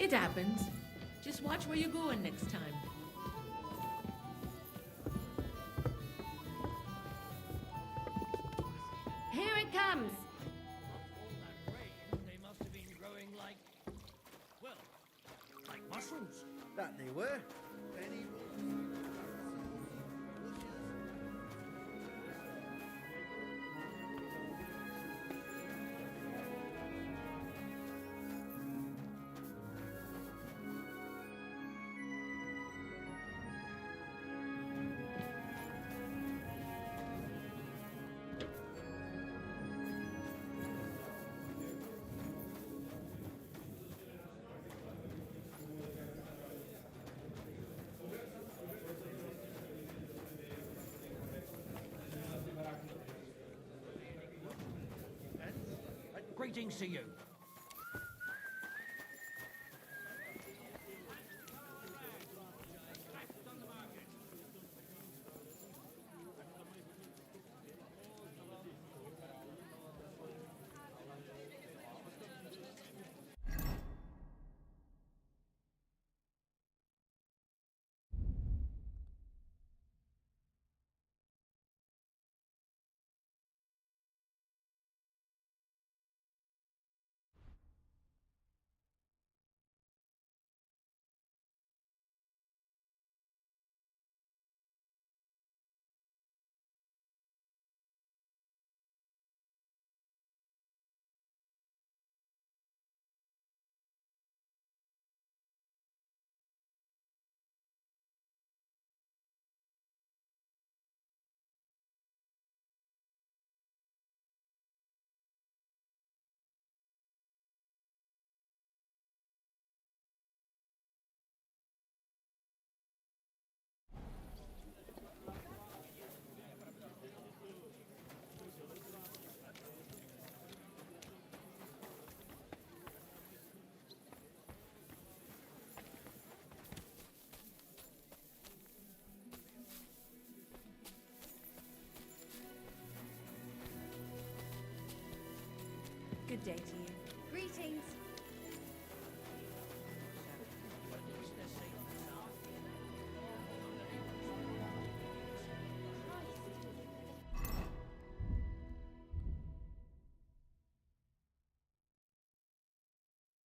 It happens. Just watch where you're going next time. Here it comes! All that rain, they must have been growing like mushrooms. That they were. Penny Greetings to you. Good day to you. Greetings.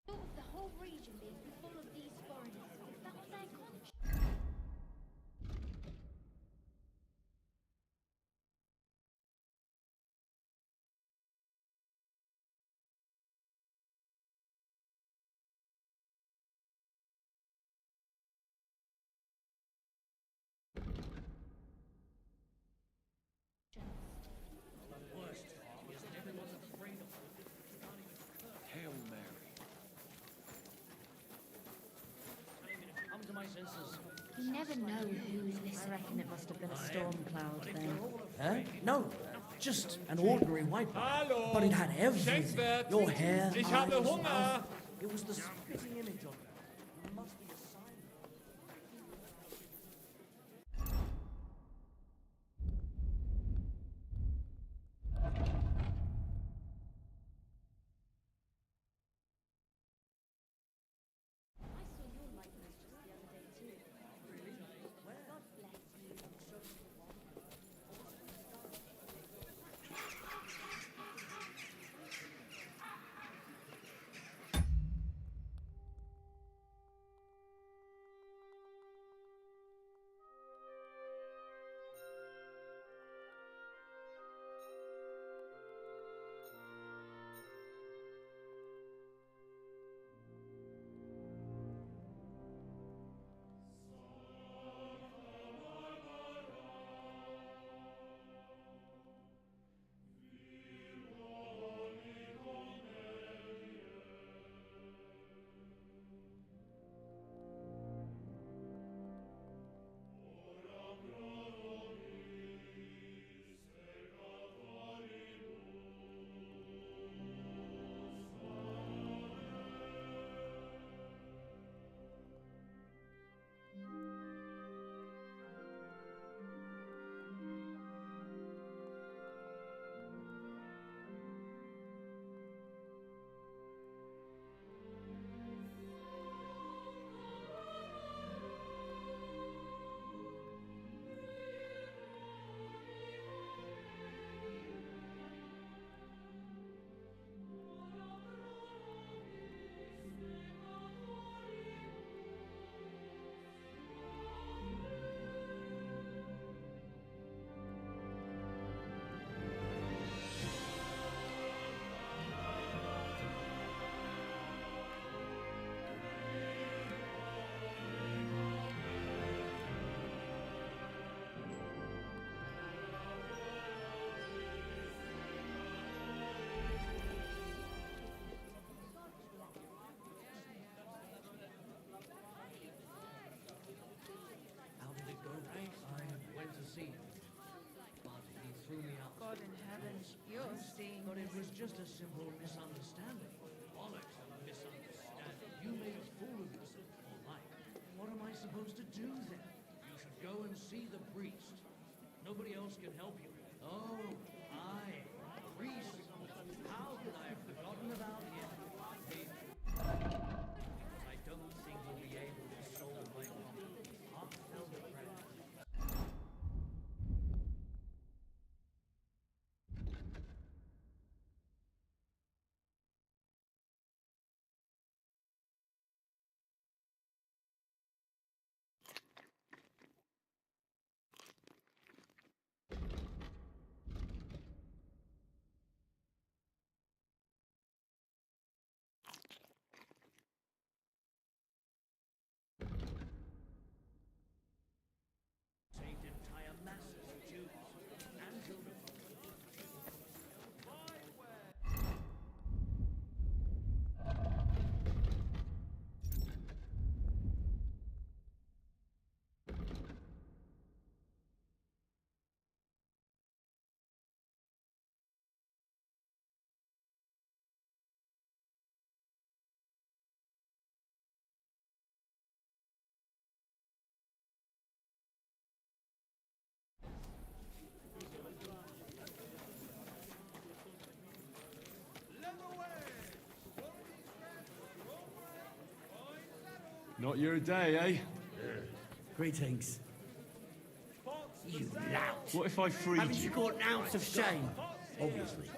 Thought of the whole region being full of these foreigners. That was their conscience. Hail Mary. Come to my senses. You never know who's I listening. reckon it must have been a storm cloud then. Huh? No, just an ordinary wiper. Hallo! But it had everything. Schenkwert! Your hair, Ich eyes, habe mouth. Hunger! It was the spitting image of it. It must be a sign. I saw your likeness just the other day too. God bless you. was just a simple misunderstanding. Bollocks of a misunderstanding. You made a fool of yourself, or like. What am I supposed to do then? You should go and see the priest. Nobody else can help you. Oh, aye. Priest. How could I have forgotten about him? I don't think he'll be able to solve my problem. Heartfelt prayer. Saved entire masses of Jews and children. Not your day, eh? Greetings. You lout! What if I freed Haven't you you? got an ounce of shame? Obviously.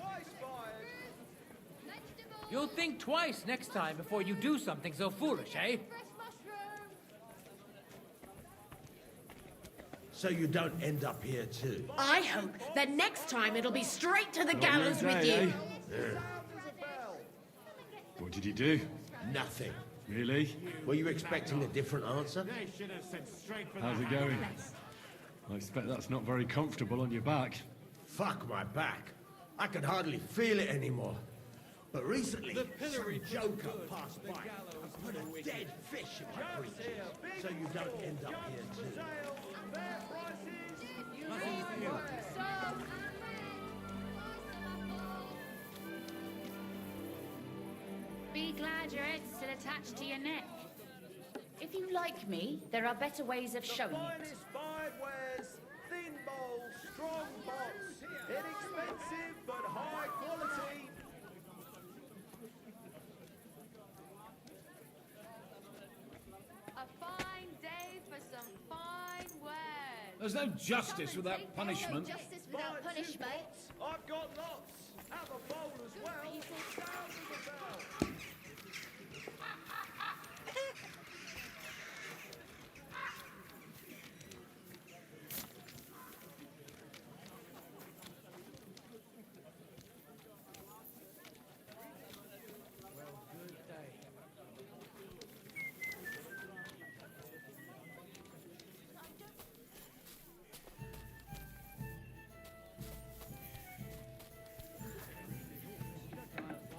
You'll think twice next time before you do something so foolish, eh? So you don't end up here too. I hope that next time it'll be straight to the Not gallows your with day, you. eh? What did he do? Nothing. Really? Were you expecting a different answer? How's it going? I expect that's not very comfortable on your back. Fuck my back. I can hardly feel it anymore. But recently, some joker passed by and put a dead fish in my breeches. So you don't end up here too. Be glad your head's still attached to your neck. If you like me, there are better ways of showing it. Inspired wares, thin bowls, strong bots, inexpensive but high quality. A fine day for some fine wares. There's no justice without punishment. Justice without punishment. I've got lots. Have a bowl as well. Down with the bell.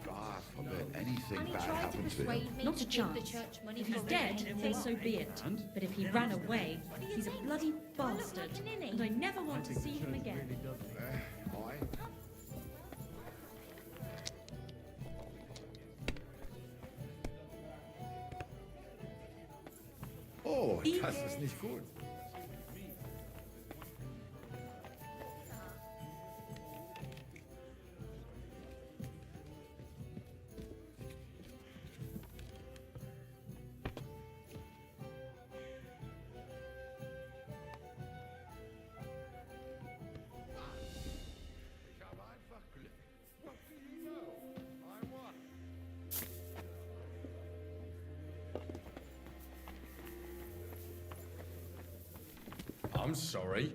God forbid anything bad happens to him. Not a chance. If he's dead, then so be it. But if he ran away, he's a bloody bastard. And I never want to see him again. Oh, das ist nicht gut. Ich habe einfach Glück. What do you know? I won. I'm sorry.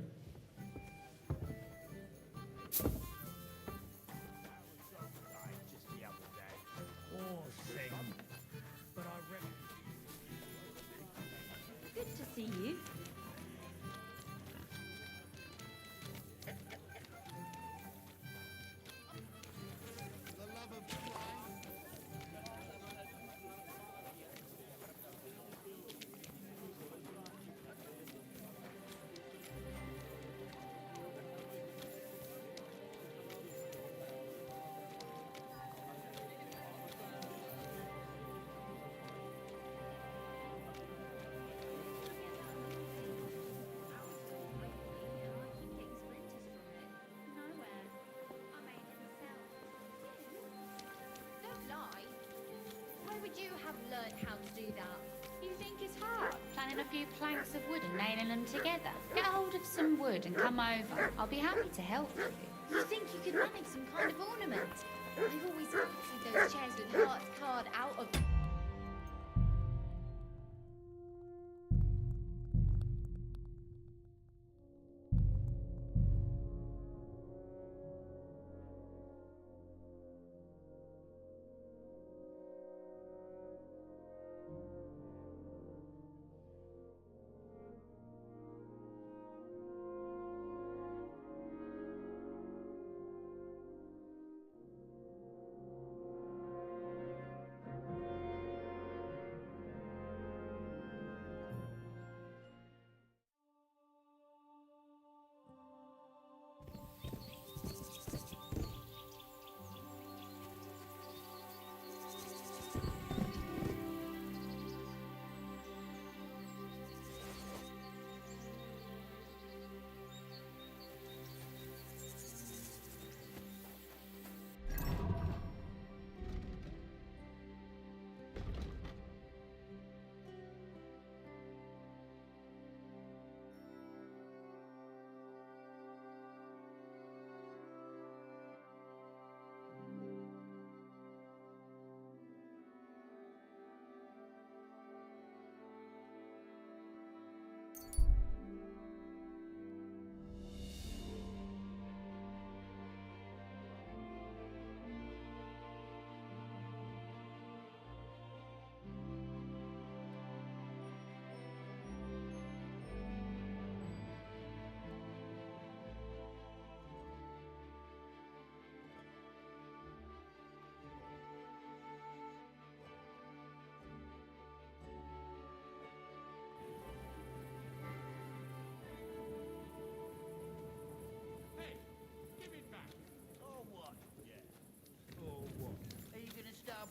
Good to see you. few planks of wood and nailing them together. Get hold of some wood and come over. I'll be happy to help you. You think you could manage some kind of ornament? I've always fancied those chairs with hearts carved out of them.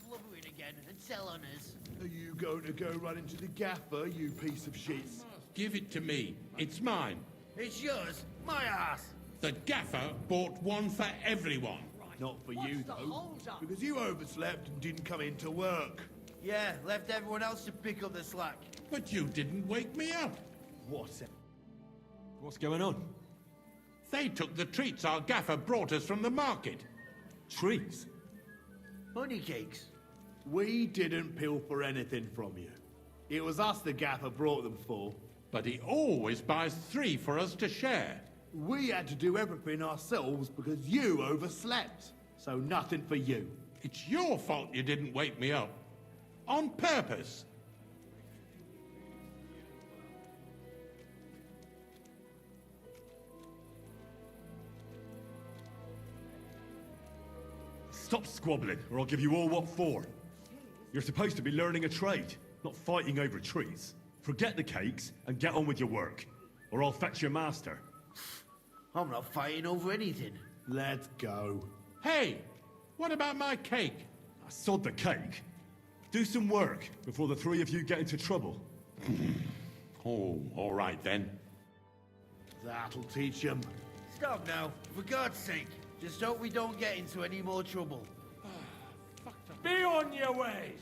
Blubbering again and tell on us. Are you going to go run into the gaffer, you piece of shit? Give it to me. It's mine. It's yours. My ass. The gaffer bought one for everyone. Not for you, though. Because you overslept and didn't come into work. Yeah, left everyone else to pick up the slack. But you didn't wake me up. What's going on? They took the treats our gaffer brought us from the market. Treats? Honey cakes. We didn't pilfer anything from you. It was us the gaffer brought them for. But he always buys 3 for us to share. We had to do everything ourselves because you overslept. So nothing for you. It's your fault you didn't wake me up. On purpose. Stop squabbling, or I'll give you all what for. You're supposed to be learning a trade, not fighting over trees. Forget the cakes and get on with your work, or I'll fetch your master. I'm not fighting over anything. Let's go. Hey, what about my cake? I sod the cake. Do some work before the 3 of you get into trouble. Oh, all right then. That'll teach him. Stop now, for God's sake. Just hope we don't get into any more trouble. Be on your way!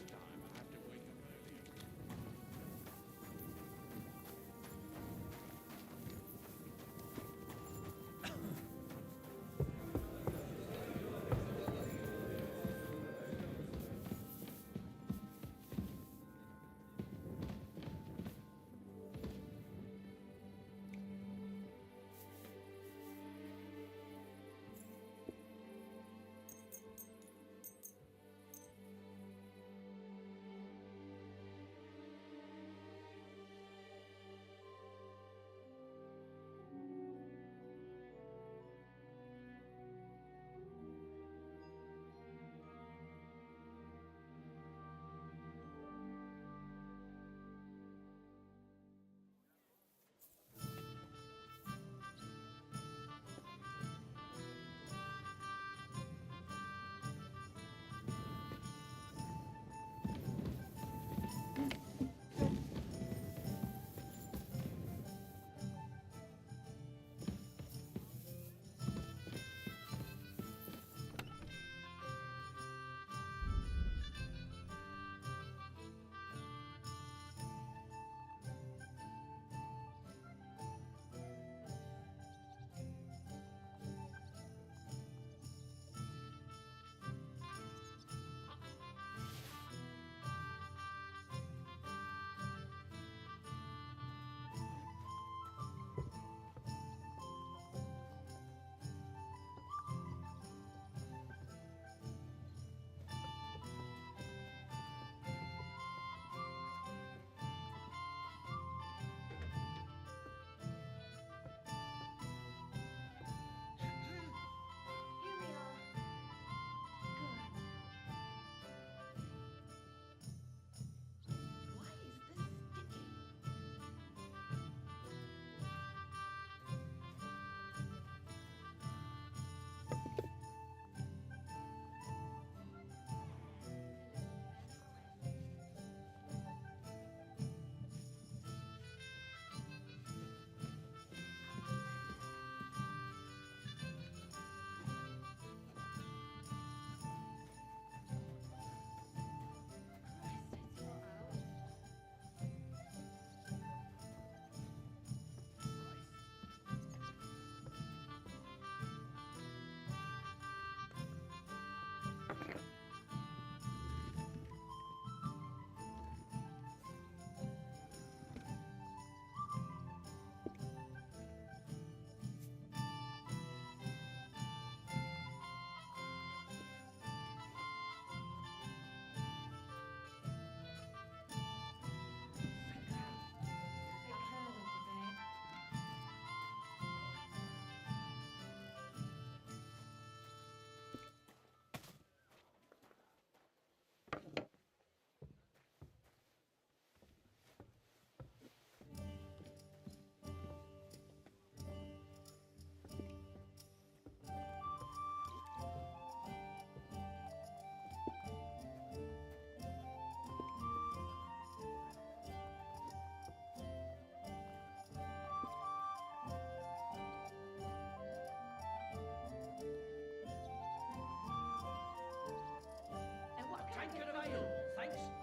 thanks.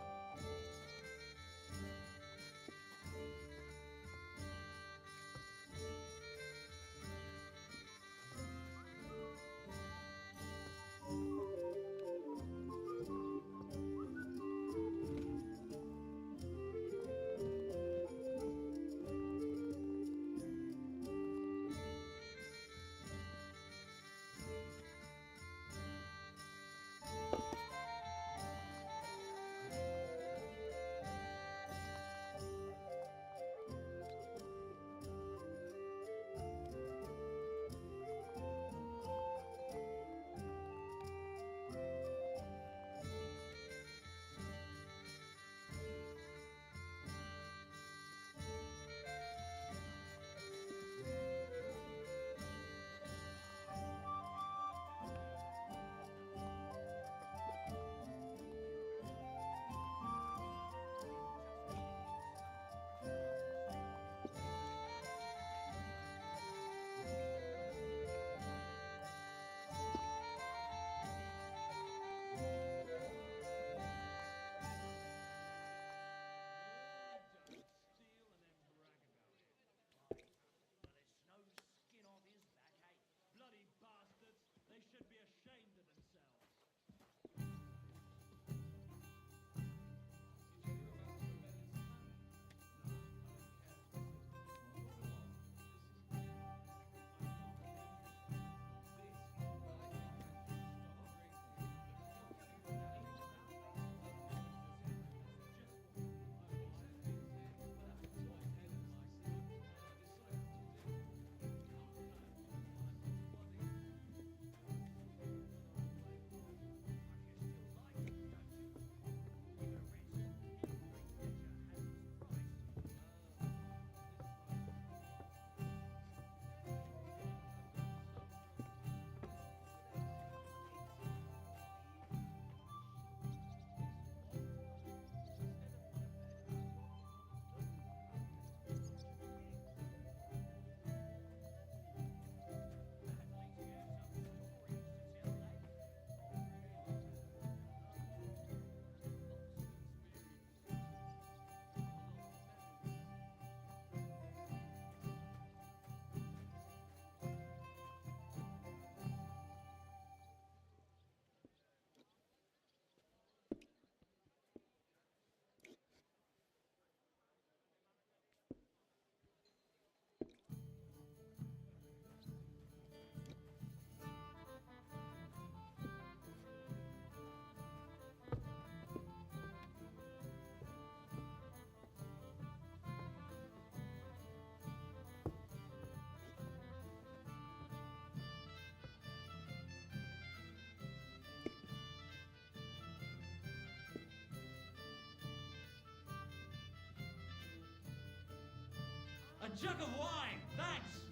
A jug of wine, thanks!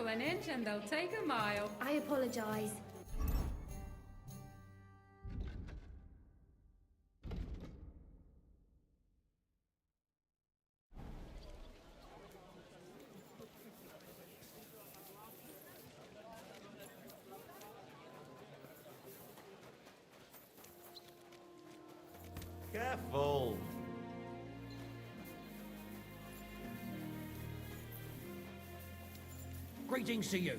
people an inch and they'll take a mile. I apologise. Careful. Greetings to you.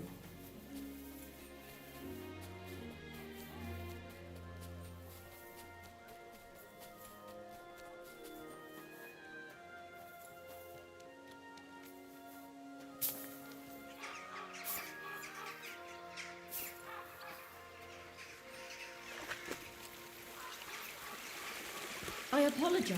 I apologise.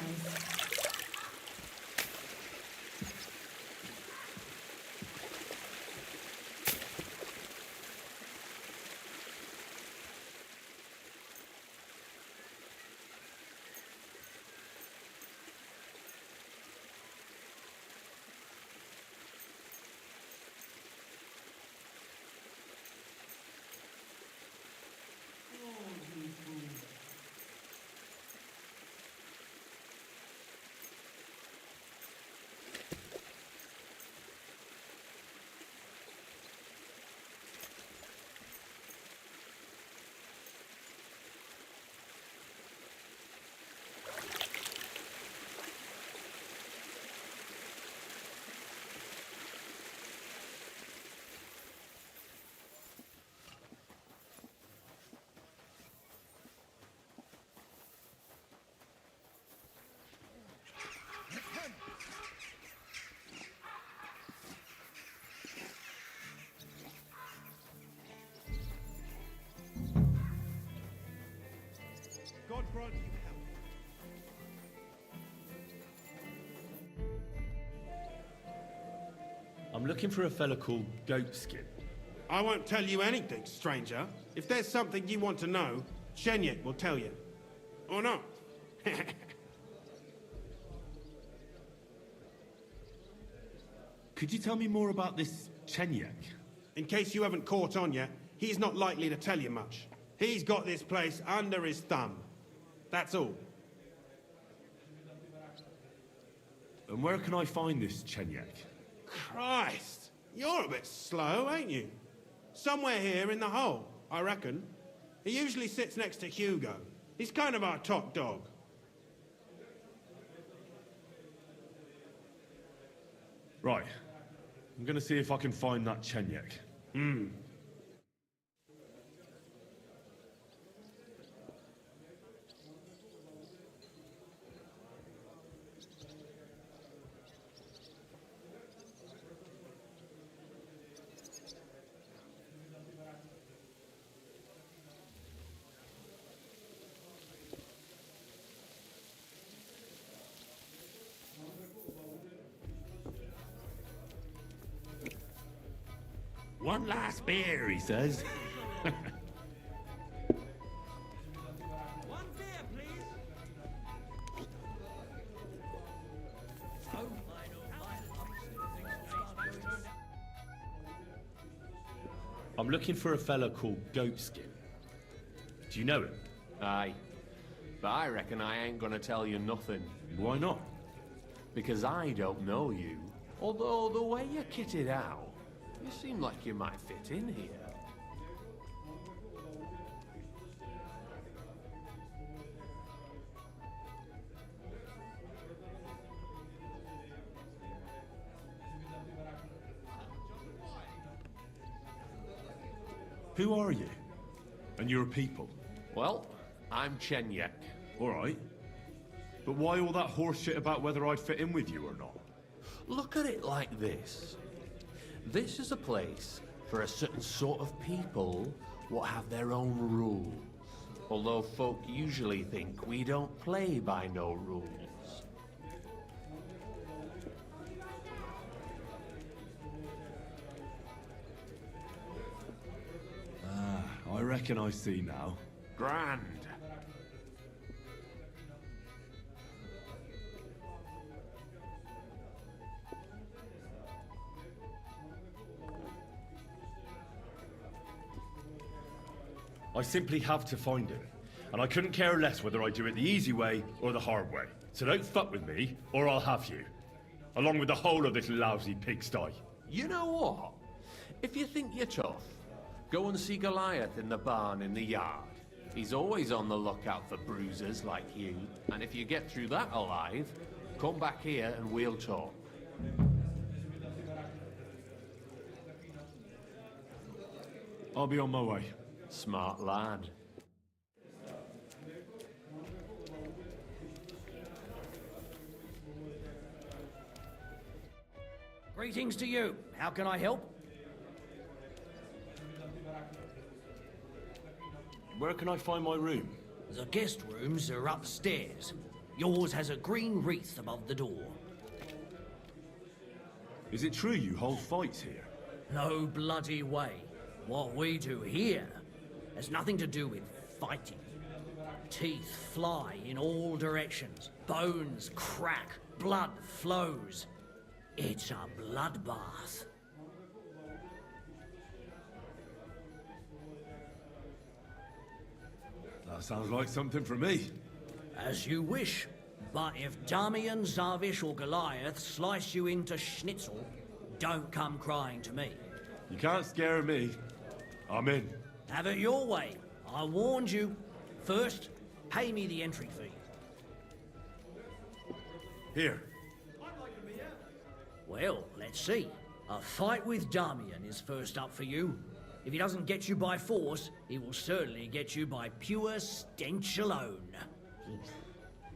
God grant you health. I'm looking for a fella called Goatskin. I won't tell you anything, stranger. If there's something you want to know, Shenyek will tell you. Or not. Could you tell me more about this Shenyek? In case you haven't caught on yet, he's not likely to tell you much. He's got this place under his thumb. That's all. And where can I find this Shenyek? Christ! You're a bit slow, ain't you? Somewhere here in the hole, I reckon. He usually sits next to Hugo. He's kind of our top dog. Right. I'm gonna see if I can find that Shenyek. One last beer, he says. I'm looking for a fella called Goatskin. Do you know him? Aye. But I reckon I ain't gonna tell you nothing. Why not? Because I don't know you. Although the way you're kitted out, you seem like you might fit in here. Who are you? And you're a people? Well, I'm Shenyek. All right. But why all that horse shit about whether I'd fit in with you or not? Look at it like this. This is a place for a certain sort of people what have their own rules. Although folk usually think we don't play by no rules. I reckon I see now. Grand. I simply have to find him. And I couldn't care less whether I do it the easy way or the hard way. So don't fuck with me, or I'll have you. Along with the whole of this lousy pigsty. You know what? If you think you're tough, go and see Goliath in the barn in the yard. He's always on the lookout for bruisers like you. And if you get through that alive, come back here and we'll talk. I'll be on my way. Smart lad. Greetings to you. How can I help? Where can I find my room? The guest rooms are upstairs. Yours has a green wreath above the door. Is it true you hold fights here? No bloody way. What we do here has nothing to do with fighting. Teeth fly in all directions. Bones crack. Blood flows. It's a bloodbath. That sounds like something for me. As you wish. But if Damian, Zavish or Goliath slice you into schnitzel, don't come crying to me. You can't scare me. I'm in. Have it your way. I warned you. First, pay me the entry fee. Here. Well, let's see. A fight with Damian is first up for you. If he doesn't get you by force, he will certainly get you by pure stench alone.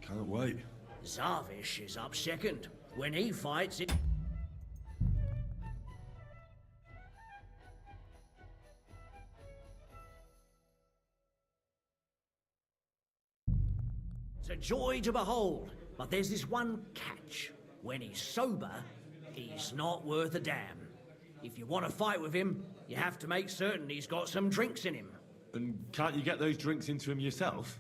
Can't wait. Zavish is up second. When he fights, it... It's a joy to behold, but there's this one catch. When he's sober, he's not worth a damn. If you want to fight with him, you have to make certain he's got some drinks in him. And can't you get those drinks into him yourself?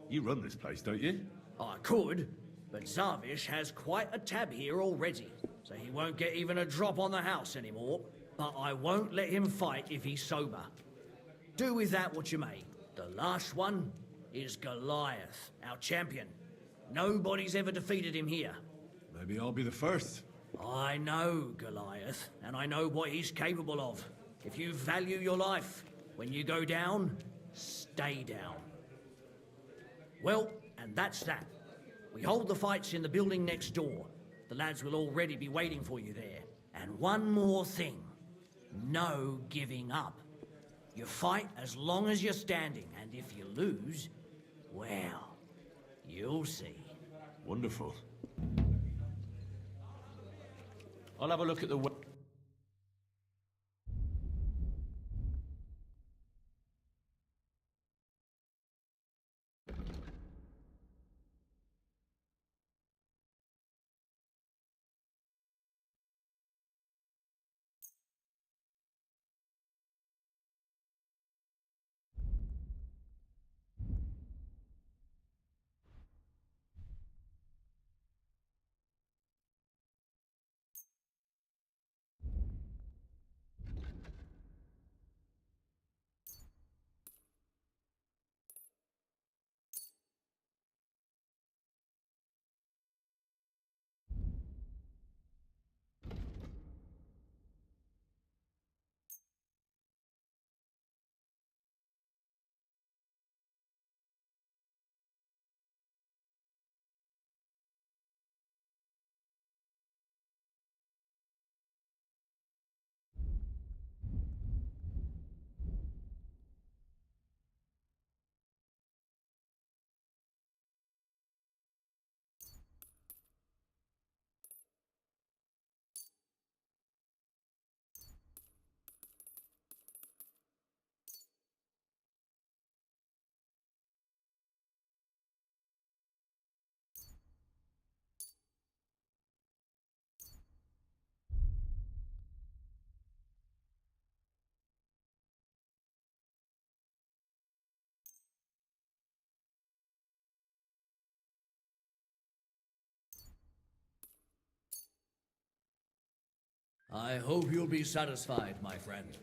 You run this place, don't you? I could, but Zavish has quite a tab here already, so he won't get even a drop on the house anymore. But I won't let him fight if he's sober. Do with that what you may. The last one is Goliath, our champion. Nobody's ever defeated him here. Maybe I'll be the first. I know Goliath, and I know what he's capable of. If you value your life, when you go down, stay down. Well, and that's that. We hold the fights in the building next door. The lads will already be waiting for you there. And one more thing. No giving up. You fight as long as you're standing, and if you lose, well, you'll see. Wonderful. I'll have a look at the... I hope you'll be satisfied, my friend.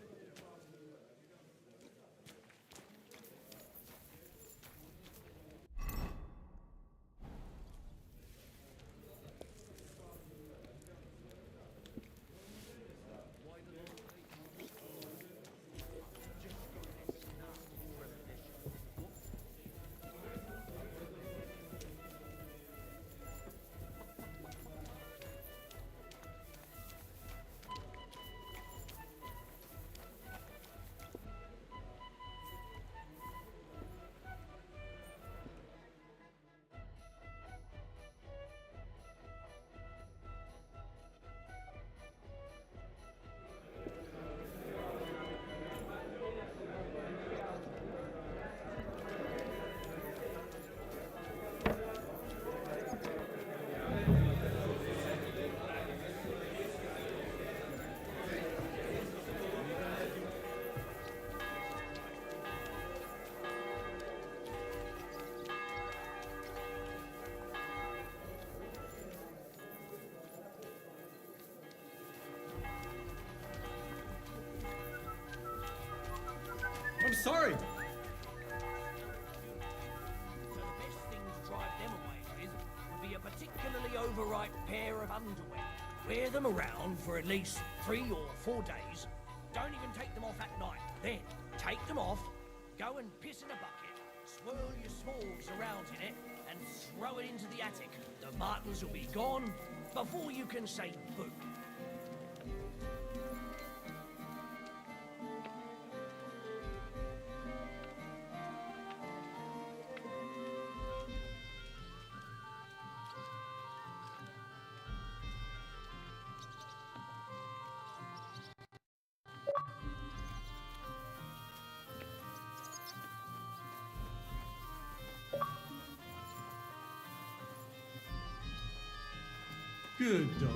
sorry. So the best thing to drive them away with would be a particularly overripe pair of underwear. Wear them around for at least 3 or 4 days. Don't even take them off at night. Then, take them off, go and piss in a bucket, swirl your smalls around in it, and throw it into the attic. The martins will be gone before you can say boo. Good dog.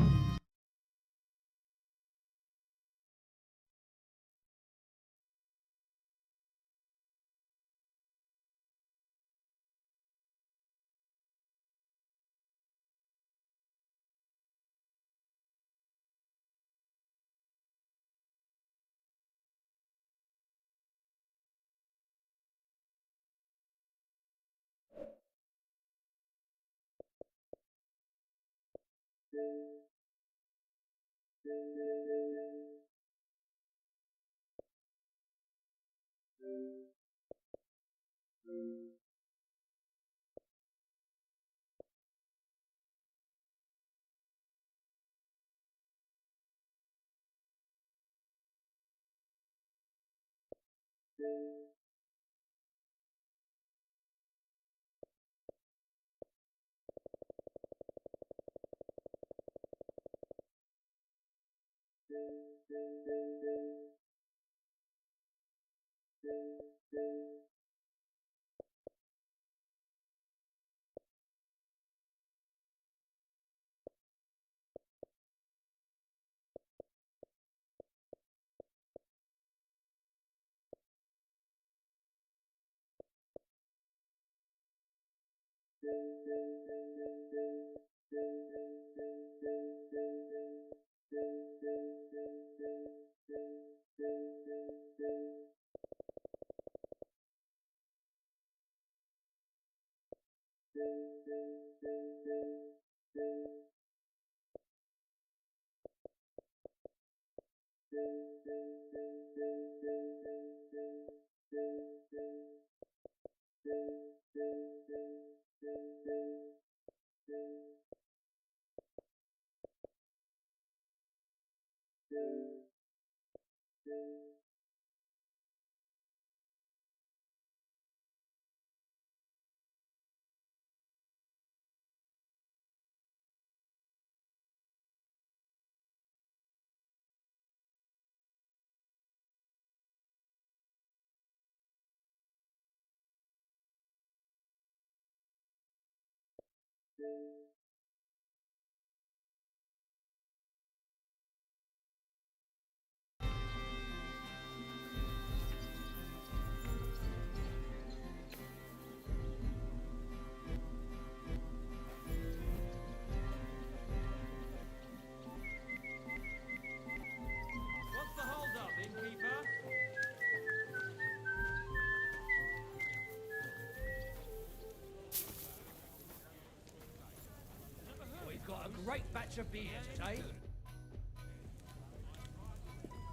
We've got a great batch of beer today.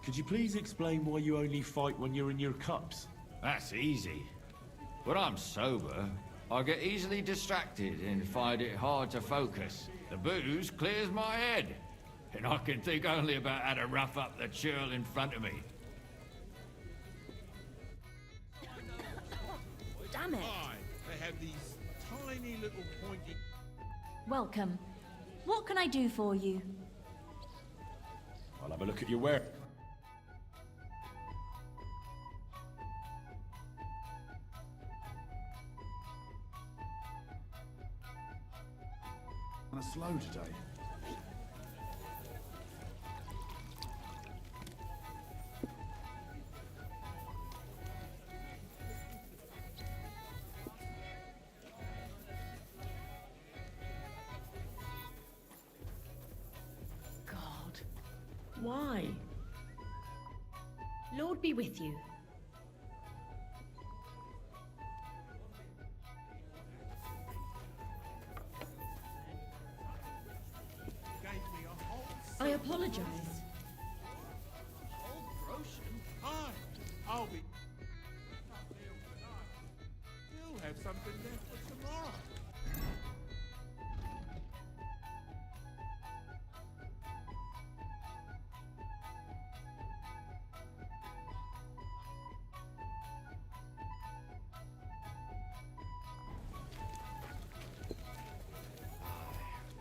Could you please explain why you only fight when you're in your cups? That's easy. When I'm sober, I get easily distracted and find it hard to focus. The booze clears my head, and I can think only about how to rough up the churl in front of me. Damn it. They have these tiny little pointy... Welcome. What can I do for you? I'll have a look at your wear. Kind of slow today. God. Why? Lord be with you. I apologize. Old Roshan? Hi. I'll be... You'll have something there for tomorrow.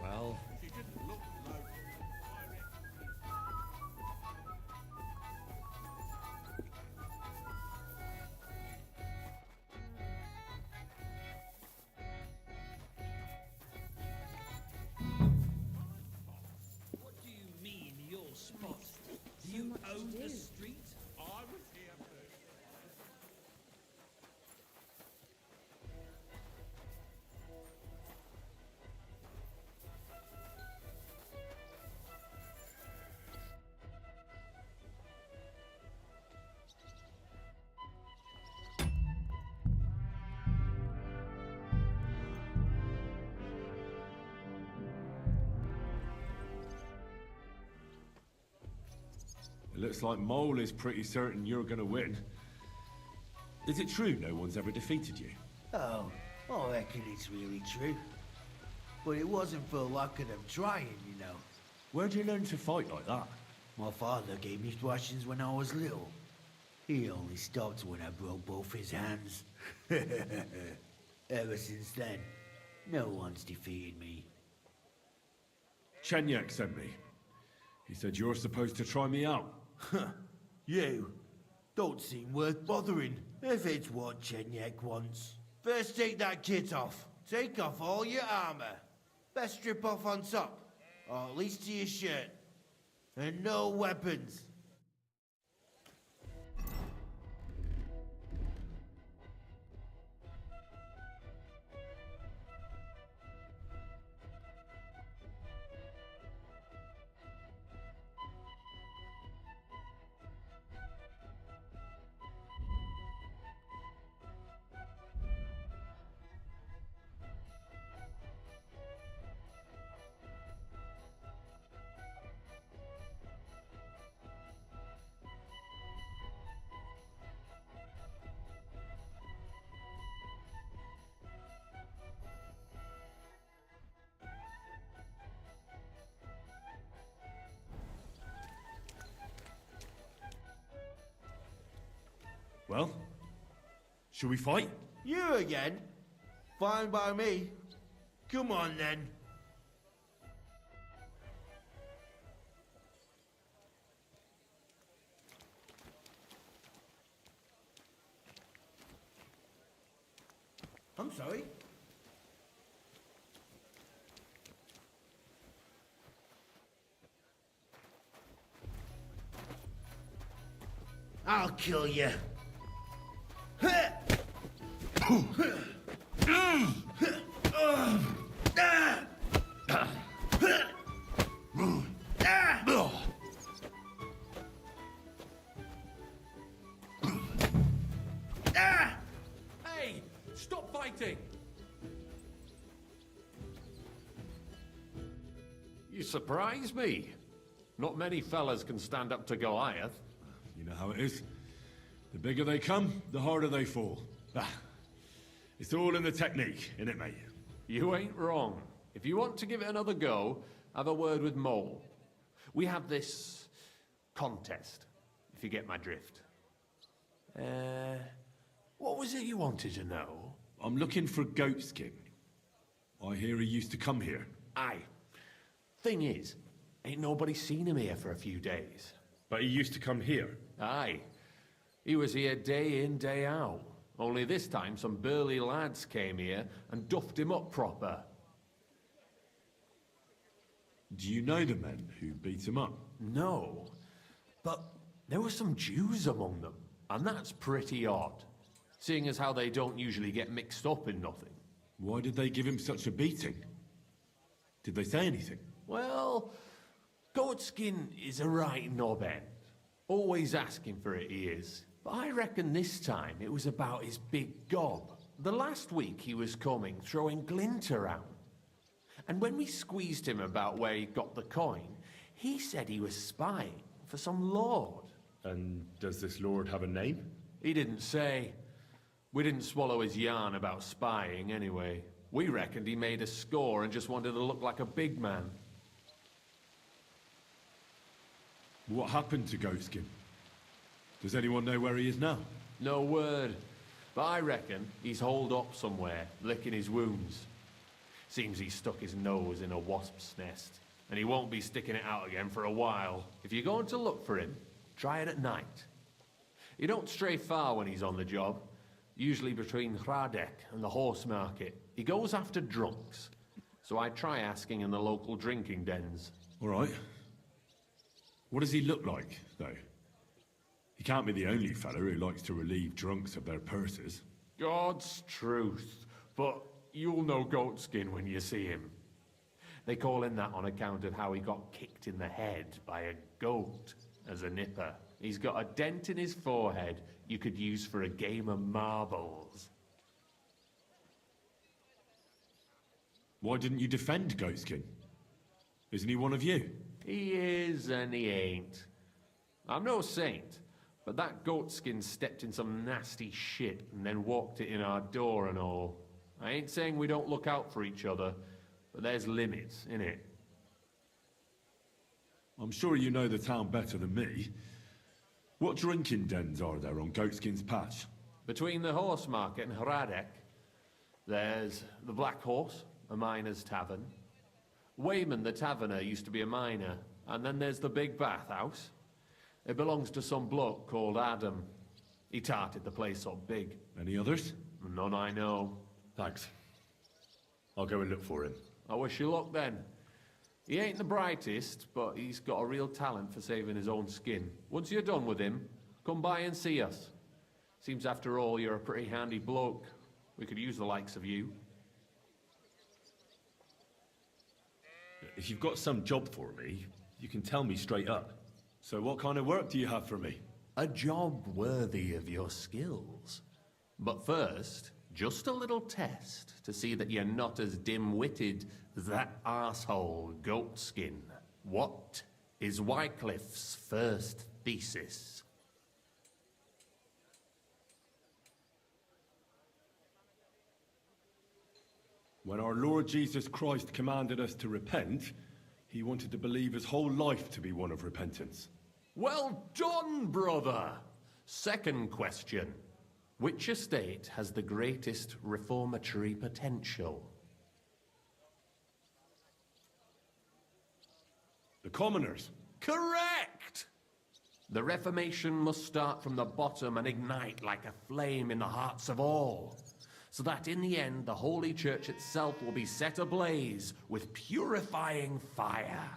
Well, She didn't look like... What do you mean, your spot? Do you own the street? I was here first. It looks like Mole is pretty certain you're gonna win. Is it true no one's ever defeated you? Oh, I reckon it's really true. But it wasn't for lack of them trying, you know. Where'd you learn to fight like that? My father gave me thrashings when I was little. He only stopped when I broke both his hands. Ever since then, no one's defeated me. Chenyak sent me. He said you're supposed to try me out. You don't seem worth bothering if it's what Chenyak wants. First take that kit off. Take off all your armor. Best strip off on top, or at least to your shirt. And no weapons. Well, shall we fight? You again? Fine by me. Come on then. I'm sorry. I'll kill you. Hey, stop fighting! You surprise me. Not many fellas can stand up to Goliath. You know how it is. The bigger they come, the harder they fall. It's all in the technique, innit, mate? You ain't wrong. If you want to give it another go, have a word with Mole. We have this contest, if you get my drift. What was it you wanted to know? I'm looking for Goatskin. I hear he used to come here. Aye. Thing is, ain't nobody seen him here for a few days. But he used to come here? Aye. He was here day in, day out. Only this time some burly lads came here and duffed him up proper. Do you know the men who beat him up? No. But there were some Jews among them, and that's pretty odd, seeing as how they don't usually get mixed up in nothing. Why did they give him such a beating? Did they say anything? Well, Goatskin is a right knob end. Always asking for it, he is. But I reckon this time it was about his big gob. The last week he was coming, throwing glint around. And when we squeezed him about where he got the coin, He said he was spying for some lord. And does this lord have a name? He didn't say. We didn't swallow his yarn about spying anyway. We reckoned he made a score and just wanted to look like a big man. What happened to Goatskin? Does anyone know where he is now? No word. But I reckon he's holed up somewhere, licking his wounds. Seems he stuck his nose in a wasp's nest, and he won't be sticking it out again for a while. If you're going to look for him, try it at night. You don't stray far when he's on the job. Usually between Hradek and the horse market. He goes after drunks, so I try asking in the local drinking dens. All right. What does he look like, though? He can't be the only fella who likes to relieve drunks of their purses. God's truth, but you'll know Goatskin when you see him. They call him that on account of how he got kicked in the head by a goat as a nipper. He's got a dent in his forehead you could use for a game of marbles. Why didn't you defend Goatskin? Isn't he one of you? He is and he ain't. I'm no saint, but that Goatskin stepped in some nasty shit and then walked it in our door and all. I ain't saying we don't look out for each other, but there's limits, innit? I'm sure you know the town better than me. What drinking dens are there on Goatskin's patch? Between the horse market and Hradek, there's the Black Horse, a miner's tavern. Wayman the taverner used to be a miner, and then there's the Big Bathhouse. It belongs to some bloke called Adam. He tarted the place up big. Any others? None I know. Thanks. I'll go and look for him. I wish you luck then. He ain't the brightest, but he's got a real talent for saving his own skin. Once you're done with him, come by and see us. Seems after all you're a pretty handy bloke. We could use the likes of you. If you've got some job for me, you can tell me straight up. So what kind of work do you have for me? A job worthy of your skills. But first, just a little test to see that you're not as dim-witted as that arsehole Goatskin. What is Wycliffe's first thesis? When our Lord Jesus Christ commanded us to repent, he wanted to believe his whole life to be one of repentance. Well done, brother! Second question. Which estate has the greatest reformatory potential? The commoners. Correct! The Reformation must start from the bottom and ignite like a flame in the hearts of all, so that in the end the Holy Church itself will be set ablaze with purifying fire.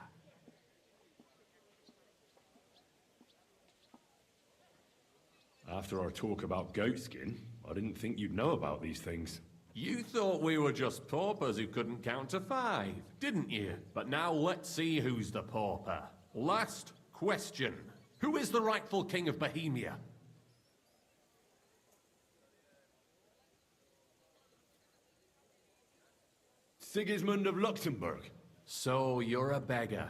After our talk about Goatskin, I didn't think you'd know about these things. You thought we were just paupers who couldn't count to 5, didn't you? But now let's see who's the pauper. Last question. Who is the rightful king of Bohemia? Sigismund of Luxembourg. So you're a beggar,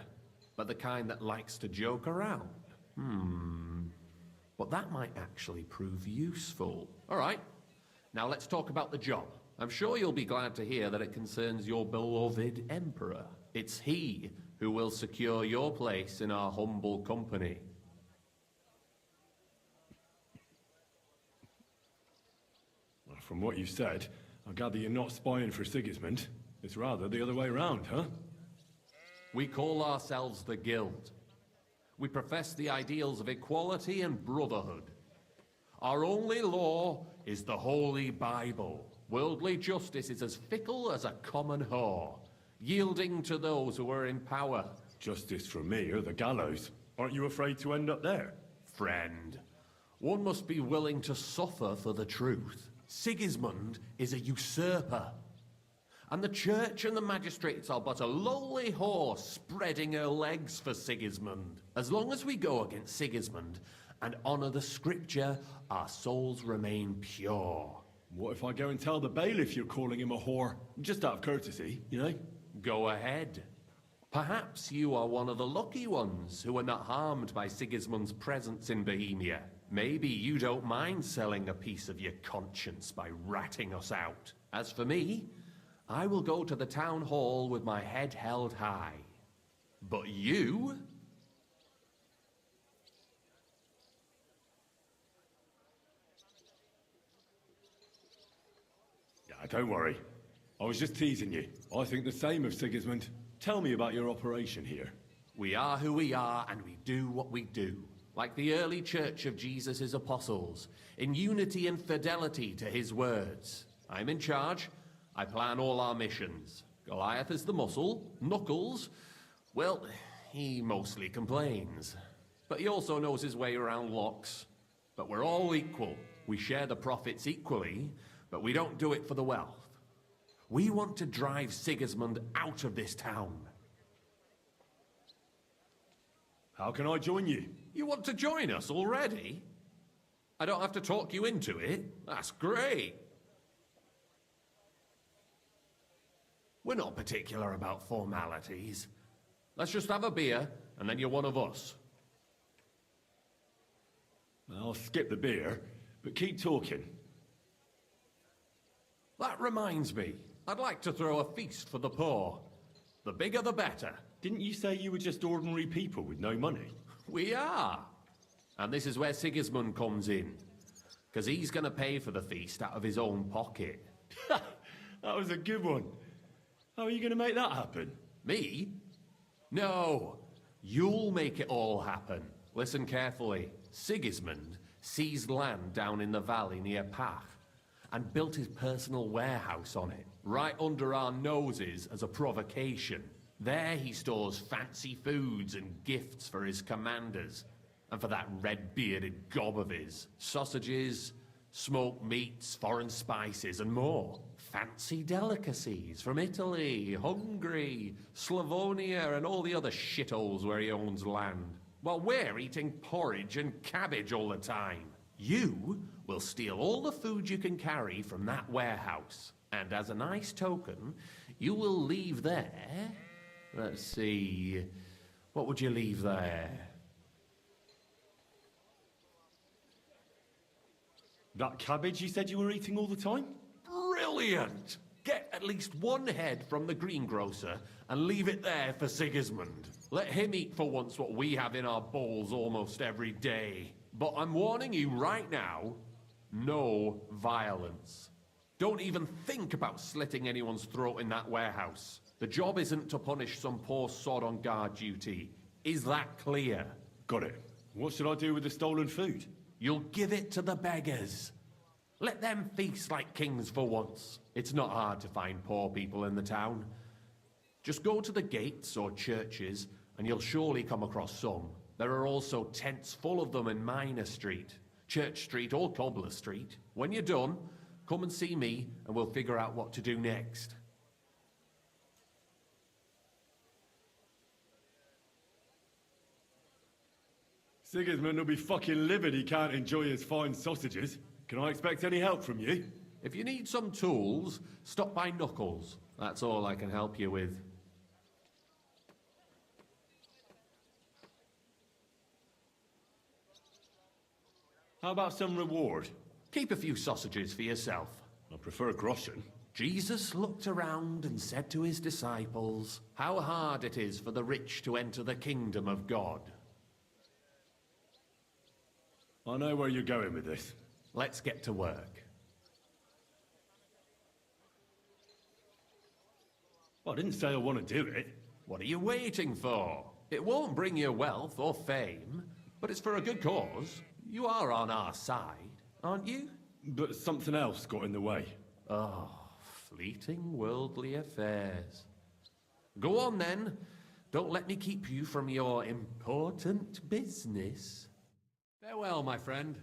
but the kind that likes to joke around. But that might actually prove useful. All right, now let's talk about the job. I'm sure you'll be glad to hear that it concerns your beloved emperor. It's he who will secure your place in our humble company. Well, from what you said, I gather you're not spying for Sigismund. It's rather the other way around, huh? We call ourselves the Guild. We profess the ideals of equality and brotherhood. Our only law is the Holy Bible. Worldly justice is as fickle as a common whore, yielding to those who are in power. Justice for me or the gallows. Aren't you afraid to end up there? Friend, one must be willing to suffer for the truth. Sigismund is a usurper. And the church and the magistrates are but a lowly whore spreading her legs for Sigismund. As long as we go against Sigismund and honor the scripture, our souls remain pure. What if I go and tell the bailiff you're calling him a whore? Just out of courtesy, you know? Go ahead. Perhaps you are one of the lucky ones who are not harmed by Sigismund's presence in Bohemia. Maybe you don't mind selling a piece of your conscience by ratting us out. As for me, I will go to the town hall with my head held high. But you? Yeah, don't worry. I was just teasing you. I think the same of Sigismund. Tell me about your operation here. We are who we are, and we do what we do. Like the early church of Jesus' apostles, in unity and fidelity to his words. I'm in charge. I plan all our missions. Goliath is the muscle. Knuckles, well, he mostly complains. But he also knows his way around locks. But we're all equal. We share the profits equally, but we don't do it for the wealth. We want to drive Sigismund out of this town. How can I join you? You want to join us already? I don't have to talk you into it. That's great. We're not particular about formalities. Let's just have a beer, and then you're one of us. I'll skip the beer, but keep talking. That reminds me. I'd like to throw a feast for the poor. The bigger the better. Didn't you say you were just ordinary people with no money? We are. And this is where Sigismund comes in. Because he's going to pay for the feast out of his own pocket. That was a good one. How are you going to make that happen? Me? No. You'll make it all happen. Listen carefully. Sigismund seized land down in the valley near Pach and built his personal warehouse on it, right under our noses as a provocation. There he stores fancy foods and gifts for his commanders, and for that red-bearded gob of his. Sausages, smoked meats, foreign spices, and more. Fancy delicacies from Italy, Hungary, Slavonia, and all the other shitholes where he owns land. While we're eating porridge and cabbage all the time. You will steal all the food you can carry from that warehouse. And as a nice token, you will leave there... Let's see... What would you leave there? That cabbage you said you were eating all the time? Brilliant! Get at least one head from the greengrocer and leave it there for Sigismund. Let him eat for once what we have in our bowls almost every day. But I'm warning you right now, no violence. Don't even think about slitting anyone's throat in that warehouse. The job isn't to punish some poor sod on guard duty. Is that clear? Got it. What should I do with the stolen food? You'll give it to the beggars. Let them feast like kings for once. It's not hard to find poor people in the town. Just go to the gates or churches and you'll surely come across some. There are also tents full of them in Minor Street, Church Street or Cobbler Street. When you're done, come and see me and we'll figure out what to do next. Sigismund will be fucking livid he can't enjoy his fine sausages. Can I expect any help from you? If you need some tools, stop by Knuckles. That's all I can help you with. How about some reward? Keep a few sausages for yourself. I prefer groschen. Jesus looked around and said to his disciples, how hard it is for the rich to enter the kingdom of God. I know where you're going with this. Let's get to work. Well, I didn't say I want to do it. What are you waiting for? It won't bring you wealth or fame, but it's for a good cause. You are on our side, aren't you? But something else got in the way. Oh, fleeting worldly affairs. Go on then. Don't let me keep you from your important business. Farewell, my friend.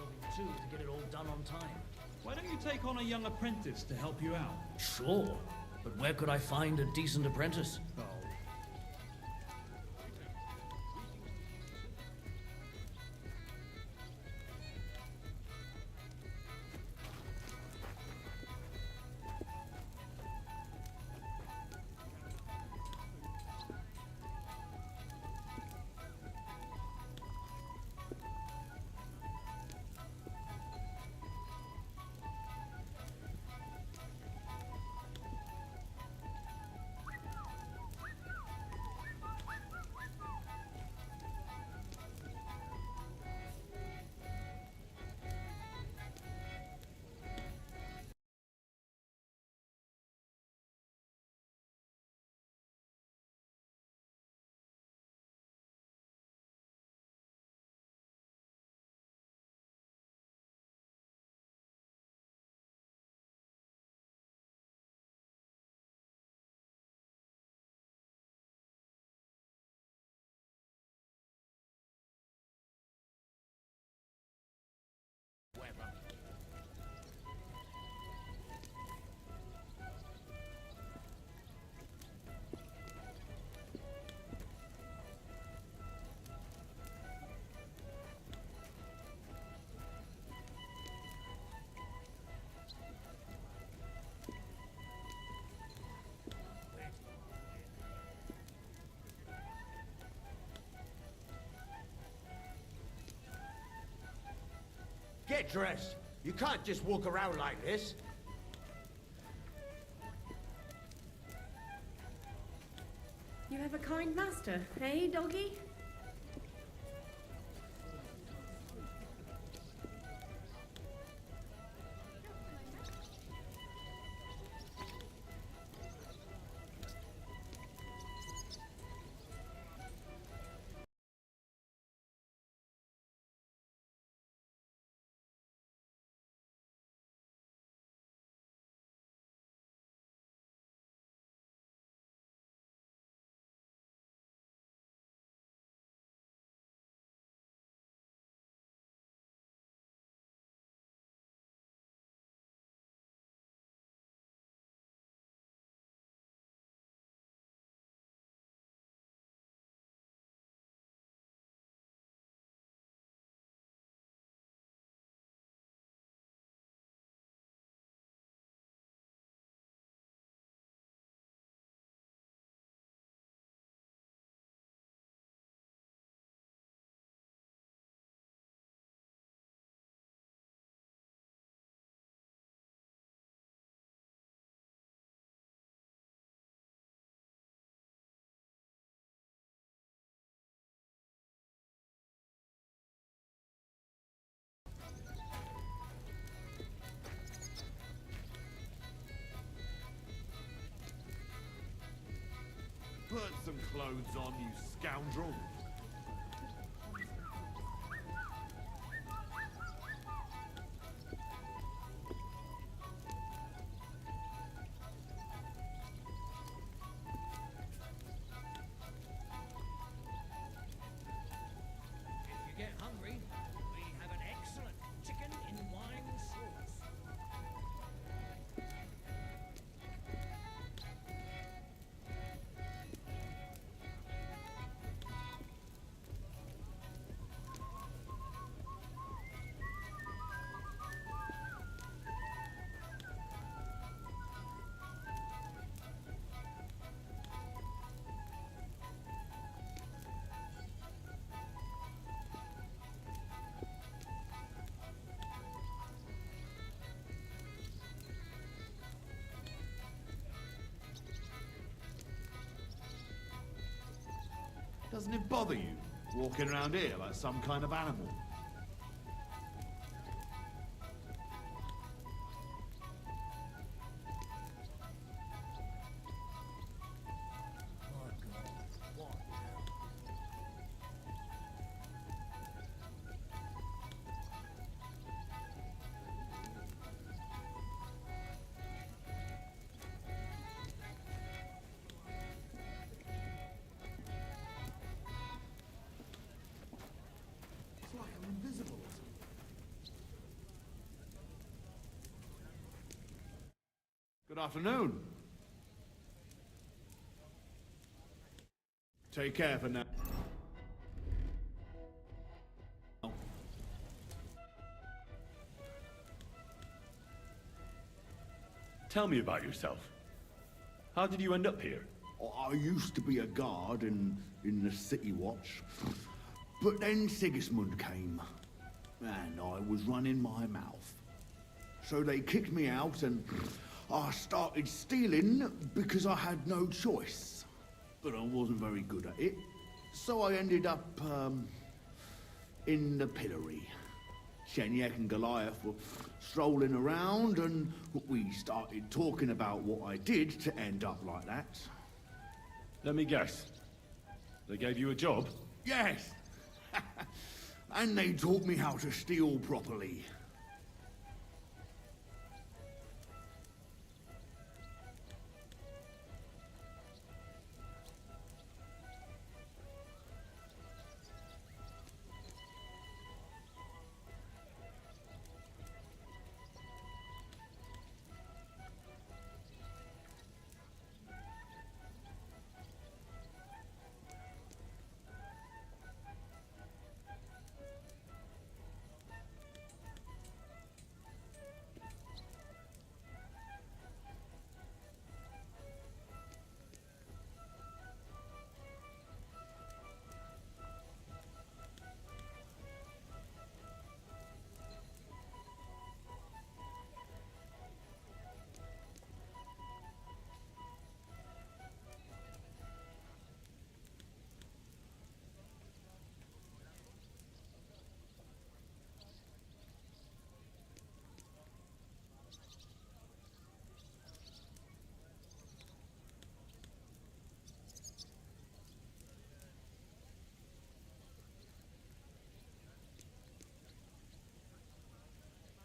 building too to get it all done on time. Why don't you take on a young apprentice to help you out? Sure, but where could I find a decent apprentice? Oh. Get dressed. You can't just walk around like this. You have a kind master, eh, doggy? Put some clothes on, you scoundrel. If you get hungry, we have an excellent chicken in wine sauce. Doesn't it bother you, walking around here like some kind of animal? Good afternoon. Take care for now. Tell me about yourself. How did you end up here? I used to be a guard in the City Watch, but then Sigismund came, and I was running my mouth. So they kicked me out, and I started stealing because I had no choice. But I wasn't very good at it, so I ended up in the pillory. Shenyek and Goliath were strolling around, and we started talking about what I did to end up like that. Let me guess. They gave you a job? Yes! And they taught me how to steal properly.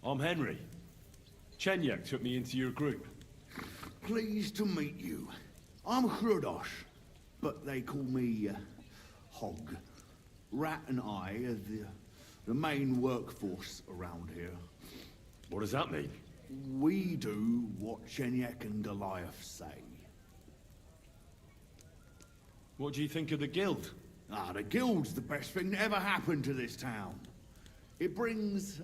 I'm Henry. Chenyek took me into your group. Pleased to meet you. I'm Hrudosh, but they call me Hog. Rat and I are the main workforce around here. What does that mean? We do what Chenyek and Goliath say. What do you think of the guild? The guild's the best thing that ever happened to this town. It brings,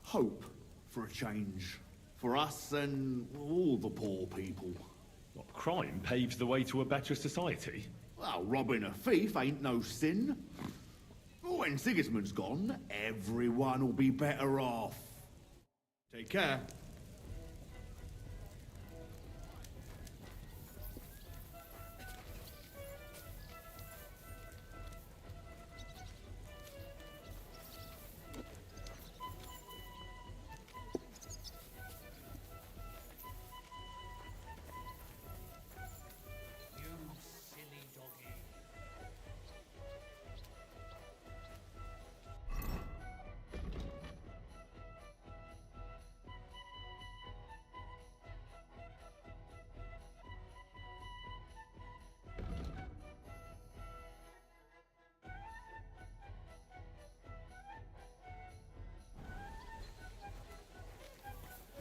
hope for a change. For us and all the poor people. What, crime paves the way to a better society? Well, robbing a thief ain't no sin. When Sigismund's gone, everyone will be better off. Take care.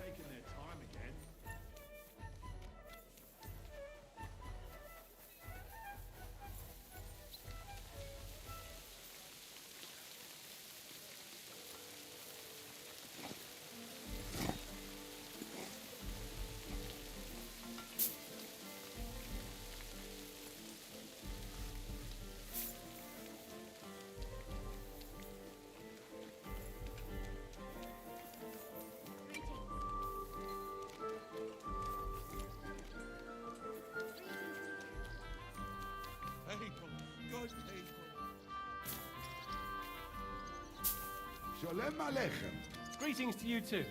Taking their time again. People, good people. Sholem Aleichem. Greetings to you too.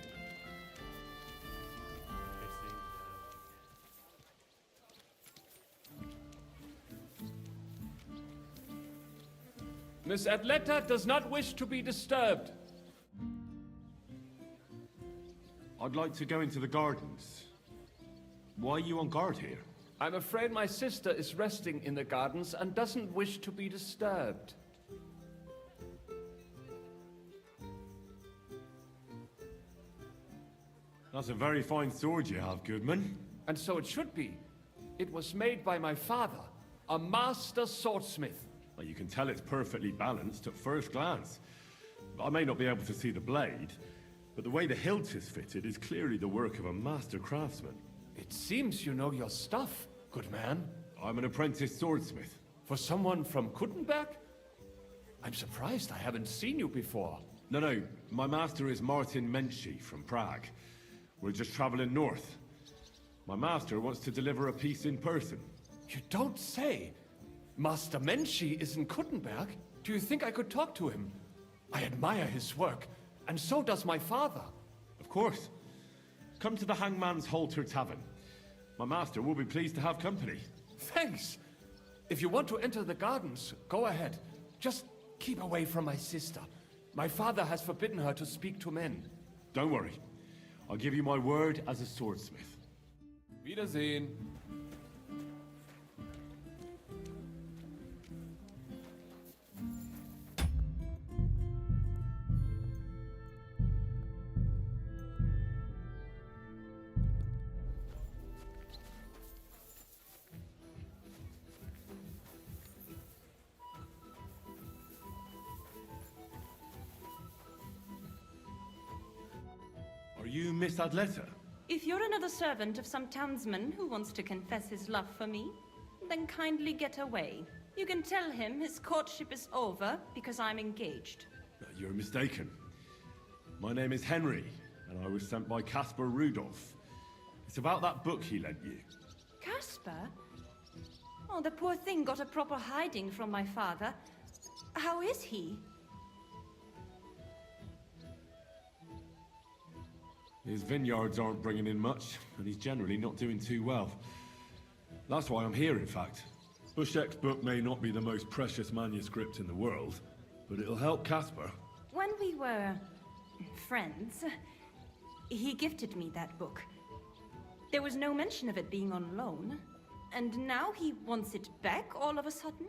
Miss Atleta does not wish to be disturbed. I'd like to go into the gardens. Why are you on guard here? I'm afraid my sister is resting in the gardens and doesn't wish to be disturbed. That's a very fine sword you have, Goodman. And so it should be. It was made by my father, a master swordsmith. Well, you can tell it's perfectly balanced at first glance. I may not be able to see the blade, but the way the hilt is fitted is clearly the work of a master craftsman. It seems you know your stuff, good man. I'm an apprentice swordsmith. For someone from Kuttenberg? I'm surprised I haven't seen you before. No, my master is Martin Menchi from Prague. We're just traveling north. My master wants to deliver a piece in person. You don't say? Master Menchi is in Kuttenberg? Do you think I could talk to him? I admire his work, and so does my father. Of course. Come to the Hangman's Halter Tavern. My master will be pleased to have company. Thanks. If you want to enter the gardens, go ahead. Just keep away from my sister. My father has forbidden her to speak to men. Don't worry. I'll give you my word as a swordsmith. Wiedersehen. Are you Miss Adletta? If you're another servant of some townsman who wants to confess his love for me, then kindly get away. You can tell him his courtship is over because I'm engaged. You're mistaken. My name is Henry, and I was sent by Caspar Rudolph. It's about that book he lent you. Caspar? Oh, the poor thing got a proper hiding from my father. How is he? His vineyards aren't bringing in much, and he's generally not doing too well. That's why I'm here, in fact. Bushek's book may not be the most precious manuscript in the world, but it'll help Caspar. When we were friends, he gifted me that book. There was no mention of it being on loan, and now he wants it back all of a sudden?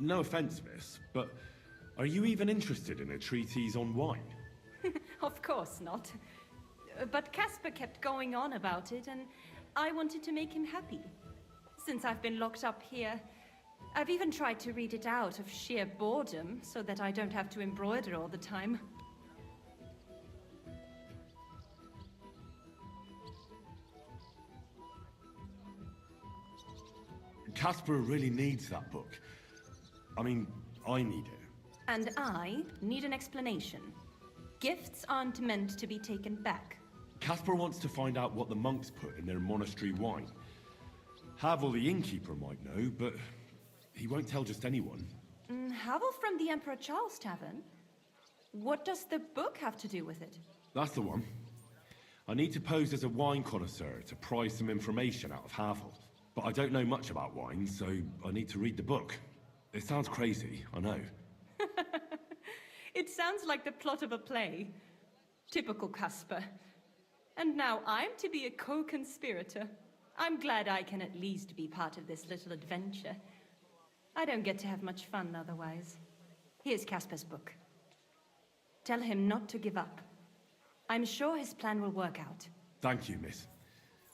No offense, miss, but are you even interested in a treatise on wine? Of course not. But Caspar kept going on about it, and I wanted to make him happy. Since I've been locked up here, I've even tried to read it out of sheer boredom, so that I don't have to embroider all the time. Caspar really needs that book. I mean, I need it. And I need an explanation. Gifts aren't meant to be taken back. Caspar wants to find out what the monks put in their monastery wine. Havel the innkeeper might know, but he won't tell just anyone. Havel from the Emperor Charles Tavern? What does the book have to do with it? That's the one. I need to pose as a wine connoisseur to pry some information out of Havel. But I don't know much about wine, so I need to read the book. It sounds crazy, I know. It sounds like the plot of a play. Typical Caspar. And now I'm to be a co-conspirator. I'm glad I can at least be part of this little adventure. I don't get to have much fun otherwise. Here's Caspar's book. Tell him not to give up. I'm sure his plan will work out. Thank you, miss.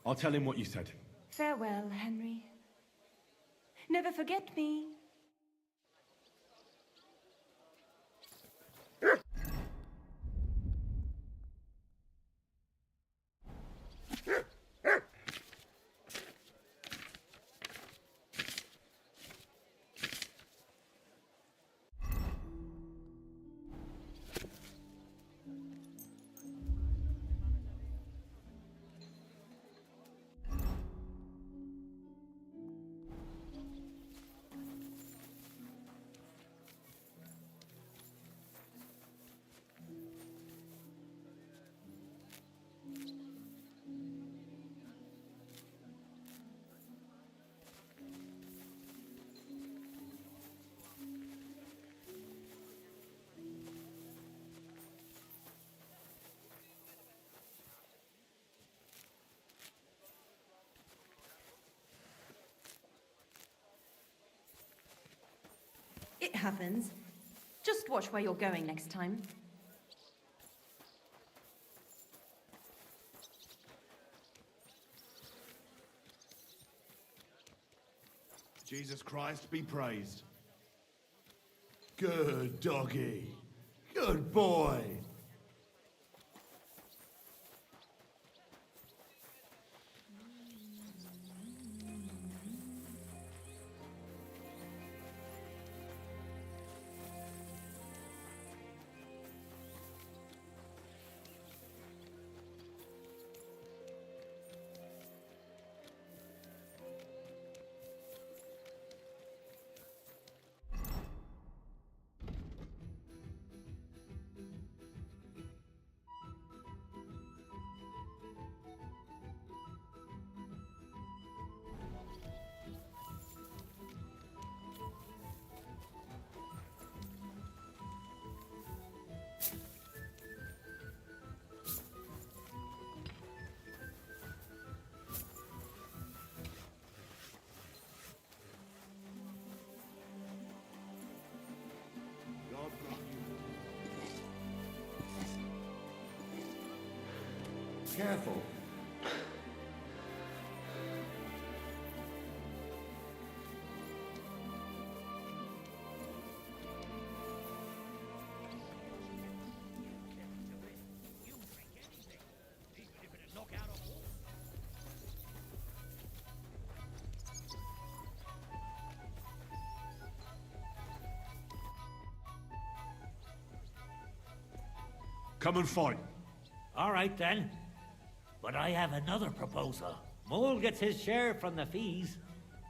I'll tell him what you said. Farewell, Henry. Never forget me. happens. Just watch where you're going next time. Jesus Christ be praised. Good doggy. Good boy. Careful. Come and fight. All right then. But I have another proposal. Mole gets his share from the fees,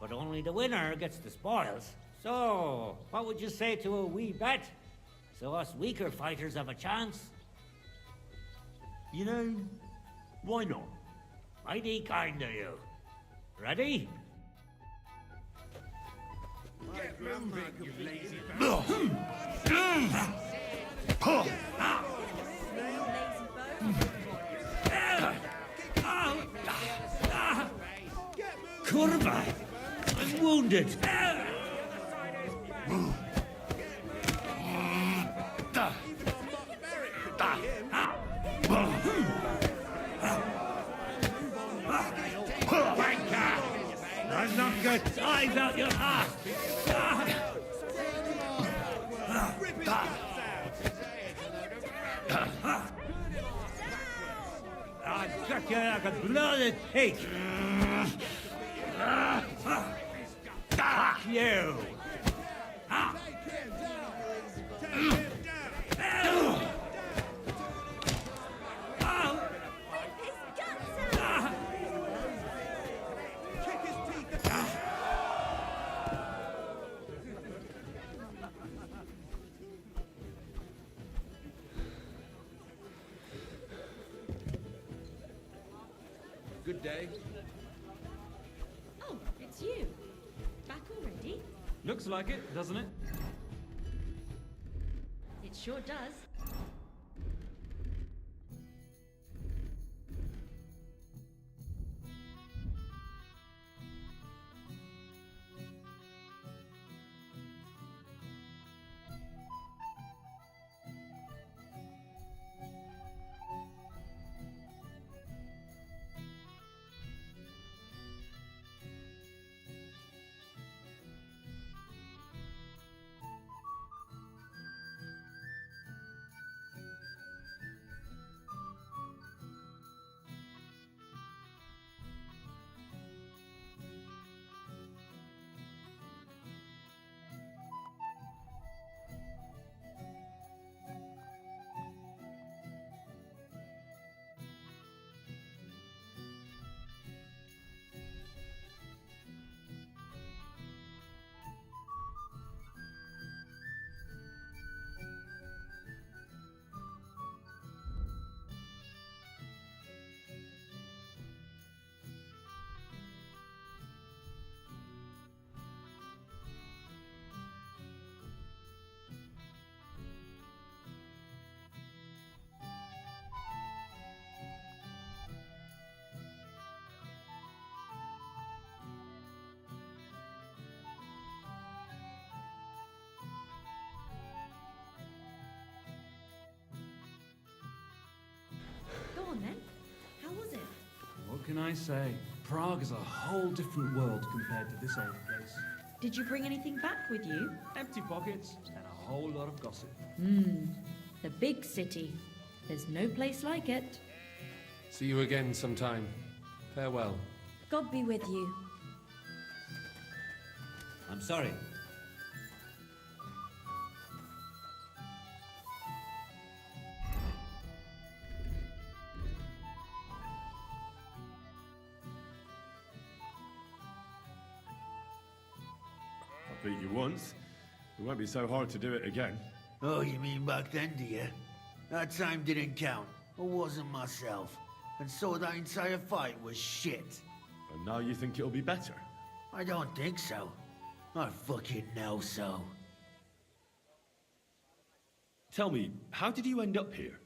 but only the winner gets the spoils. So, what would you say to a wee bet? So us weaker fighters have a chance? You know, why not? Mighty kind of you. Ready? Get moving, you lazy Kurva! I'm wounded! I've knocked your eyes out your ass! I've got you like a blooded pig! Fuck you! Good day. Oh, it's you. Back already? Looks like it, doesn't it? It sure does. can I say? Prague is a whole different world compared to this old place. Did you bring anything back with you? Empty pockets and a whole lot of gossip. The big city. There's no place like it. See you again sometime. Farewell. God be with you. I'm sorry. I beat you once. It won't be so hard to do it again. Oh, you mean back then, do you? That time didn't count. I wasn't myself. And so that entire fight was shit. And now you think it'll be better? I don't think so. I fucking know so. Tell me, how did you end up here?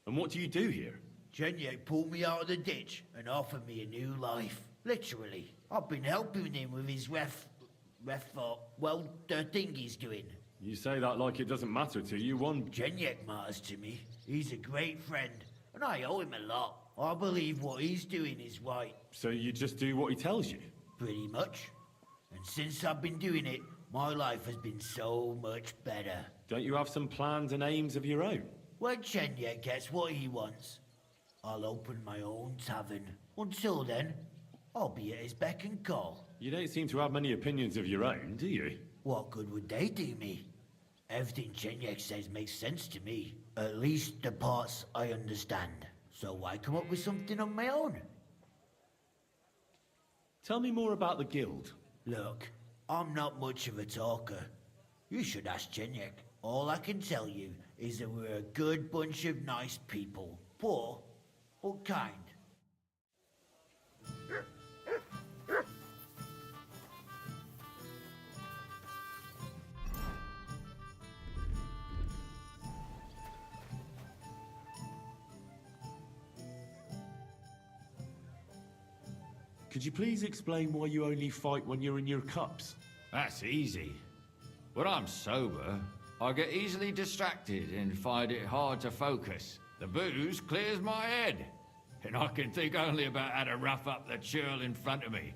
And what do you do here? Chenyek pulled me out of the ditch and offered me a new life. Literally. I've been helping him with his the thing he's doing. You say that like it doesn't matter to you. Chenyek matters to me. He's a great friend, and I owe him a lot. I believe what he's doing is right. So you just do what he tells you? Pretty much. And since I've been doing it, my life has been so much better. Don't you have some plans and aims of your own? When Chenyek gets what he wants, I'll open my own tavern. Until then, I'll be at his beck and call. You don't seem to have many opinions of your own, do you? What good would they do me? Everything Chenyek says makes sense to me. At least the parts I understand. So why come up with something on my own? Tell me more about the guild. Look, I'm not much of a talker. You should ask Chenyek. All I can tell you is that we're a good bunch of nice people. Poor, but kind. Could you please explain why you only fight when you're in your cups? That's easy. When I'm sober, I get easily distracted and find it hard to focus. The booze clears my head, and I can think only about how to rough up the churl in front of me.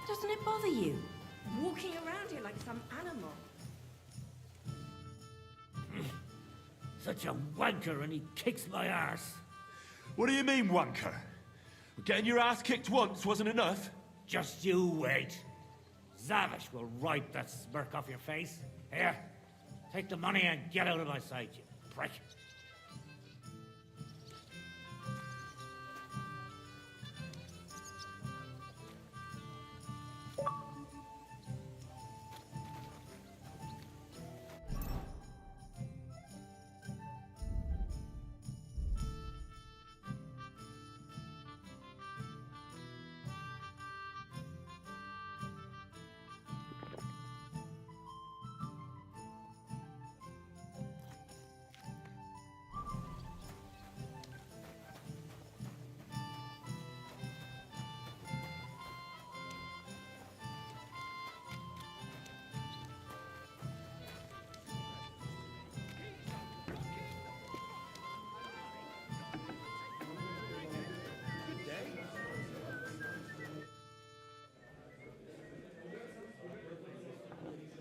Doesn't it bother you? Walking around here like some animal. Such a wanker, and he kicks my arse. What do you mean, wanker? Getting your ass kicked once wasn't enough? Just you wait. Zavish will wipe that smirk off your face. Here, take the money and get out of my sight, you prick.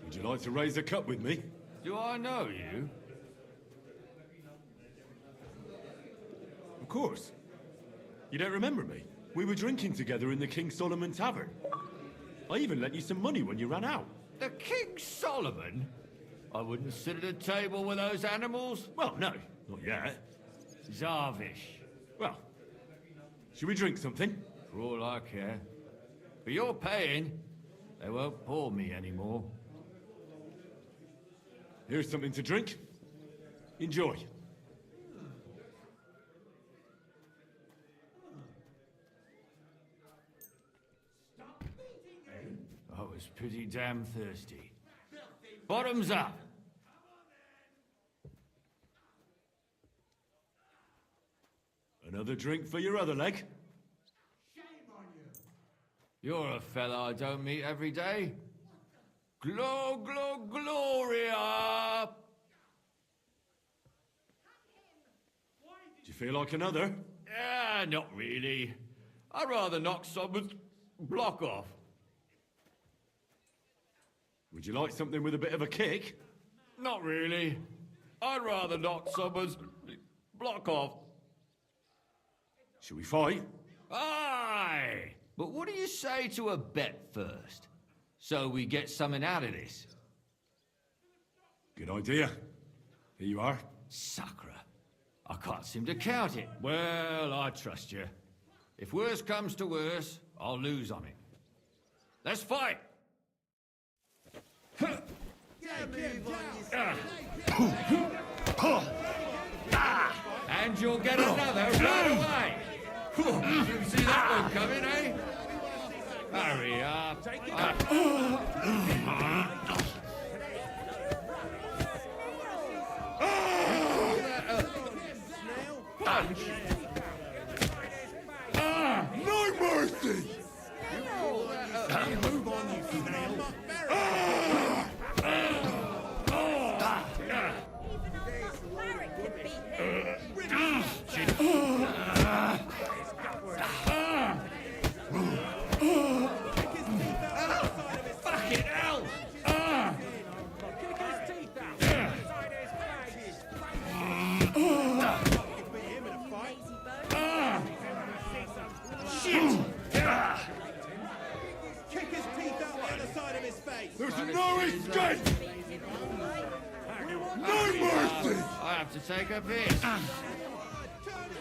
Would you like to raise a cup with me? Do I know you? Of course. You don't remember me? We were drinking together in the King Solomon Tavern. I even lent you some money when you ran out. The King Solomon? I wouldn't sit at a table with those animals. Well, no, not yet. Zavish. Well, should we drink something? For all I care. But you're paying. They won't pour me anymore. Here's something to drink. Enjoy. I was pretty damn thirsty. Bottoms up! Another drink for your other leg? You're a fella I don't meet every day. Gloria! Do you feel like another? Not really. I'd rather knock someone's block off. Would you like something with a bit of a kick? Not really. I'd rather knock someone's block off. Shall we fight? Aye! But what do you say to a bet first? So we get something out of this. Good idea. Here you are. Sacre. I can't seem to count it. Well, I trust you. If worse comes to worse, I'll lose on it. Let's fight! And you'll get another right away! Didn't see that one coming, eh? Hurry up. Punch! No mercy! Move on, you snail. Fucking hell! Shit! Kick his teeth out the other side of his face. There's no escape! No mercy! I have to take a piss.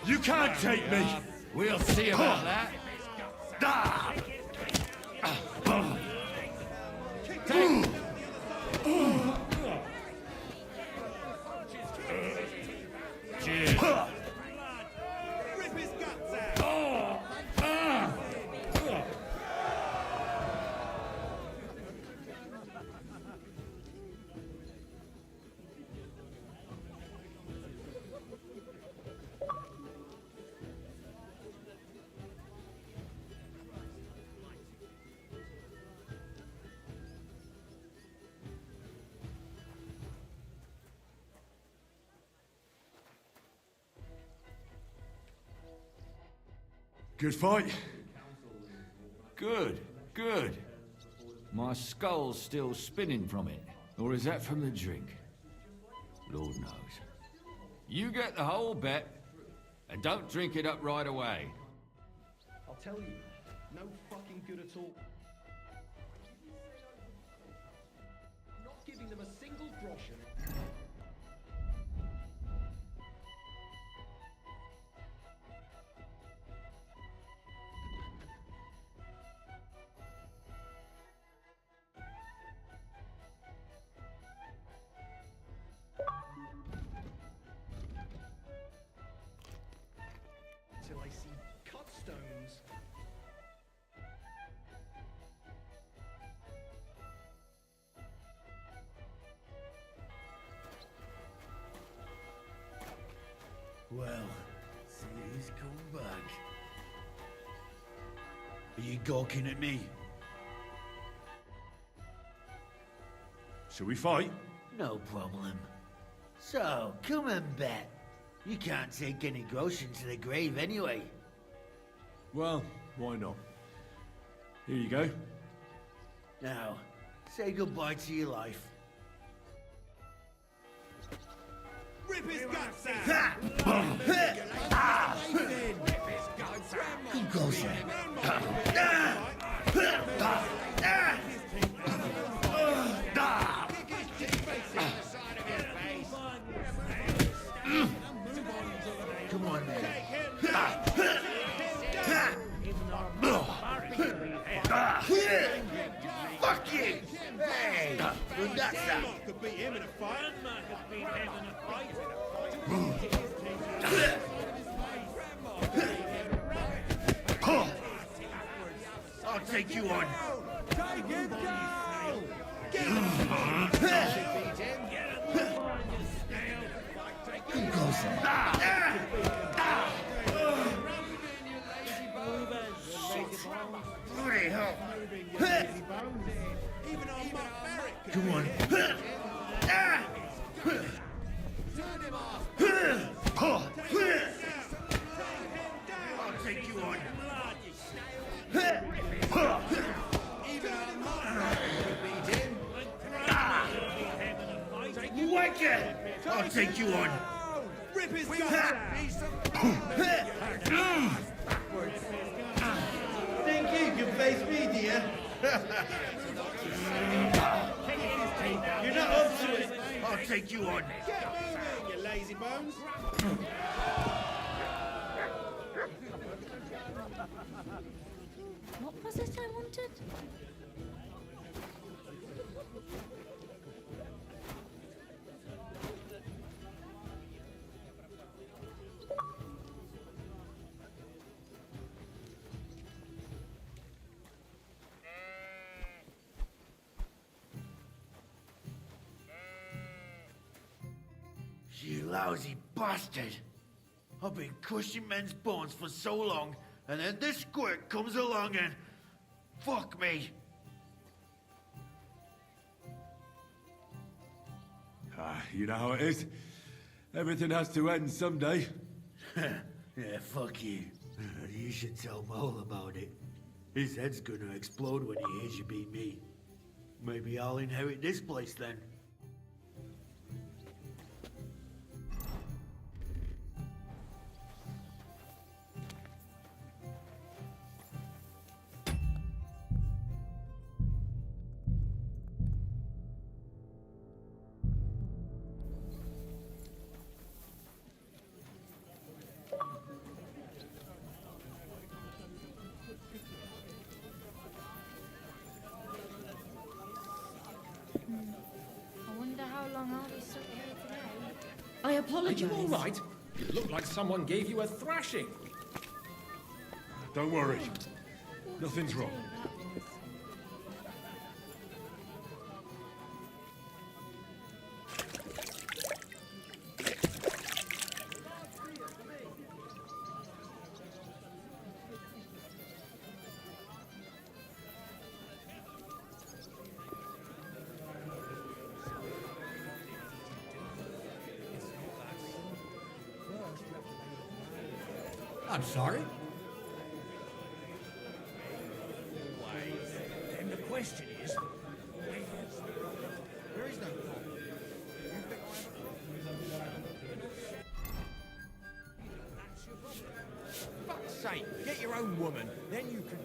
You can't take me! We'll see about that. Take. Cheers. Rip his guts out. Good fight. Good, good. My skull's still spinning from it. Or is that from the drink? Lord knows. You get the whole bet, and don't drink it up right away. I'll tell you, no fucking good at all. Not giving them a single groschen. Till I see cut stones. Well, see who's come back. Are you gawking at me? Shall we fight? No problem. So, come and bet. You can't take any groschen to the grave anyway. Well, why not? Here you go. Now, say goodbye to your life. Rip his guts out. Come closer. Come on, man. Fuck you! Hey! That's that! Could beat him in a fight. I'll take you on. Take him down! Get him! Come closer. Bloody hell. Even our Mark Merrick. Come on. I'll take you on. Wicked! I'll take you on. Rip his guts out. Think you can face me, dear? You're not up to it. I'll take you on. Get moving, you lazy bones. What was it I wanted? You lousy bastard! I've been crushing men's bones for so long, and then this squirt comes along and... fuck me! You know how it is. Everything has to end someday. Yeah, fuck you. You should tell Mole about it. His head's gonna explode when he hears you beat me. Maybe I'll inherit this place then. I wonder how long I'll be stuck here today. I apologize. Are you all right? You look like someone gave you a thrashing. Don't worry. Nothing's wrong. I'm sorry? Then the question is, there is no problem. That's your problem. Fuck's sake, get your own woman, then you can...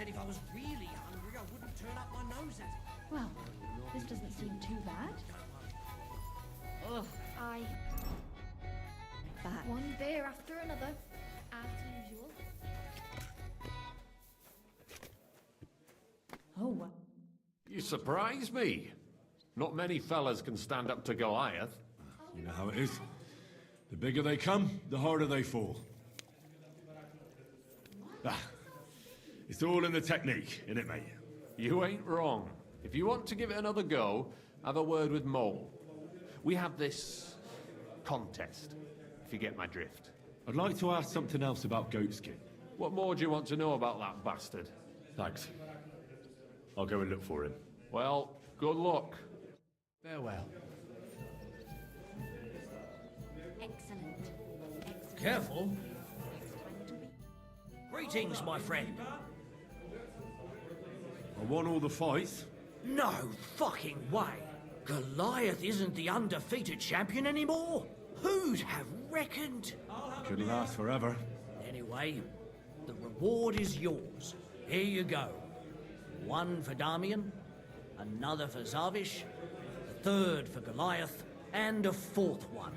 said if I was really hungry, I wouldn't turn up my nose at it. Well, this doesn't seem too bad. Ugh. Back. One beer after another, as usual. Oh, You surprise me. Not many fellas can stand up to Goliath. You know how it is. The bigger they come, the harder they fall. It's all in the technique, innit, mate? You ain't wrong. If you want to give it another go, have a word with Mole. We have this contest, if you get my drift. I'd like to ask something else about Goatskin. What more do you want to know about that bastard? Thanks. I'll go and look for him. Well, good luck. Farewell. excellent. Careful. Greetings, my friend. I won all the fights. No fucking way. Goliath isn't the undefeated champion anymore. Who'd have reckoned? Couldn't last forever. Anyway, the reward is yours. Here you go. One for Damian, another for Zavish, the third for Goliath, and a fourth one,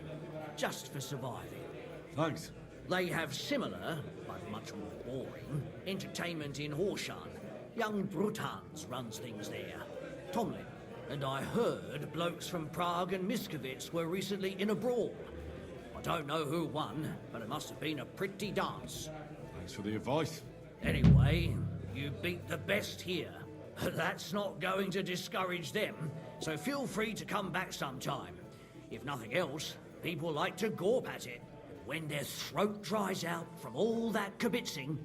just for surviving. Thanks. They have similar, but much more boring, entertainment in Horshan. Young Brutans runs things there. Tomlin. And I heard blokes from Prague and Miskovitz were recently in a brawl. I don't know who won, but it must have been a pretty dance. Thanks for the advice. Anyway, you beat the best here. That's not going to discourage them, so feel free to come back sometime. If nothing else, people like to gawp at it. When their throat dries out from all that kibitzing,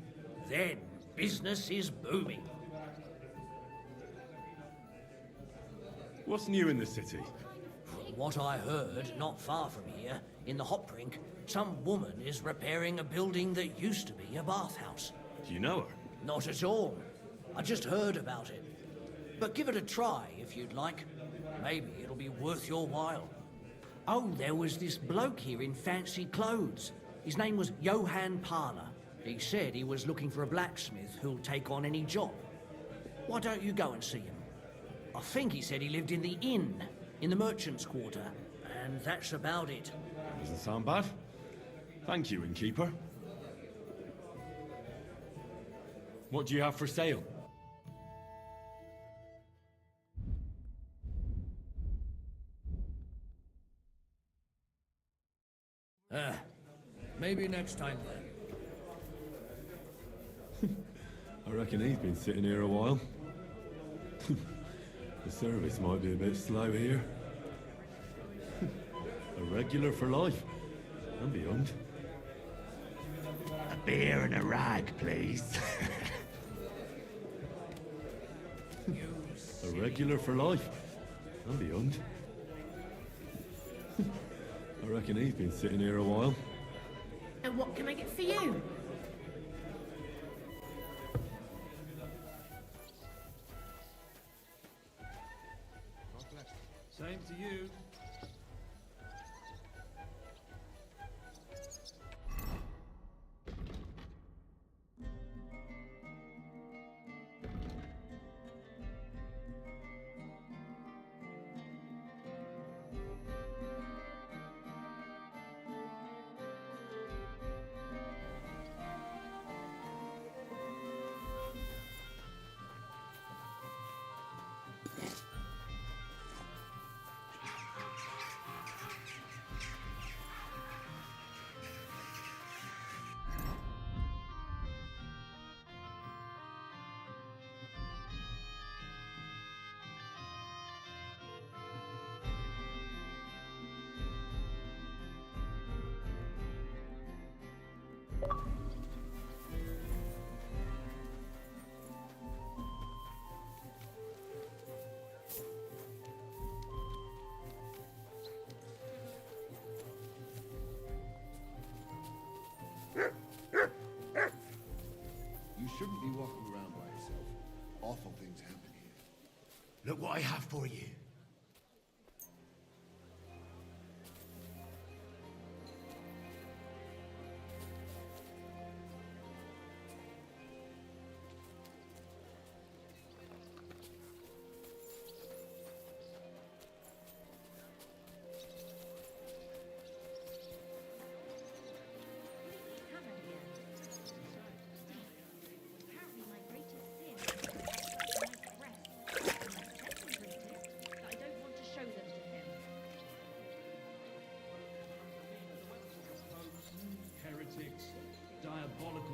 then business is booming. What's new in the city? From what I heard, not far from here, in the Hopbrink, some woman is repairing a building that used to be a bathhouse. Do you know her? Not at all. I just heard about it. But give it a try if you'd like. Maybe it'll be worth your while. Oh, there was this bloke here in fancy clothes. His name was Johann Parler. He said he was looking for a blacksmith who'll take on any job. Why don't you go and see him? I think he said he lived in the inn, in the merchant's quarter, and that's about it. Doesn't sound bad. Thank you, innkeeper. What do you have for sale? Maybe next time then. I reckon he's been sitting here a while. The service might be a bit slow here. A regular for life, and beyond. A beer and a rag, please. A regular for life, and beyond. I reckon he's been sitting here a while. And what can I get for you? Same to you. You shouldn't be walking around by yourself. Awful things happen here. Look what I have for you.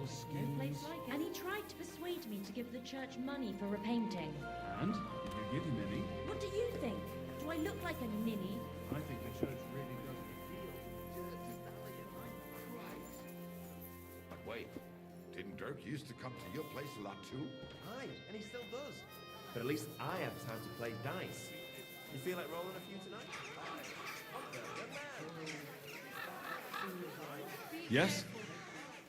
beautiful No skins. place like it. And he tried to persuade me to give the church money for repainting. And? Did you give him any? What do you think? Do I look like a ninny? I think the church really does a But wait, didn't Dirk used to come to your place a lot too? Aye, and he still does. But at least I have time to play dice. You feel like rolling a few tonight? Yes?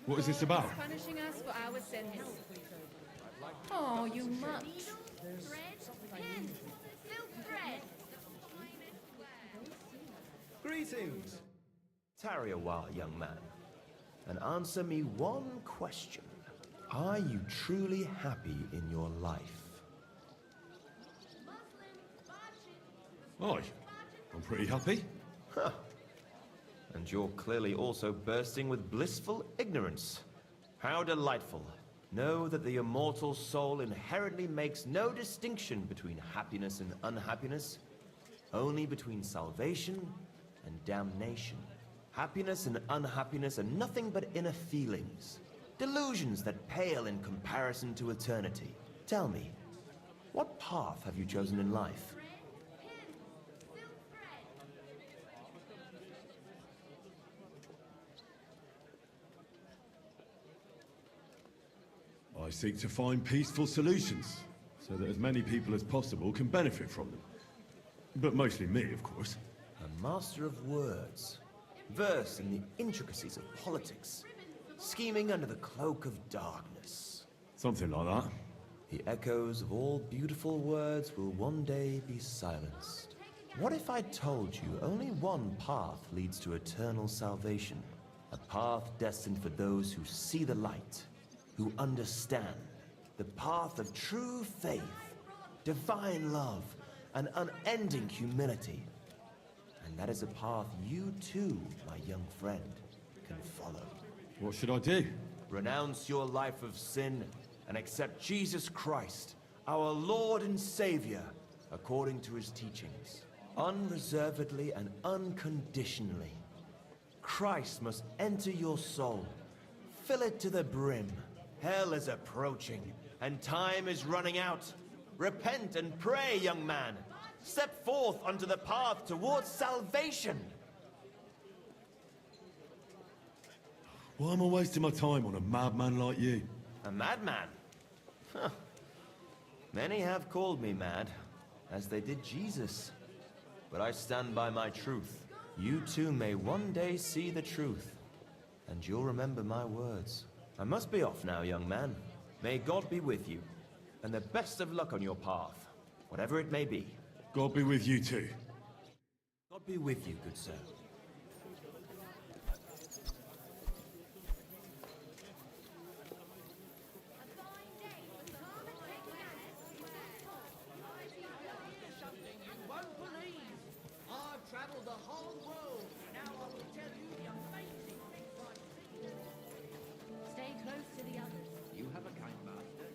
What is this about? Punishing us for our sins. Oh, you mutt. Bread, pen, silk thread. Greetings. Tarry a while, young man, and answer me one question. Are you truly happy in your life? Aye, I'm pretty happy. Huh. And you're clearly also bursting with blissful ignorance. How delightful. Know that the immortal soul inherently makes no distinction between happiness and unhappiness, only between salvation and damnation. Happiness and unhappiness are nothing but inner feelings, delusions that pale in comparison to eternity. Tell me, what path have you chosen in life? I seek to find peaceful solutions, so that as many people as possible can benefit from them. But mostly me, of course. A master of words, versed in the intricacies of politics, scheming under the cloak of darkness. Something like that. The echoes of all beautiful words will one day be silenced. What if I told you only one path leads to eternal salvation? A path destined for those who see the light, who understand the path of true faith, divine love, and unending humility. And that is a path you too, my young friend, can follow. What should I do? Renounce your life of sin and accept Jesus Christ, our Lord and Savior, according to his teachings, unreservedly and unconditionally. Christ must enter your soul, fill it to the brim. Hell is approaching, and time is running out. Repent and pray, young man. Step forth onto the path towards salvation. Why am I wasting my time on a madman like you? A madman? Huh. Many have called me mad, as they did Jesus. But I stand by my truth. You too may one day see the truth, and you'll remember my words. I must be off now, young man. May God be with you, and the best of luck on your path, whatever it may be. God be with you too. God be with you, good sir. I've traveled the whole world. Now I will tell you the amazing things I've seen. Stay close to the others. You have a kind master.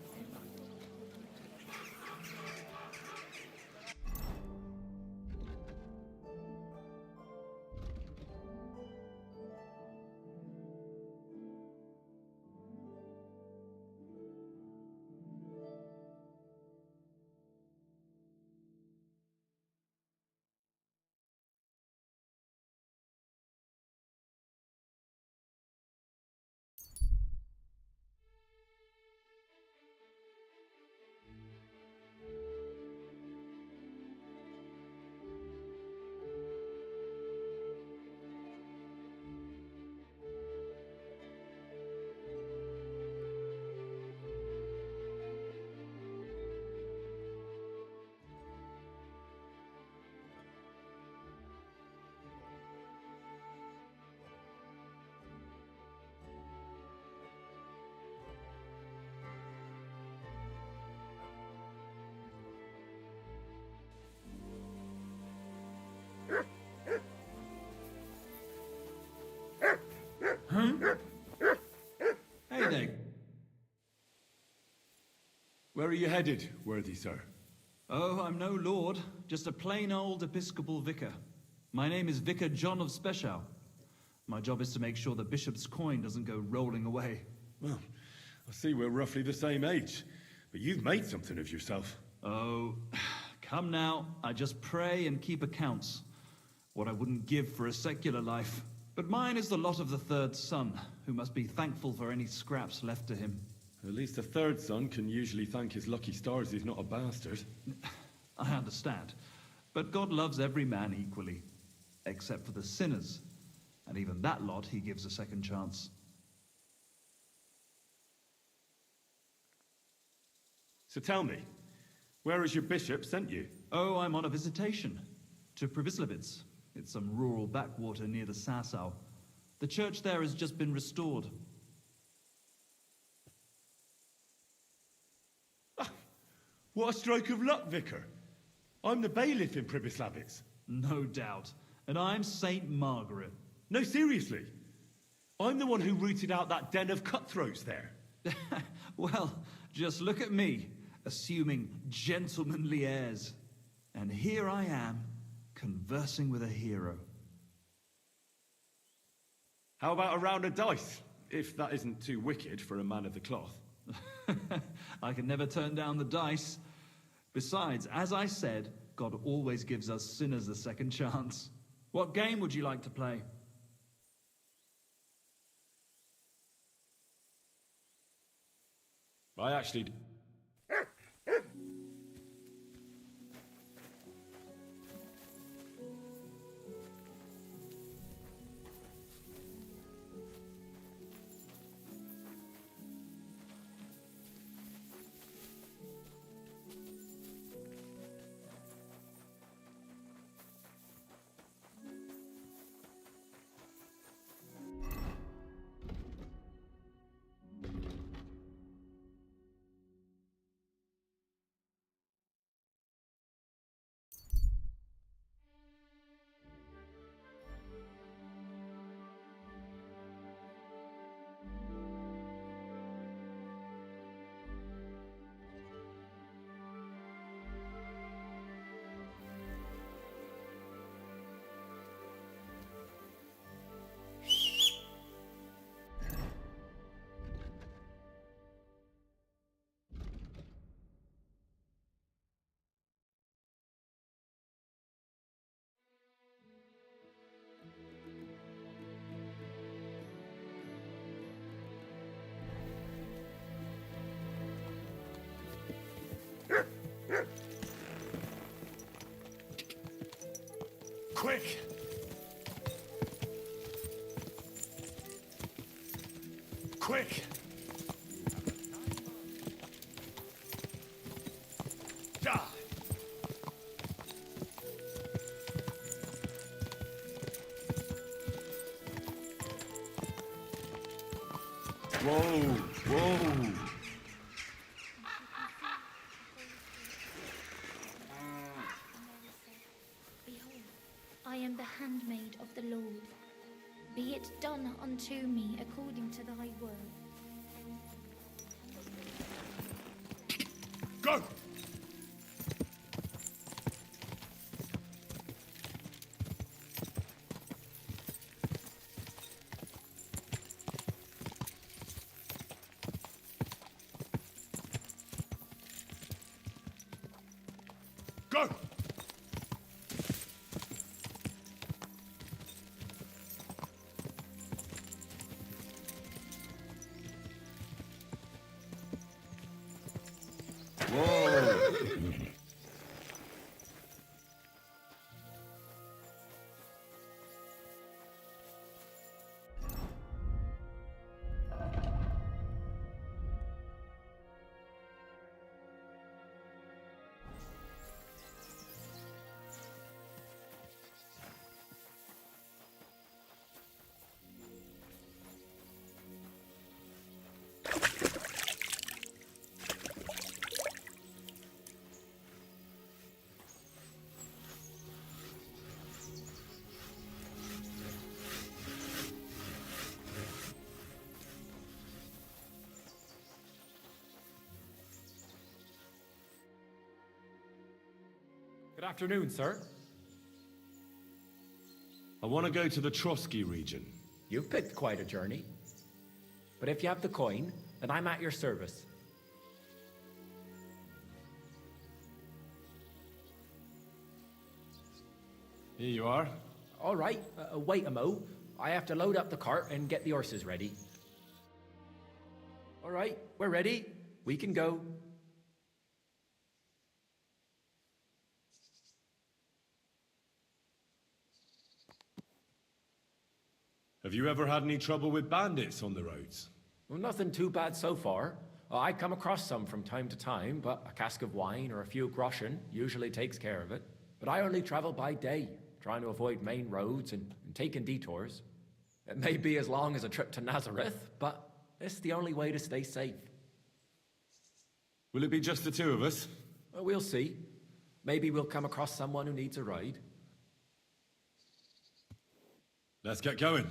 Hey there. Where are you headed, worthy sir? Oh, I'm no lord, just a plain old episcopal vicar. My name is Vicar John of Speshau. My job is to make sure the bishop's coin doesn't go rolling away. Well, I see we're roughly the same age, but you've made something of yourself. Oh, come now. I just pray and keep accounts. What I wouldn't give for a secular life. But mine is the lot of the third son, who must be thankful for any scraps left to him. At least a third son can usually thank his lucky stars he's not a bastard. I understand. But God loves every man equally, except for the sinners. And even that lot he gives a second chance. So tell me, where has your bishop sent you? Oh, I'm on a visitation. To Previslevitz. It's some rural backwater near the Sasau. The church there has just been restored. Ah, what a stroke of luck, Vicar. I'm the bailiff in Pribyslavitz. No doubt. And I'm Saint Margaret. No, seriously. I'm the one who rooted out that den of cutthroats there. Well, just look at me, assuming gentlemanly airs. And here I am, conversing with a hero. How about a round of dice? If that isn't too wicked for a man of the cloth. I can never turn down the dice. Besides, as I said, God always gives us sinners a second chance. What game would you like to play? I actually... Quick! Quick! Die! Whoa! Whoa! Behold, I am the handmaid of the Lord. Be it done unto me according to thy word. Go! Go! Good afternoon, sir. I want to go to the Trotsky region. You've picked quite a journey. But if you have the coin, then I'm at your service. Here you are. All right, wait a mo. I have to load up the cart and get the horses ready. All right, we're ready. We can go. Have you ever had any trouble with bandits on the roads? Well, nothing too bad so far. I come across some from time to time, but a cask of wine or a few groschen usually takes care of it. But I only travel by day, trying to avoid main roads and taking detours. It may be as long as a trip to Nazareth, but it's the only way to stay safe. Will it be just the two of us? We'll see. Maybe we'll come across someone who needs a ride. Let's get going.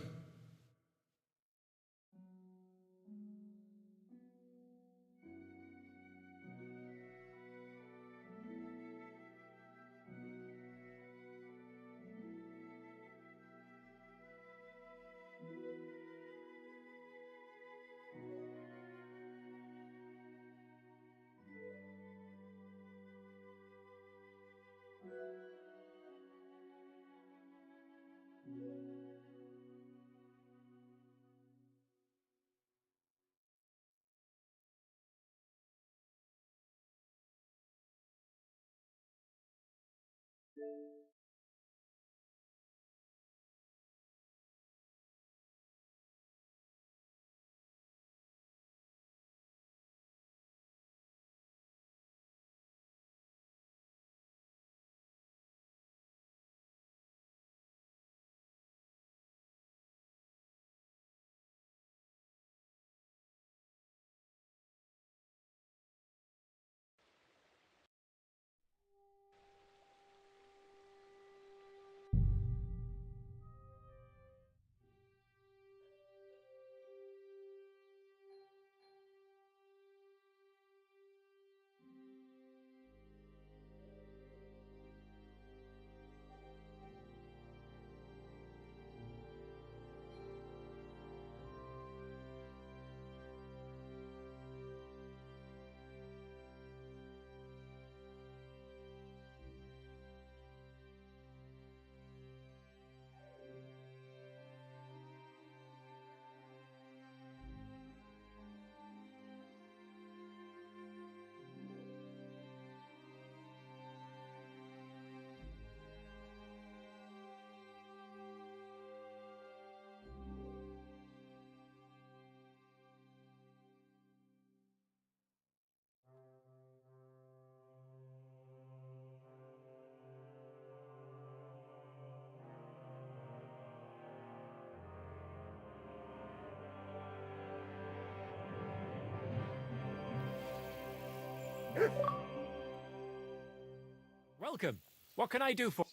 Welcome. What can I do for...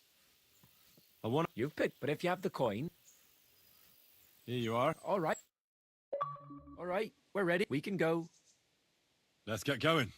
I want... You've picked, but if you have the coin... Here you are. All right. All right, we're ready. We can go. Let's get going.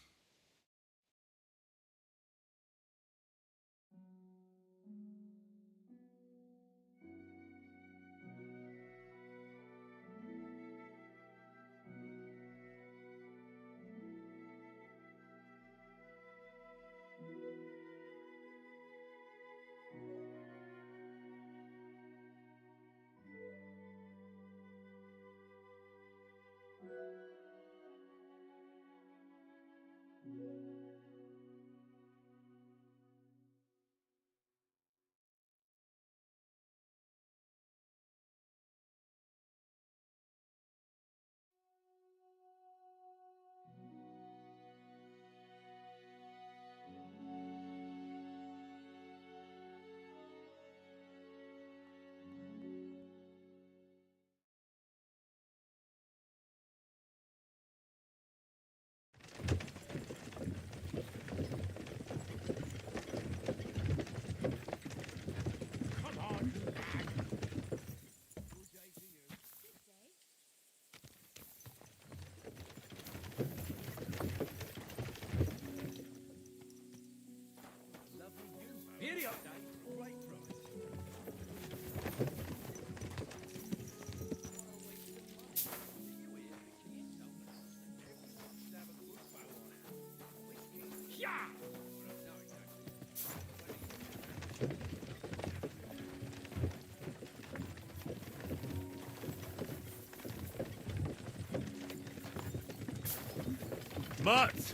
Mutt!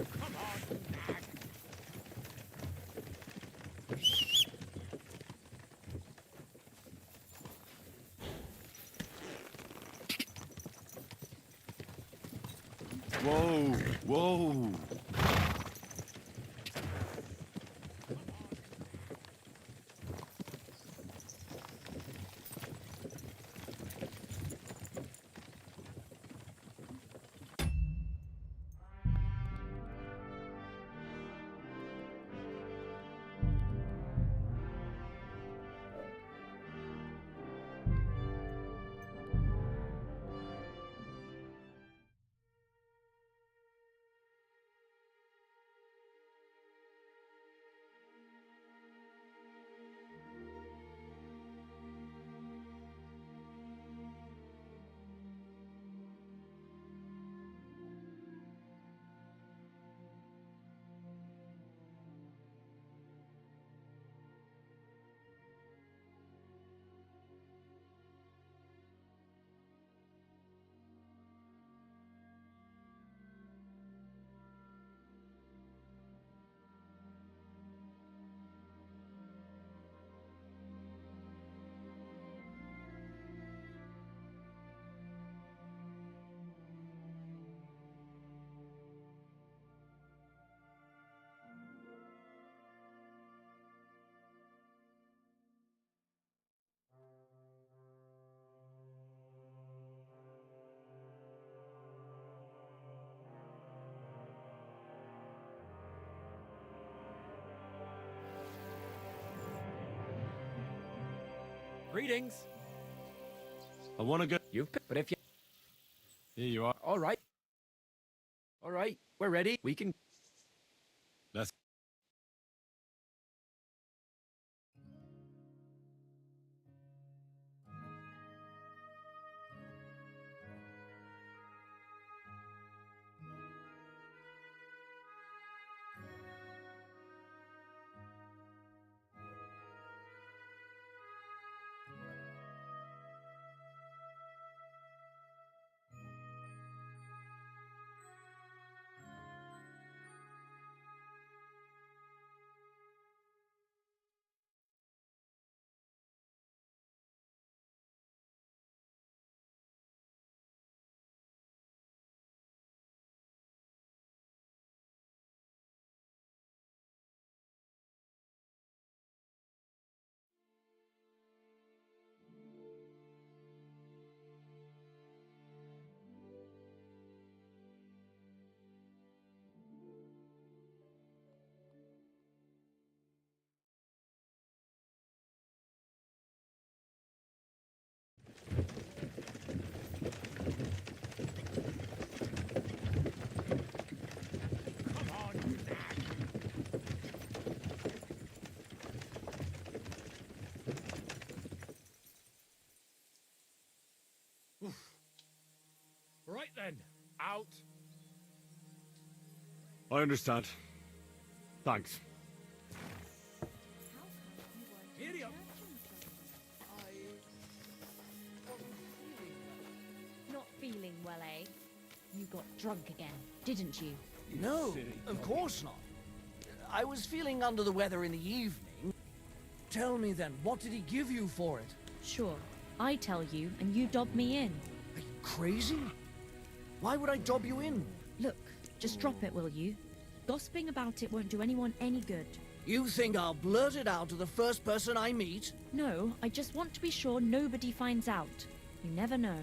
Whoa, whoa. Greetings. I want to go. But if you... Here you are. All right. All right, we're ready. We can... Let's... Right then. Out. I understand. Thanks. Giddy up. Not feeling well, eh? You got drunk again, didn't you? No, of course not. I was feeling under the weather in the evening. Tell me then, what did he give you for it? Sure, I tell you, and you dob me in. Are you crazy? Why would I dob you in? Look, just drop it, will you? Gossiping about it won't do anyone any good. You think I'll blurt it out to the first person I meet? No, I just want to be sure nobody finds out. You never know.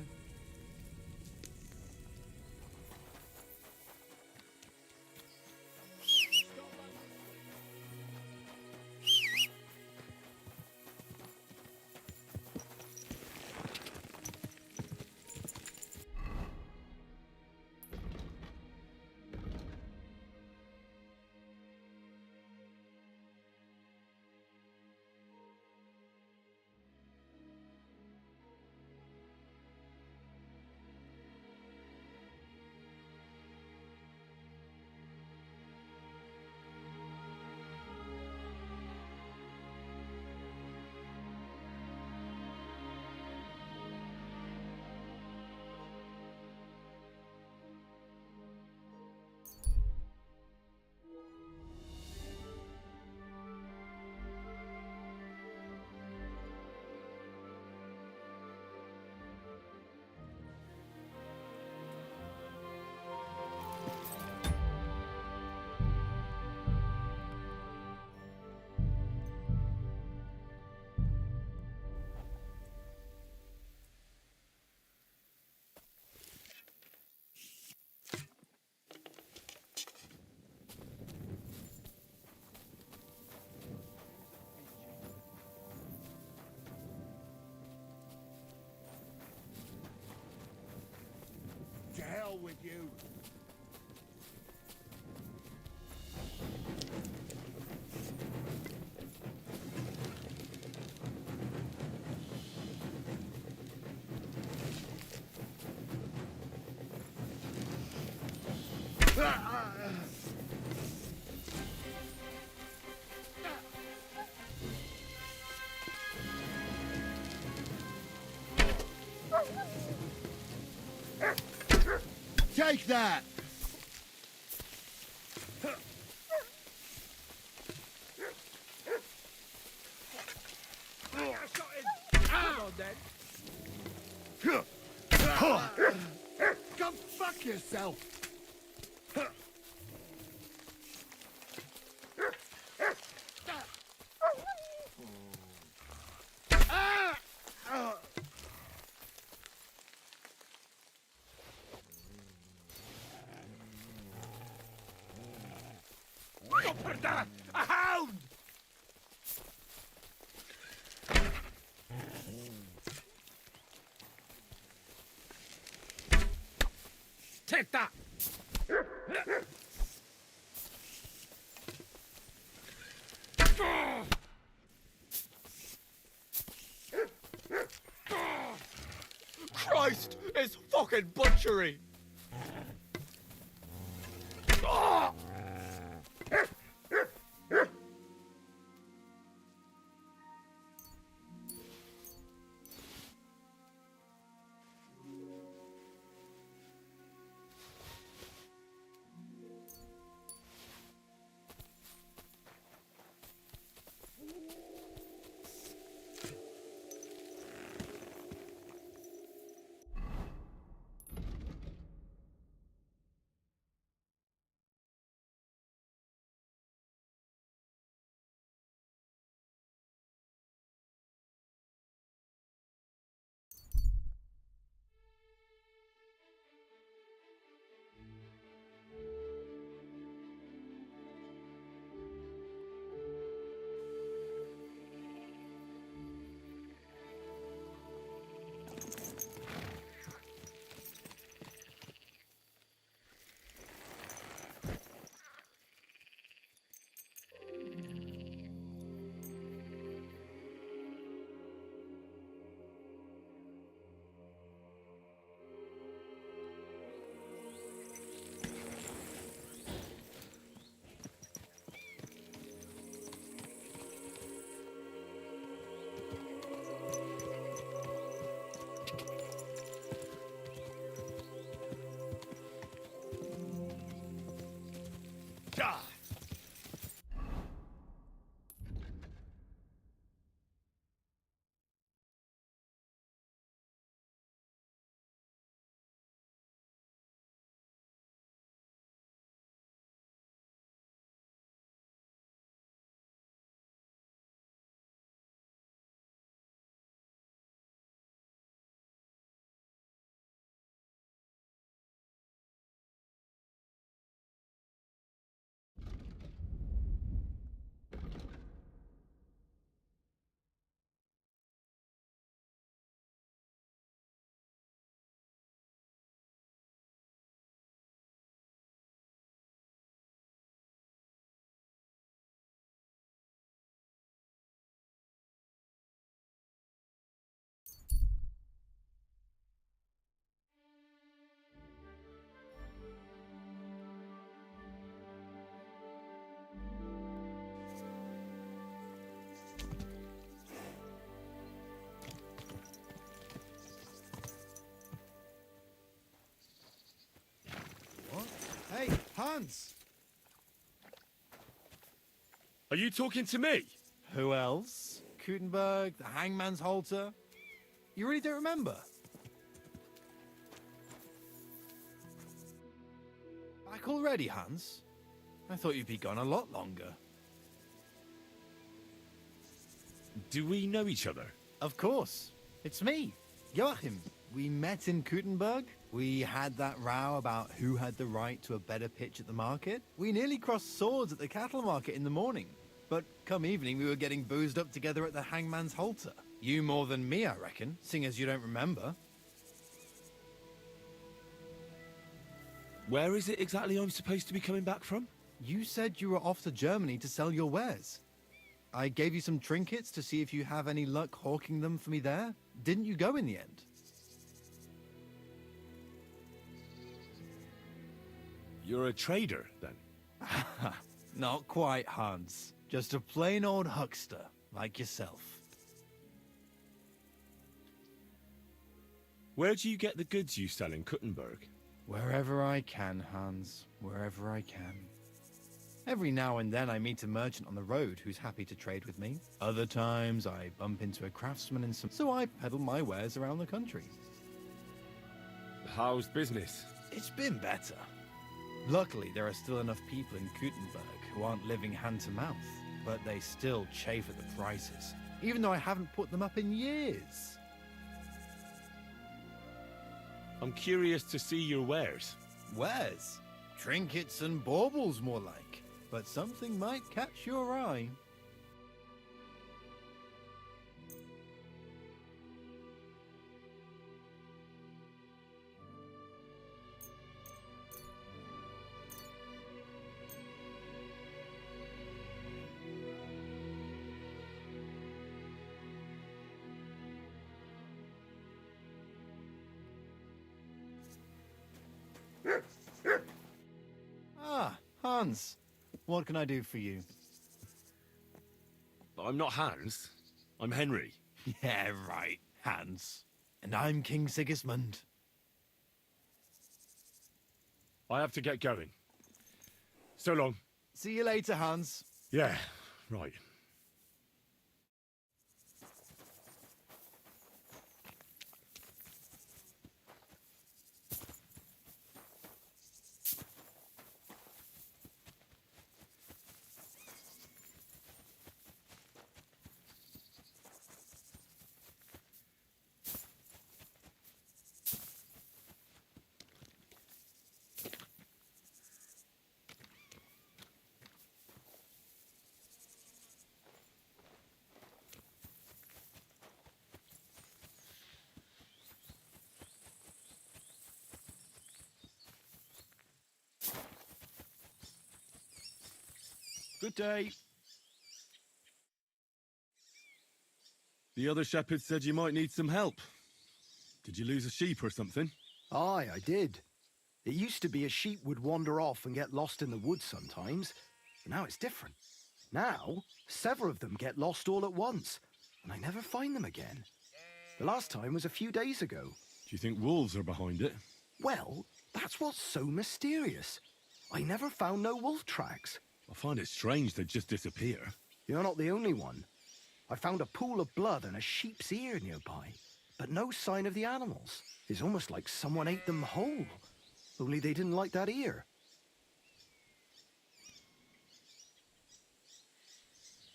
you. Take that! Come on, then. Go fuck yourself! A hound! Take that! Christ! It's fucking butchery! Hey, Hans! Are you talking to me? Who else? Gutenberg, the Hangman's Halter? You really don't remember? Back already, Hans? I thought you'd be gone a lot longer. Do we know each other? Of course. It's me, Joachim. We met in Gutenberg. We had that row about who had the right to a better pitch at the market. We nearly crossed swords at the cattle market in the morning. But come evening, we were getting boozed up together at the Hangman's Halter. You more than me, I reckon, seeing as you don't remember. Where is it exactly I'm supposed to be coming back from? You said you were off to Germany to sell your wares. I gave you some trinkets to see if you have any luck hawking them for me there. Didn't you go in the end? You're a trader, then? Not quite, Hans. Just a plain old huckster, like yourself. Where do you get the goods you sell in Kuttenberg? Wherever I can, Hans. Wherever I can. Every now and then I meet a merchant on the road who's happy to trade with me. Other times I bump into a craftsman in some... So I peddle my wares around the country. How's business? It's been better. Luckily, there are still enough people in Kuttenberg who aren't living hand to mouth, but they still chafe at the prices, even though I haven't put them up in years. I'm curious to see your wares. Wares? Trinkets and baubles, more like. But something might catch your eye. Ah, Hans. What can I do for you? I'm not Hans. I'm Henry. Yeah, right, Hans. And I'm King Sigismund. I have to get going. So long. See you later, Hans. Yeah, right. Good day. The other shepherd said you might need some help. Did you lose a sheep or something? Aye, I did. It used to be a sheep would wander off and get lost in the woods sometimes, but now it's different. Now, several of them get lost all at once, and I never find them again. The last time was a few days ago. Do you think wolves are behind it? Well, that's what's so mysterious. I never found no wolf tracks. I find it strange they'd just disappear. You're not the only one. I found a pool of blood and a sheep's ear nearby, but no sign of the animals. It's almost like someone ate them whole, only they didn't like that ear.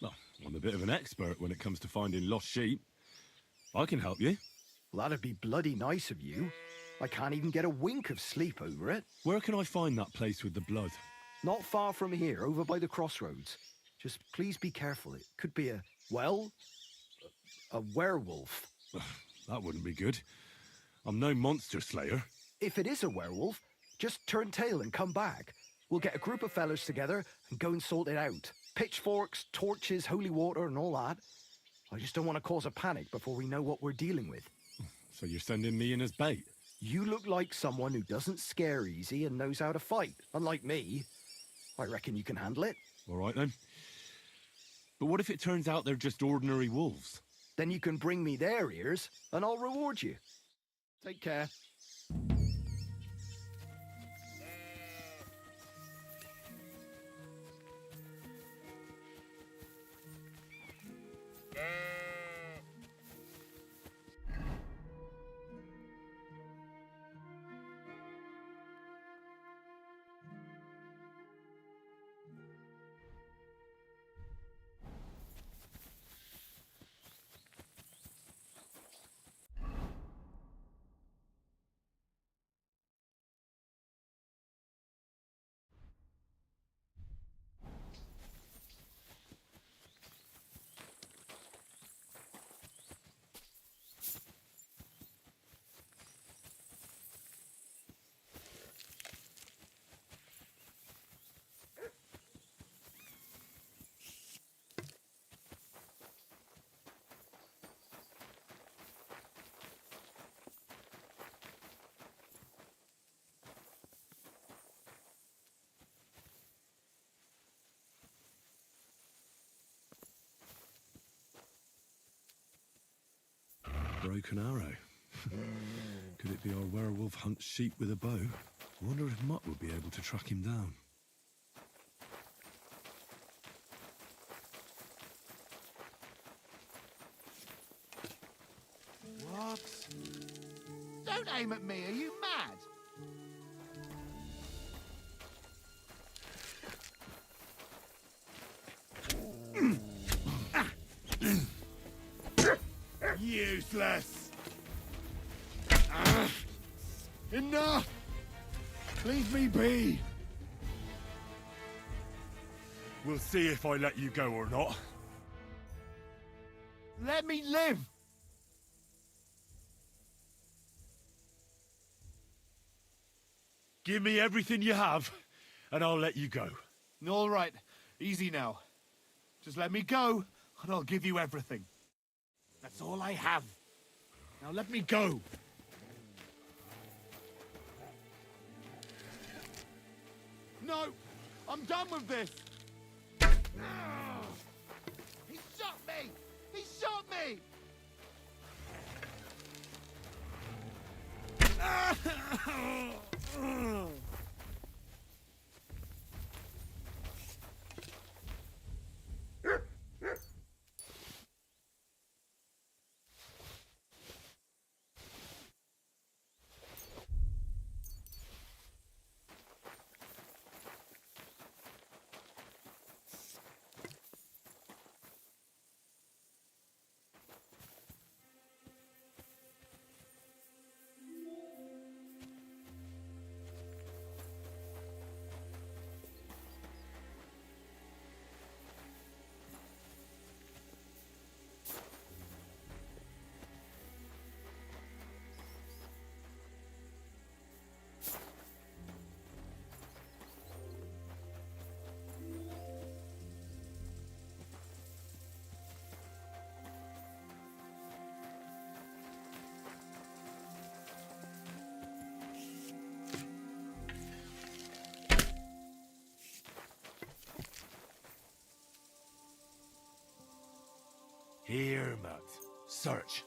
Well, I'm a bit of an expert when it comes to finding lost sheep. I can help you. Well, that'd be bloody nice of you. I can't even get a wink of sleep over it. Where can I find that place with the blood? Not far from here, over by the crossroads. Just please be careful. It could be a werewolf. That wouldn't be good. I'm no monster slayer. If it is a werewolf, just turn tail and come back. We'll get a group of fellas together and go and sort it out. Pitchforks, torches, holy water and all that. I just don't want to cause a panic before we know what we're dealing with. So you're sending me in as bait? You look like someone who doesn't scare easy and knows how to fight, unlike me. I reckon you can handle it. All right, then. But what if it turns out they're just ordinary wolves? Then you can bring me their ears, and I'll reward you. Take care. broken arrow. Could it be our werewolf hunts sheep with a bow? I wonder if Mutt would be able to track him down. What? Don't aim at me, are you mad? Useless! Enough! Leave me be! We'll see if I let you go or not. Let me live! Give me everything you have, and I'll let you go. All right, easy now. Just let me go, and I'll give you everything. That's all I have. Now let me go. No! I'm done with this! He shot me! He shot me! Here, Mutt. Search.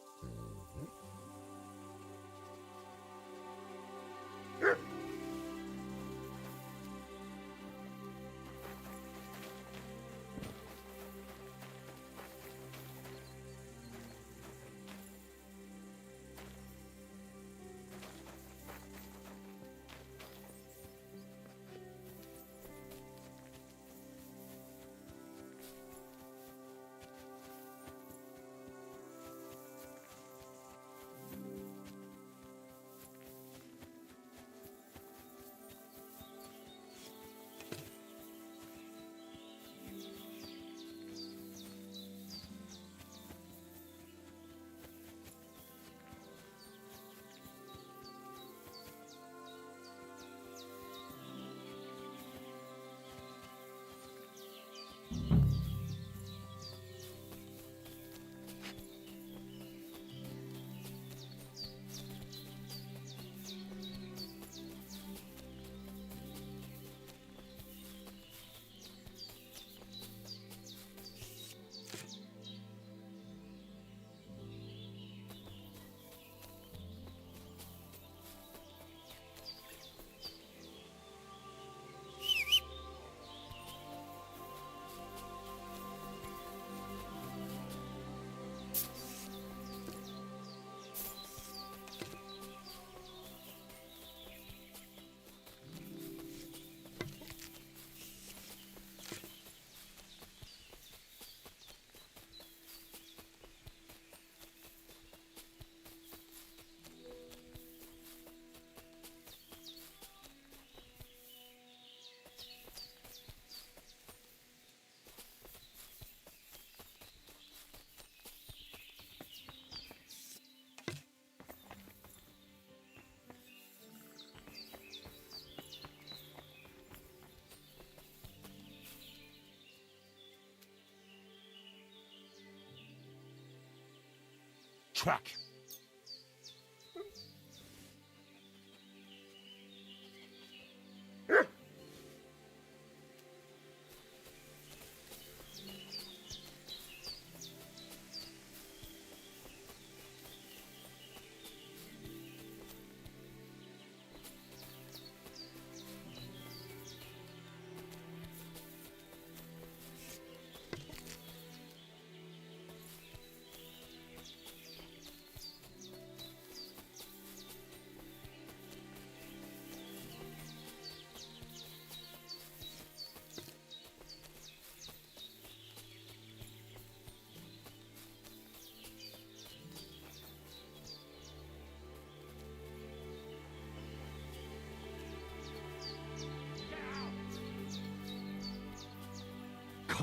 Track.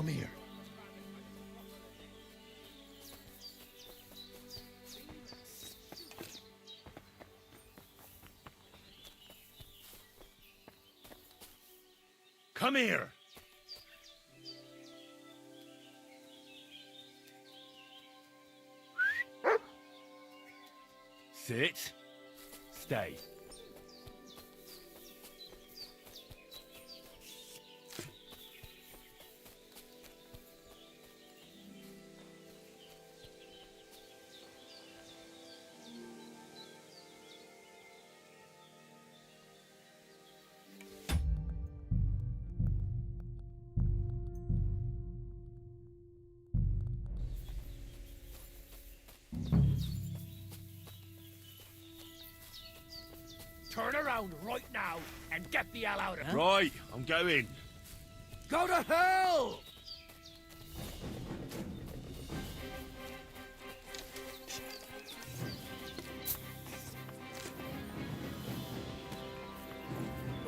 Come here. Come here! Sit. Stay. Turn around right now and get the hell out of here. Right, I'm going. Go to hell!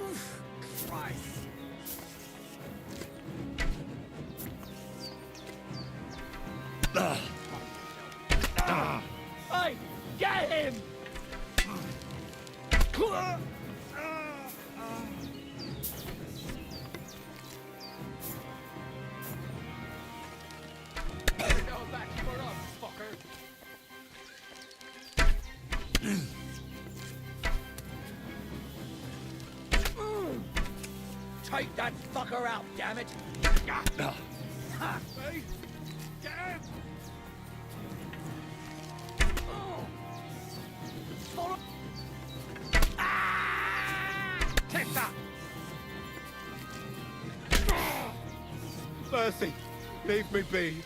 Oof, Christ. Hey, get him! Take that fucker out, damn it! Hey, get him! Follow. Take that! Mercy, leave me be.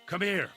Come here.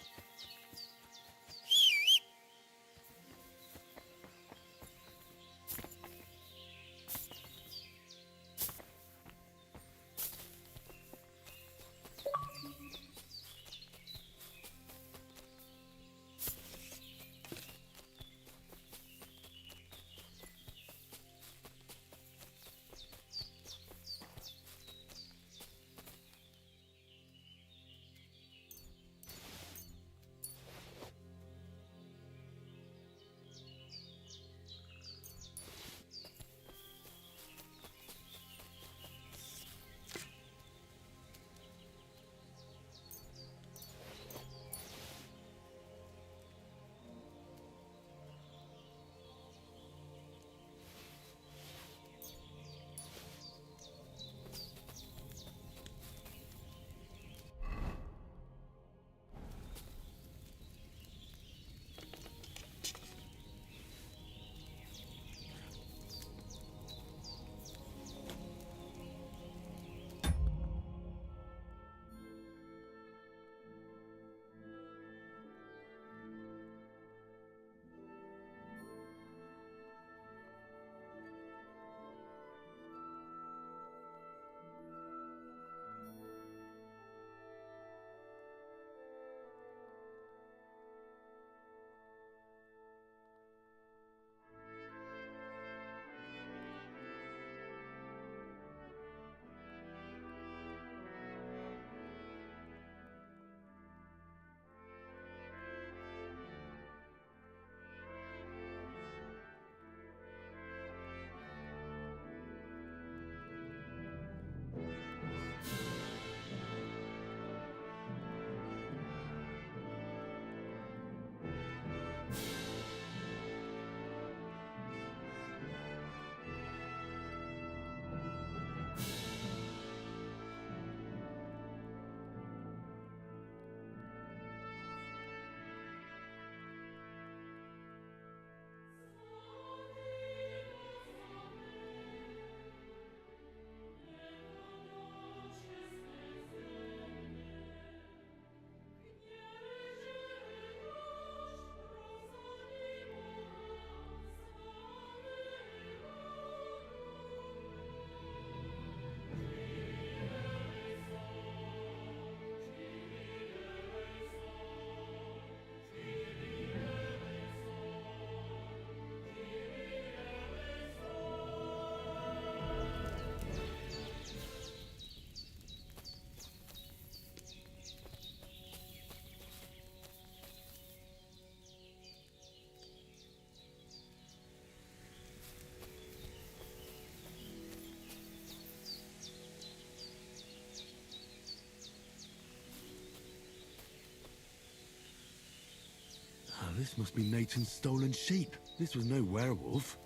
this must be Nathan's stolen sheep. This was no werewolf.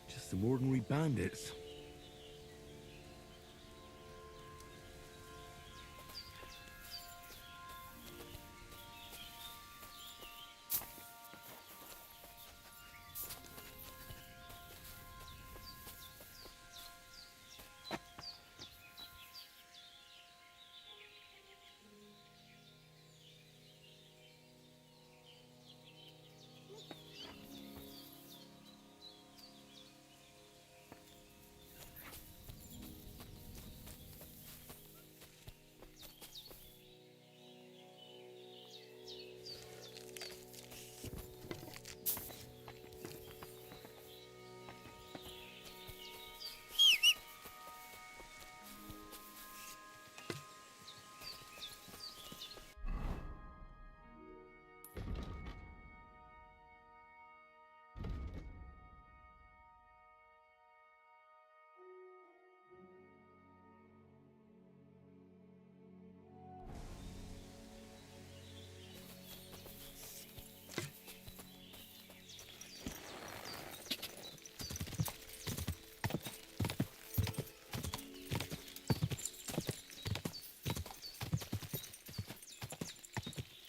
Just some ordinary bandits.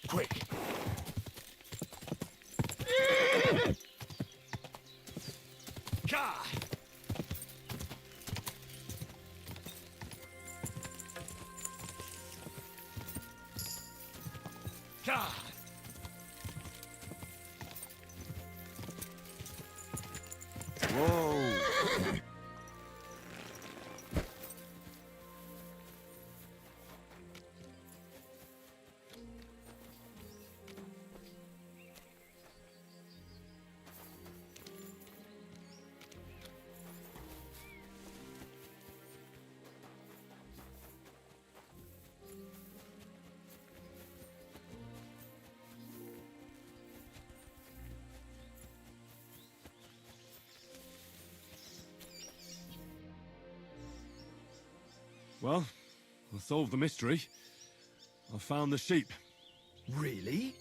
Quick! Ka! Ka! Whoa! Well, I solved the mystery. I found the sheep. Really?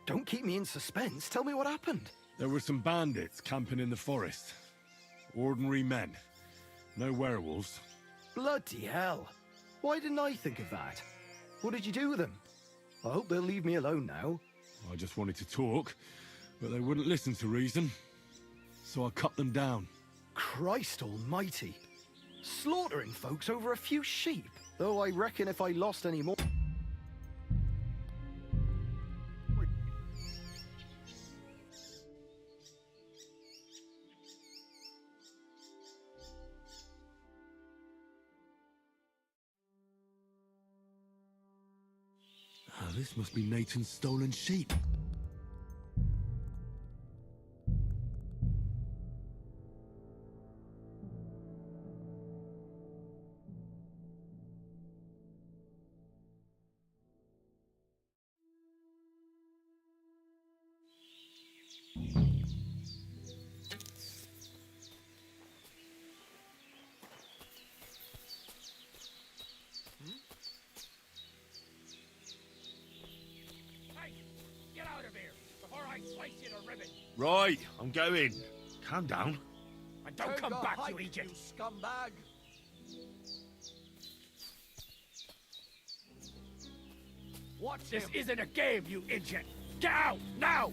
Don't keep me in suspense. Tell me what happened. There were some bandits camping in the forest. Ordinary men. No werewolves. Bloody hell. Why didn't I think of that? What did you do with them? I hope they'll leave me alone now. I just wanted to talk, but they wouldn't listen to reason. So I cut them down. Christ almighty. Slaughtering folks over a few sheep. Though I reckon if I lost any more... This must be Nathan's stolen sheep. Right, I'm going. Calm down. And don't come back, you idiot! Scumbag! Watch This him. isn't a game, you idiot! Get out, now!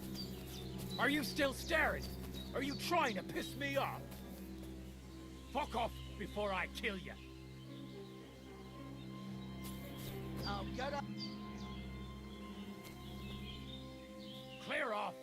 Are you still staring? Are you trying to piss me off? Fuck off before I kill you. I'll get up. Clear off.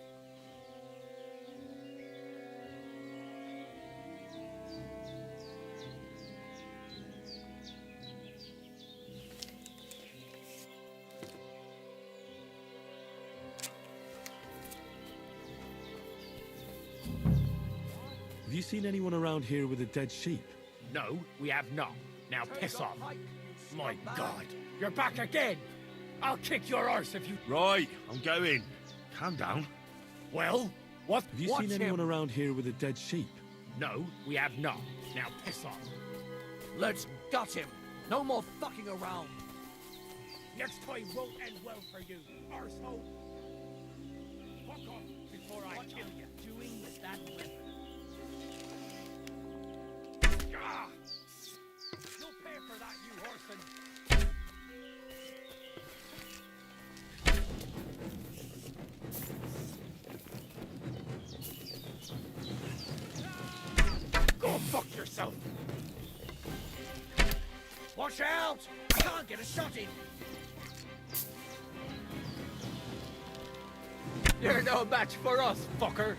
Have you seen anyone around here with a dead sheep? No, we have not. Now piss off. My God, you're back again! I'll kick your arse if you... Right, I'm going. Calm down. Well, what? Have you seen anyone around here with a dead sheep? No, we have not. Now piss off. Let's gut him. No more fucking around. Next time won't end well for you, arsehole. Fuck off. what you're doing with that weapon. You'll pay for that, you orphan! Go fuck yourself! Watch out! I can't get a shot in! You're no match for us, fucker!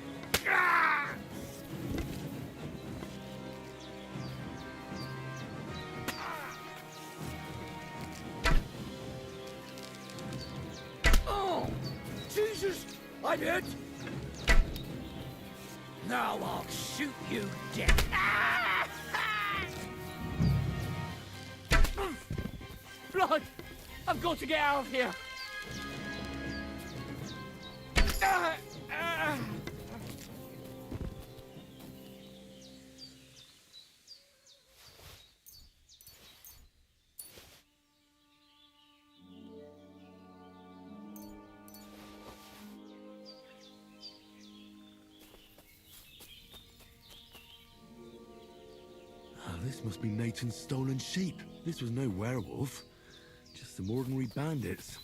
Oh! Jesus! I'm hit! Now I'll shoot you dead! Blood! I've got to get out of here! This must be Nathan's stolen sheep. This was no werewolf, just some ordinary bandits.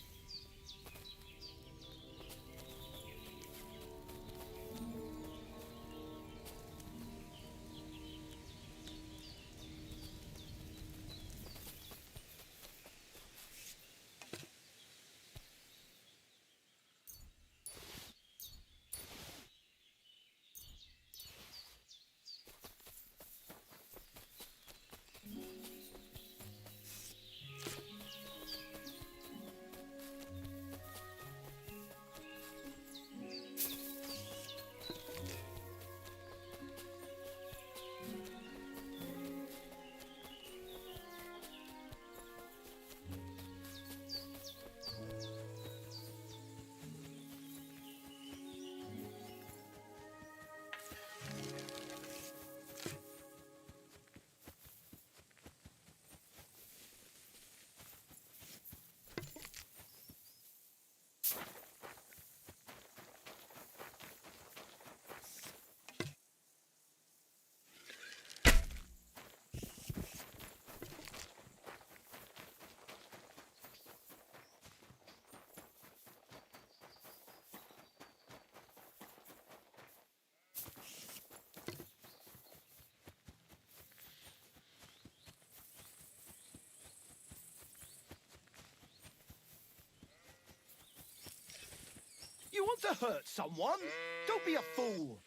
You want to hurt someone? Don't be a fool.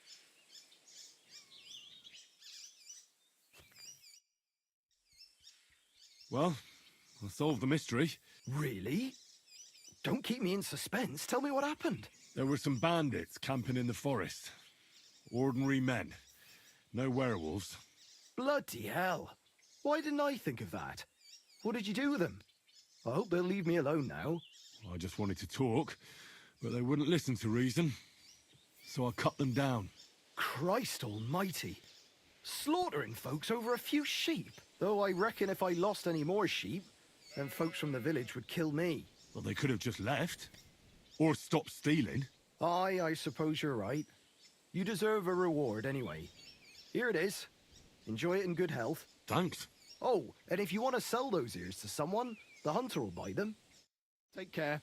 Well, I solved the mystery. Really? Don't keep me in suspense. Tell me what happened. There were some bandits camping in the forest. Ordinary men. No werewolves. Bloody hell. Why didn't I think of that? What did you do with them? I hope they'll leave me alone now. I just wanted to talk, but they wouldn't listen to reason. So I cut them down. Christ almighty. Slaughtering folks over a few sheep. Though I reckon if I lost any more sheep, then folks from the village would kill me. Well, they could have just left. Or stopped stealing. Aye, I suppose you're right. You deserve a reward anyway. Here it is. Enjoy it in good health. Thanks. Oh, and if you want to sell those ears to someone, the hunter will buy them. Take care.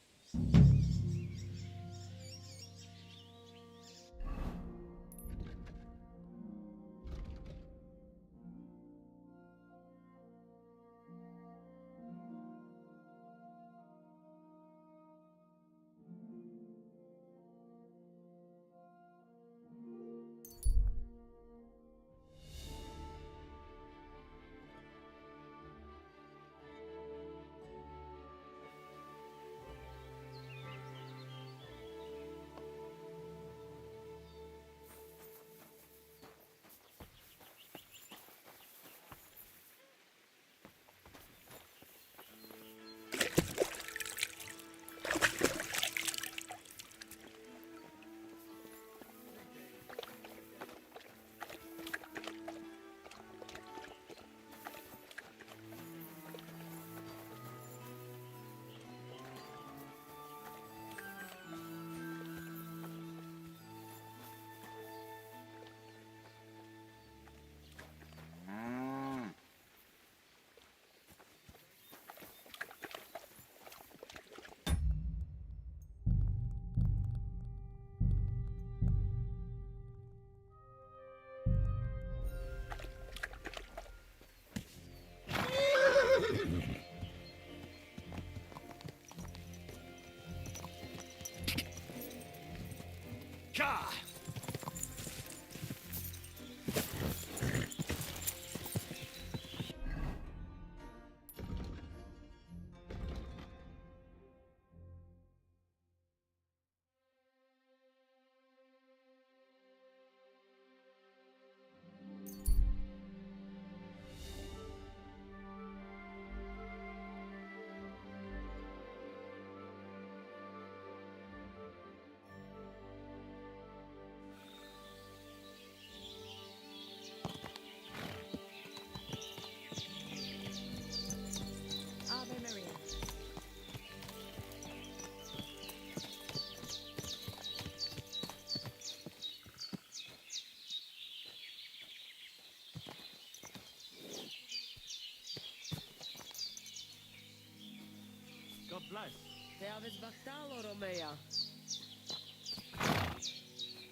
God bless. Teaves Bactalo Romea.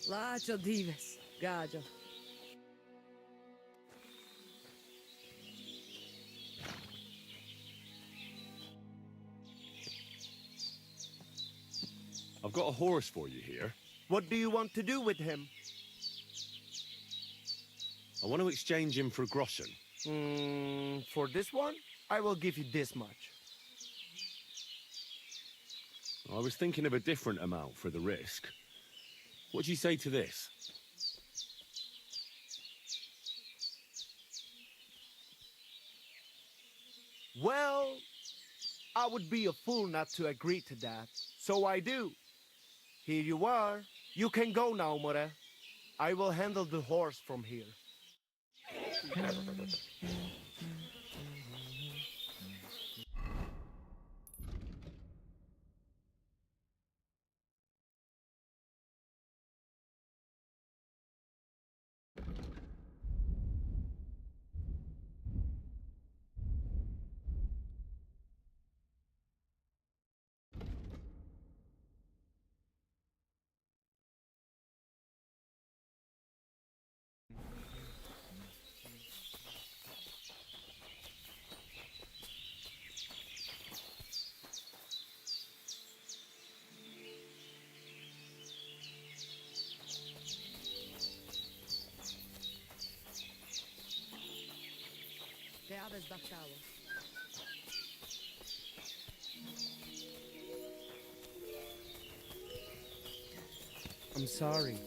Lacho dives, Gajo. I've got a horse for you here. What do you want to do with him? I want to exchange him for groschen. For this one, I will give you this much. I was thinking of a different amount for the risk. What do you say to this? Well, I would be a fool not to agree to that. So I do. Here you are. You can go now, More. I will handle the horse from here. Teaves Bactalo. I'm sorry.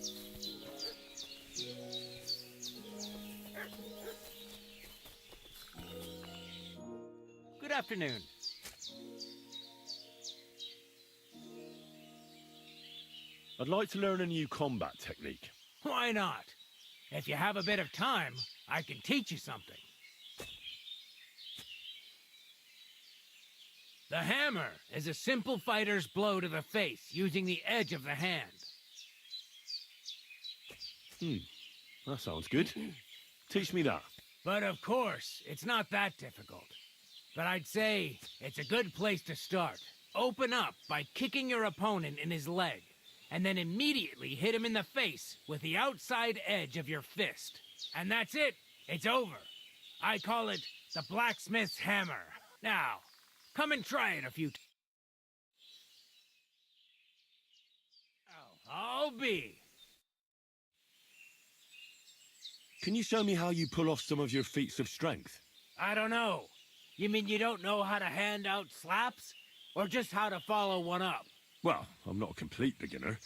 Good afternoon. I'd like to learn a new combat technique. Why not? If you have a bit of time, I can teach you something. The hammer is a simple fighter's blow to the face using the edge of the hand. That sounds good. Teach me that. But of course, it's not that difficult. But I'd say it's a good place to start. Open up by kicking your opponent in his leg, and then immediately hit him in the face with the outside edge of your fist. And that's it. It's over. I call it the blacksmith's hammer. Now, come and try it a few times. I'll be. Can you show me how you pull off some of your feats of strength? I don't know. You mean you don't know how to hand out slaps? Or just how to follow one up? Well, I'm not a complete beginner.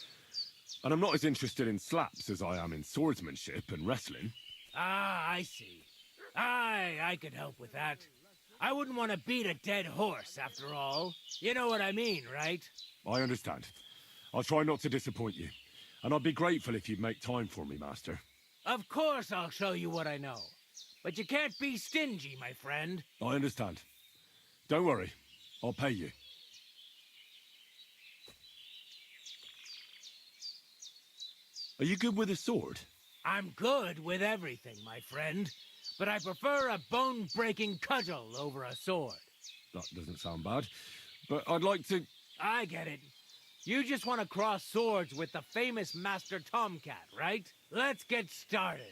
And I'm not as interested in slaps as I am in swordsmanship and wrestling. Ah, I see. I could help with that. I wouldn't want to beat a dead horse, after all. You know what I mean, right? I understand. I'll try not to disappoint you. And I'd be grateful if you'd make time for me, Master. Of course I'll show you what I know. But you can't be stingy, my friend. I understand. Don't worry. I'll pay you. Are you good with a sword? I'm good with everything, my friend. But I prefer a bone-breaking cudgel over a sword. That doesn't sound bad. But I'd like to... I get it. You just want to cross swords with the famous Master Tomcat, right? Let's get started.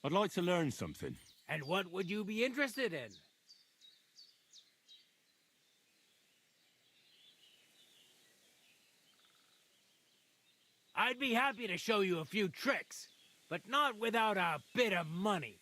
I'd like to learn something. And what would you be interested in? I'd be happy to show you a few tricks, but not without a bit of money.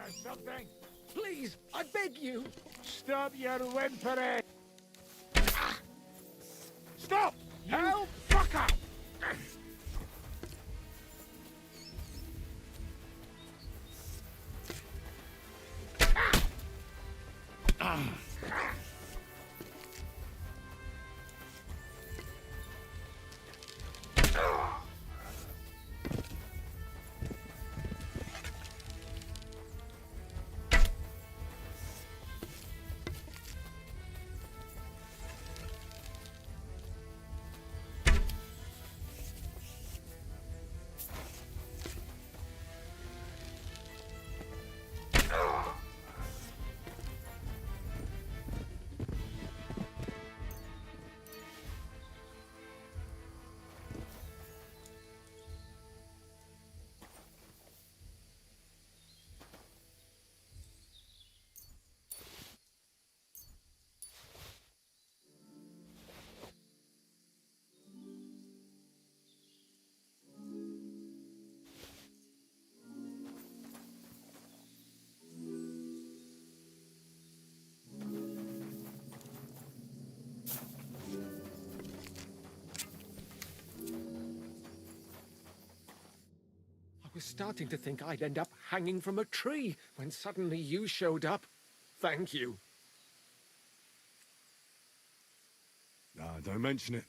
or something? Please, I beg you. Stop your whimpering! Stop! You fucker! I was starting to think I'd end up hanging from a tree when suddenly you showed up. Thank you. Nah, don't mention it.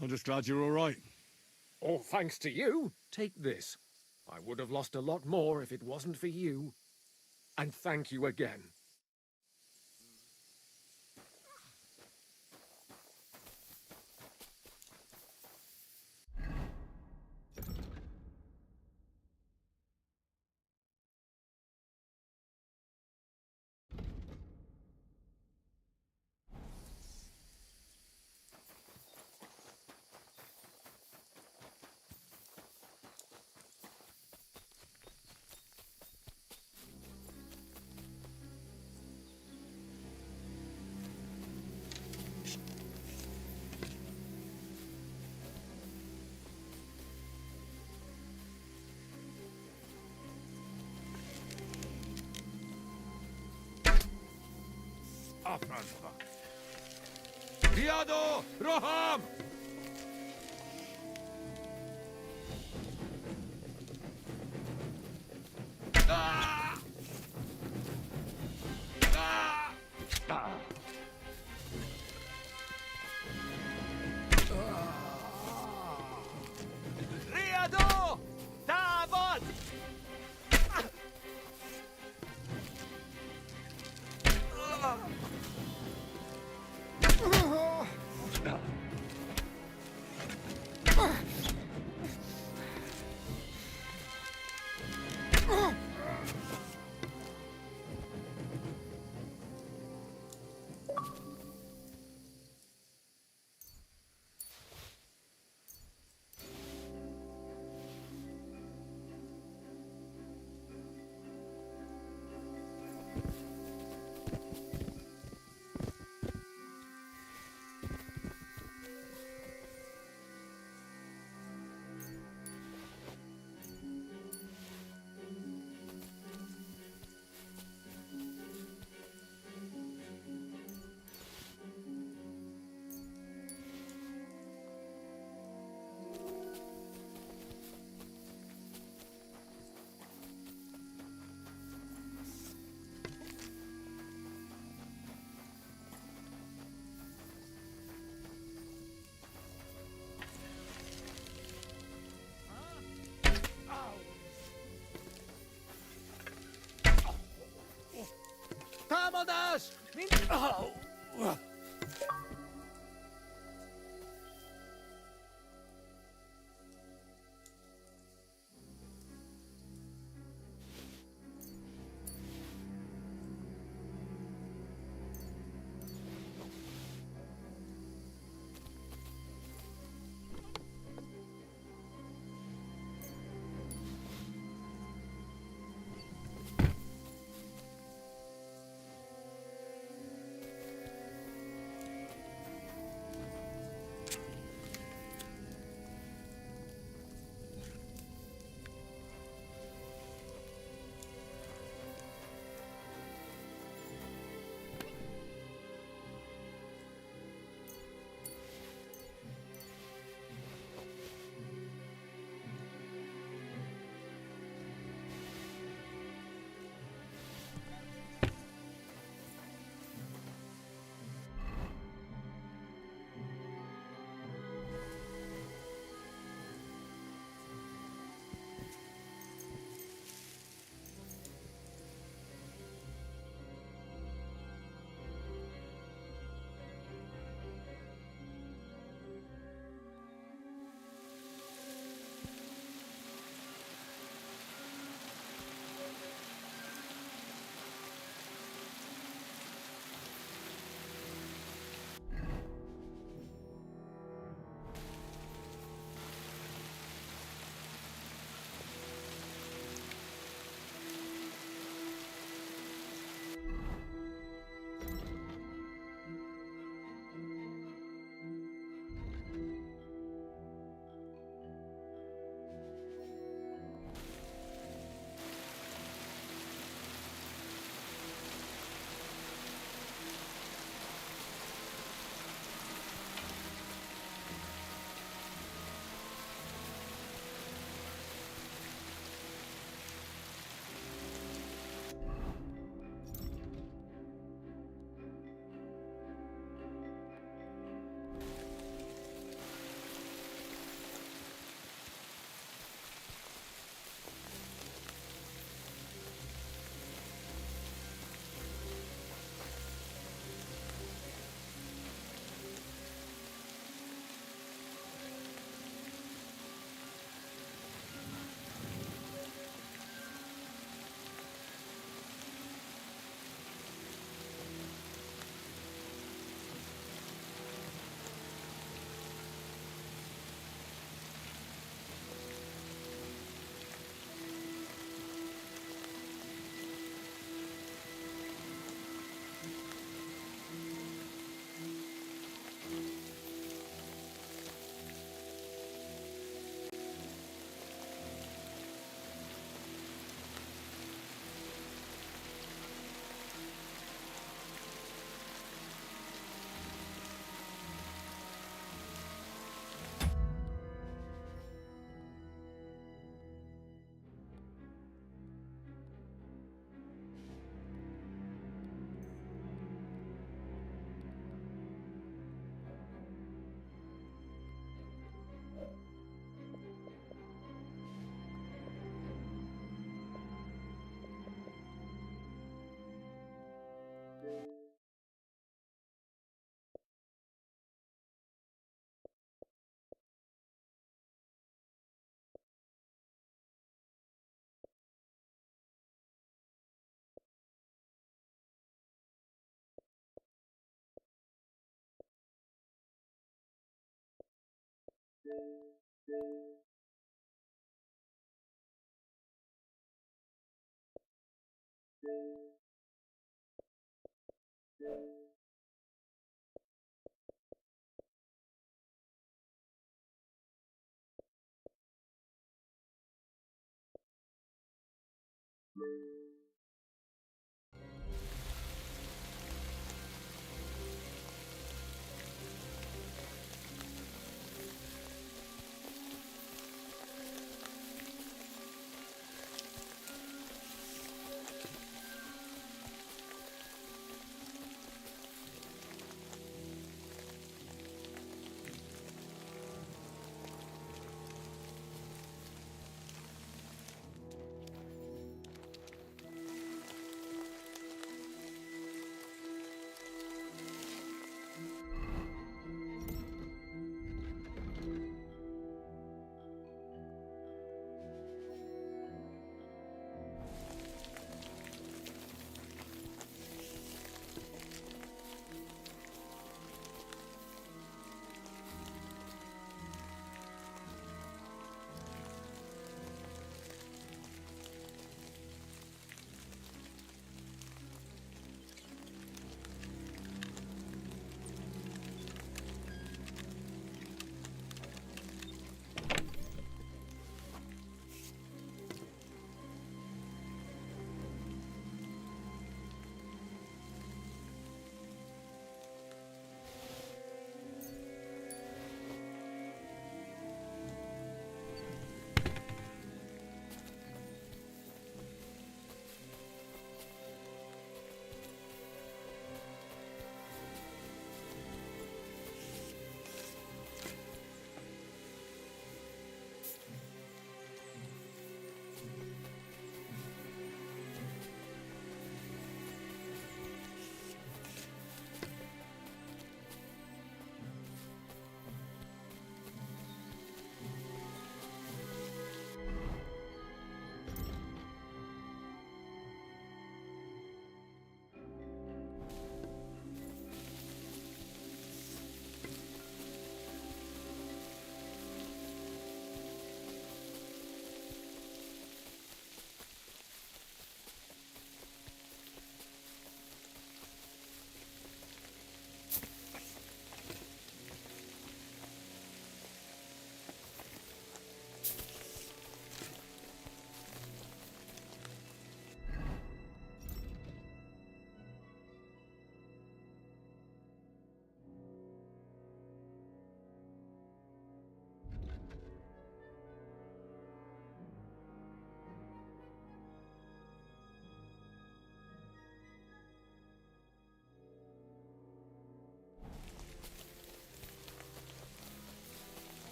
I'm just glad you're all right. All thanks to you. Take this. I would have lost a lot more if it wasn't for you. And thank you again. Riado! Roham! Ah! Ah! Ah! Riado! Davod! Támadás! Oh!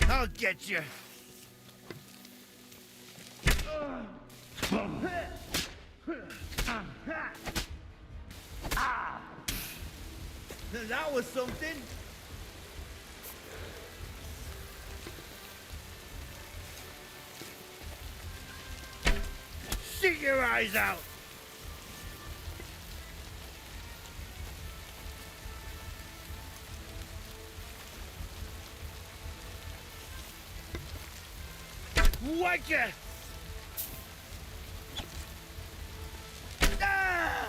I'll get you. That was something. Shoot your eyes out. Whack ya! Ah!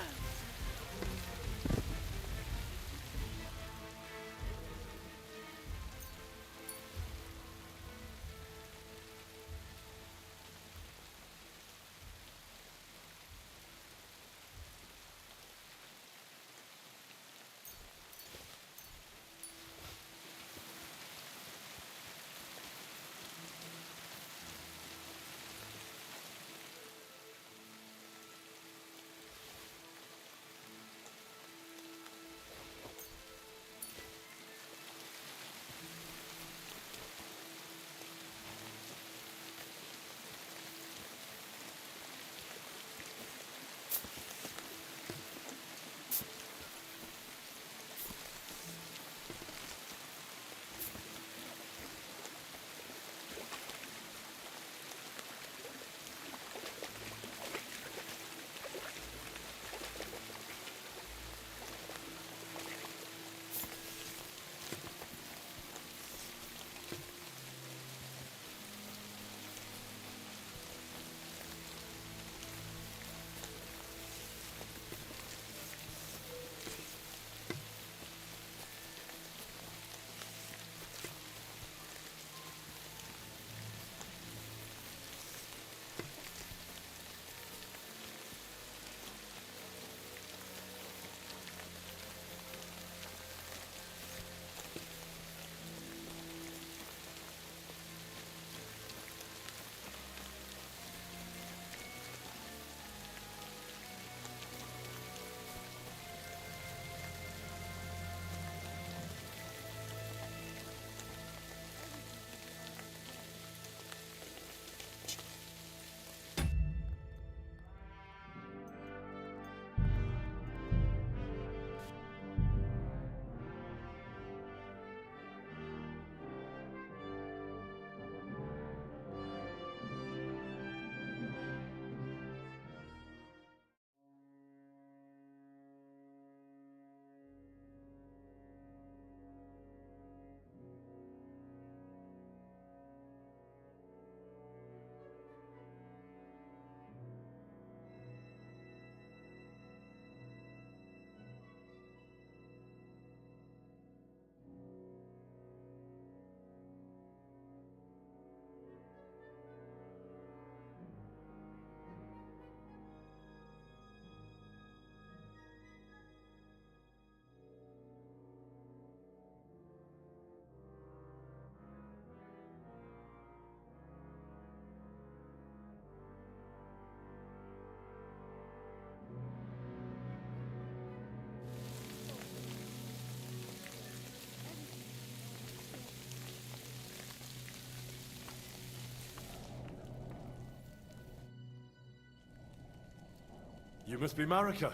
You must be Marika.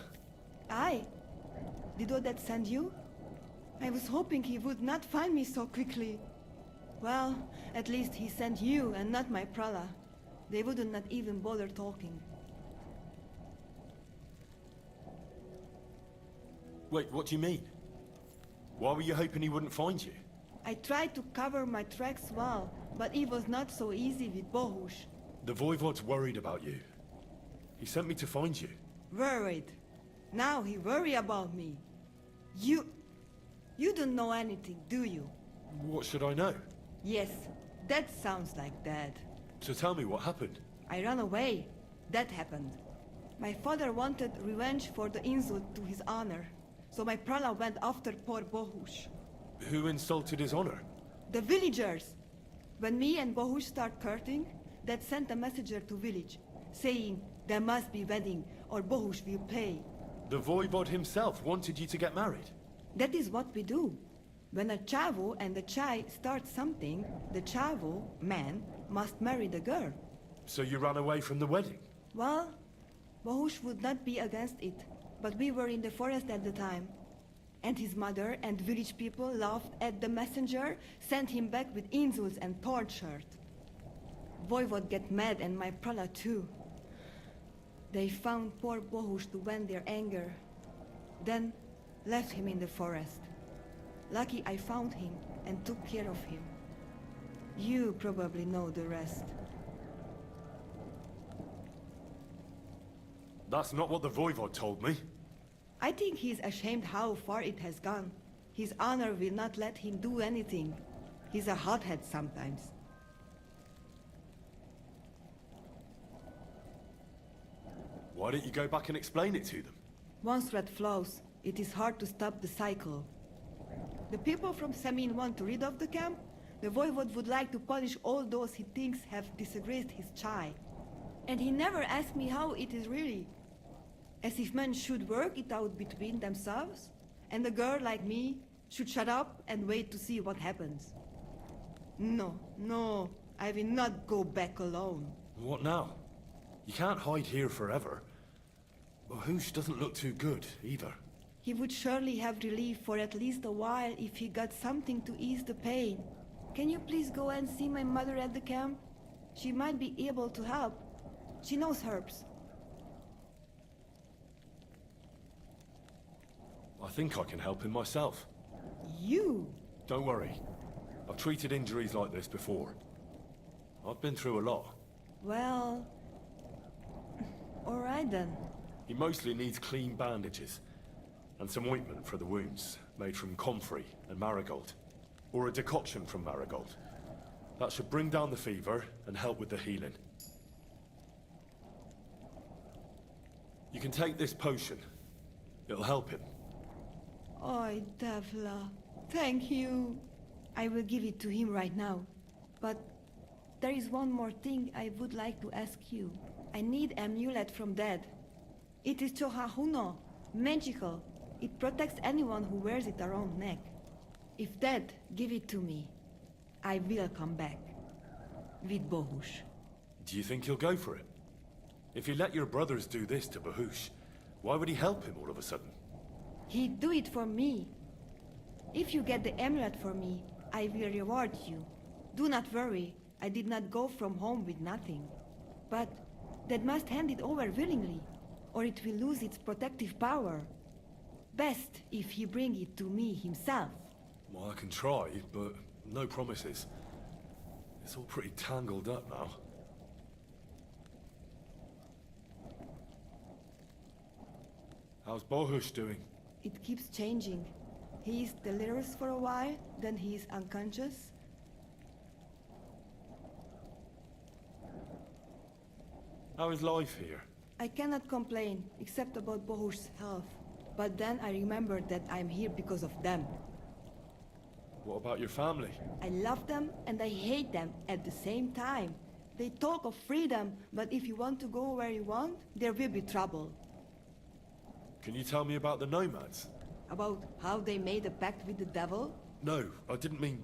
Aye. Did Odette send you? I was hoping he would not find me so quickly. Well, at least he sent you and not my prala. They wouldn't not even bother talking. Wait, what do you mean? Why were you hoping he wouldn't find you? I tried to cover my tracks well, but it was not so easy with Bohush. The Voivod's worried about you. He sent me to find you. Worried. Now he worry about me. You don't know anything, do you? What should I know? Yes, that sounds like Dad. So tell me what happened. I ran away. That happened. My father wanted revenge for the insult to his honor, so my prala went after poor Bohush. Who insulted his honor? The villagers! When me and Bohush start courting, Dad sent a messenger to village, saying there must be wedding or Bohush will pay. The Voivod himself wanted you to get married? That is what we do. When a chavo and a chai start something, the chavo, man, must marry the girl. So you ran away from the wedding? Well, Bohush would not be against it, but we were in the forest at the time. And his mother and village people laughed at the messenger, sent him back with insults and torture. Voivod get mad and my prala too. They found poor Bohush to vent their anger, then left him in the forest. Lucky I found him and took care of him. You probably know the rest. That's not what the Voivod told me. I think he's ashamed how far it has gone. His honor will not let him do anything. He's a hothead sometimes. Why don't you go back and explain it to them? Once threat flows, it is hard to stop the cycle. The people from Samin want to rid of the camp. The Voivod would like to punish all those he thinks have disgraced his chai. And he never asked me how it is really. As if men should work it out between themselves, and a girl like me should shut up and wait to see what happens. No, I will not go back alone. What now? You can't hide here forever. Bohush doesn't look too good, either. He would surely have relief for at least a while if he got something to ease the pain. Can you please go and see my mother at the camp? She might be able to help. She knows herbs. I think I can help him myself. You? Don't worry. I've treated injuries like this before. I've been through a lot. Well... all right then. He mostly needs clean bandages. And some ointment for the wounds, made from comfrey and marigold. Or a decoction from marigold. That should bring down the fever and help with the healing. You can take this potion. It'll help him. Oi, Devla. Thank you. I will give it to him right now. But there is one more thing I would like to ask you. I need amulet from Dad. It is Chohahuno, magical. It protects anyone who wears it around neck. If Dad give it to me, I will come back. With Bohush. Do you think he'll go for it? If he let your brothers do this to Bohush, why would he help him all of a sudden? He'd do it for me. If you get the amulet for me, I will reward you. Do not worry, I did not go from home with nothing. But Dad must hand it over willingly, or it will lose its protective power. Best if he bring it to me himself. Well, I can try, but no promises. It's all pretty tangled up now. How's Bohush doing? It keeps changing. He is delirious for a while, then he is unconscious. How is life here? I cannot complain, except about Bohush's health. But then I remember that I'm here because of them. What about your family? I love them and I hate them at the same time. They talk of freedom, but if you want to go where you want, there will be trouble. Can you tell me about the nomads? About how they made a pact with the devil? No, I didn't mean...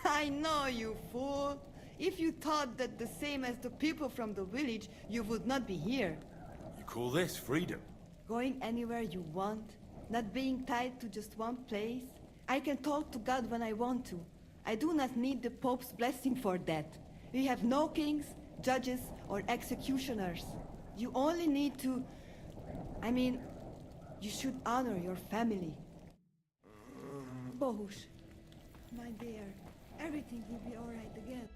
I know, you fool! If you thought that the same as the people from the village, you would not be here. You call this freedom? Going anywhere you want, not being tied to just one place. I can talk to God when I want to. I do not need the Pope's blessing for that. We have no kings, judges, or executioners. You only need to... I mean, you should honor your family. Bohush, my dear, everything will be all right again.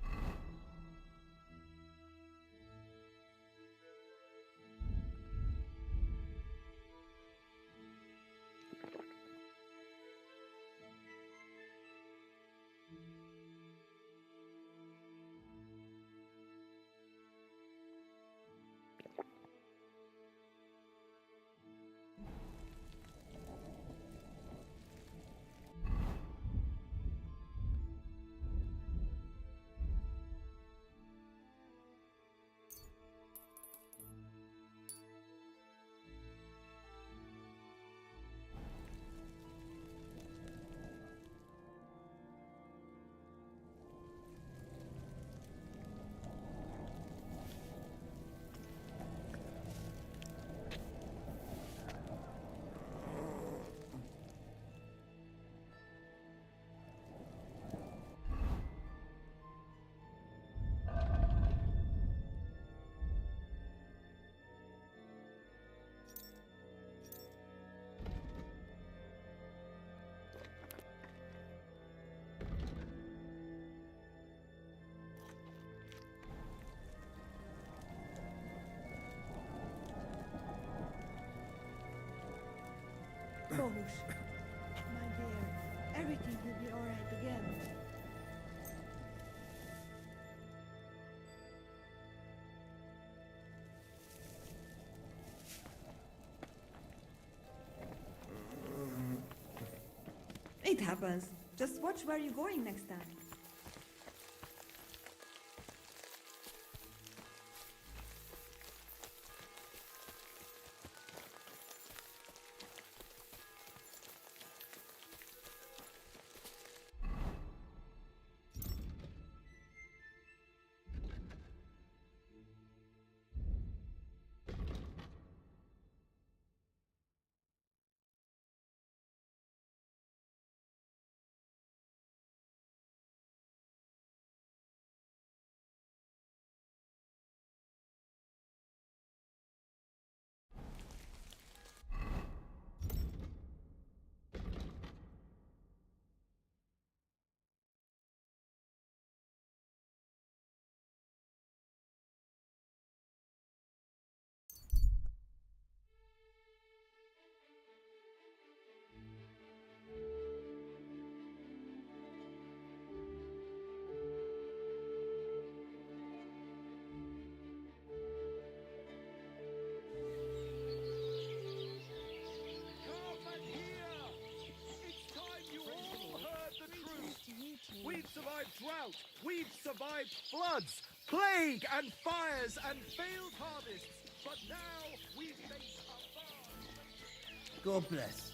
Bohush, my dear, everything will be all right again. It happens. Just watch where you're going next time. We've survived drought, we've survived floods, plague and fires and failed harvests, but now we face a far... God bless.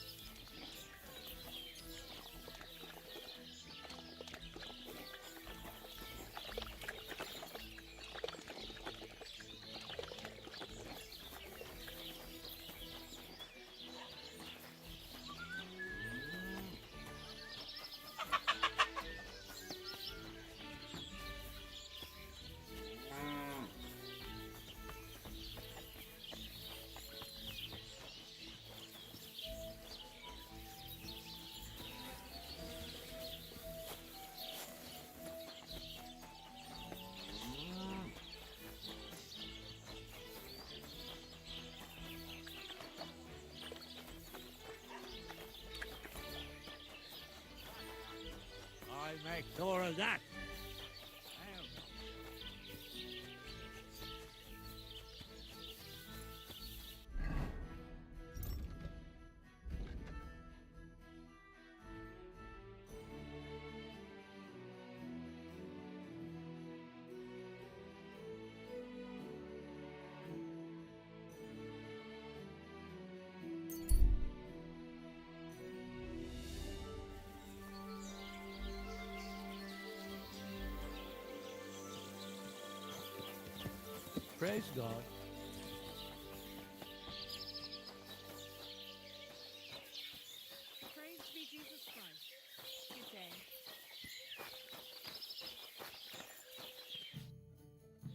I make sure of that. Praise God.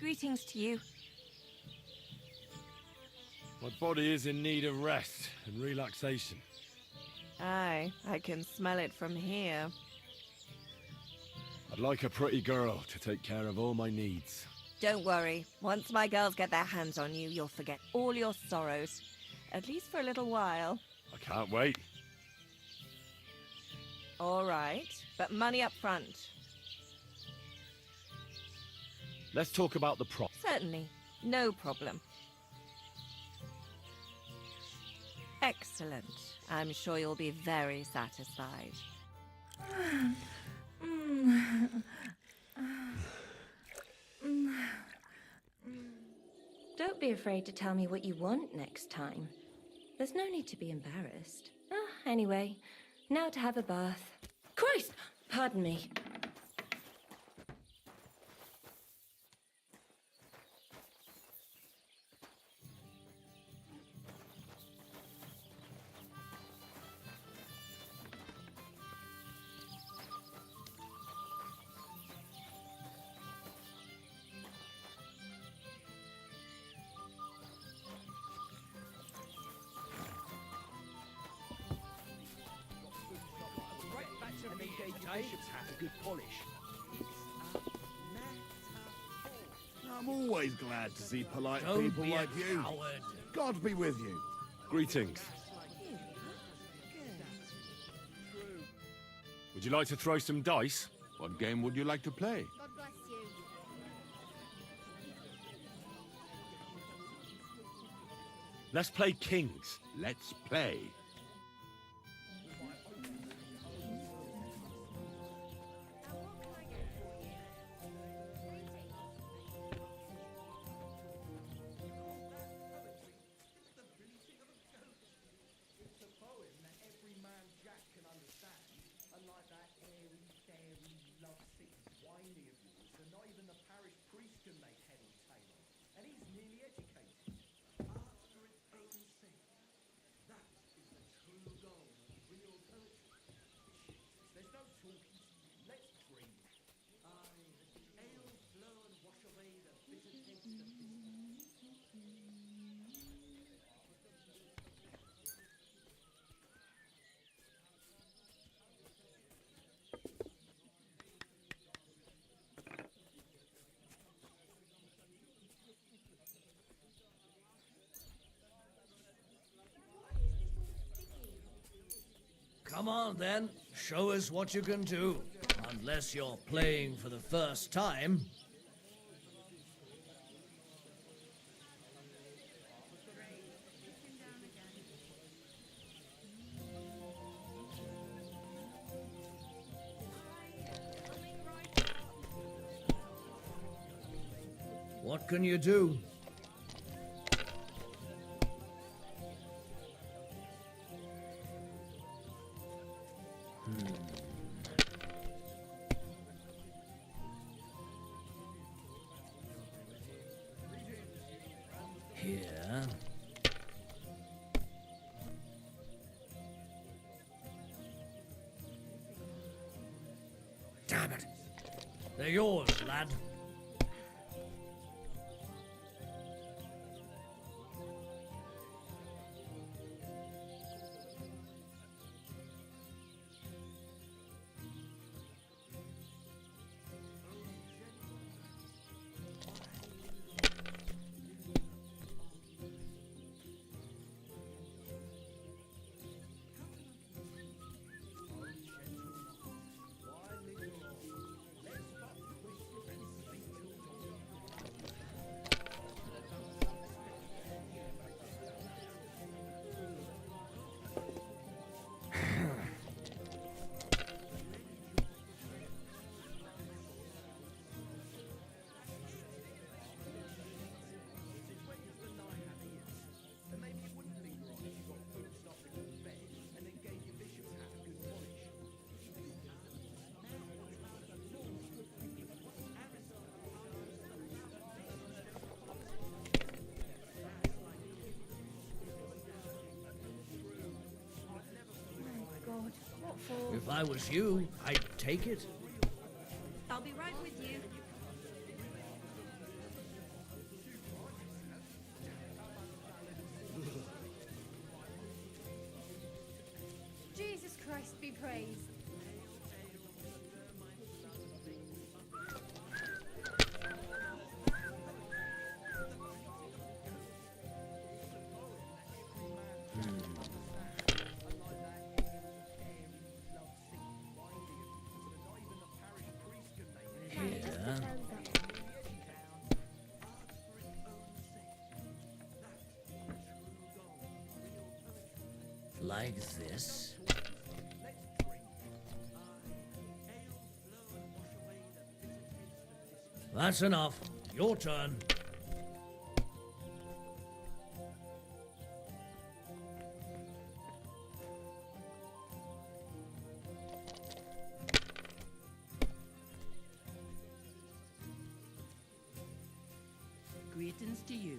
Greetings to you. My body is in need of rest and relaxation. Aye, I can smell it from here. I'd like a pretty girl to take care of all my needs. Don't worry. Once my girls get their hands on you, you'll forget all your sorrows. At least for a little while. I can't wait. All right, but money up front. Let's talk about the prop. Certainly. No problem. Excellent. I'm sure you'll be very satisfied. Don't be afraid to tell me what you want next time. There's no need to be embarrassed. Anyway, now to have a bath. Christ! Pardon me. A good polish. I'm always glad to see polite Don't people be a like you. coward. God be with you. Greetings. Would you like to throw some dice? What game would you like to play? God bless you. Let's play kings. Let's play. Come on then, show us what you can do. Unless you're playing for the first time. What can you do? Here. Damn it! They're yours, lad. If I was you, I'd take it. I'll be right with you. Like this. That's enough. Your turn. Greetings to you.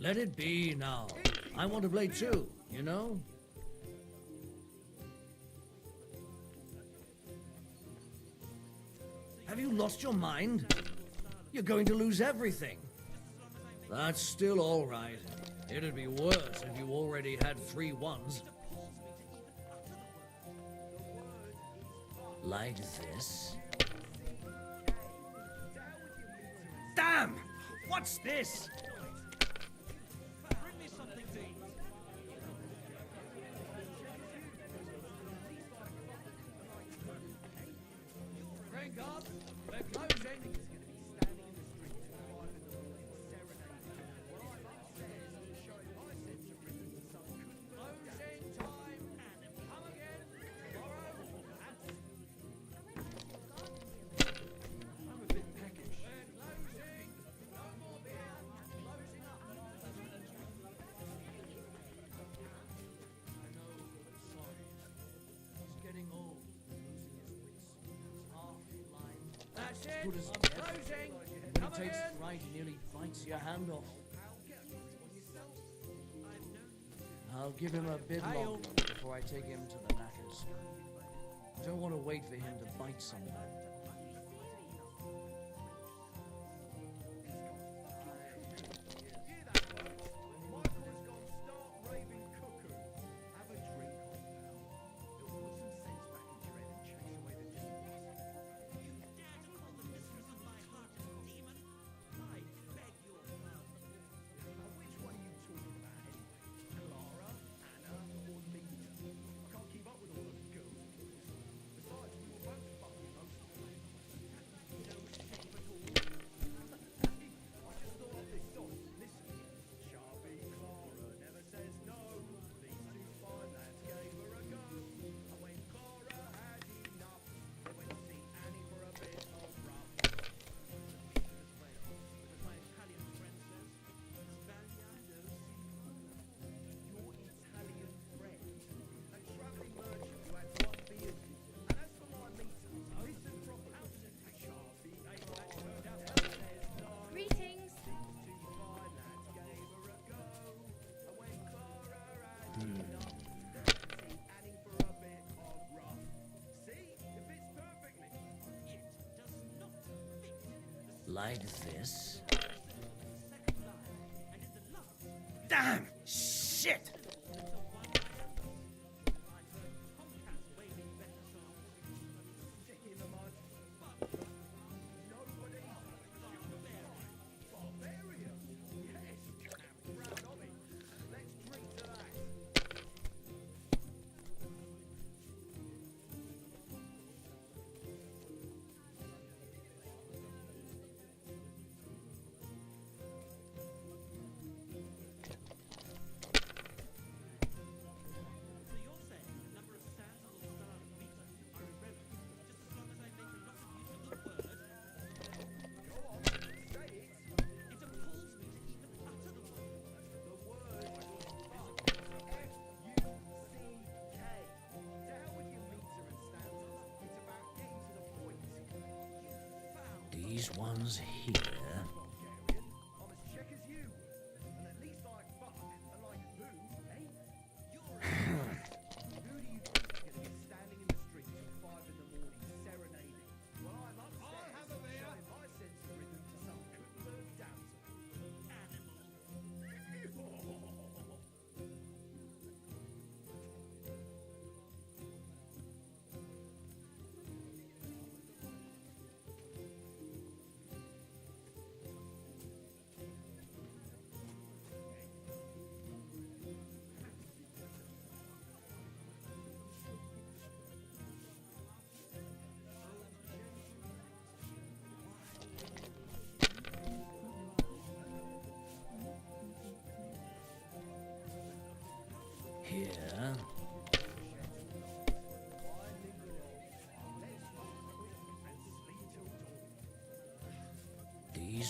Let it be now. I want to play too, you know? Have you lost your mind? You're going to lose everything. That's still all right. It'd be worse if you already had 3 ones. Like this. Damn! What's this? Crank up! They're closing! Good as death. When it takes fright, he nearly bites your hand off. I'll give him a bit longer before I take him to the knackers. I don't want to wait for him to bite someone. Like this. Damn! Shit! These ones here.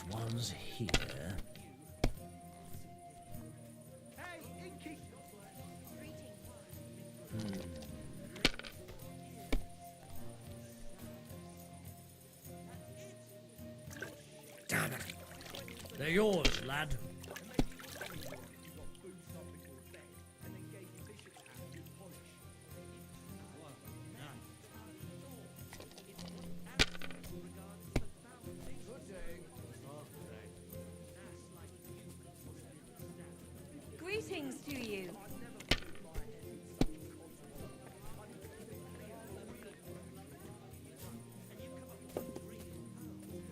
These ones here. Damn it. They're yours, lad. Greetings to you.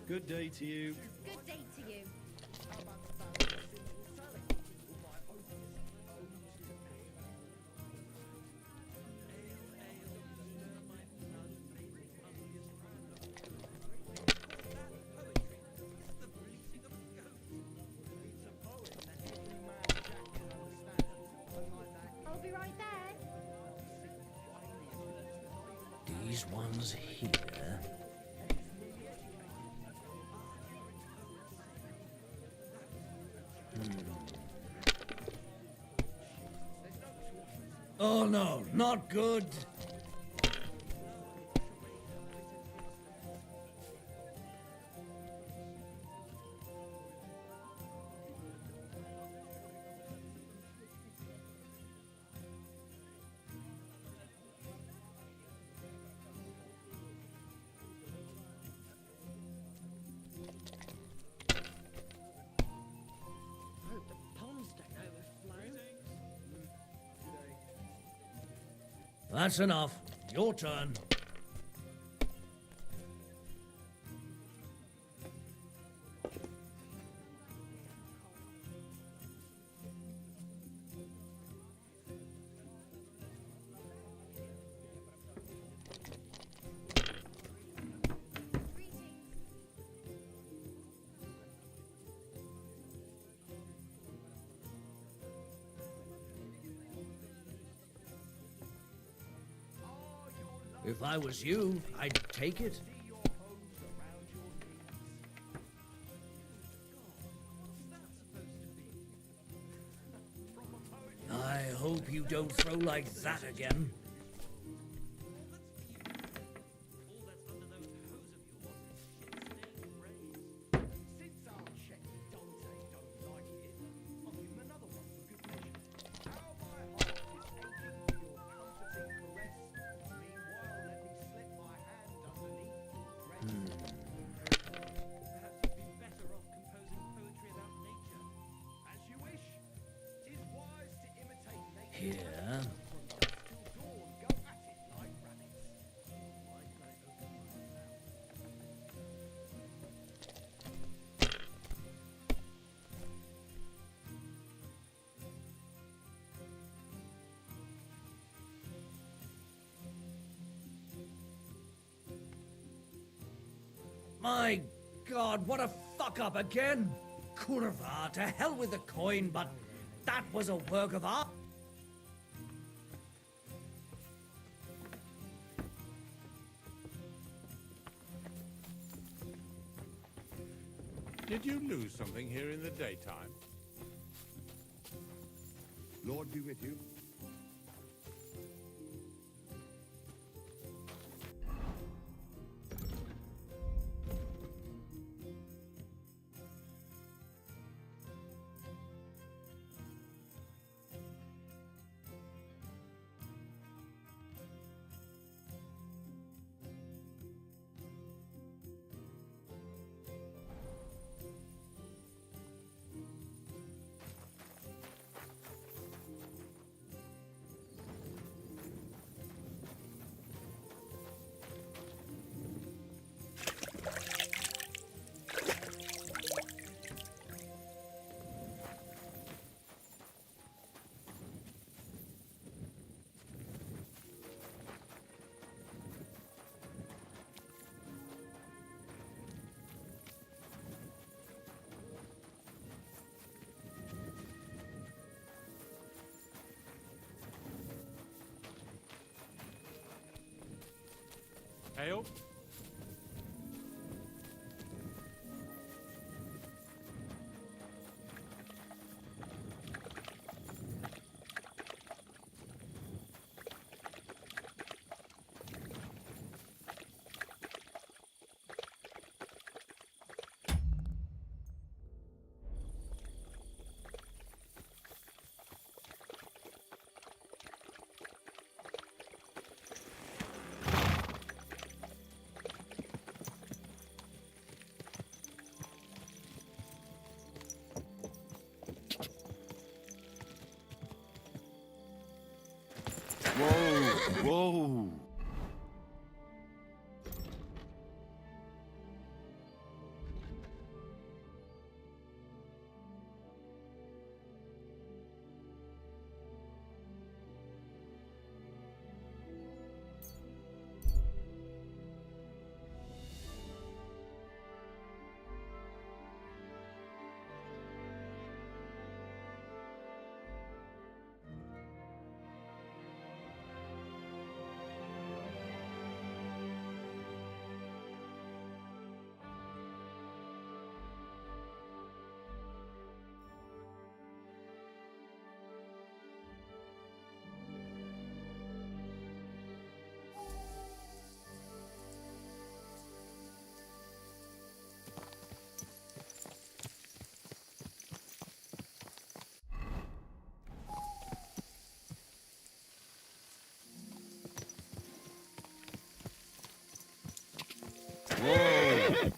Good day to you. Good day to you. I'll be right there. These ones here. Oh no, not good. Hope the ponds don't overflow. That's enough. Your turn. If I was you, I'd take it. I hope you don't throw like that again. Here. My God, what a fuck up again! Kurva, to hell with the coin, but that was a work of art. Did you lose something here in the daytime? Lord be with you. Ale? Whoa, whoa. Whoa!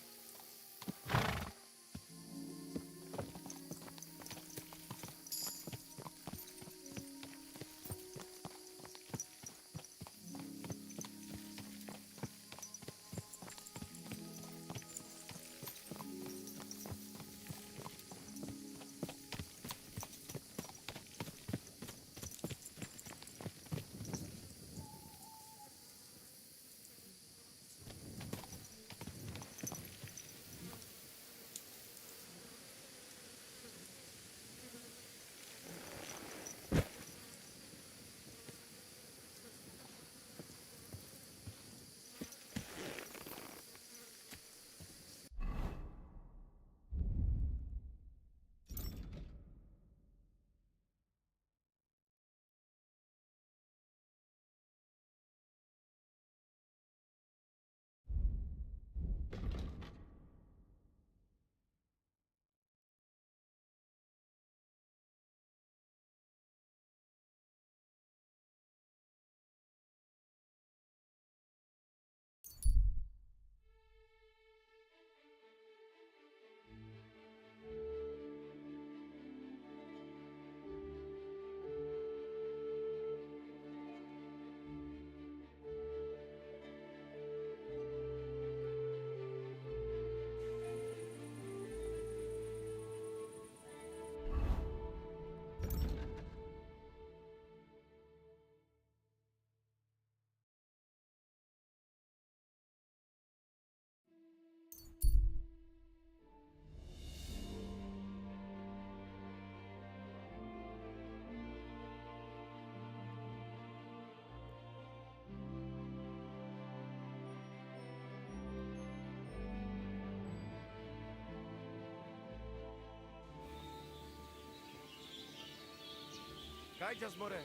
Kajdzias more.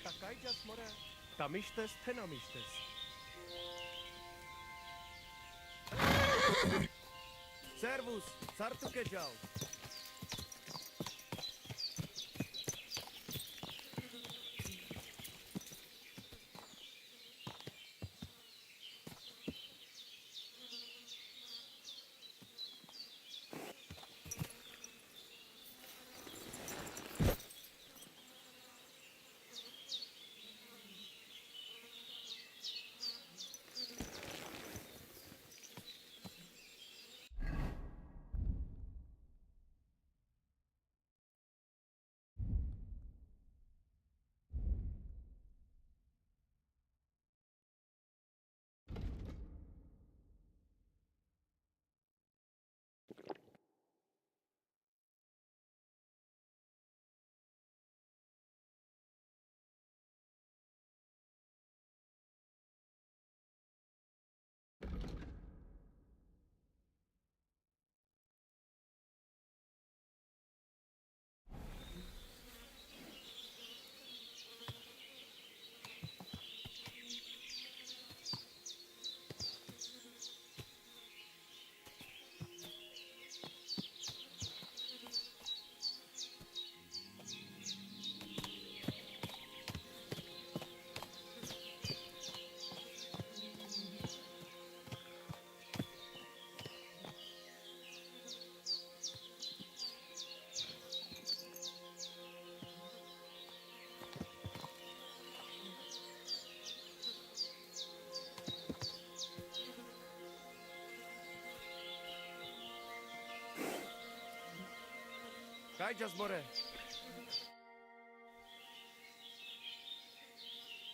Takajdzias more. Tamishtes tenamishtes. Servus, sartuke dział.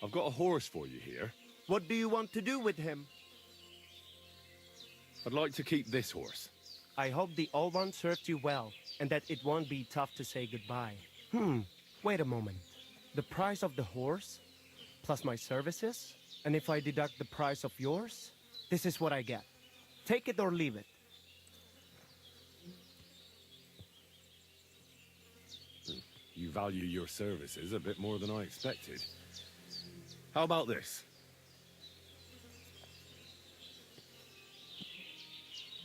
I've got a horse for you here. What do you want to do with him? I'd like to keep this horse. I hope the old one served you well, and that it won't be tough to say goodbye. Wait a moment. The price of the horse, plus my services, and if I deduct the price of yours, this is what I get. Take it or leave it. You value your services a bit more than I expected. How about this?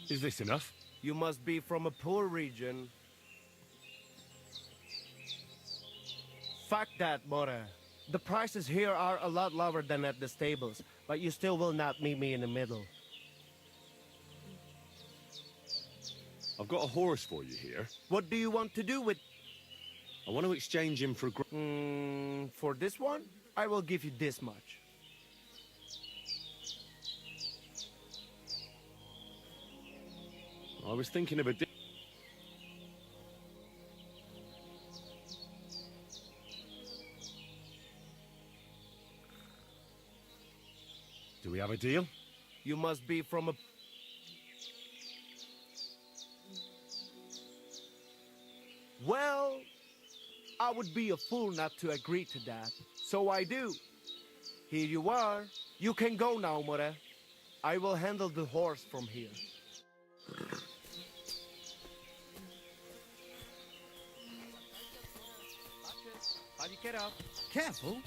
Is this enough? You must be from a poor region. Fuck that, More. The prices here are a lot lower than at the stables, but you still will not meet me in the middle. I've got a horse for you here. What do you want to do with... I want to exchange him for... for this one, I will give you this much. I was thinking of a... Do we have a deal? You must be from a... Well, I would be a fool not to agree to that. So I do. Here you are. You can go now, More. I will handle the horse from here. Careful.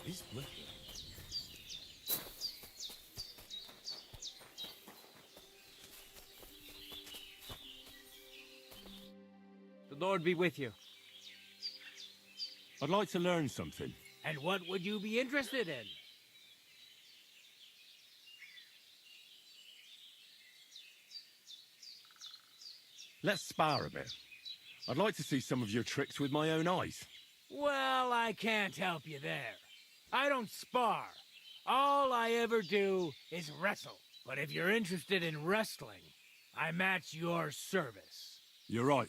This wicked. The Lord be with you. I'd like to learn something. And what would you be interested in? Let's spar a bit. I'd like to see some of your tricks with my own eyes. Well, I can't help you there. I don't spar. All I ever do is wrestle. But if you're interested in wrestling, I match your service. You're right.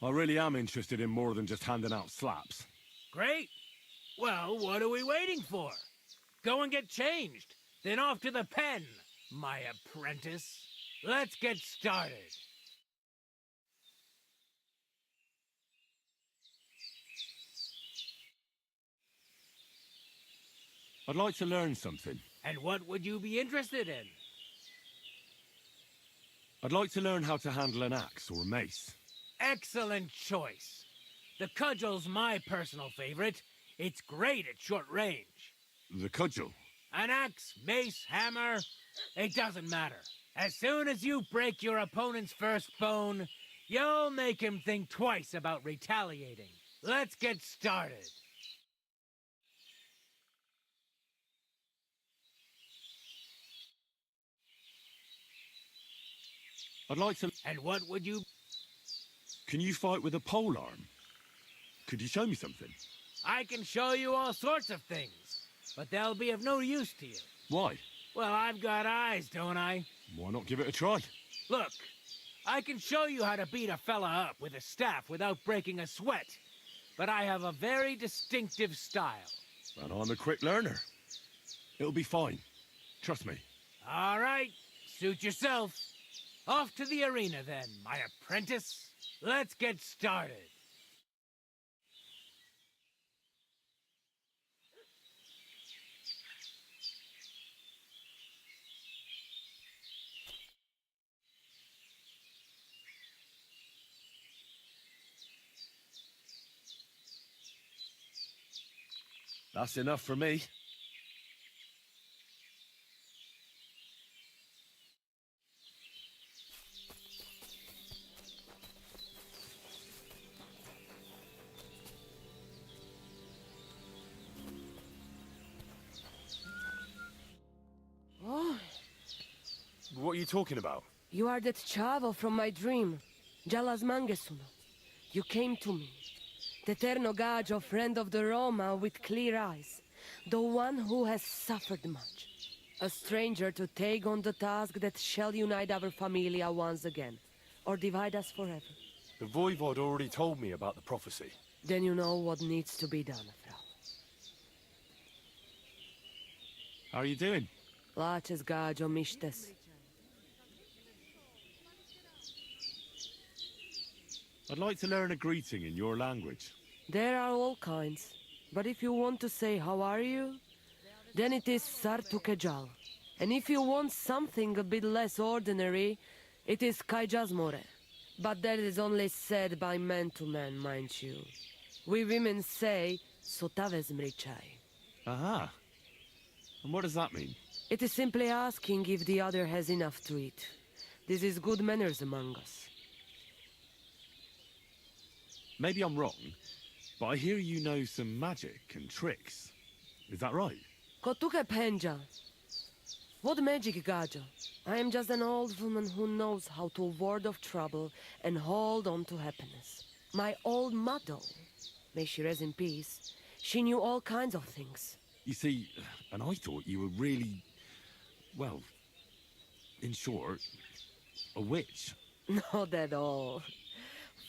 I really am interested in more than just handing out slaps. Great. Well, what are we waiting for? Go and get changed. Then off to the pen, my apprentice. Let's get started. I'd like to learn something. And what would you be interested in? I'd like to learn how to handle an axe or a mace. Excellent choice. The cudgel's my personal favorite. It's great at short range. The cudgel? An axe, mace, hammer, it doesn't matter. As soon as you break your opponent's first bone, you'll make him think twice about retaliating. Let's get started. I'd like to... And what would you... Can you fight with a polearm? Could you show me something? I can show you all sorts of things, but they'll be of no use to you. Why? Well, I've got eyes, don't I? Why not give it a try? Look, I can show you how to beat a fella up with a staff without breaking a sweat, but I have a very distinctive style. And I'm a quick learner. It'll be fine. Trust me. All right, suit yourself. Off to the arena then, my apprentice. Let's get started. That's enough for me. Oh, What are you talking about? you are that chavo from my dream, Jalas Mangesuno. You came to me, the Ternogagio friend of the Roma with clear eyes, the one who has suffered much. A stranger to take on the task that shall unite our familia once again, or divide us forever. The Voivod already told me about the prophecy. Then you know what needs to be done, Frau. How are you doing? Laces gađo mištes. I'd like to learn a greeting in your language. There are all kinds, but if you want to say how are you, then it is Sartukejal. And if you want something a bit less ordinary, it is Kaijazmore. But that is only said by man to man, mind you. We women say, Sotavez mrichai. Aha. And what does that mean? It is simply asking if the other has enough to eat. This is good manners among us. Maybe I'm wrong, but I hear you know some magic and tricks. Is that right? Kotuke penja. What magic, Gajo? I am just an old woman who knows how to ward off trouble and hold on to happiness. My old mother, may she rest in peace, she knew all kinds of things. You see, and I thought you were really, well, in short, a witch. Not at all.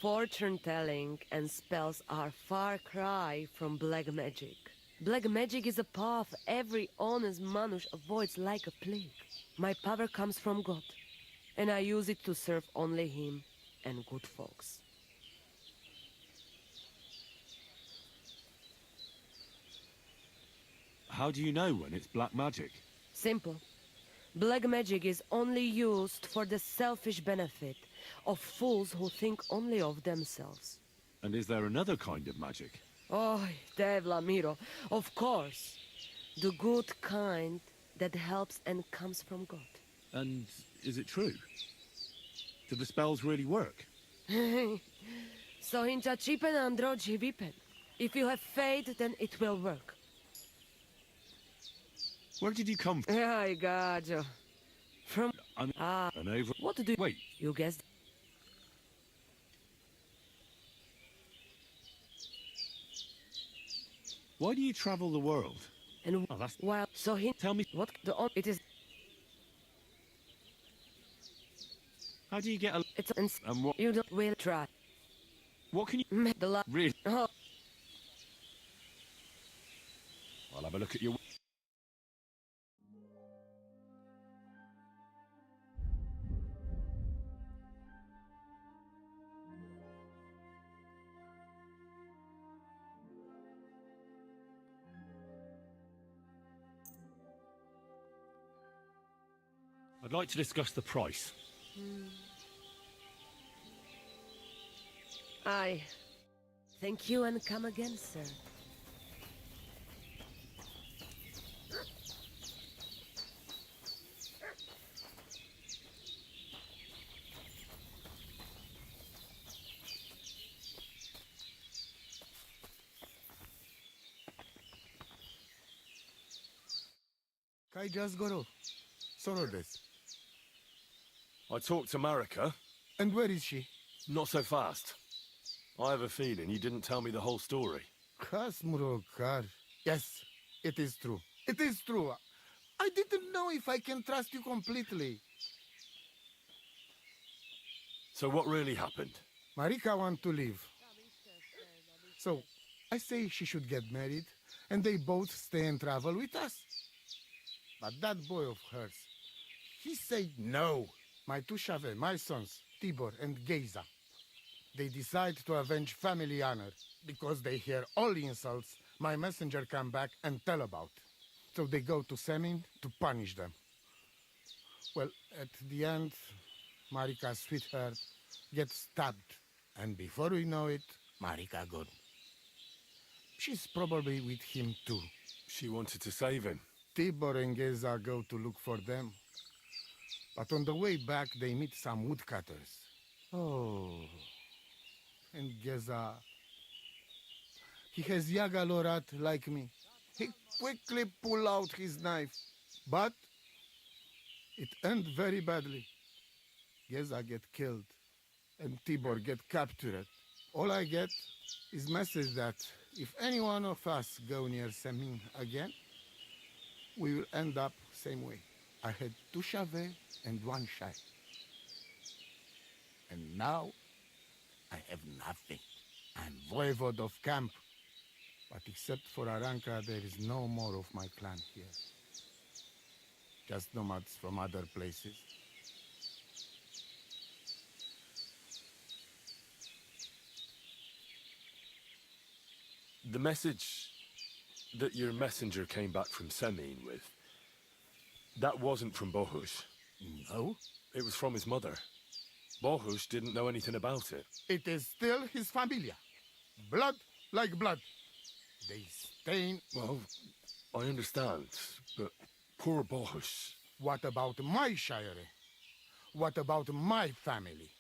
Fortune-telling and spells are far cry from black magic. Black magic is a path every honest manush avoids like a plague. My power comes from God, and I use it to serve only Him and good folks. How do you know when it's black magic? Simple. Black magic is only used for the selfish benefit of fools who think only of themselves. And is there another kind of magic? Oh, Devla Miro, of course. The good kind that helps and comes from God. And is it true? Do the spells really work? So hincha chipen androji vipen. If you have faith, then it will work. Where did you come from? I got you. From... An over... What do you... Wait. You guessed... Why do you travel the world? And that's... Well, so he... Tell me... What? It is... How do you get a... It's... And what... You don't... Will try. What can you... The Really? Oh. I'll have a look at your... I'd like to discuss the price. Aye. Thank you and come again, sir. Kai just got off. Sorores. I talked to Marika. And where is she? Not so fast. I have a feeling you didn't tell me the whole story. Kasmurokar. Yes, it is true. It is true. I didn't know if I can trust you completely. So what really happened? Marika wants to leave. So, I say she should get married, and they both stay and travel with us. But that boy of hers, he said no. My two Shave, my sons, Tibor and Geza, they decide to avenge family honor because they hear all the insults my messenger come back and tell about. So they go to Semin to punish them. Well, at the end, Marika's sweetheart gets stabbed. And before we know it, Marika gone. She's probably with him too. She wanted to save him. Tibor and Geza go to look for them. But on the way back, they meet some woodcutters. Oh. And Geza... He has Yaga Lorat like me. He quickly pull out his knife. But it ends very badly. Geza get killed. And Tibor get captured. All I get is message that if any one of us go near Semin again, we will end up same way. I had 2 Chavet and 1 Shy. And now, I have nothing. I'm voivode of camp. But except for Aranka, there is no more of my clan here. Just nomads from other places. The message that your messenger came back from Semine with, that wasn't from Bohush. No? It was from his mother. Bohush didn't know anything about it. It is still his familia. Blood like blood. They stain... Well, I understand, but poor Bohush... What about my shire? What about my family?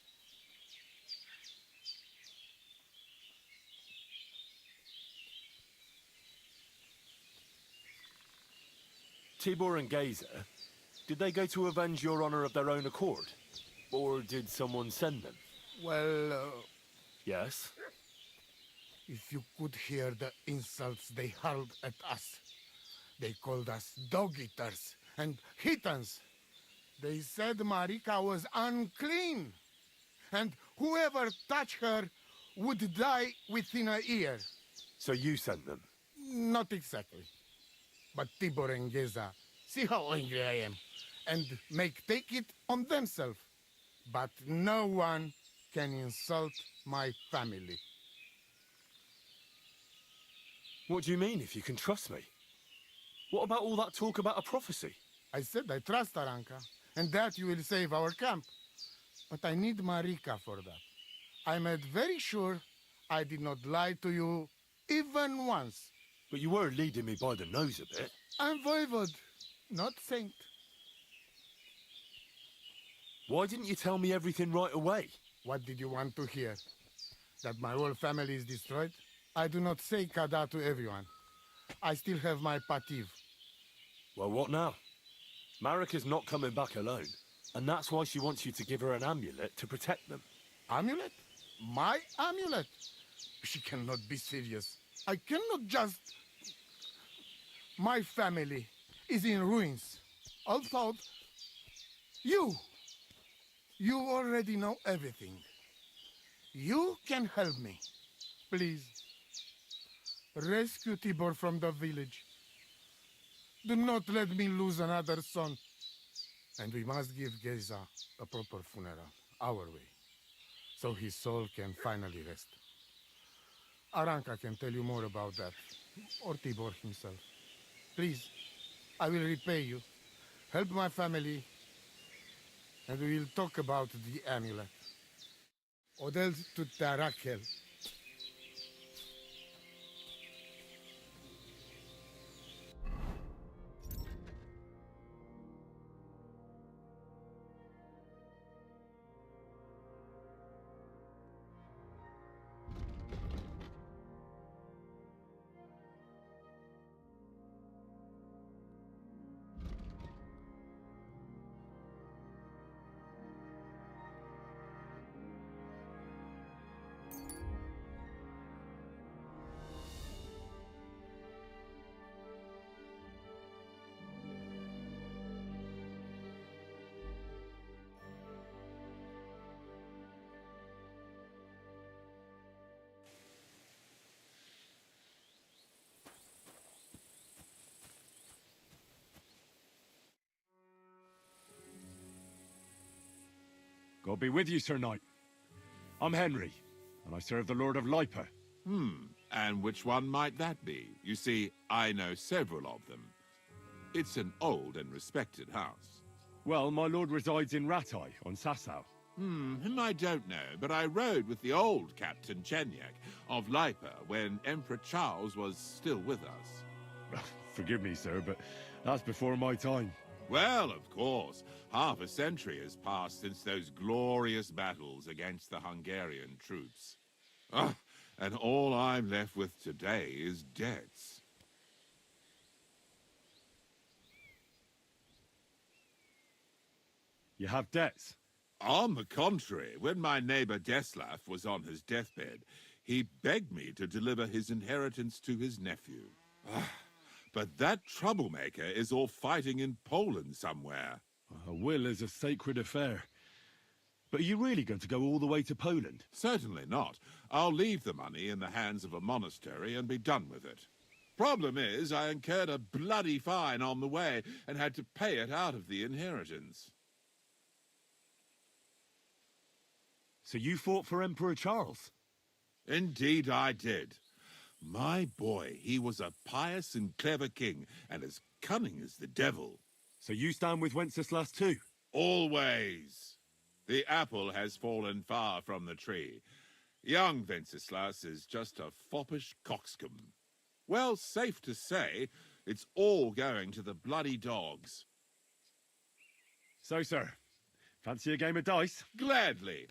Tibor and Gazer, did they go to avenge your honor of their own accord? Or did someone send them? Well, Yes? if you could hear the insults they hurled at us. They called us dog-eaters and heathens. They said Marika was unclean. And whoever touched her would die within a year. So you sent them? Not exactly. But Tibor and Geza, see how angry I am, and take it on themselves. But no one can insult my family. What do you mean, if you can trust me? What about all that talk about a prophecy? I said I trust Aranka, and that you will save our camp. But I need Marika for that. I made very sure I did not lie to you even once. But you were leading me by the nose a bit. I'm voivode, not saint. Why didn't you tell me everything right away? What did you want to hear? That my whole family is destroyed? I do not say kada to everyone. I still have my pativ. Well, what now? Marika's not coming back alone. And that's why she wants you to give her an amulet to protect them. Amulet? My amulet? She cannot be serious. I cannot just... My family is in ruins. Also, you already know everything. You can help me. Please. Rescue Tibor from the village. Do not let me lose another son. And we must give Geza a proper funeral, our way, so his soul can finally rest. Aranka can tell you more about that, or Tibor himself. Please, I will repay you. Help my family, and we will talk about the amulet. Odel to Tarakel. God be with you, Sir Knight. I'm Henry, and I serve the Lord of Lipa. And which one might that be? You see, I know several of them. It's an old and respected house. Well, my lord resides in Ratai, on Sasau. Him I don't know, but I rode with the old Captain Chenyak of Lipa when Emperor Charles was still with us. Forgive me, sir, but that's before my time. Well, of course. Half a century has passed since those glorious battles against the Hungarian troops. And all I'm left with today is debts. You have debts? On the contrary, when my neighbor Deslav was on his deathbed, he begged me to deliver his inheritance to his nephew. But that troublemaker is all fighting in Poland somewhere. A will is a sacred affair. But are you really going to go all the way to Poland? Certainly not. I'll leave the money in the hands of a monastery and be done with it. Problem is, I incurred a bloody fine on the way and had to pay it out of the inheritance. So you fought for Emperor Charles? Indeed I did. My boy, he was a pious and clever king, and as cunning as the devil. So you stand with Wenceslas too? Always. The apple has fallen far from the tree. Young Wenceslas is just a foppish coxcomb. Well, safe to say, it's all going to the bloody dogs. So, sir, fancy a game of dice? Gladly.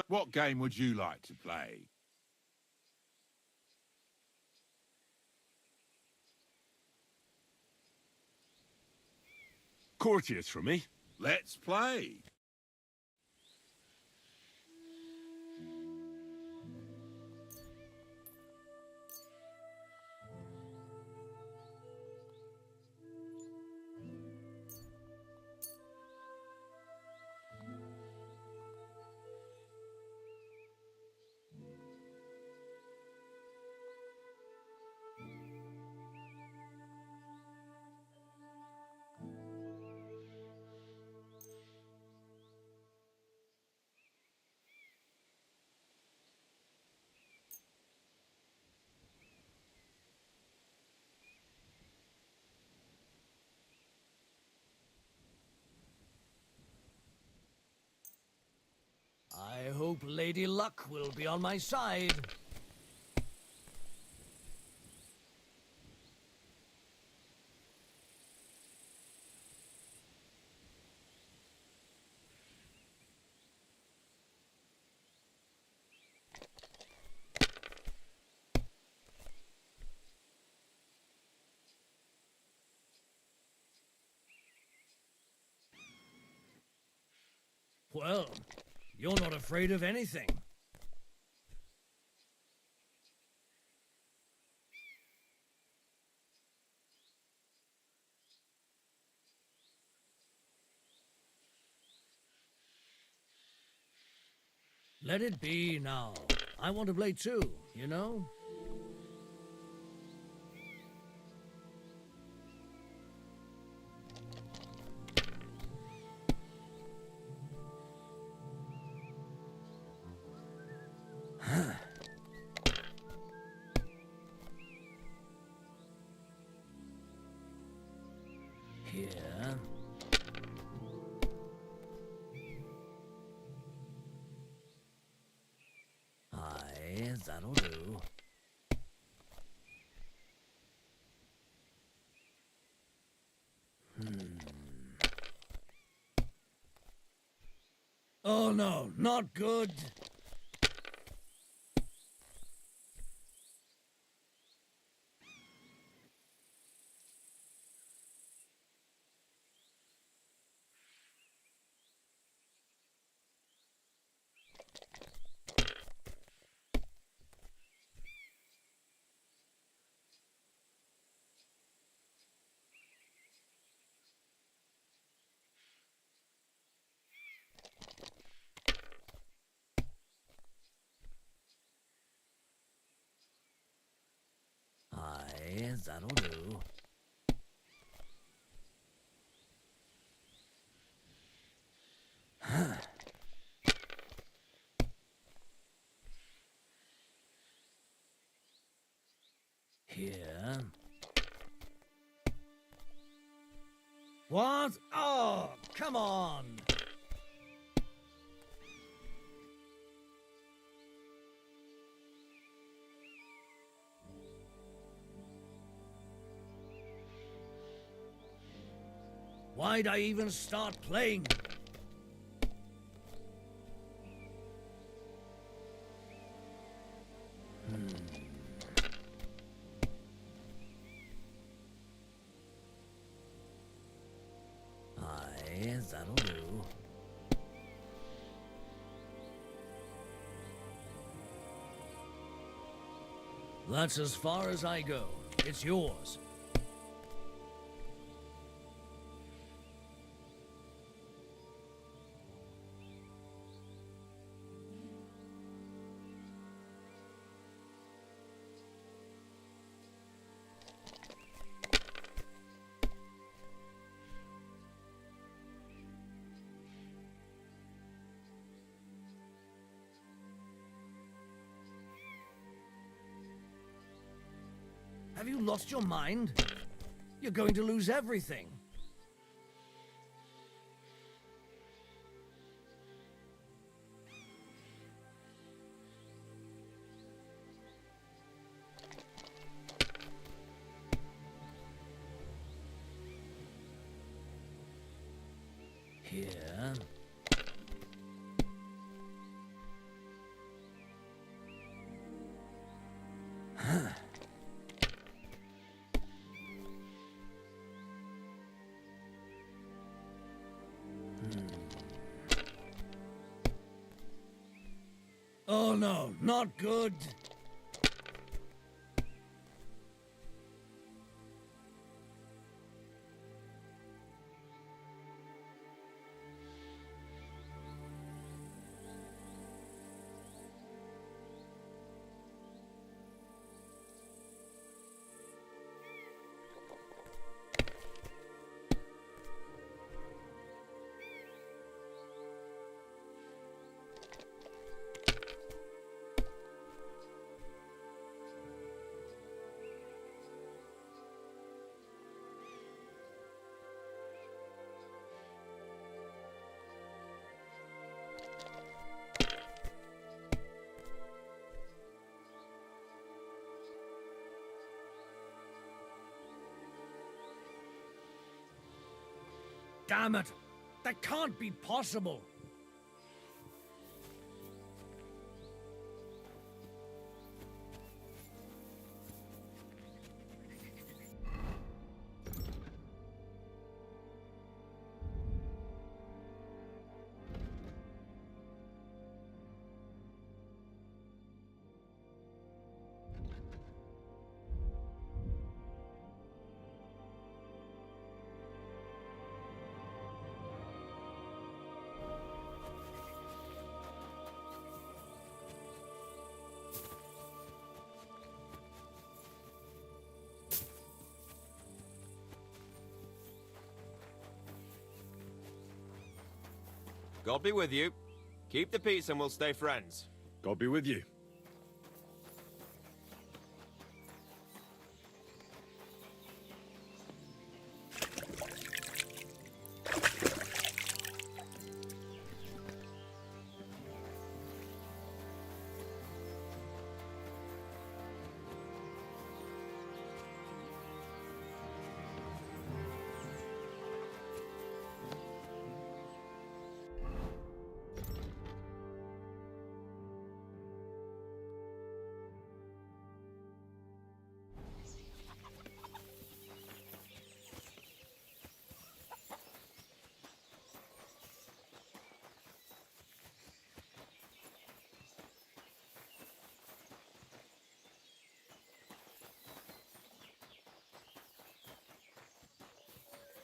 What game would you like to play? Courteous from me. Let's play. I hope Lady Luck will be on my side. Well, you're not afraid of anything. Let it be now. I want to play too, you know? Here. Aye, that'll do. Oh no, not good. Aye, that'll do. Here. What? Oh, come on! Why'd I even start playing? Aye, that'll do. That's as far as I go. It's yours. Have you lost your mind? You're going to lose everything. Here. Oh no, not good. Damn it! That can't be possible! God be with you. Keep the peace and we'll stay friends. God be with you.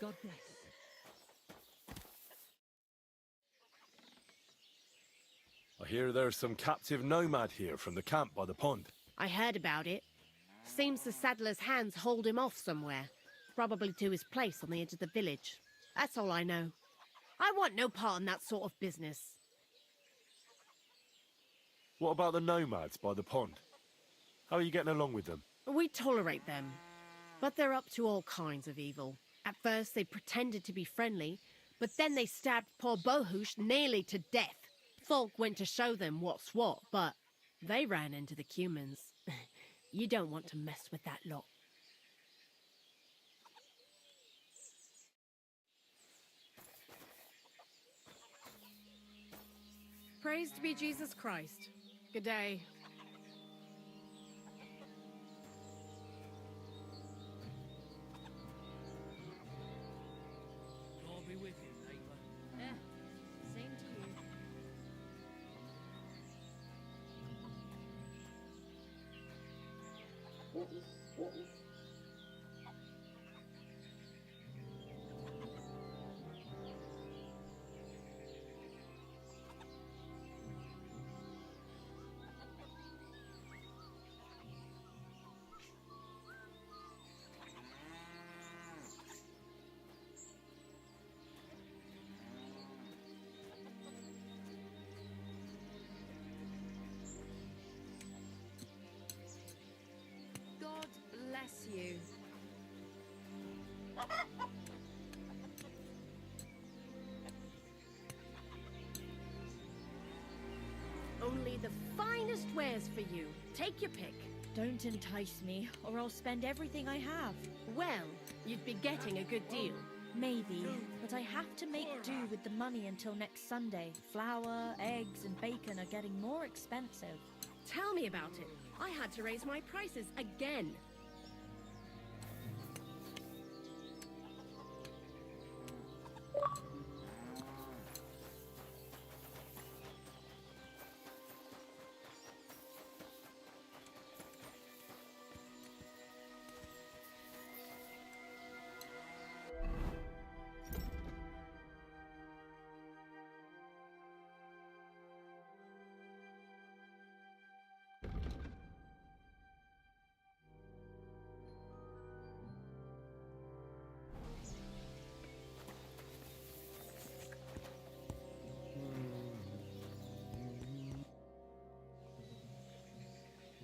God bless. I hear there's some captive nomad here from the camp by the pond. I heard about it. Seems the saddler's hands hold him off somewhere. Probably to his place on the edge of the village. That's all I know. I want no part in that sort of business. What about the nomads by the pond? How are you getting along with them? We tolerate them. But they're up to all kinds of evil. At first they pretended to be friendly, but then they stabbed poor Bohush nearly to death. Folk went to show them what's what, but they ran into the Cumans. You don't want to mess with that lot. Praised be Jesus Christ. Good day. God be with you, neighbor. Same to you. Bless you. Only the finest wares for you. Take your pick. Don't entice me, or I'll spend everything I have. Well, you'd be getting a good deal. Maybe, but I have to make do with the money until next Sunday. Flour, eggs, and bacon are getting more expensive. Tell me about it. I had to raise my prices again.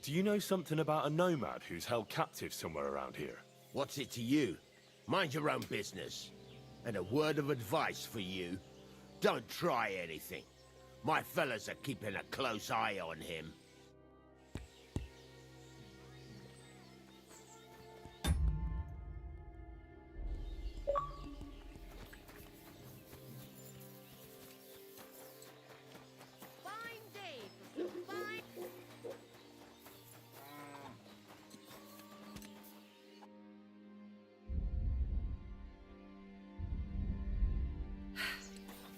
Do you know something about a nomad who's held captive somewhere around here? What's it to you? Mind your own business. And a word of advice for you. Don't try anything. My fellas are keeping a close eye on him. Fine day for some fine...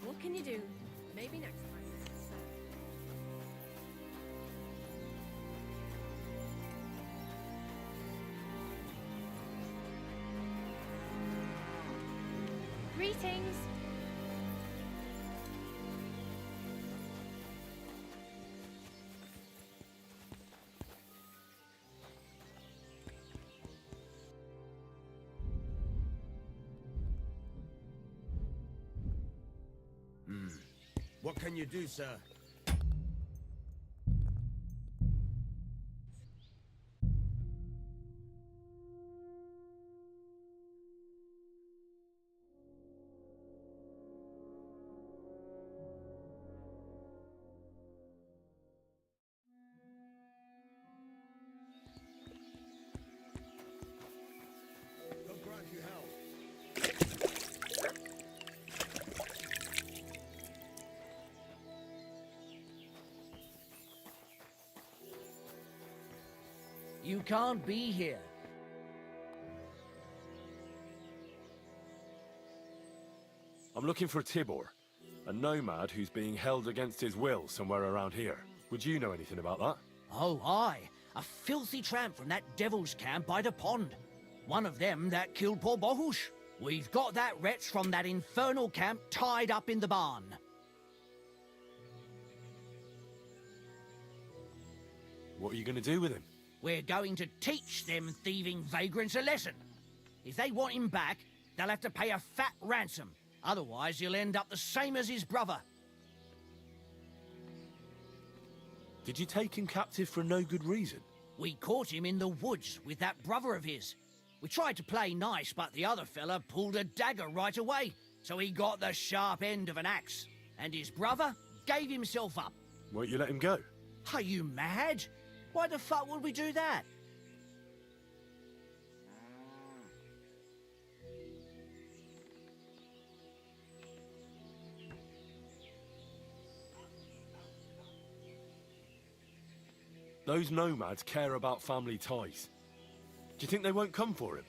What can you do? Maybe next time. Greetings! What can you do, sir? God grant you health. You can't be here. I'm looking for Tibor, a nomad who's being held against his will somewhere around here. Would you know anything about that? Oh, aye. A filthy tramp from that devil's camp by the pond. One of them that killed poor Bohush. We've got that wretch from that infernal camp tied up in the barn. What are you going to do with him? We're going to teach them thieving vagrants a lesson. If they want him back, they'll have to pay a fat ransom. Otherwise, he'll end up the same as his brother. Did you take him captive for no good reason? We caught him in the woods with that brother of his. We tried to play nice, but the other fella pulled a dagger right away, so he got the sharp end of an axe. And his brother gave himself up. Won't you let him go? Are you mad? Why the fuck would we do that? Those nomads care about family ties. Do you think they won't come for him?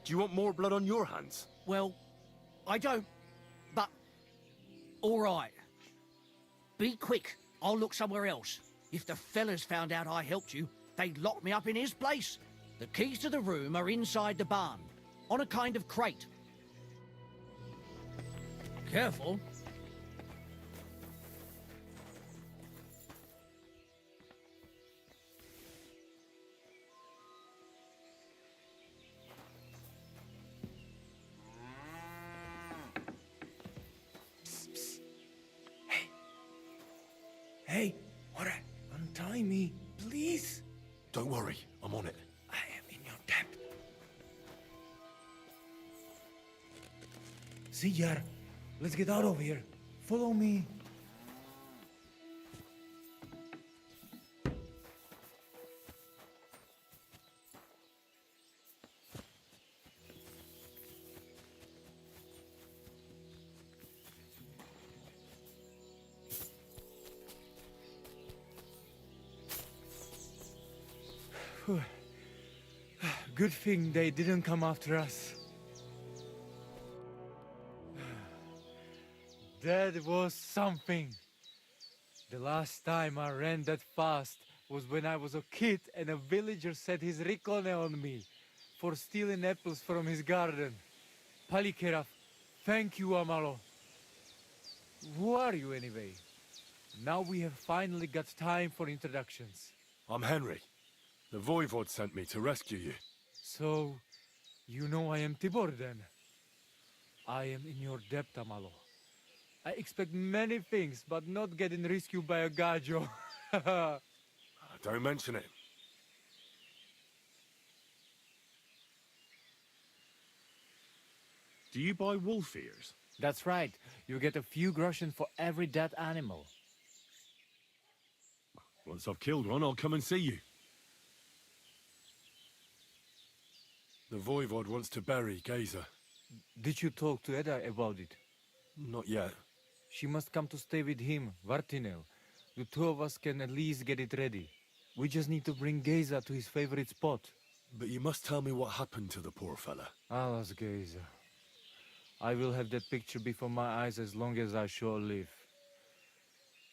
Do you want more blood on your hands? Well, I don't, but... all right. Be quick. I'll look somewhere else. If the fellas found out I helped you, they'd lock me up in his place. The keys to the room are inside the barn, on a kind of crate. Careful. Hey, what? Untie me, please. Don't worry, I'm on it. I am in your Sijar, let's get out of here. Follow me. Good thing they didn't come after us. That was something. The last time I ran that fast was when I was a kid and a villager set his ricone on me for stealing apples from his garden. Palikeraf, thank you, Amalo. Who are you anyway? Now we have finally got time for introductions. I'm Henry. The Voivod sent me to rescue you. So, you know I am Tibor then? I am in your debt, Amalo. I expect many things, but not getting rescued by a gajo. Don't mention it. Do you buy wolf ears? That's right. You get a few groschen for every dead animal. Once I've killed one, I'll come and see you. The Voivod wants to bury Geza. Did you talk to Edda about it? Not yet. She must come to stay with him, Vartinel. The two of us can at least get it ready. We just need to bring Geza to his favorite spot. But you must tell me what happened to the poor fella. Alas, Geza. I will have that picture before my eyes as long as I shall live.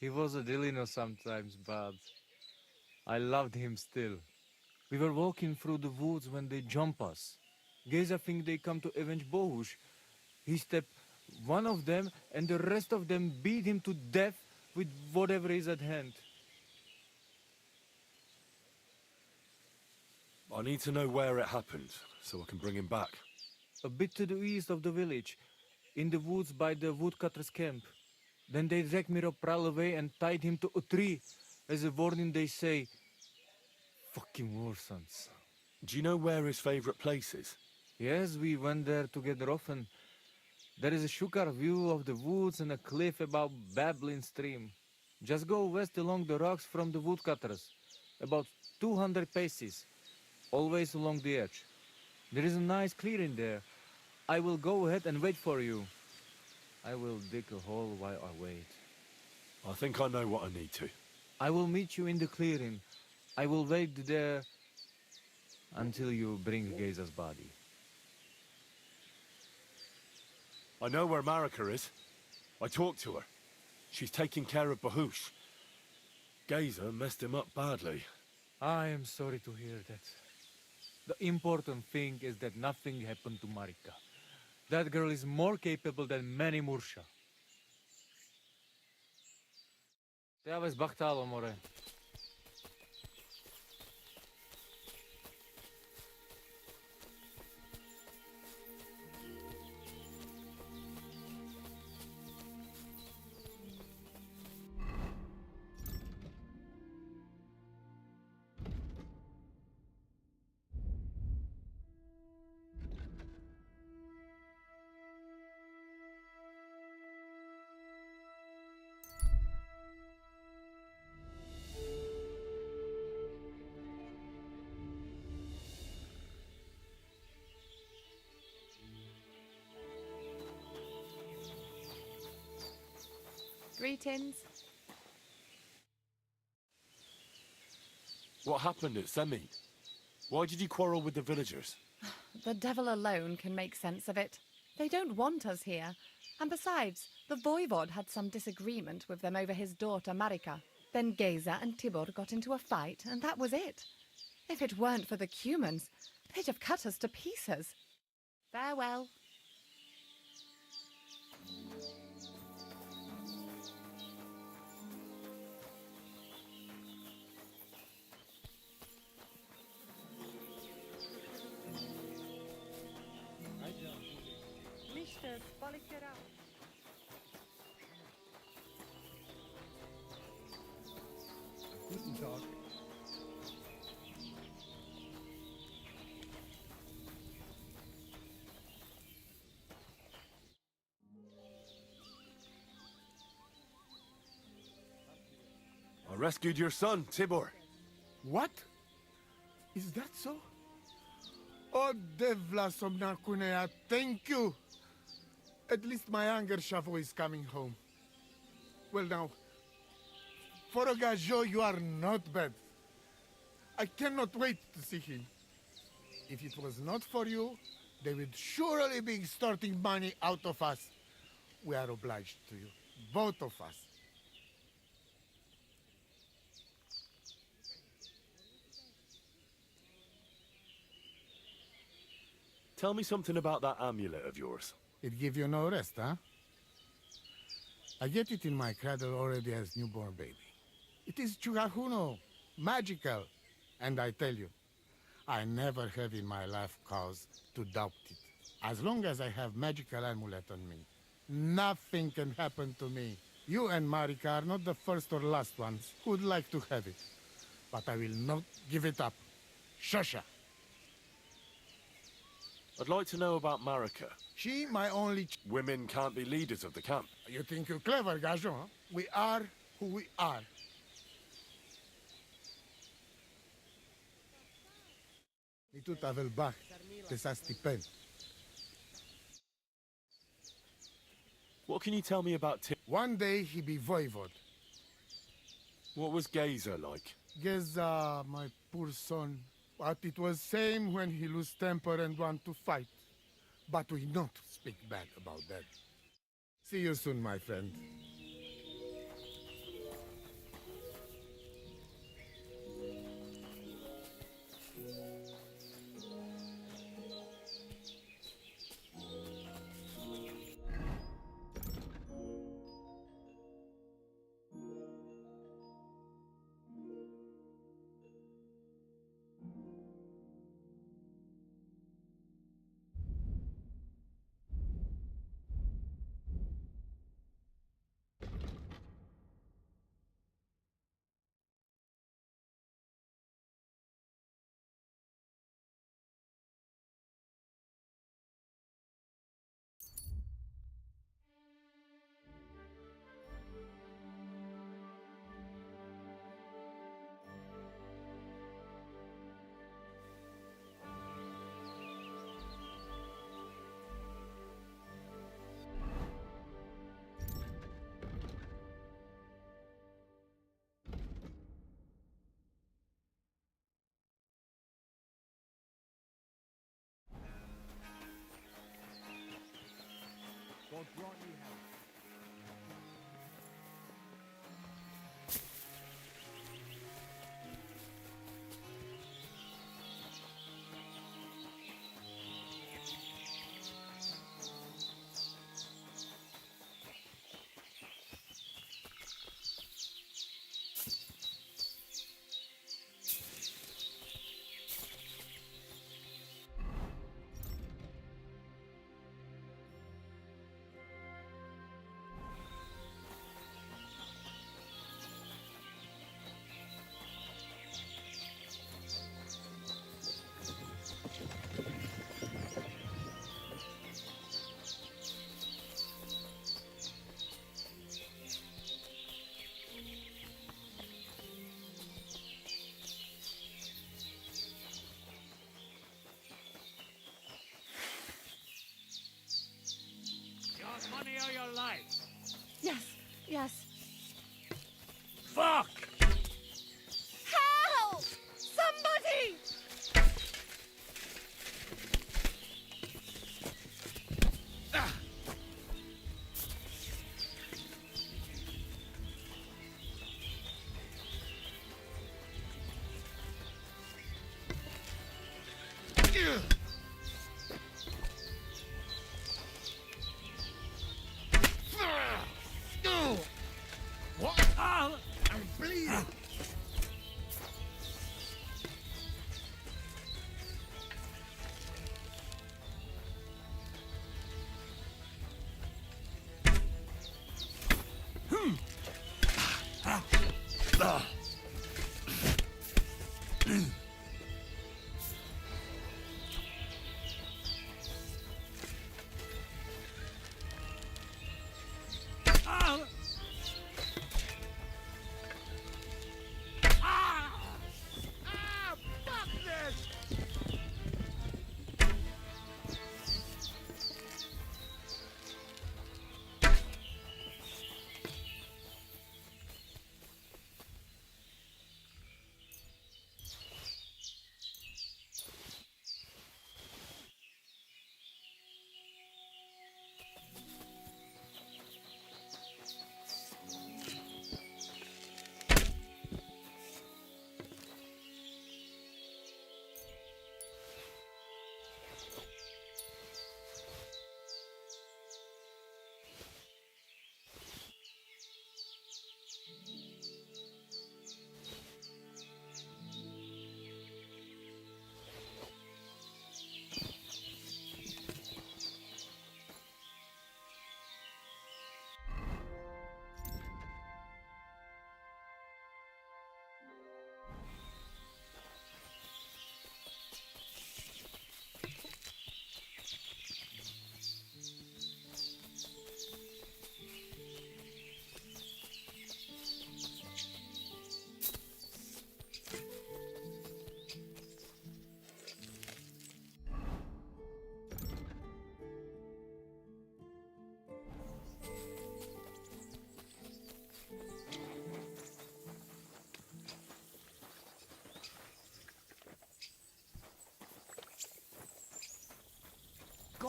He was a Delino sometimes, but I loved him still. We were walking through the woods when they jump us. Geza think they come to avenge Bohush. He stepped one of them, and the rest of them beat him to death with whatever is at hand. I need to know where it happened, so I can bring him back. A bit to the east of the village, in the woods by the woodcutter's camp. Then they dragged Miropral away and tied him to a tree. As a warning, they say, fucking warsons. Do you know where his favorite place is? Yes, we went there together often. There is a shukar view of the woods and a cliff above babbling stream. Just go west along the rocks from the woodcutters, about 200 paces, always along the edge. There is a nice clearing there. I will go ahead and wait for you. I will dig a hole while I wait. I think I know what I need to. I will meet you in the clearing. I will wait there until you bring Geza's body. I know where Marika is. I talked to her. She's taking care of Bahush. Geza messed him up badly. I am sorry to hear that. The important thing is that nothing happened to Marika. That girl is more capable than many Mursha. Te aveți bactalo, more. Greetings. What happened at Semi? Why did you quarrel with the villagers? The devil alone can make sense of it. They don't want us here. And besides, the Voivod had some disagreement with them over his daughter Marika. Then Geza and Tibor got into a fight, and that was it. If it weren't for the Cumans, they'd have cut us to pieces. Farewell. Guten Tag. I rescued your son, Tibor. What? Is that so? Oh, Devla Somnakunea, thank you! At least my anger Shavo is coming home. Well now, for a Gajo, you are not bad. I cannot wait to see him. If it was not for you, they would surely be extorting money out of us. We are obliged to you, both of us. Tell me something about that amulet of yours. It give you no rest, huh? I get it in my cradle already as newborn baby. It is Chugahuno, magical. And I tell you, I never have in my life cause to doubt it. As long as I have magical amulet on me, nothing can happen to me. You and Marika are not the first or last ones who would like to have it. But I will not give it up. Shosha. I'd like to know about Marika. She, my only... Women can't be leaders of the camp. You think you're clever, Gajo, huh? We are who we are. Nitu tavel bach, tesa stipen. What can you tell me about Tim? One day he be voivod. What was Geza like? Geza, my poor son. But it was same when he lose temper and want to fight. But we not speak bad about that. See you soon, my friend. God grant you health. Money or your life? Yes, yes. Fuck! Help! Somebody! What? I'm bleeding.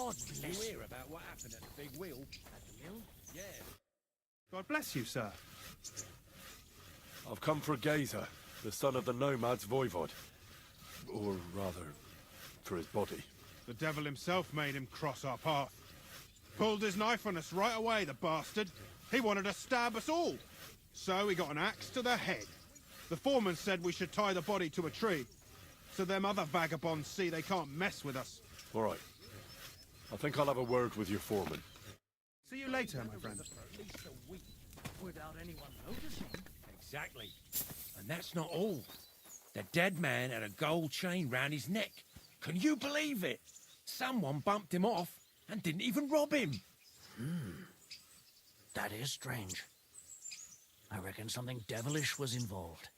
God bless You you. hear about what happened at the big wheel? At the mill? Yeah. God bless you, sir. I've come for Geza, the son of the nomad's voivod. Or rather, for his body. The devil himself made him cross our path. Pulled his knife on us right away, the bastard. He wanted to stab us all. So he got an axe to the head. The foreman said we should tie the body to a tree, so them other vagabonds see they can't mess with us. All right. I think I'll have a word with your foreman. See you later, my friend. Without anyone noticing. Exactly. And that's not all. The dead man had a gold chain round his neck. Can you believe it? Someone bumped him off and didn't even rob him. That is strange. I reckon something devilish was involved.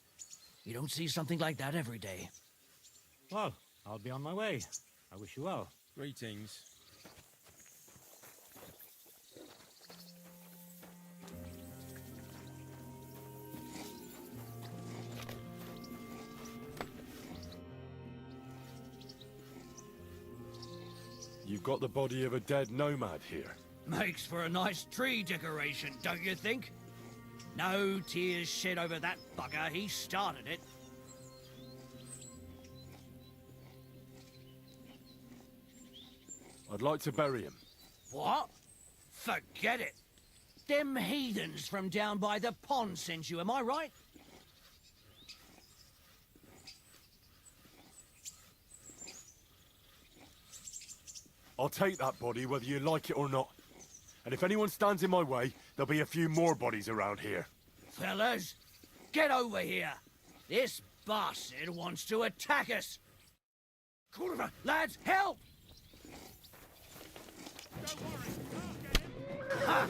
You don't see something like that every day. Well, I'll be on my way. I wish you well. Greetings. You've got the body of a dead nomad here. Makes for a nice tree decoration, don't you think? No tears shed over that bugger. He started it. I'd like to bury him. What? Forget it. Them heathens from down by the pond sent you, am I right? I'll take that body whether you like it or not. And if anyone stands in my way, there'll be a few more bodies around here. Fellas, get over here. This bastard wants to attack us. Corva, lads, help! Ha!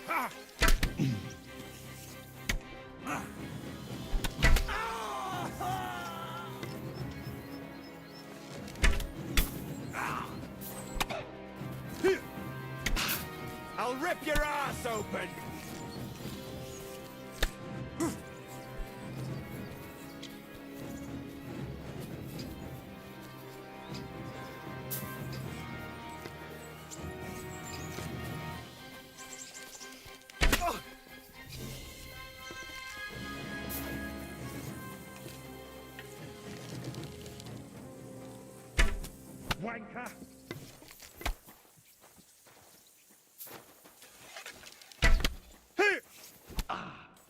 Ha! I'll rip your ass open! Wanker!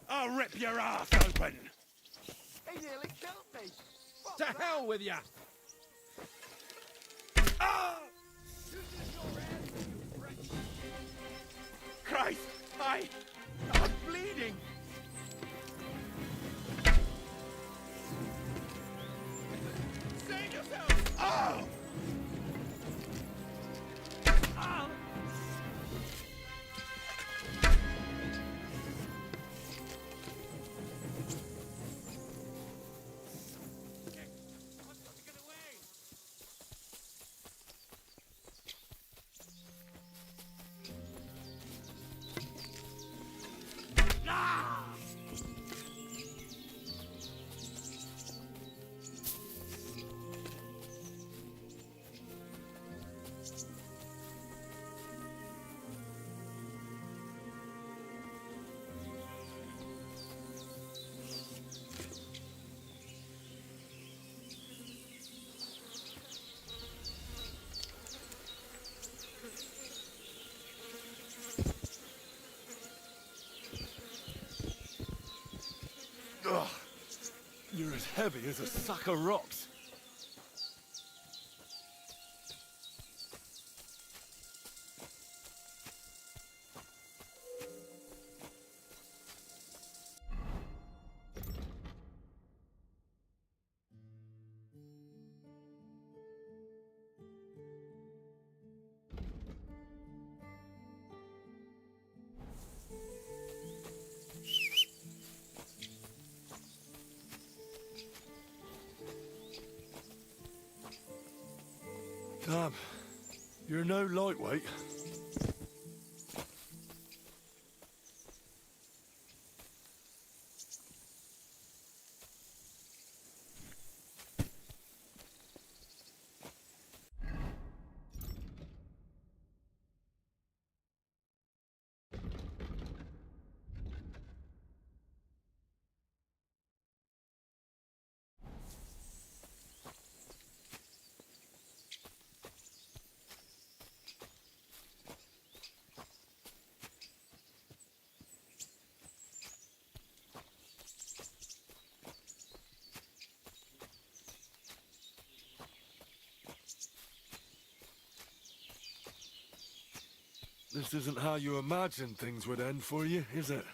I'll rip your ass open! He nearly killed me! To hell with ya! Christ! I'm bleeding! Save yourself! Oh! Oh! Ugh. You're as heavy as a sack of rocks. Damn, you're no lightweight. This isn't how you imagined things would end for you, is it?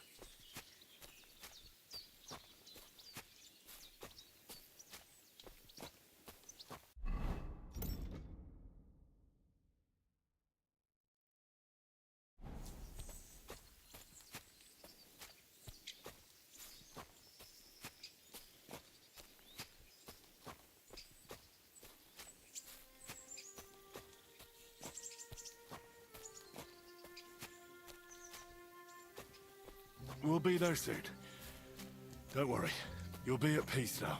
We'll be there soon. Don't worry. You'll be at peace now.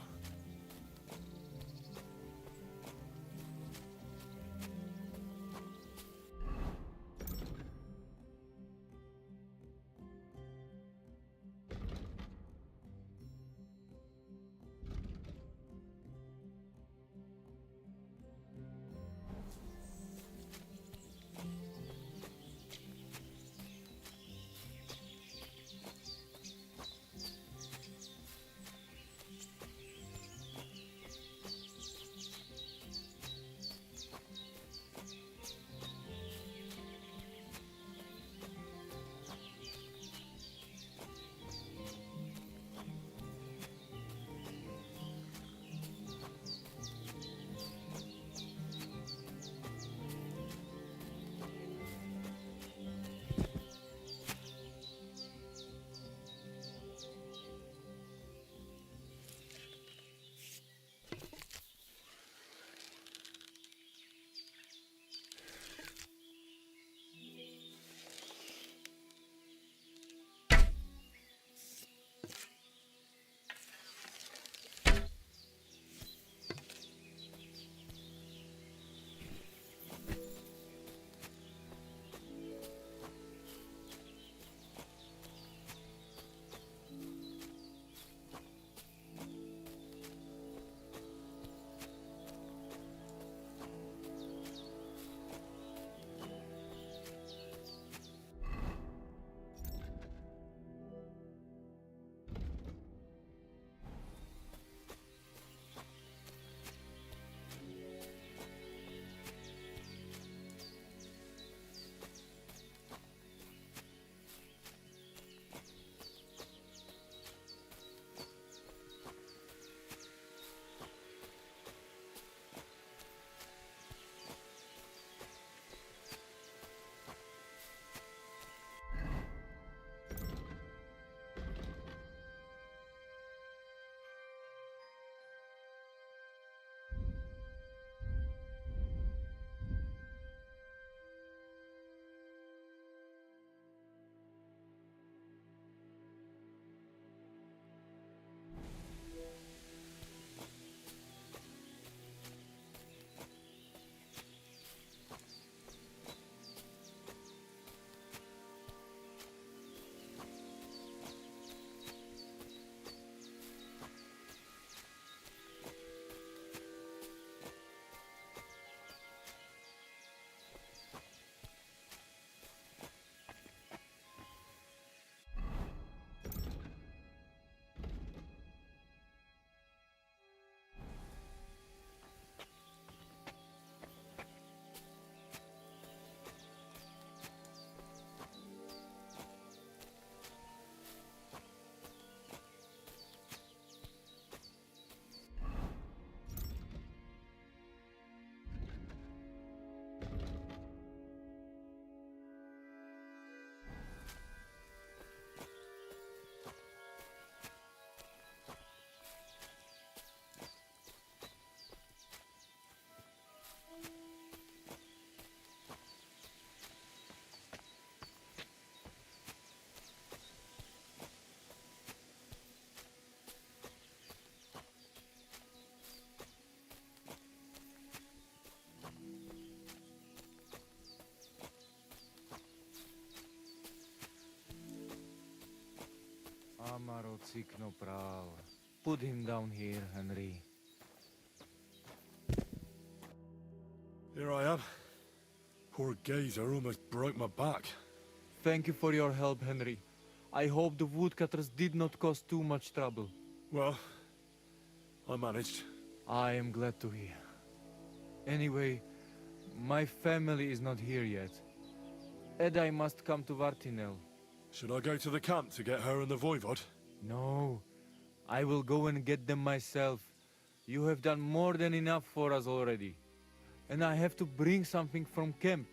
Amarocikno prav. Put him down here, Henry. Here I am. Poor Gazer almost broke my back. Thank you for your help, Henry. I hope the woodcutters did not cause too much trouble. Well, I managed. I am glad to hear. Anyway, my family is not here yet. Edai must come to Vartinel. Should I go to the camp to get her and the Voivod? No. I will go and get them myself. You have done more than enough for us already. And I have to bring something from camp.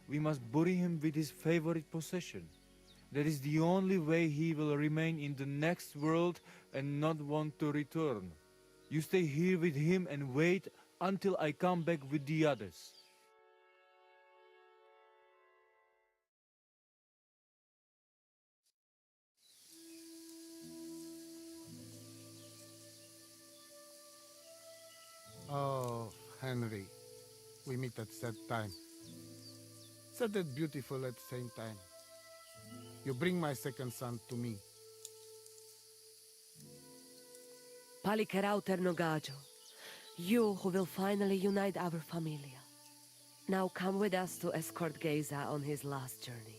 We must bury him with his favorite possession. That is the only way he will remain in the next world and not want to return. You stay here with him and wait until I come back with the others. Oh, Henry. We meet at sad time. Sad and beautiful at the same time. You bring my second son to me. Palikerau Ternogajo, you who will finally unite our familia. Now come with us to escort Geza on his last journey.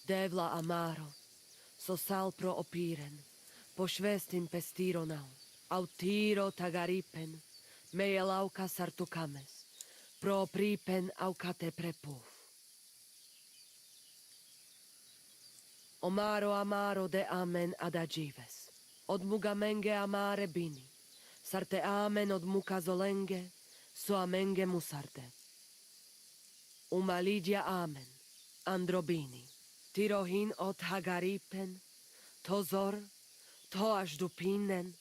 Devla amaro, sosal pro opiren, pošvestin pestironau, autiro tagaripen, mejelauka sartukames, pro pripen aukate prepuf. Omaro amaro de amen adagives, od mugamenge amare bini, sarte amen od mukazolenge, so amenge musarte. Umalidia amen, androbini. Tirohin od Hagaripen, Tozor, Toash Dupinen,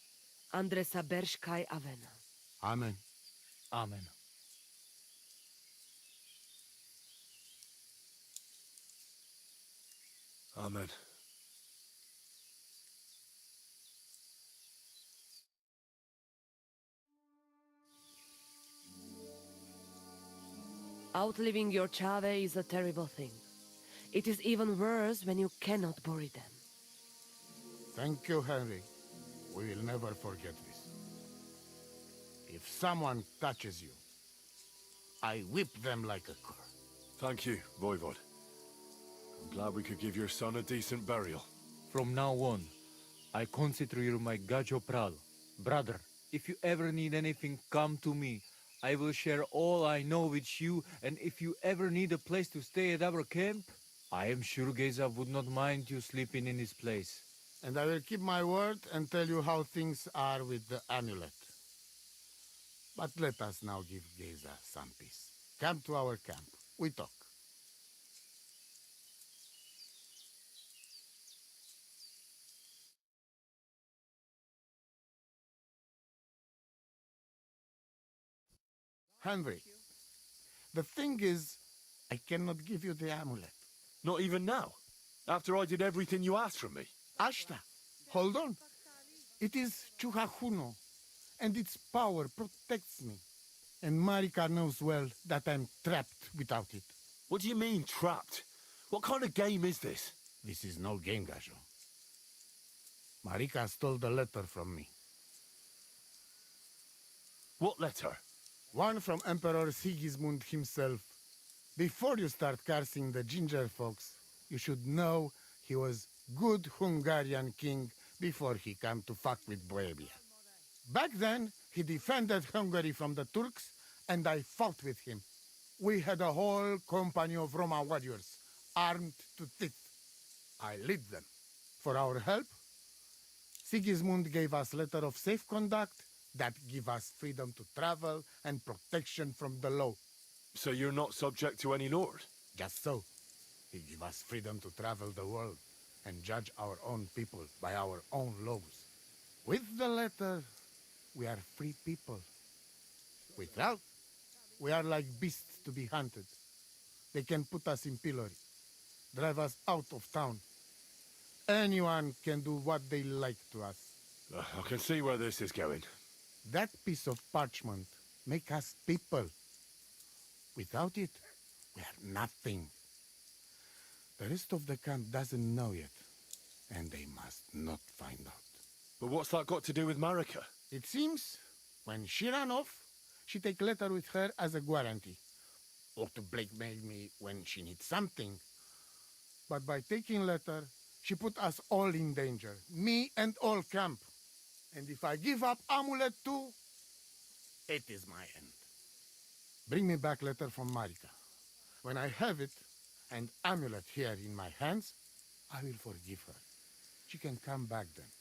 Andresa Bershkai Avena. Amen. Amen. Amen. Outliving your chave is a terrible thing. It is even worse when you cannot bury them. Thank you, Henry. We will never forget this. If someone touches you, I whip them like a cur. Thank you, Voivod. I'm glad we could give your son a decent burial. From now on, I consider you my Gajo Pral. Brother, if you ever need anything, come to me. I will share all I know with you, and if you ever need a place to stay at our camp, I am sure Geza would not mind you sleeping in his place. And I will keep my word and tell you how things are with the amulet. But let us now give Geza some peace. Come to our camp. We talk. Henry, the thing is, I cannot give you the amulet. Not even now? After I did everything you asked from me? Ashta, hold on. It is Chuhajuno, and its power protects me. And Marika knows well that I'm trapped without it. What do you mean, trapped? What kind of game is this? This is no game, Gajo. Marika stole the letter from me. What letter? One from Emperor Sigismund himself. Before you start cursing the ginger folks, you should know he was good Hungarian king before he came to fuck with Bohemia. Back then, he defended Hungary from the Turks, and I fought with him. We had a whole company of Roma warriors, armed to teeth. I led them. For our help, Sigismund gave us letter of safe conduct that give us freedom to travel and protection from the law. So you're not subject to any lord? Just so. He give us freedom to travel the world and judge our own people by our own laws. With the letter, we are free people. Without, we are like beasts to be hunted. They can put us in pillory, drive us out of town. Anyone can do what they like to us. I can see where this is going. That piece of parchment make us people. Without it, we are nothing. The rest of the camp doesn't know yet, and they must not find out. But what's that got to do with Marika? It seems, when she ran off, she take letter with her as a guarantee, or to blackmail me when she needs something. But by taking letter, She put us all in danger, me and all camp. And if I give up amulet too, It is my end. bring me back letter from Marika. When I have it, and amulet here in my hands, I will forgive her. She can come back then.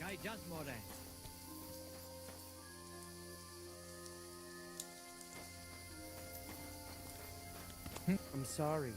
Guy Jasmore. I'm sorry.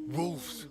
Wolves!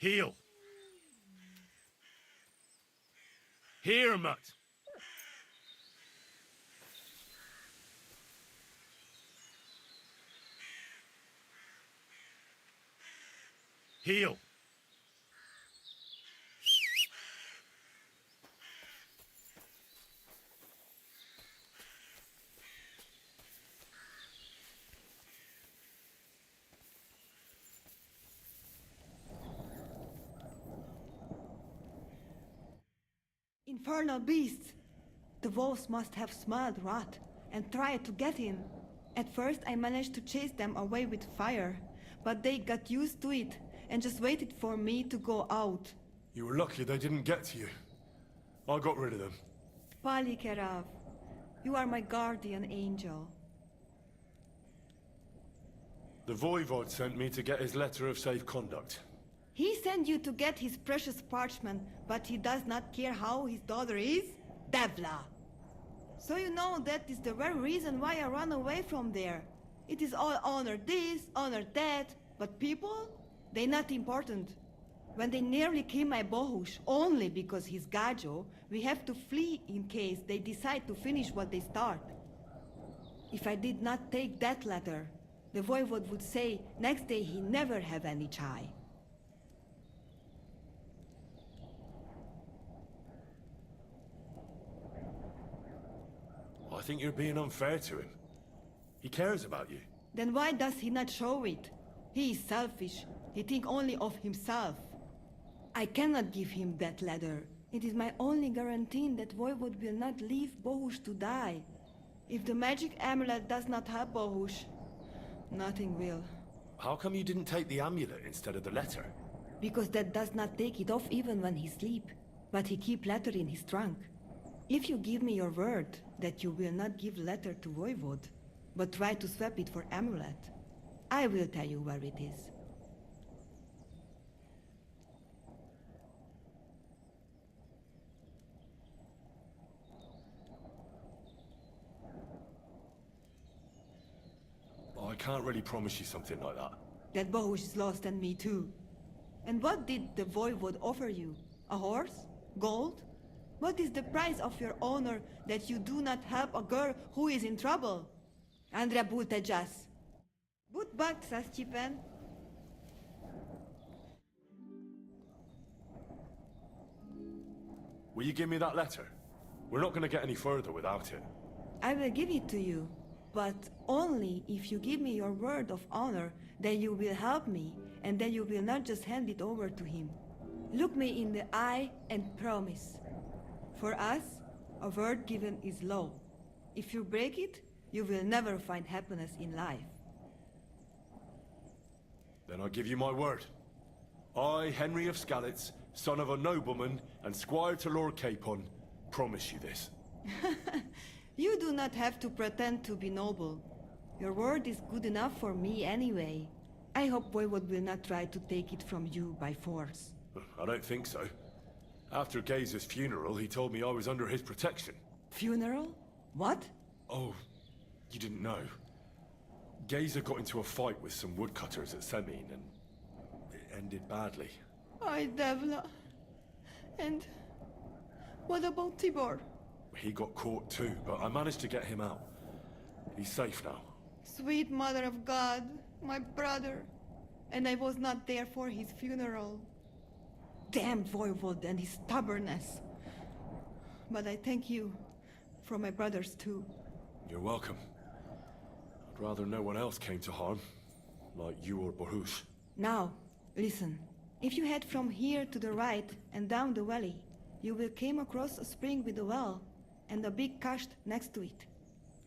Heal! Here, Mutt! Heal! Infernal beasts! The wolves must have smelled rot and tried to get in. At first I managed to chase them away with fire, but they got used to it and just waited for me to go out. You were lucky they didn't get to you. I got rid of them. Palikerav, you are my guardian angel. The Voivod sent me to get his letter of safe conduct. He sent you to get his precious parchment, but he does not care how his daughter is? Devla! So you know that is the very reason why I run away from there. It is all honor this, honor that, but people? They not important. When they nearly kill my Bohush, only because he's Gajo, we have to flee in case they decide to finish what they start. If I did not take that letter, the Voivod would say next day he never have any chai. I think you're being unfair to him. He cares about you. Then why does he not show it? He is selfish. He thinks only of himself. I cannot give him that letter. It is my only guarantee that Voivod will not leave Bohush to die. If the magic amulet does not help Bohush, nothing will. How come you didn't take the amulet instead of the letter? Because that does not take it off even when he sleep. But he keep letter in his trunk. If you give me your word that you will not give letter to Voivod, but try to swap it for amulet, I will tell you where it is. I can't really promise you something like that. That Bohush is lost and me too. And what did the Voivod offer you? A horse? Gold? What is the price of your honor that you do not help a girl who is in trouble? Andrea Bultejas. But back, Saschipen. Will you give me that letter? We're not going to get any further without it. I will give it to you, but only if you give me your word of honor that you will help me and that you will not just hand it over to him. Look me in the eye and promise. For us, a word given is law. If you break it, you will never find happiness in life. Then I give you my word. I, Henry of Skalitz, son of a nobleman and squire to Lord Capon, promise you this. You do not have to pretend to be noble. Your word is good enough for me anyway. I hope Voivod will not try to take it from you by force. I don't think so. After Geyser's funeral, he told me I was under his protection. Funeral? What? Oh, you didn't know. Geyser got into a fight with some woodcutters at Semin, and it ended badly. Ay, Devla. And what about Tibor? He got caught too, but I managed to get him out. He's safe now. Sweet Mother of God, my brother. And I was not there for his funeral. Damn Voivod and his stubbornness. But I thank you for my brothers too. You're welcome. I'd rather no one else came to harm, like you or Baruch. Now, listen. If you head from here to the right and down the valley, you will come across a spring with a well and a big cache next to it.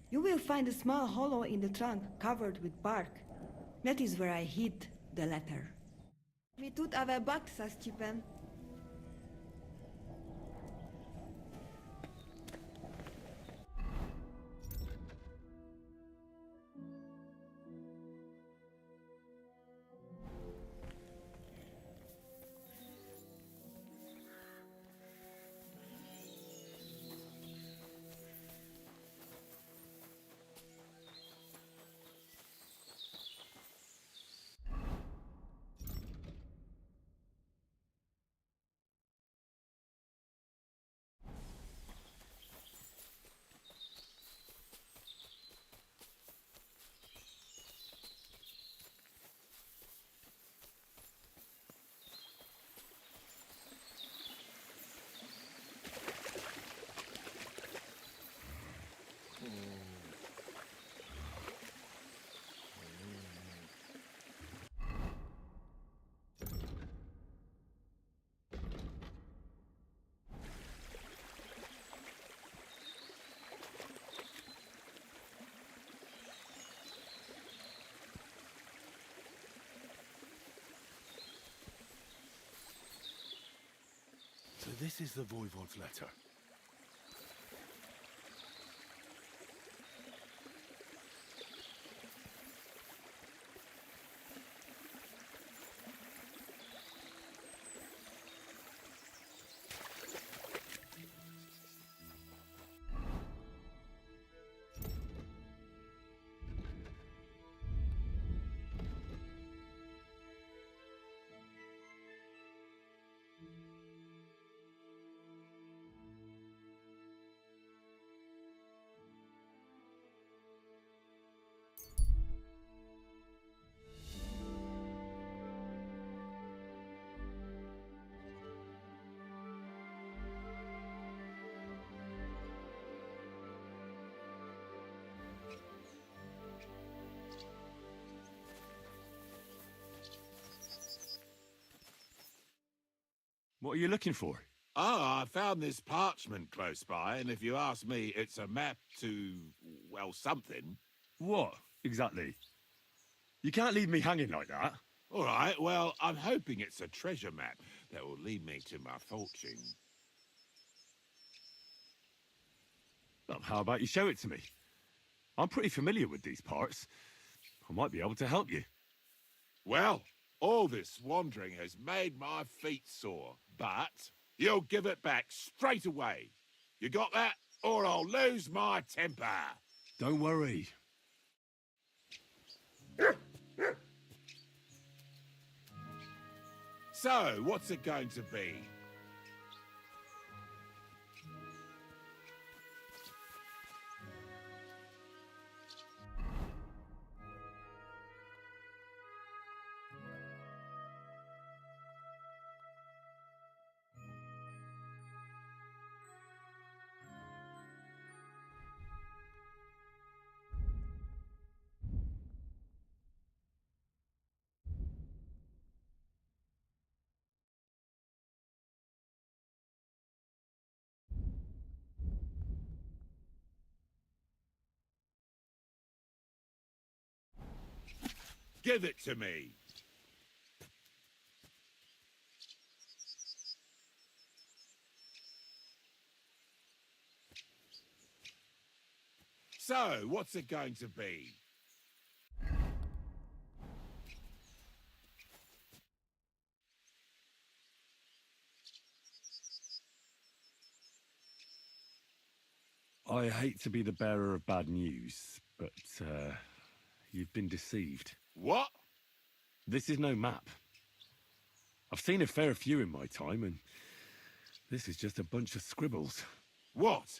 You will find a small hollow in the trunk covered with bark. That is where I hid the letter. Vi tut avea bakt, sa Stipen. So this is the Voivod's letter. What are you looking for? Oh, I found this parchment close by, and if you ask me, it's a map to, well, something. What, exactly? You can't leave me hanging like that. All right, well, I'm hoping it's a treasure map that will lead me to my fortune. Well, how about you show it to me? I'm pretty familiar with these parts. I might be able to help you. Well, all this wandering has made my feet sore, but you'll give it back straight away. You got that? Or I'll lose my temper. Don't worry. So, what's it going to be? Give it to me. So, what's it going to be? I hate to be the bearer of bad news, but, you've been deceived. What? This is no map. I've seen a fair few in my time, and this is just a bunch of scribbles. What?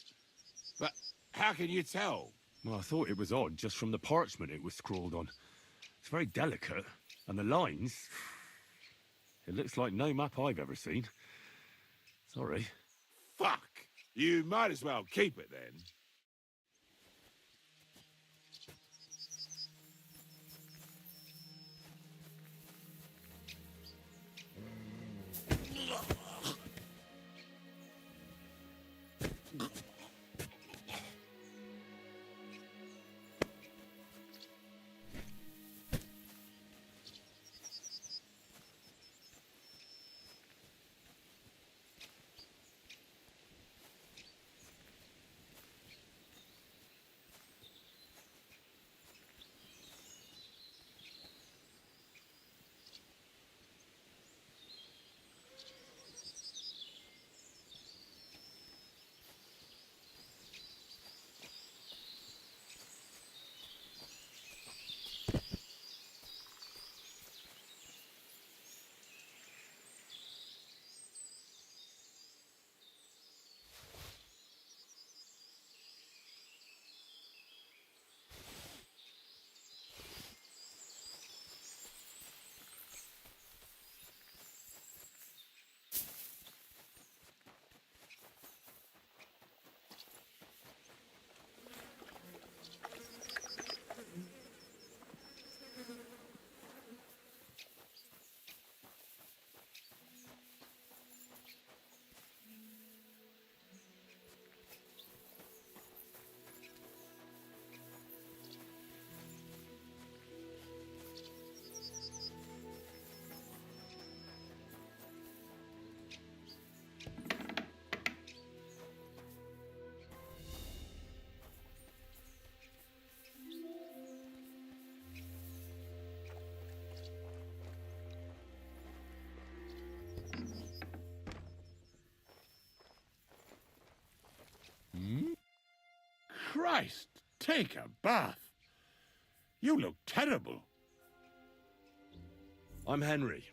But how can you tell? Well, I thought it was odd just from the parchment it was scrawled on. It's very delicate, and the lines... It looks like no map I've ever seen. Sorry. Fuck! You might as well keep it then. Christ, take a bath. You look terrible. I'm Henry.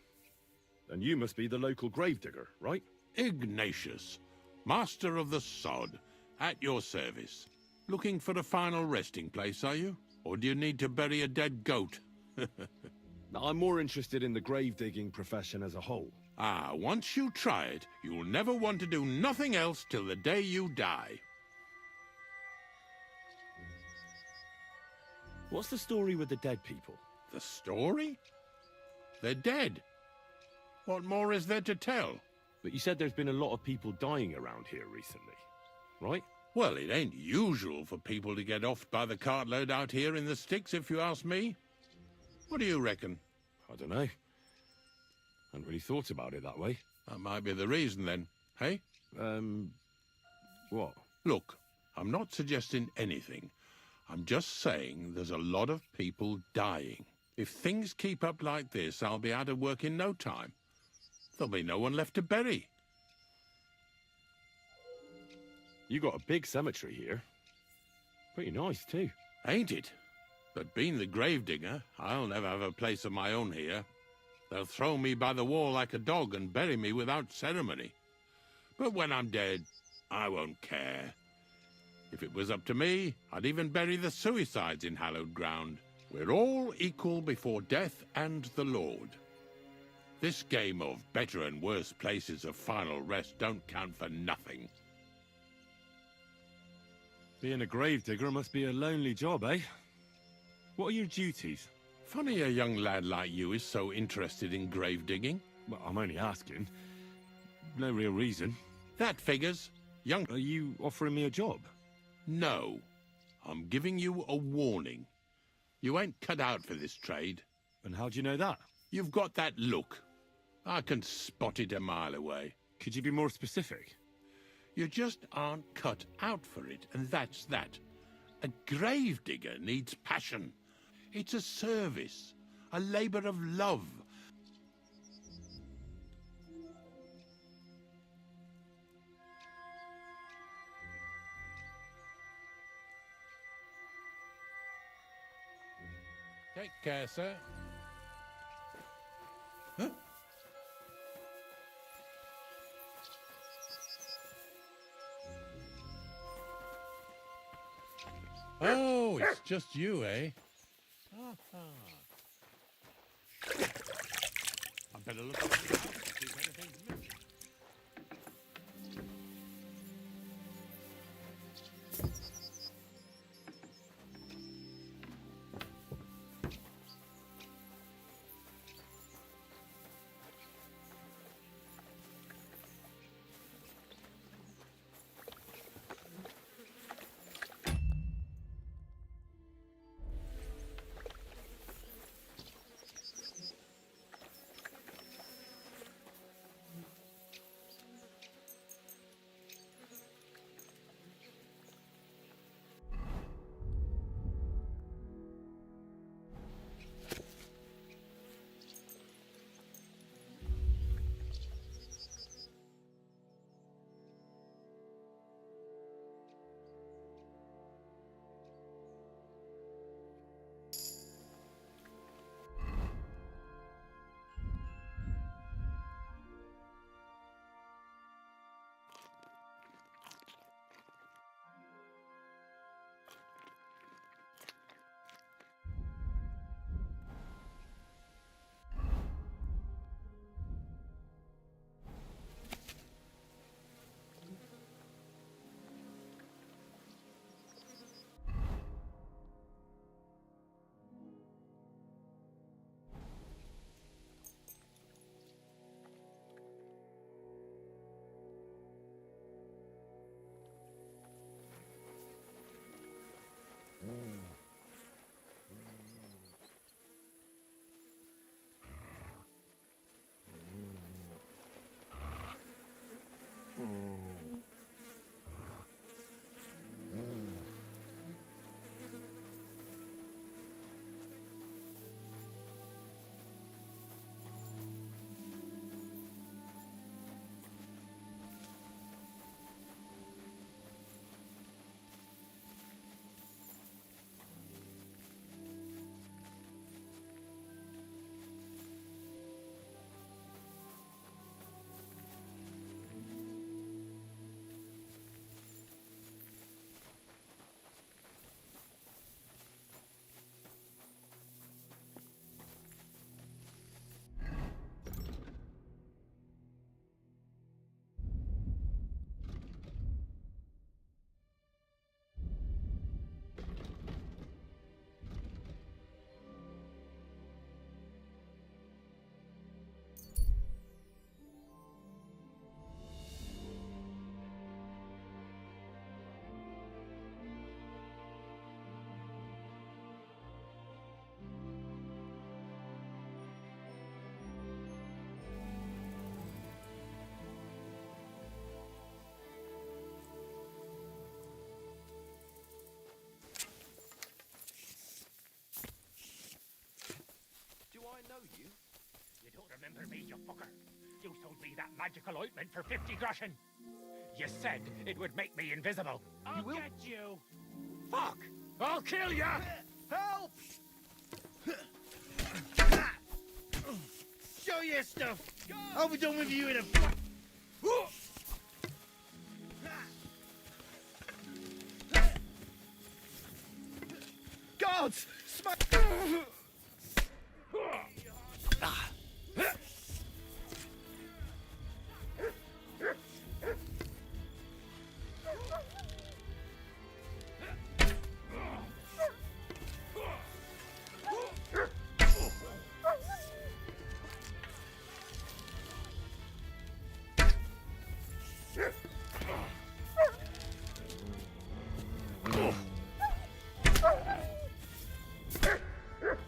And you must be the local gravedigger, right? Ignatius, master of the sod, at your service. Looking for a final resting place, are you? Or do you need to bury a dead goat? I'm more interested in the grave-digging profession as a whole. Ah, once you try it, you'll never want to do nothing else till the day you die. What's the story with the dead people? The story? They're dead. What more is there to tell? But you said there's been a lot of people dying around here recently, right? Well, it ain't usual for people to get offed by the cartload out here in the sticks, if you ask me. What do you reckon? I don't know. Hadn't really thought about it that way. That might be the reason, then. Hey? What? Look, I'm not suggesting anything. I'm just saying there's a lot of people dying. If things keep up like this, I'll be out of work in no time. There'll be no one left to bury. You got a big cemetery here. Pretty nice, too. Ain't it? But being the gravedigger, I'll never have a place of my own here. They'll throw me by the wall like a dog and bury me without ceremony. But when I'm dead, I won't care. If it was up to me, I'd even bury the suicides in hallowed ground. We're all equal before death and the Lord. This game of better and worse places of final rest don't count for nothing. Being a gravedigger must be a lonely job, eh? What are your duties? Funny a young lad like you is so interested in grave digging. Well, I'm only asking. No real reason. That figures. Are you offering me a job? No. I'm giving you a warning. You ain't cut out for this trade. And how do you know that? You've got that look. I can spot it a mile away. Could you be more specific? You just aren't cut out for it, and that's that. A gravedigger needs passion. It's a service, a labor of love. Take care, sir. Huh? Oh, it's just you, eh? I better look at the house to see if anything's missing. You don't remember me, you fucker. You sold me that magical ointment for 50 groschen. You said it would make me invisible. I'll get you. Fuck! I'll kill ya! Help! Show your stuff. I'll be done with you in a... Gods!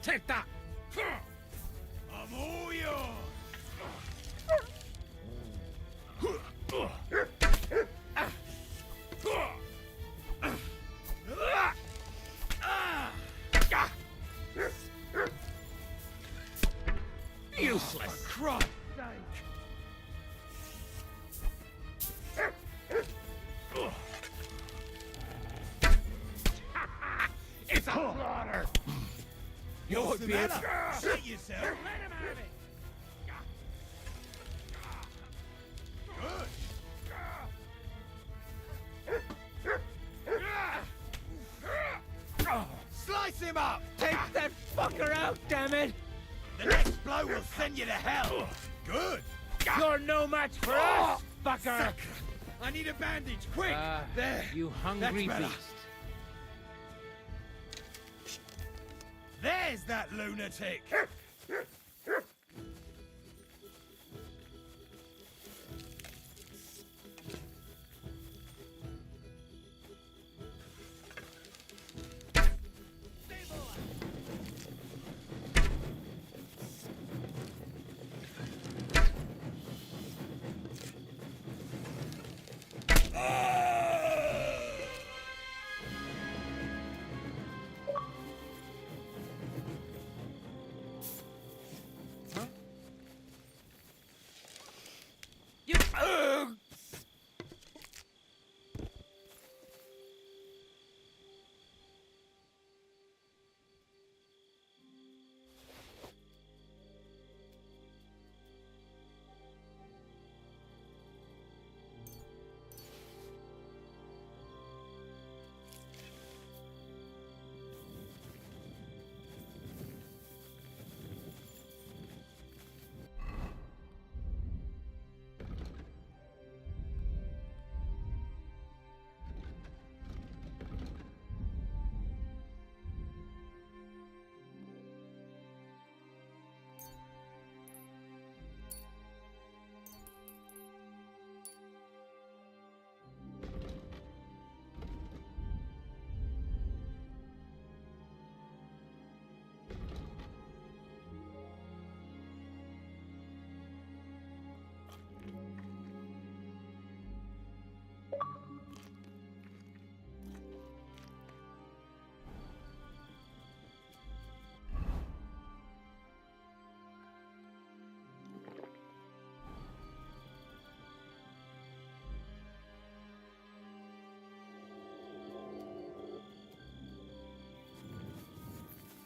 Take that! I'm all yours! if you... Shit yourself! Let him have it! Slice him up! Take that fucker out, damn it! The next blow will send you to hell! Good! You're no match for us, fucker! I need a bandage, quick! There! You hungry That's better. beast. There's that lunatic!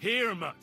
Here, Mutt.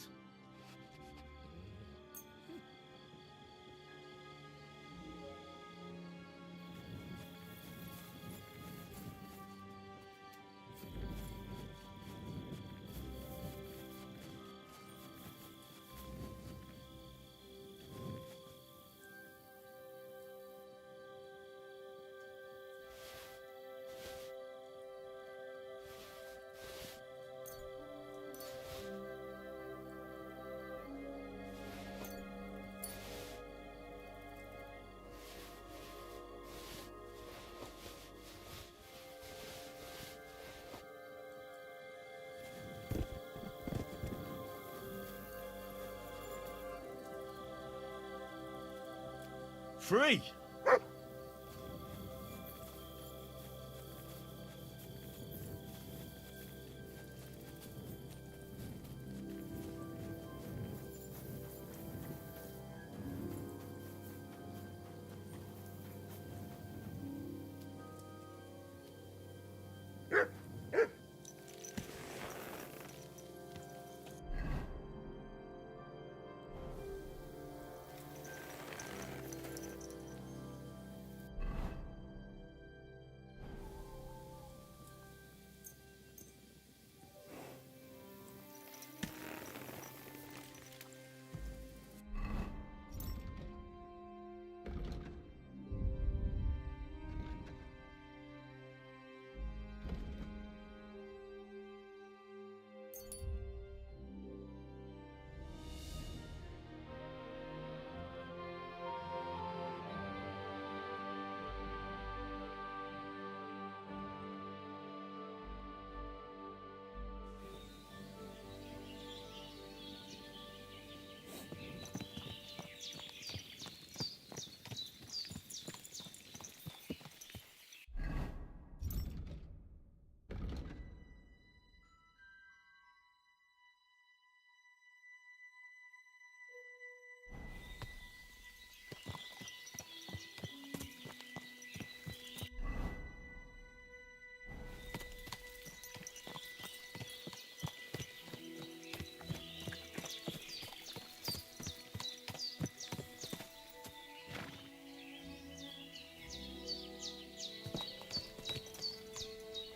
Free!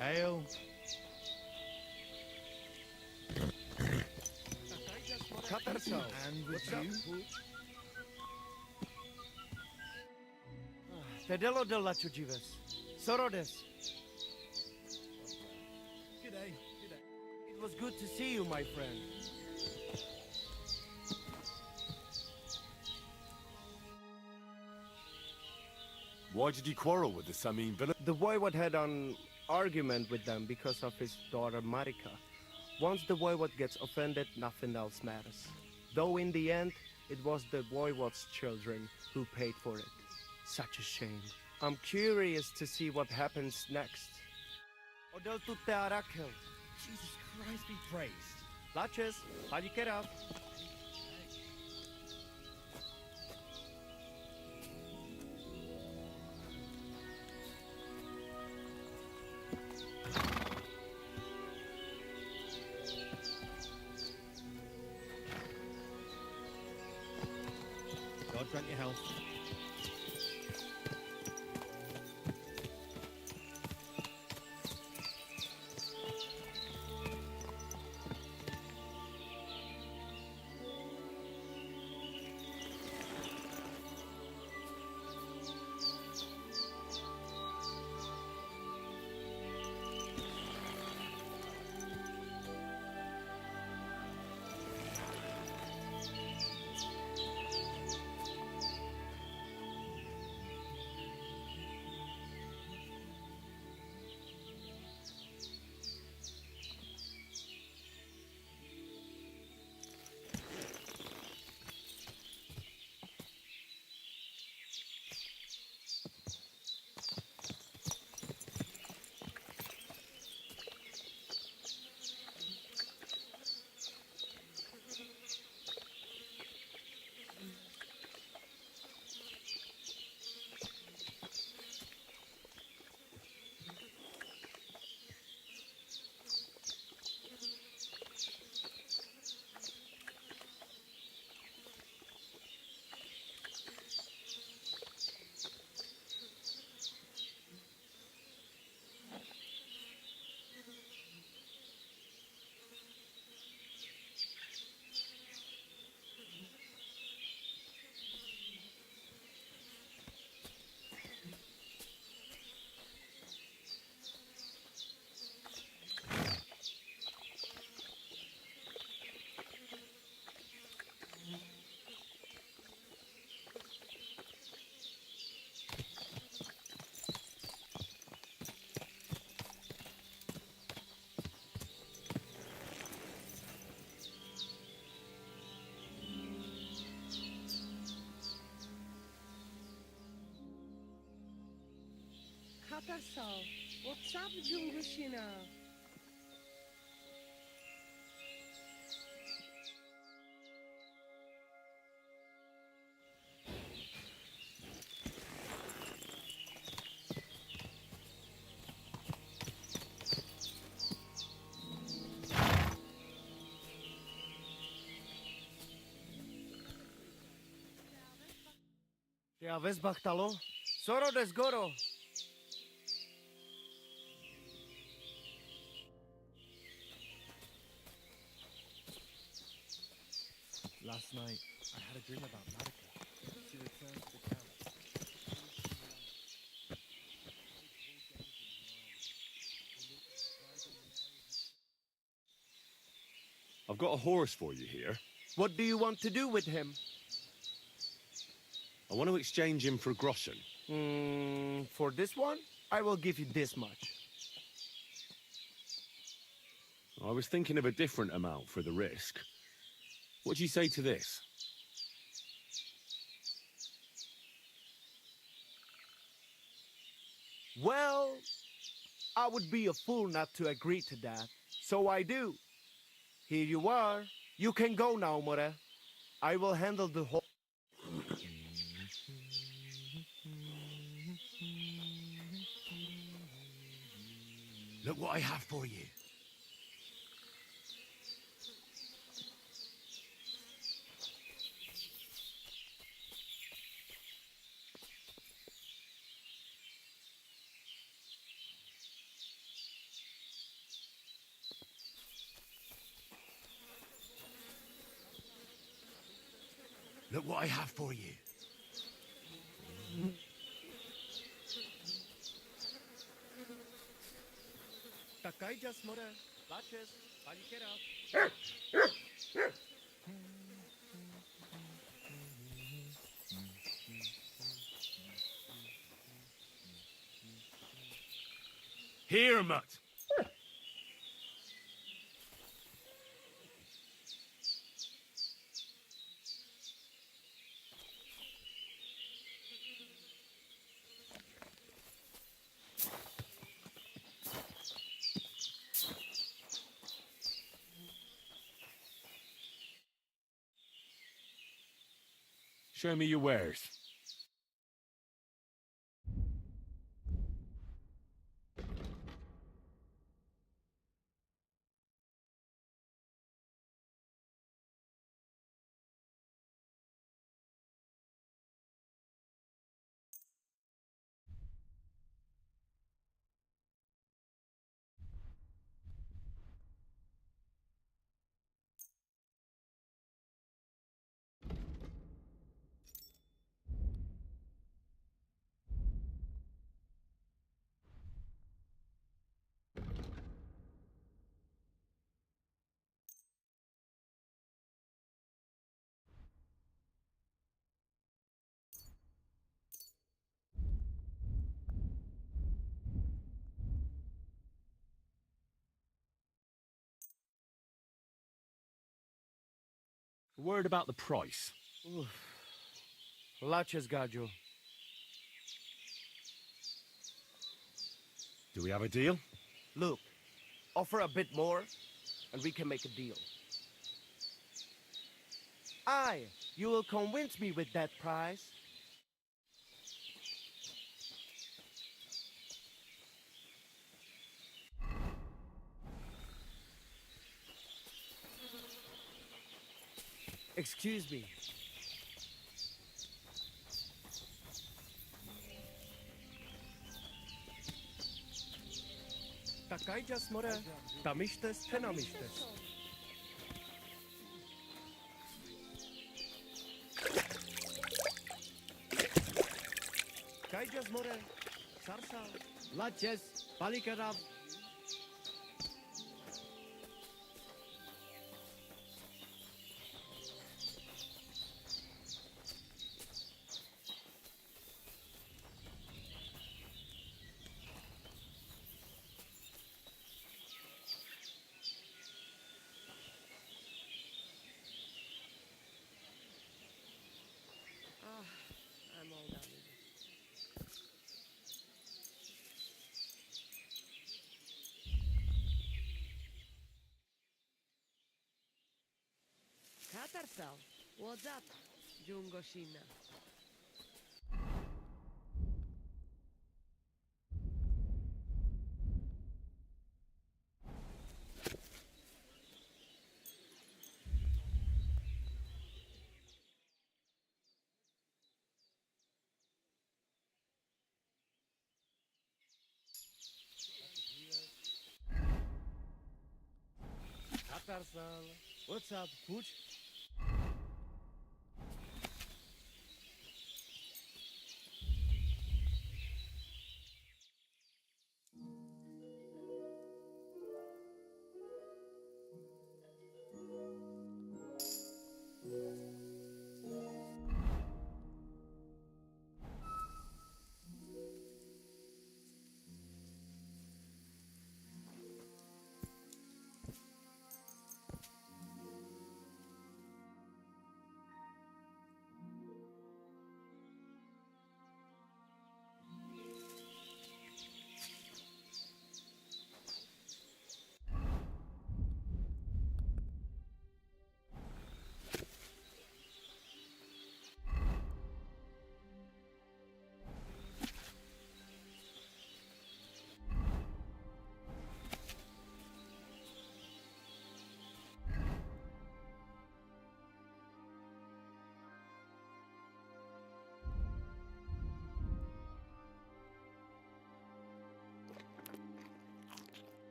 Hail. Katarso. And with What's up, you? Pooch? Tedelo de la Chujivas. Sorodes. G'day. It was good to see you, my friend. Why did you quarrel with the Samin village? The voivod had an argument with them because of his daughter Marika. Once the voivod gets offended, nothing else matters. Though in the end, it was the voivod's children who paid for it. Such a shame. I'm curious to see what happens next. Odel tutte arakel. Jesus Christ be praised. Laches, how you get up? God grant you health. Katarso, what's up, Jungushina? Ja vezbachtalo. Sorodes goro. Last night, I had a dream about Marika. She returned to the camp. I've got a horse for you here. What do you want to do with him? I want to exchange him for groschen. For this one, I will give you this much. I was thinking of a different amount for the risk. What do you say to this? Well, I would be a fool not to agree to that. So I do. Here you are. You can go now, More. I will handle the whole... Look what I have for you. Look what I have for you. Here, Mutt. Show me your wares. A word about the price. Laches, Gajo. Do we have a deal? Look, offer a bit more, and we can make a deal. Aye, you will convince me with that price. Excuse me. Takayjas more, tamishtes, tenamishtes. Kayjas more, sarsal. Laches, Balikarav. I'm all done. Katarsal, what's up, Jungoshina? Katarsal. What's up, Pooch?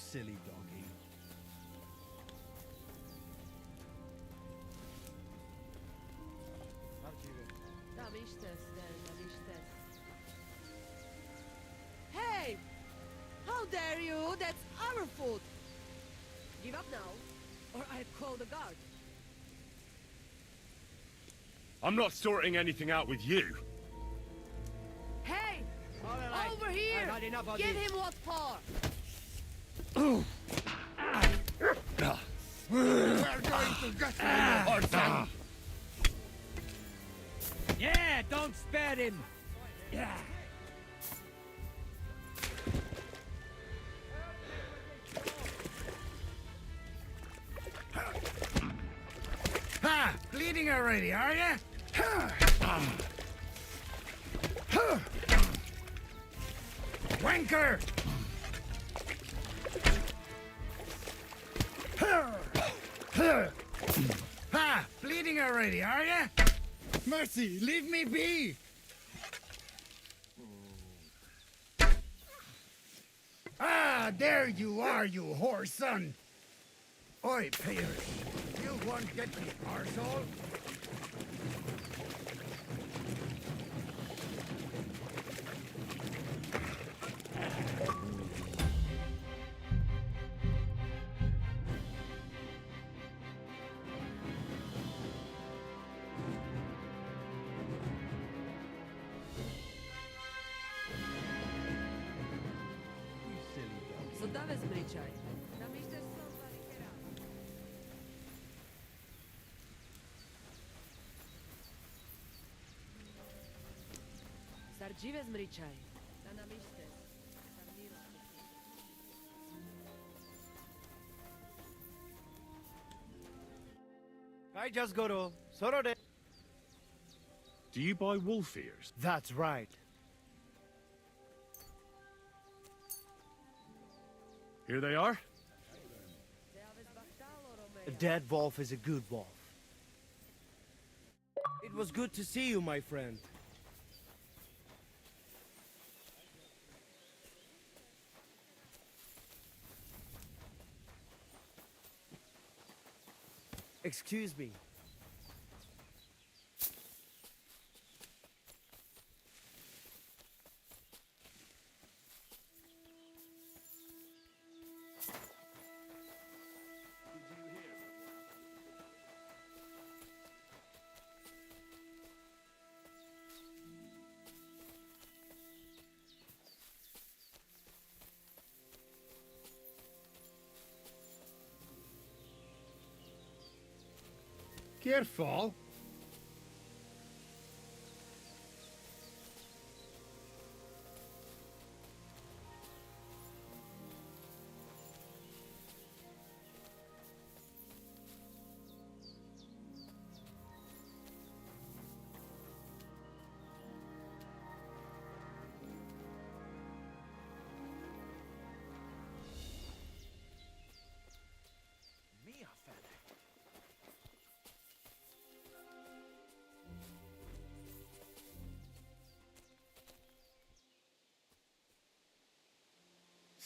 silly doggy. Hey! How dare you? That's our food! Give up now, or I'll call the guard. I'm not sorting anything out with you. Hey! Alright, Over here! I've had enough of Give this. him what for! We're going to get you, Orson! Yeah, don't spare him. Yeah. Ha! Bleeding already, are you? Wanker! Ha! Bleeding already, are you? Mercy, leave me be! Ah, there you are, you whore son! Oi, Pierce, you won't get me, arsehole! So dave zmričaj. Tam ište som barikera. Sarđive zmričaj. Da nam ište. Sarmila. I just go to Sorode. Do you buy wolf ears? That's right. Here they are. A dead wolf is a good wolf. It was good to see you, my friend. Excuse me. Careful.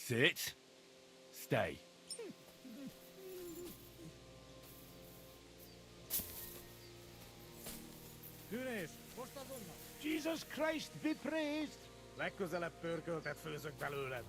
Sit. Stay. Tűnés, most azonnal! Jesus Christ be praised! Legközelebb pörköltet főzök belőled.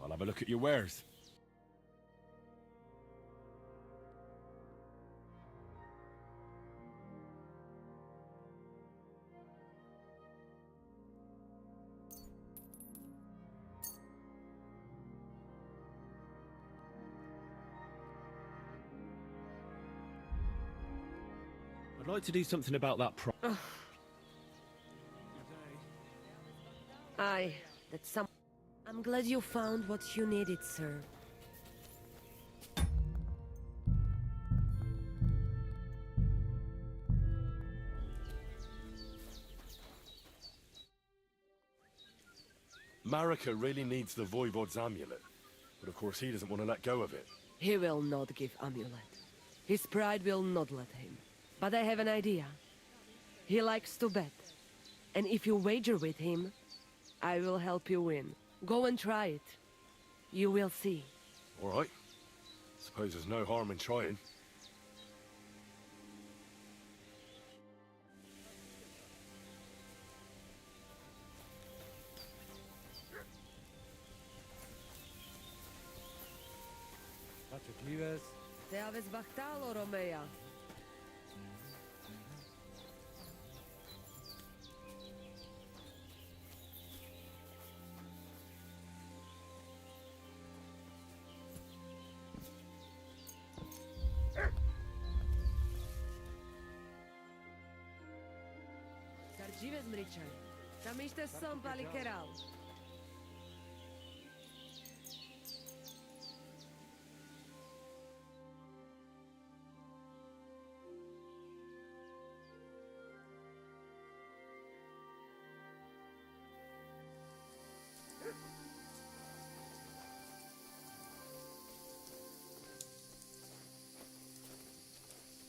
I'll have a look at your wares. I'd like to do something about that Aye, that's some... I'm glad you found what you needed, sir. Marika really needs the Voivod's amulet, but of course he doesn't want to let go of it. He will not give amulet. His pride will not let him. But I have an idea. He likes to bet. And if you wager with him, I will help you win. Go and try it. You will see. All right. Suppose there's no harm in trying. Te aveți bactalo, Romea. Sargive zmričan. Tam ište som pali keral.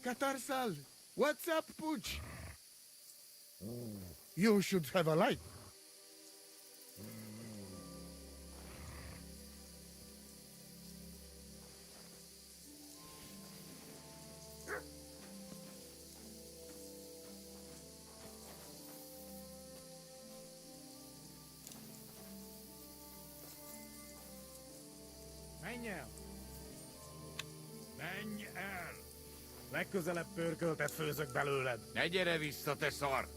Katarsal, what's up, Pooch? You should have a light. Menj el! Menj el! Legközelebb pörköltet főzök belőled. Ne gyere vissza, te szar!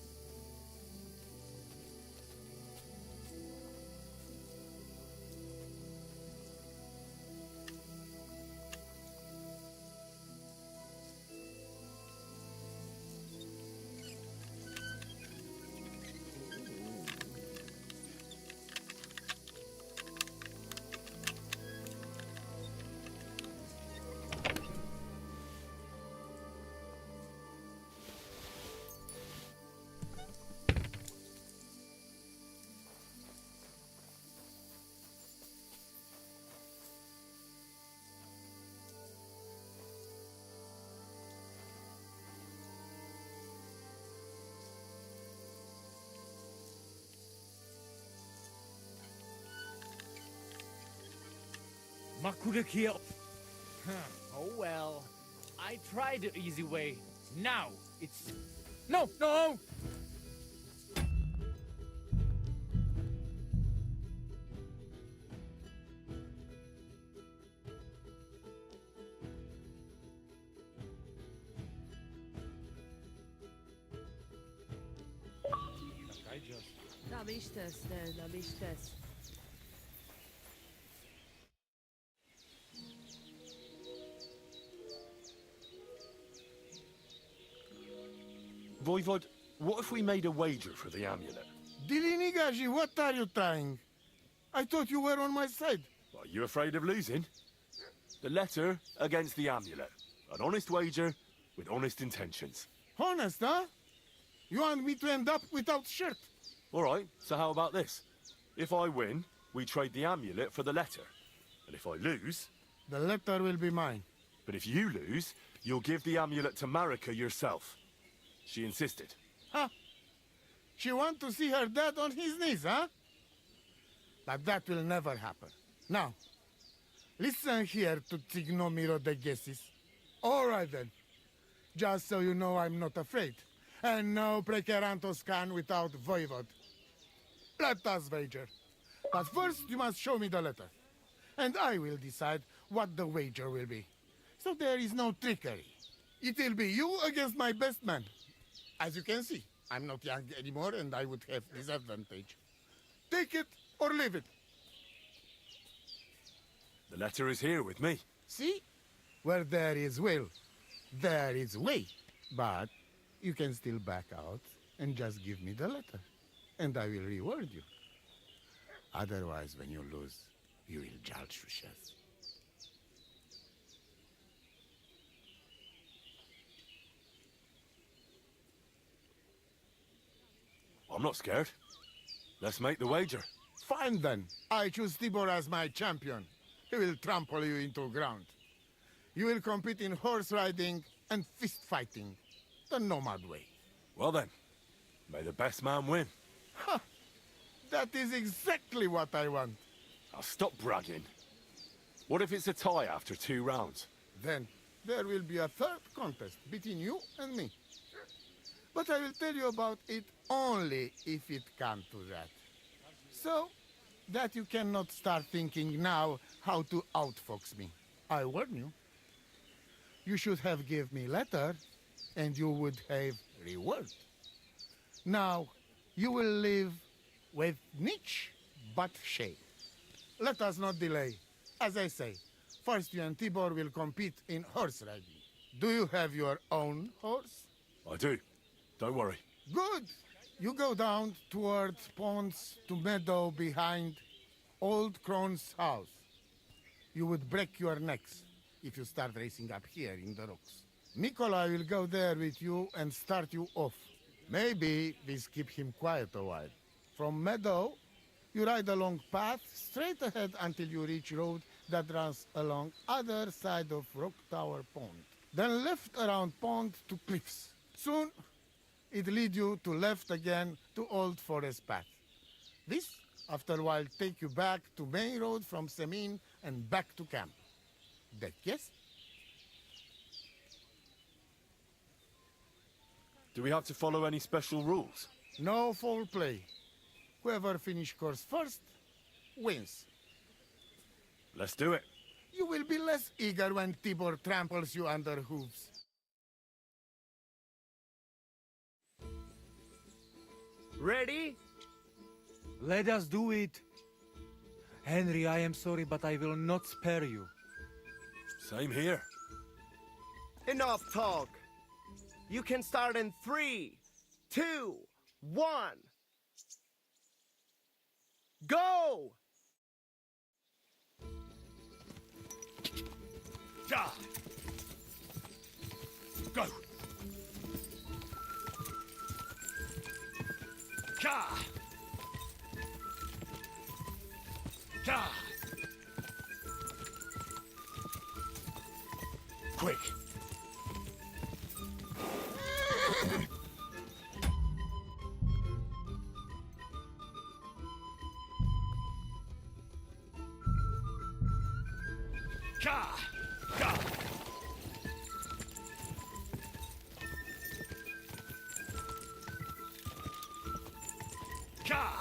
Makudakia. Oh well. I tried the easy way. Now it's... No! No! Tam istes, tam istes. Voivod, what if we made a wager for the amulet? Dilinigaji, what are you trying? I thought you were on my side. Are you afraid of losing? The letter against the amulet. An honest wager with honest intentions. Honest, huh? You want me to end up without shirt? All right, so how about this? If I win, we trade the amulet for the letter. And if I lose... The letter will be mine. But if you lose, you'll give the amulet to Marika yourself. She insisted. Huh? She want to see her dad on his knees, huh? But that will never happen. Now, listen here to Tignomiro de Gessis. All right then. Just so you know I'm not afraid. And no prekerantos can without Voivod. Let us wager. But first you must show me the letter. and I will decide what the wager will be. So there is no trickery. It will be you against my best man. As you can see, I'm not young anymore and I would have disadvantage. Take it or leave it. The letter is here with me. See? Where there is will, there is way. But you can still back out and just give me the letter, and I will reward you. Otherwise, when you lose, you will judge yourself. I'm not scared. Let's make the wager. Fine then. I choose Tibor as my champion. He will trample you into ground. You will compete in horse riding and fist fighting, the nomad way. Well then, may the best man win. Ha! That is exactly what I want. Now stop bragging. What if it's a tie after 2 rounds? Then there will be a third contest between you and me. But I will tell you about it only if it comes to that. So that you cannot start thinking now how to outfox me. I warn you. You should have give me letter, and you would have reward. Now, you will live with niche but shame. Let us not delay. As I say, first you and Tibor will compete in horse riding. Do you have your own horse? I do. Don't worry. Good. You go down towards ponds to meadow behind Old Crone's house. You would break your necks if you start racing up here in the rocks. Nikolai will go there with you and start you off. Maybe this keep him quiet a while. From meadow, you ride along path straight ahead until you reach road that runs along other side of Rock Tower Pond. Then left around pond to cliffs. Soon, it lead you to left again to Old Forest Path. This, after a while, take you back to main road from Semin and back to camp. That yes? Do we have to follow any special rules? No foul play. Whoever finish course first, wins. Let's do it. You will be less eager when Tibor tramples you under hooves. Ready? Let us do it. Henry, I am sorry, but I will not spare you. Same here. Enough talk. You can start in 3, 2, 1. Go! Ja! Go! Ja! Ja! Quick! Ja! Ja! Ja!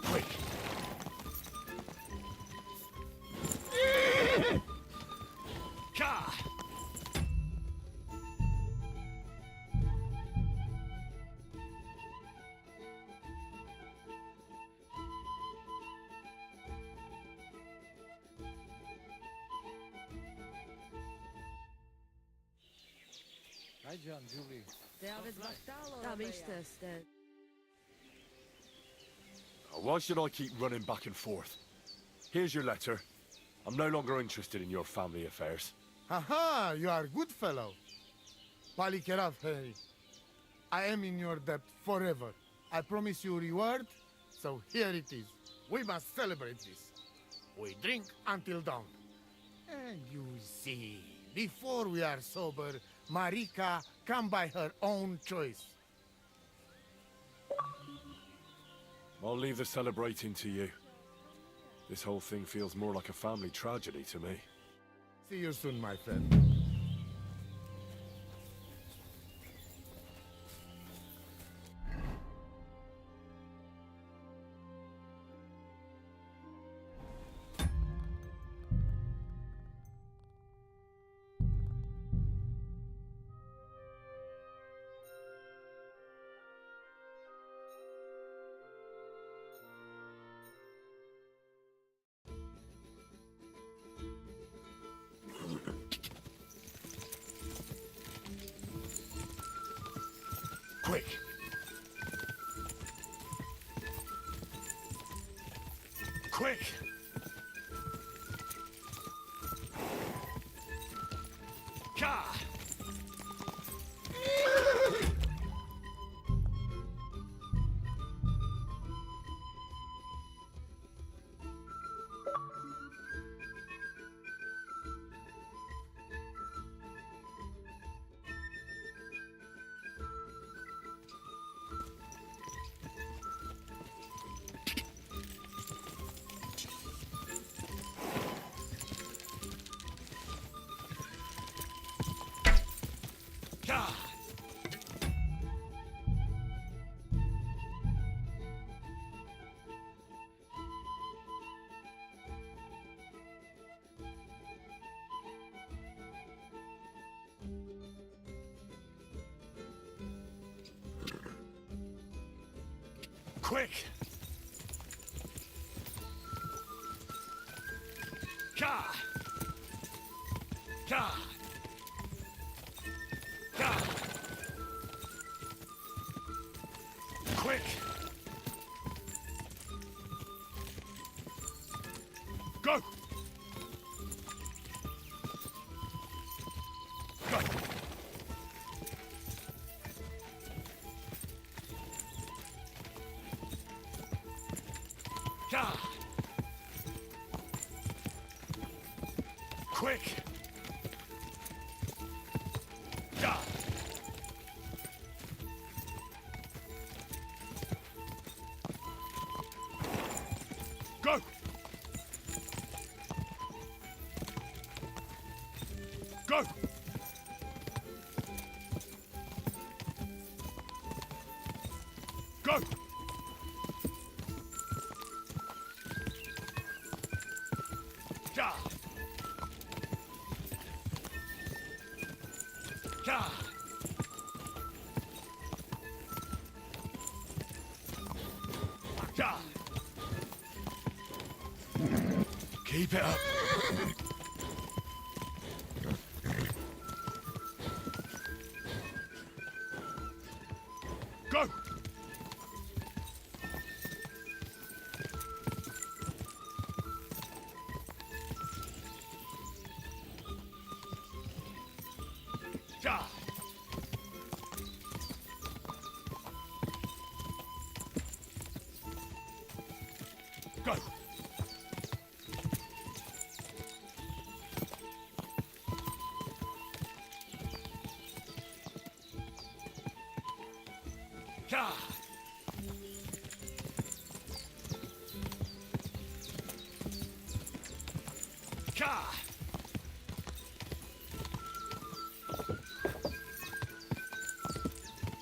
Quick! Ja! Hi, John, Julie. Why should I keep running back and forth? Here's your letter. I'm no longer interested in your family affairs. Haha, you are a good fellow. Palikerav, Harry. I am in your debt forever. I promise you reward, so here it is. We must celebrate this. We drink until dawn. And you see, before we are sober, Marika come by her own choice. I'll leave the celebrating to you. This whole thing feels more like a family tragedy to me. See you soon, my friend. Quick! Quick! Ka! Ka! Quick! Ka! Ka! Ka! Quick! Go! Go! Ka! Quick! Ka! Go! Go! Go! Ja! Ja! Ja! Keep it up. Go! Ja! Go! Ja! Ka!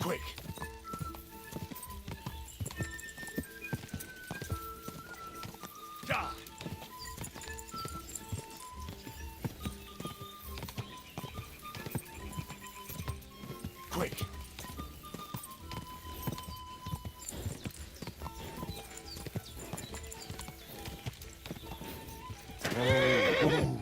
Quick! Ja! Quick! Oh.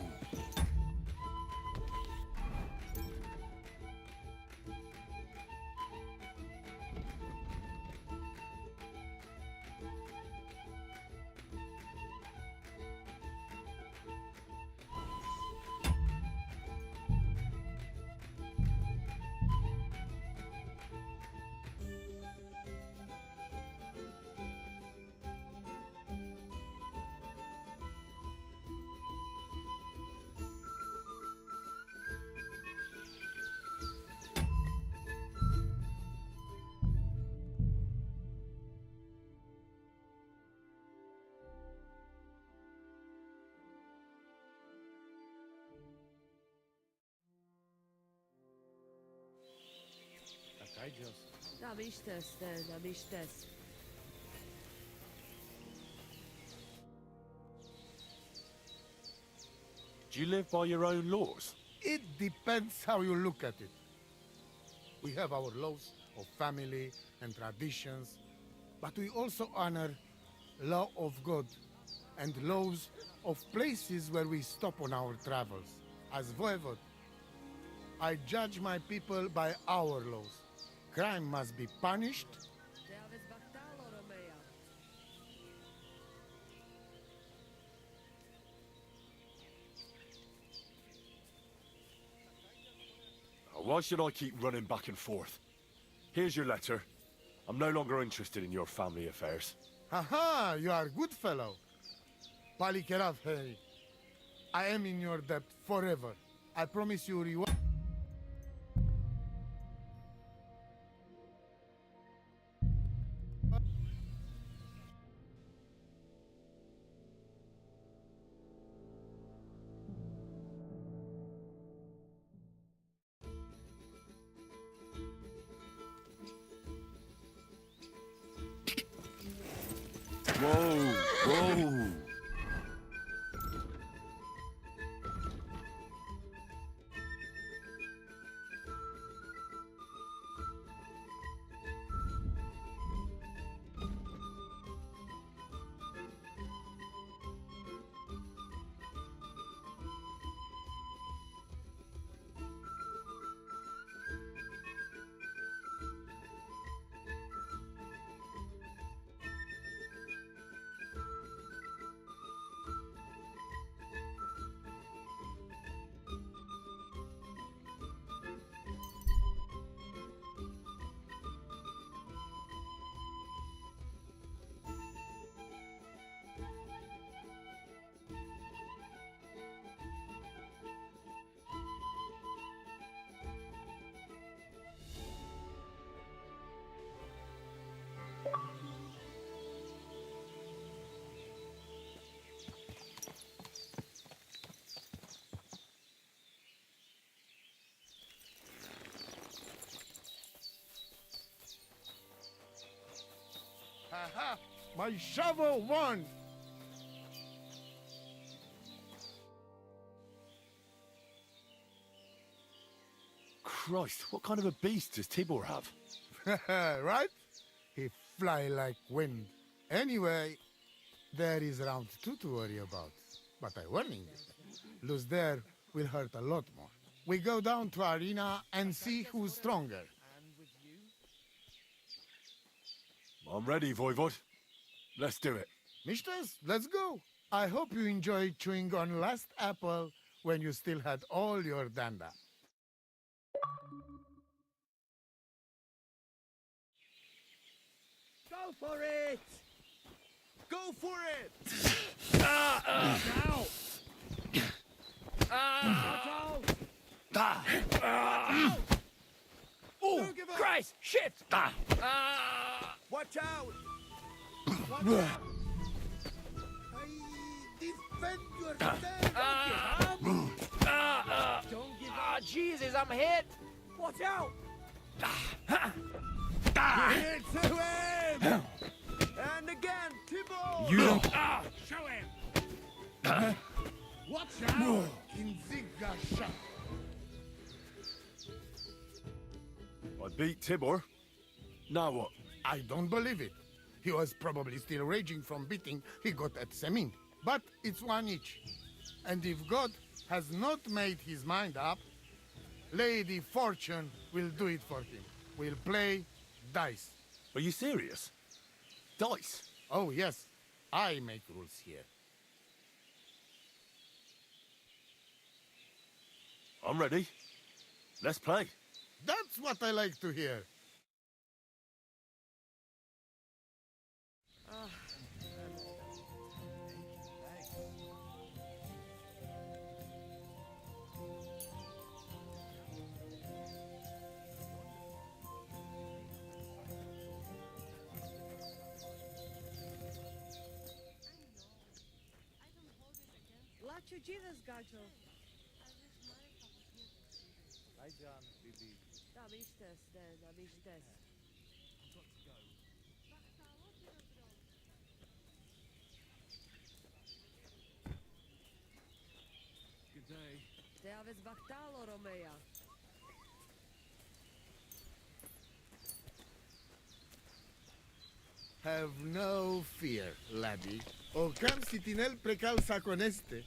Da bist es, da bist es. Do you live by your own laws? It depends how you look at it. We have our laws of family and traditions, but we also honor law of God and laws of places where we stop on our travels. As voivod, I judge my people by our laws. Crime must be punished. Why should I keep running back and forth? Here's your letter. I'm no longer interested in your family affairs. Haha, you are a good fellow. Palikerav, Harry. I am in your debt forever. I promise you reward. Whoa, whoa. Haha, my shovel won! Christ, what kind of a beast does Tibor have? Right? He fly like wind. Anyway, there is round 2 to worry about. But I warning you, lose there will hurt a lot more. We go down to arena and see who's stronger. I'm ready, Voivod. Let's do it. Mishters, let's go. I hope you enjoyed chewing on last apple when you still had all your danda. Go for it! Go for it! Now! Oh, Christ! Shit! watch out! Watch out! Defend yourself! Don't give up! Jesus, I'm hit! Watch out! Hit to him! And again, Tibor! You don't... Show him! Watch out! Kinziga shot. I beat Tibor. Now what? I don't believe it. He was probably still raging from beating he got at Semin. But it's one each. And if God has not made his mind up, Lady Fortune will do it for him. We'll play dice. Are you serious? Dice? Oh, yes. I make rules here. I'm ready. Let's play. That's what I like to hear. Good day. Have no fear, laddie. O cam sitinel precausa con este.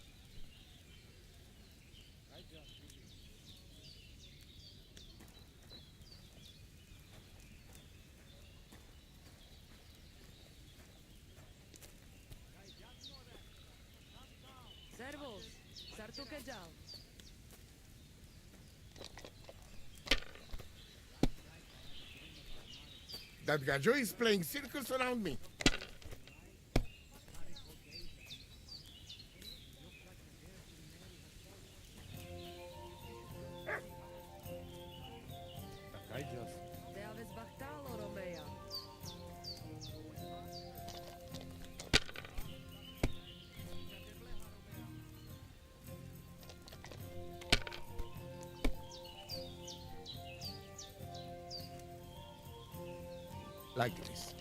That Gajo is playing circles around me. Like this.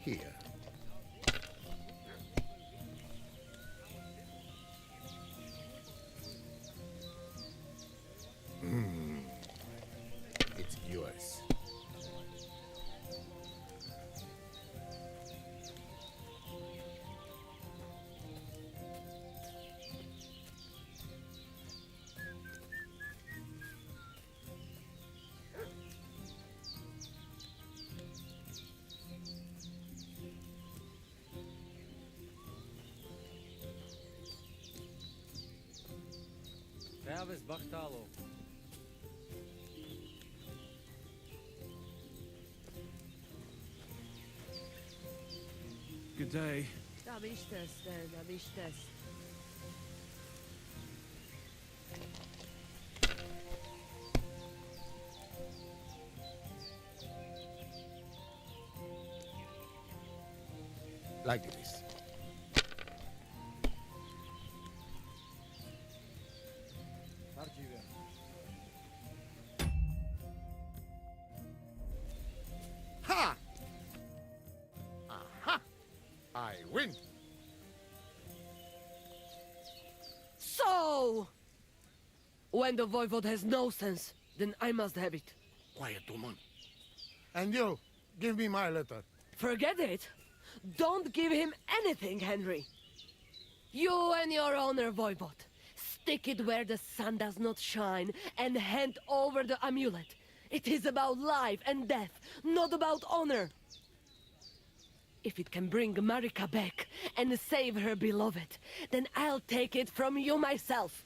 Here. It's yours. Travis Bachtalo. Good day. Like this. Ha! Aha! I win. So, when the voivode has no sense, then I must have it. Quiet, woman. And you, give me my letter. Forget it. Don't give him anything, Henry. You and your honor, voivode. Stick it where the sun does not shine and hand over the amulet. It is about life and death, not about honor. If it can bring Marika back and save her beloved, then I'll take it from you myself.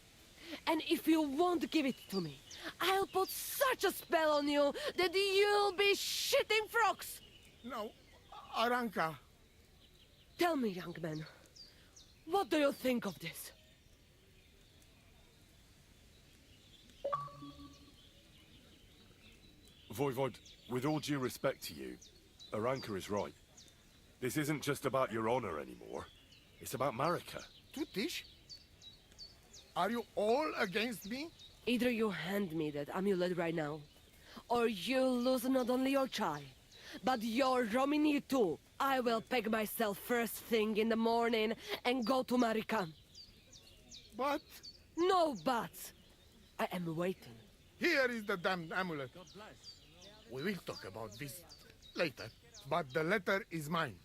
And if you won't give it to me, I'll put such a spell on you that you'll be shitting frogs. No, Aranka. Tell me, young man, what do you think of this? Voivod, with all due respect to you, Aranka is right. This isn't just about your honor anymore. It's about Marika. Tutish? Are you all against me? Either you hand me that amulet right now, or you lose not only your child, but your Romini too. I will pack myself first thing in the morning and go to Marika. But? No buts. I am waiting. Here is the damned amulet. We will talk about this later, but the letter is mine.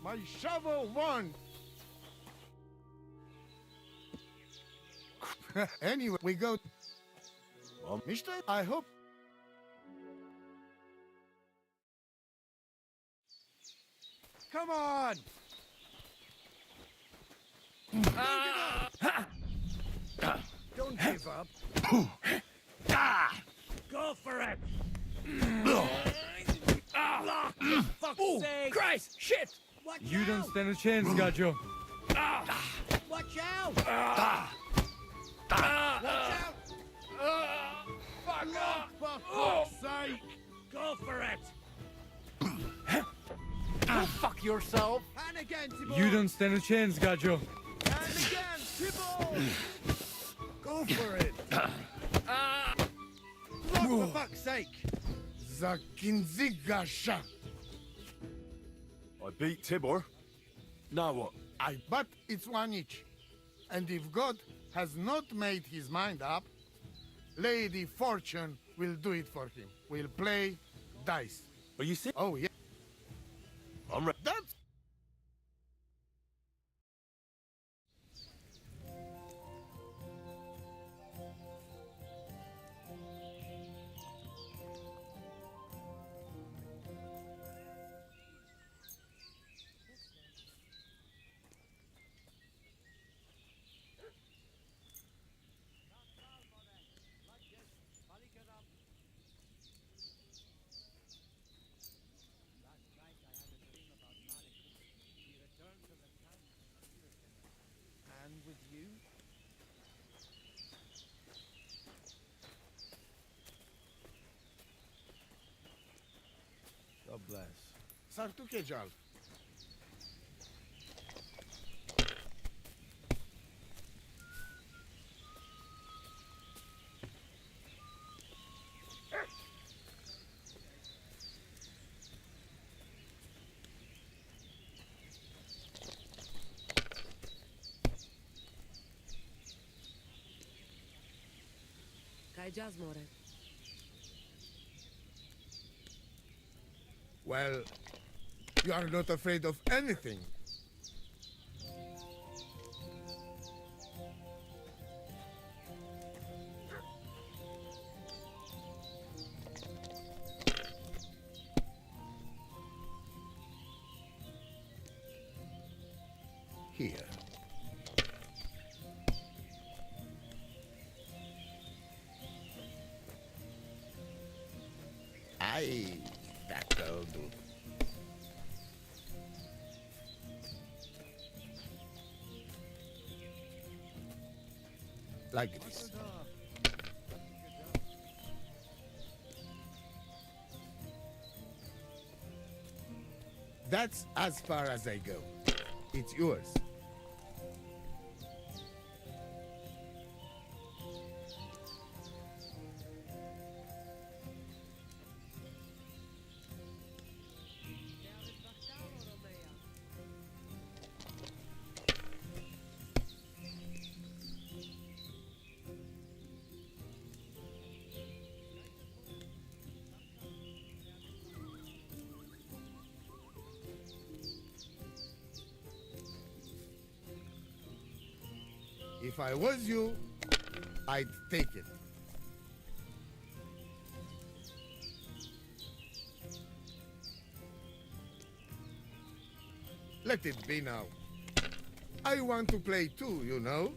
My shovel won! Anyway, we go... Mister, I hope... Come on! Don't give up. Go for it! Oh, Christ! Shit! You don't stand a chance, Gajo. Watch out! Watch out! Fuck off, for fuck's sake! Go for it! Go fuck yourself! And again, Tibor! You don't stand a chance, Gajo. And again, Tibor! Go for it! for fuck's sake! Zakinzigasha. I beat Tibor. Now what? But it's one each. And if God has not made his mind up, Lady Fortune will do it for him. We'll play dice. Are you serious? Oh, yeah. I'm ready. That's... And with you? God bless. Sartukejal. Kaijazmore. Well, you are not afraid of anything. Here. Aye, that'll do. Like this. That's as far as I go. It's yours. If I was you, I'd take it. Let it be now. I want to play too, you know?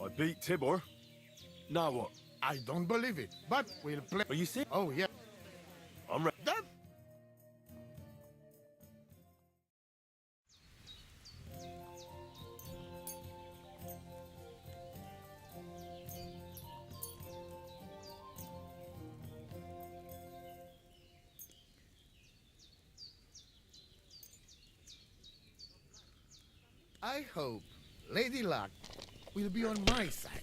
I beat Tibor. Now what? I don't believe it, but we'll play. Are you serious? Oh, yeah. I'm ready. That... I hope Lady Luck will be on my side.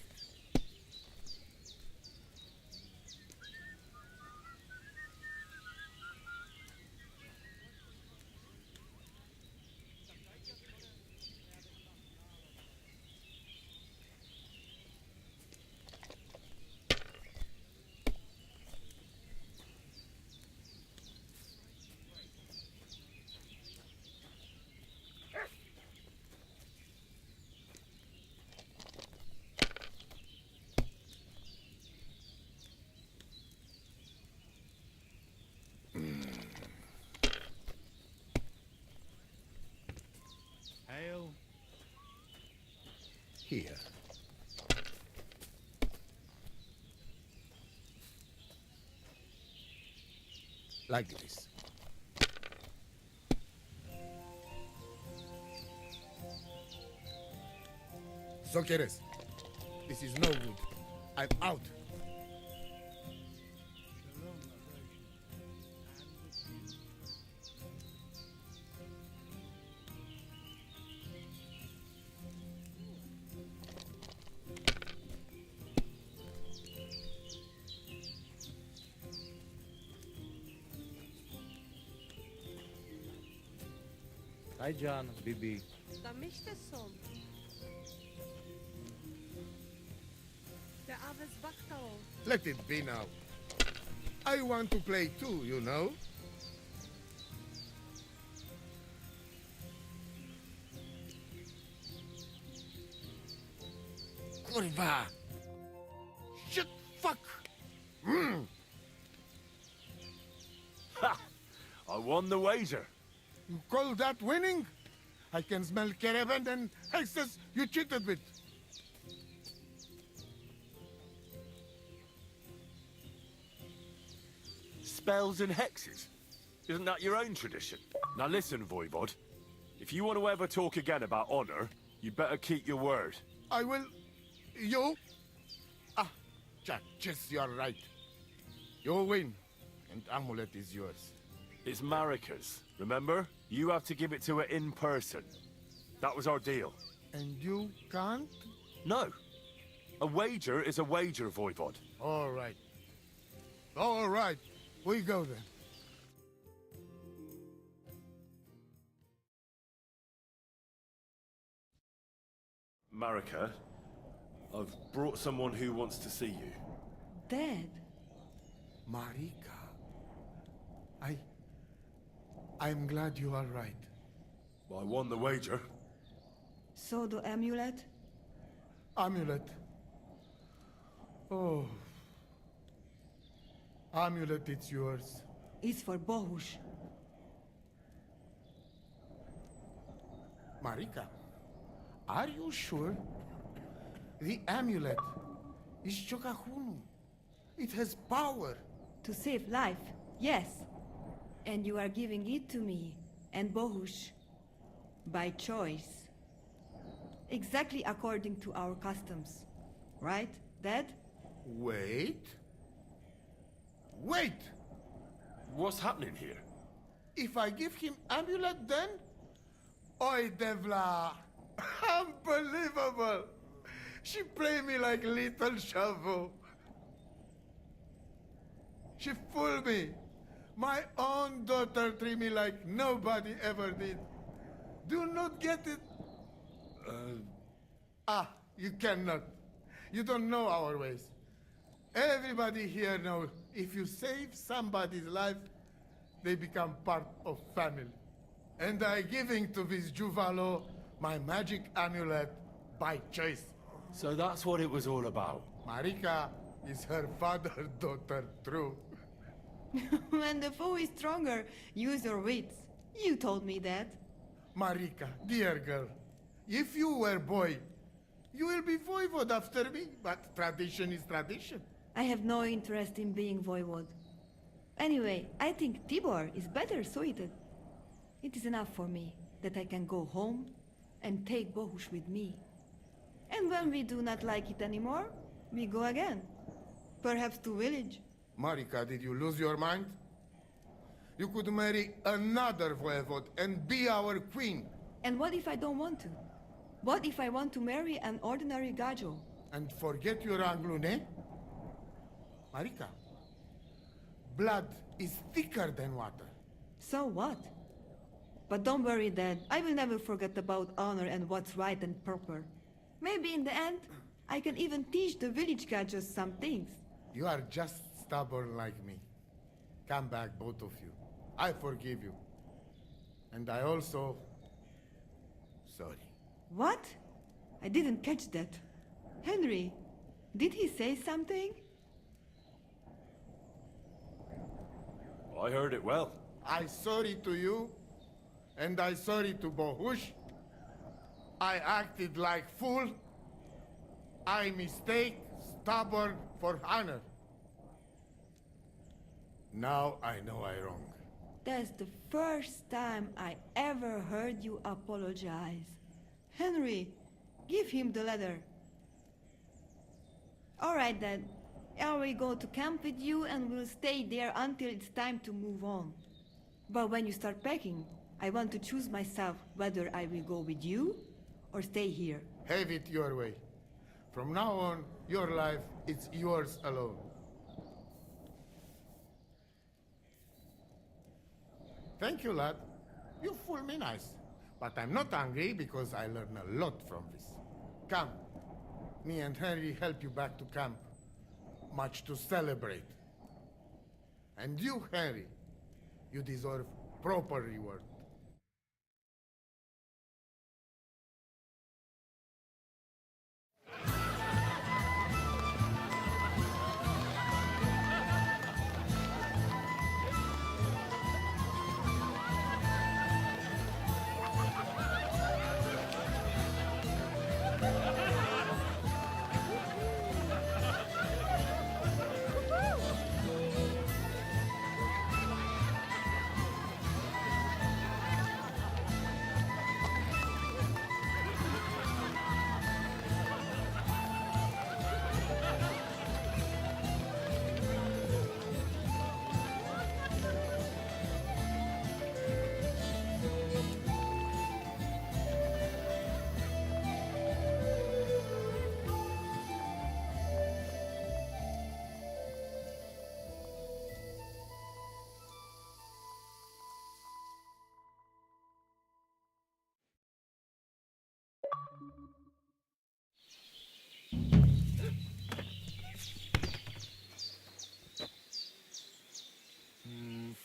Hail. Here. Like this. So quieres. This is no good. I'm out. Hi, John, Bibi. Let it be now. I want to play too, you know? Kurva! Shit, fuck! Ha! I won the wager. You call that winning? I can smell caravan and hexes you cheated with. Spells and hexes? Isn't that your own tradition? Now listen, Voivod. If you want to ever talk again about honor, you better keep your word. I will... You? Ah, Jack, yes, you're right. You win, and amulet is yours. It's Marika's, remember? You have to give it to her in person. That was our deal. And you can't? No. A wager is a wager, Voivod. All right. All right. We go then. Marika, I've brought someone who wants to see you. Dead? Marika. I'm glad you are right. I won the wager. So the amulet? Amulet. Oh. Amulet, it's yours. It's for Bohush. Marika, are you sure? The amulet is Chokahunu. It has power. To save life, yes. And you are giving it to me and Bohush. By choice. Exactly according to our customs. Right, Dad? Wait. Wait! What's happening here? If I give him amulet then? Oi, Devla! Unbelievable! She played me like little shovel. She fooled me. My own daughter treat me like nobody ever did. Do not get it. You cannot. You don't know our ways. Everybody here knows if you save somebody's life, they become part of family. And I giving to this Juvalo my magic amulet by choice. So that's what it was all about. Marika is her father's daughter, true. When the foe is stronger, use your wits. You told me that. Marika, dear girl, if you were boy, you will be voivod after me, but tradition is tradition. I have no interest in being voivod. Anyway, I think Tibor is better suited. It is enough for me that I can go home and take Bohush with me. And when we do not like it anymore, we go again. Perhaps to village. Marika, did you lose your mind? You could marry another voivod and be our queen. And what if I don't want to? What if I want to marry an ordinary gajo? And forget your Anglune? Marika, blood is thicker than water. So what? But don't worry, Dad. I will never forget about honor and what's right and proper. Maybe in the end, I can even teach the village gajos some things. You are just stubborn like me. Come back, both of you. I forgive you. And I also... sorry. What? I didn't catch that. Henry, did he say something? I heard it well. I sorry to you, and I sorry to Bohush. I acted like fool. I mistake, stubborn for honor. Now I know I wrong. That's the first time I ever heard you apologize. Henry, Give him the letter. Alright then. I will go to camp with you and we'll stay there until it's time to move on. But when you start packing, I want to choose myself whether I will go with you or stay here. Have it your way. From now on, your life is yours alone. Thank you, lad. You fool me nice. But I'm not angry because I learn a lot from this. Come. Me and Henry help you back to camp. Much to celebrate. And you, Henry, you deserve proper reward.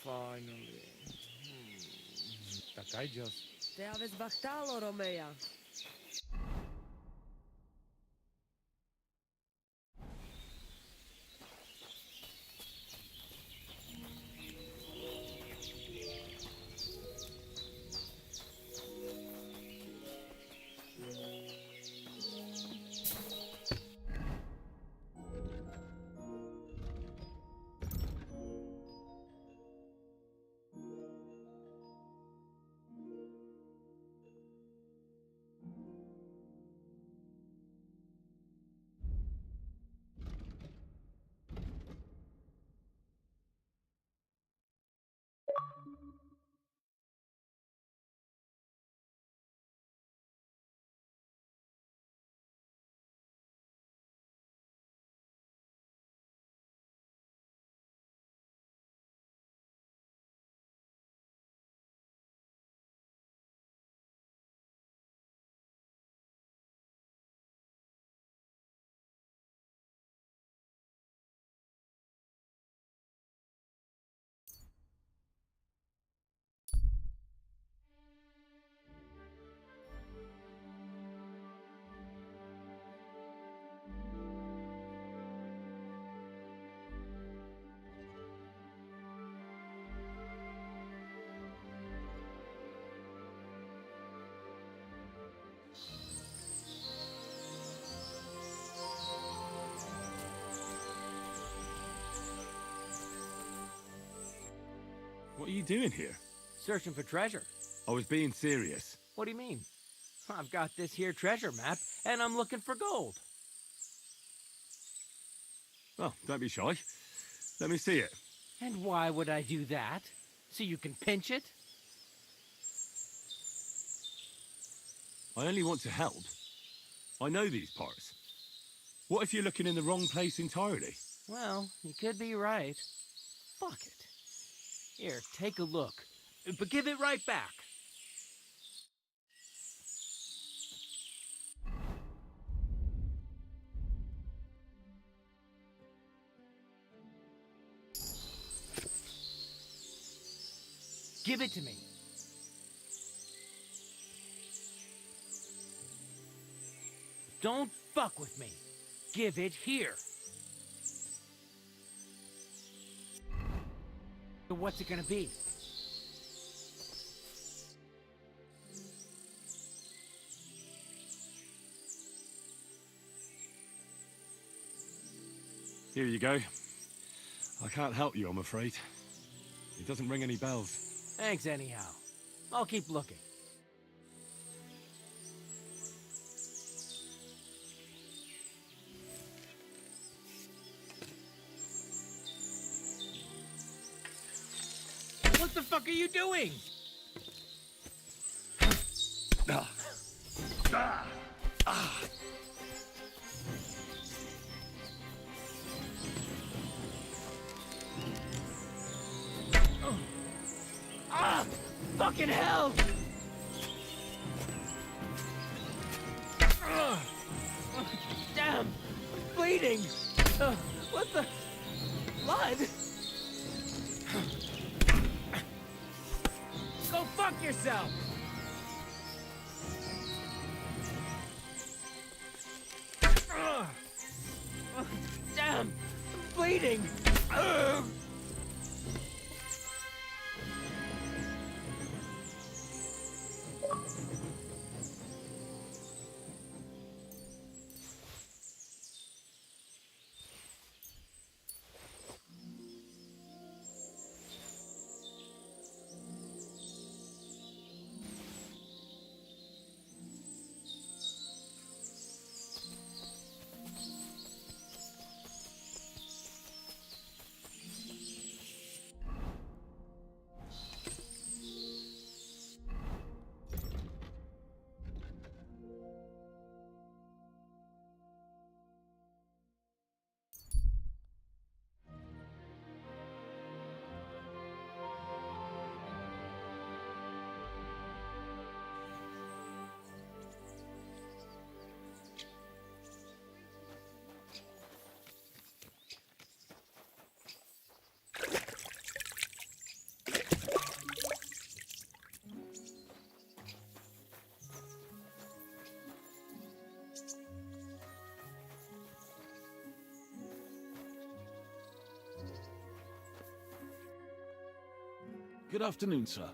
Finally. Tak I just... Te aveți bahtalo, Romea. What are you doing here? Searching for treasure. I was being serious. What do you mean? I've got this here treasure map, and I'm looking for gold. Well, don't be shy. Let me see it. And why would I do that? So you can pinch it? I only want to help. I know these parts. What if you're looking in the wrong place entirely? Well, you could be right. Fuck it. Here, take a look. But give it right back. Give it to me. Don't fuck with me. Give it here. So what's it gonna be? Here you go. I can't help you, I'm afraid. It doesn't ring any bells. Thanks anyhow. I'll keep looking. What the fuck are you doing? Fucking hell! Damn! I'm bleeding! What the? Blood? Go fuck yourself! Damn! I'm bleeding! Good afternoon, sir.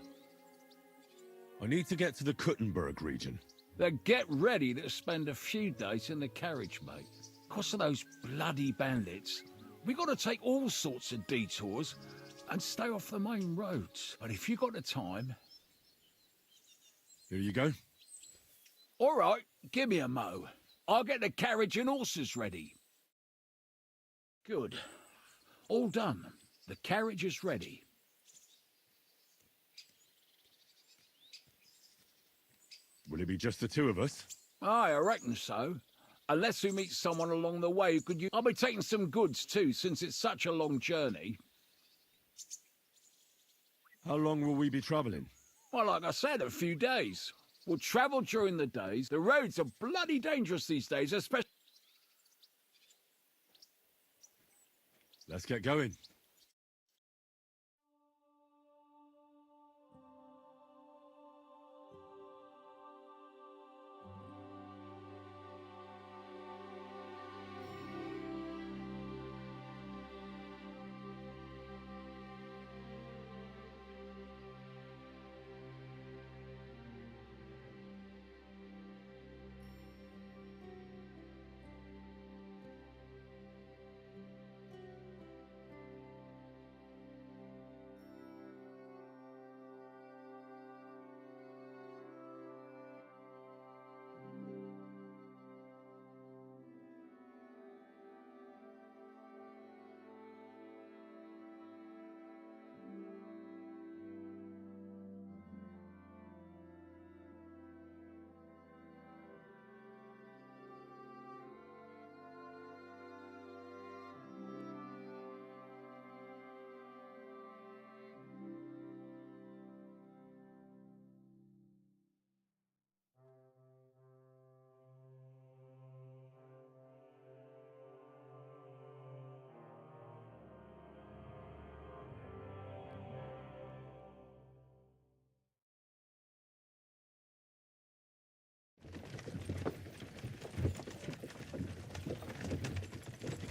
I need to get to the Kuttenberg region. Then get ready to spend a few days in the carriage, mate. Because of those bloody bandits, we got to take all sorts of detours and stay off the main roads. But if you got the time... Here you go. All right, give me a mo. I'll get the carriage and horses ready. Good. All done. The carriage is ready. Will it be just the two of us? Aye, I reckon so. Unless we meet someone along the way who could use... I'll be taking some goods too, since it's such a long journey. How long will we be travelling? Well, like I said, a few days. We'll travel during the days. The roads are bloody dangerous these days, especially... Let's get going.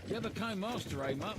You ever came master aim up?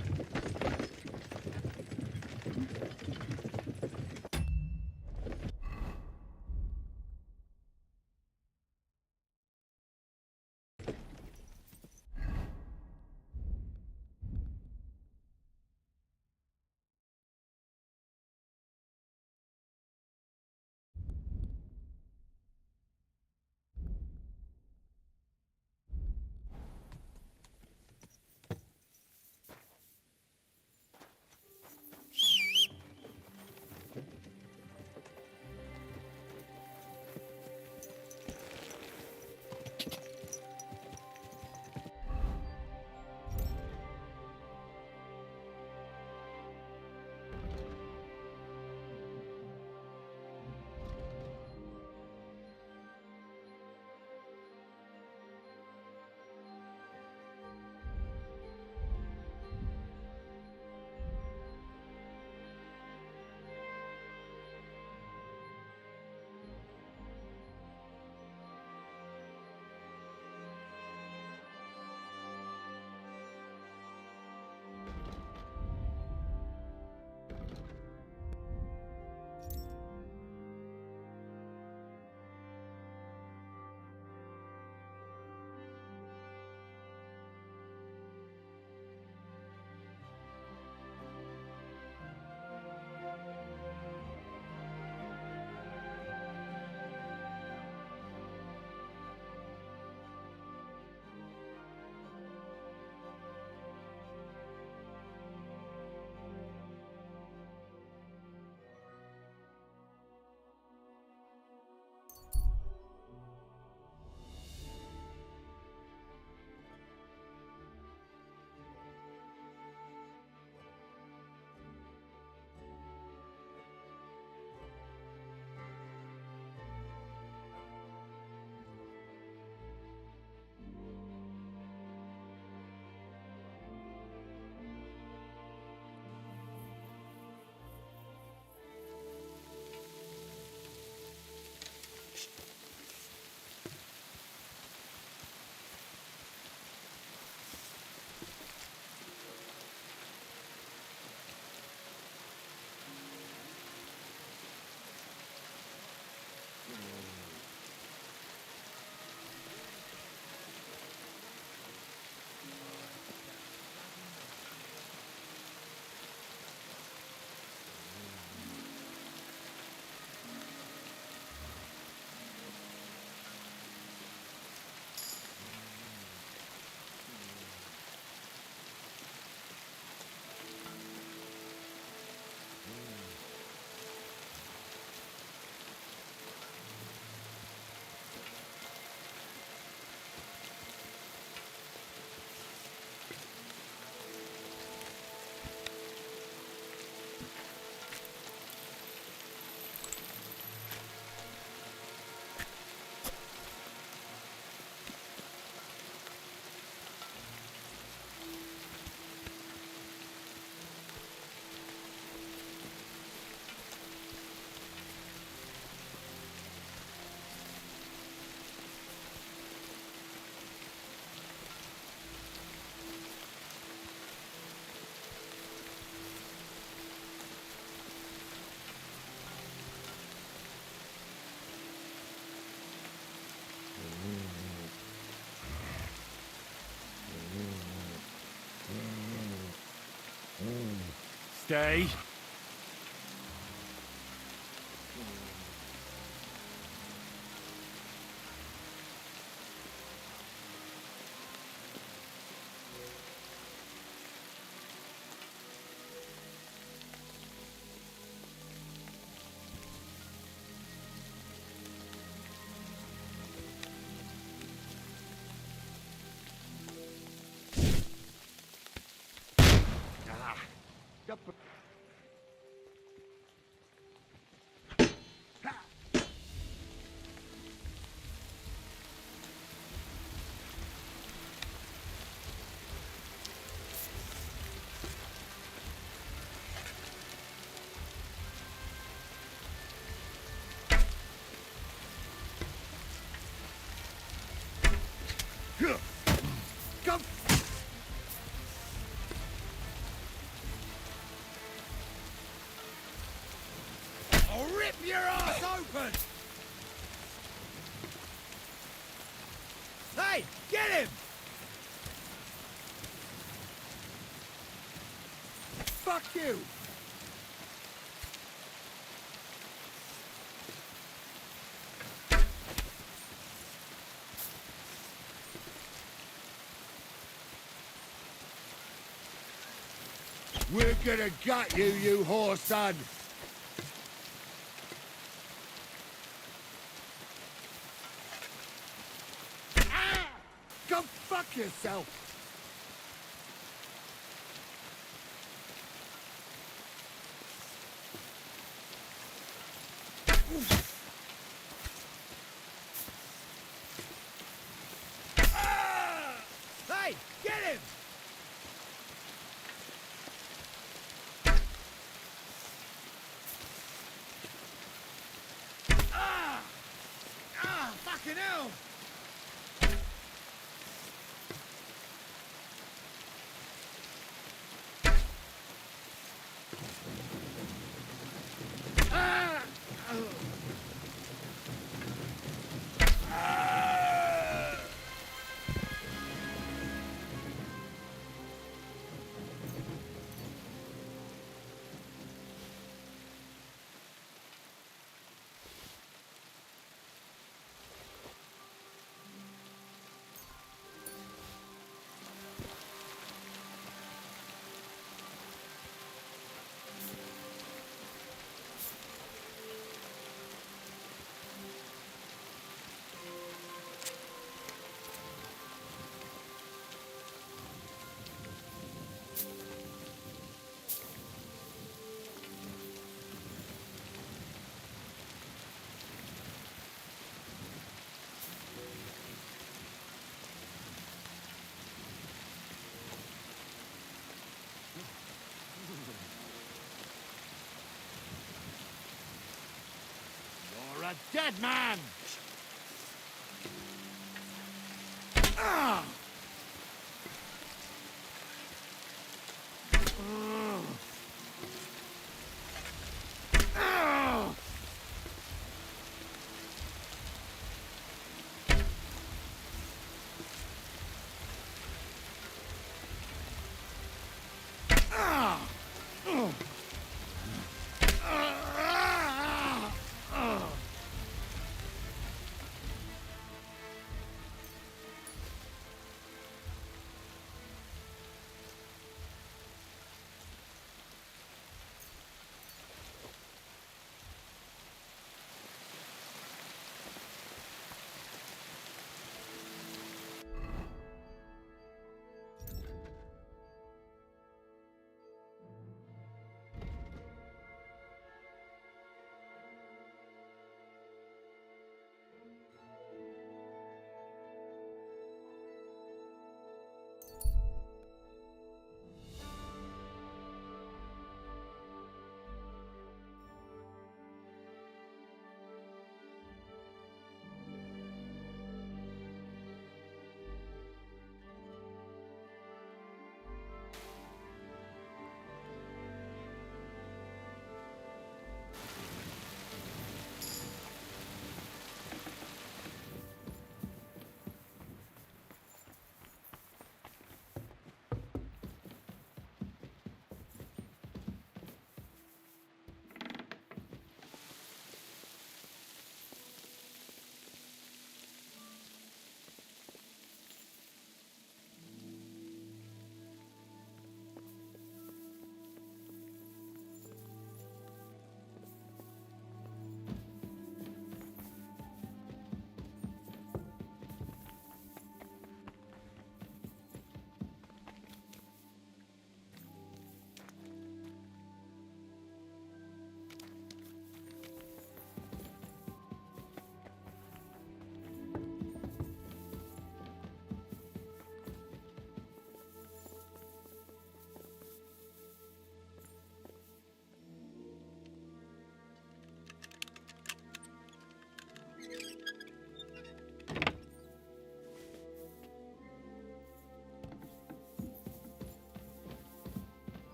stay. Come! I'll rip your ass open! Hey, get him! Fuck you! We're gonna gut you, you whore son! Ah! Go fuck yourself! Ah! Hey, get him! Ah! Ah, fucking hell! Ah! Ah! You're a dead man! Ah! Ah! Ah! Ah! Ugh. Ah! Ah!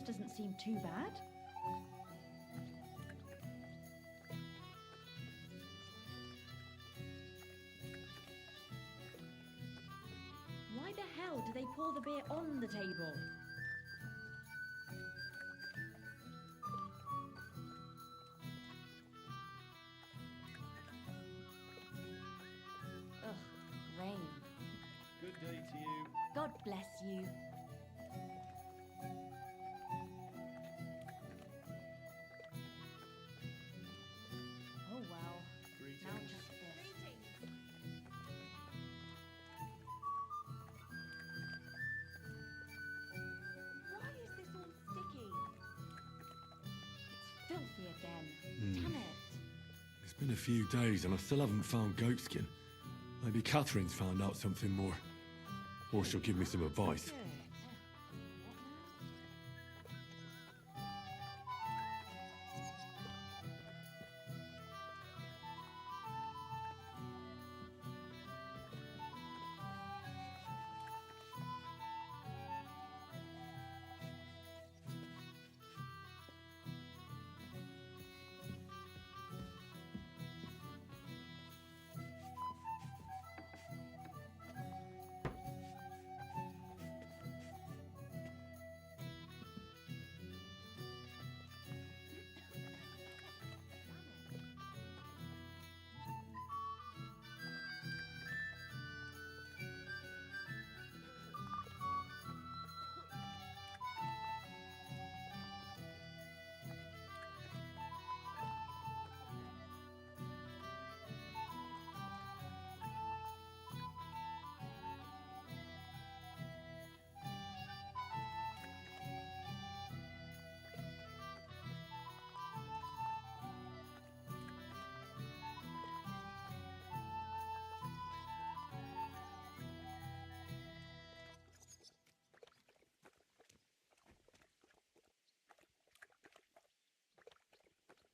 This doesn't seem too bad. Why the hell do they pour the beer on the table? Ugh, rain. Good day to you. God bless you. Oh well. Now just this. Why is this all sticky? It's filthy again. Damn it. It's been a few days and I still haven't found goatskin. Maybe Catherine's found out something more. Or she'll give me some advice.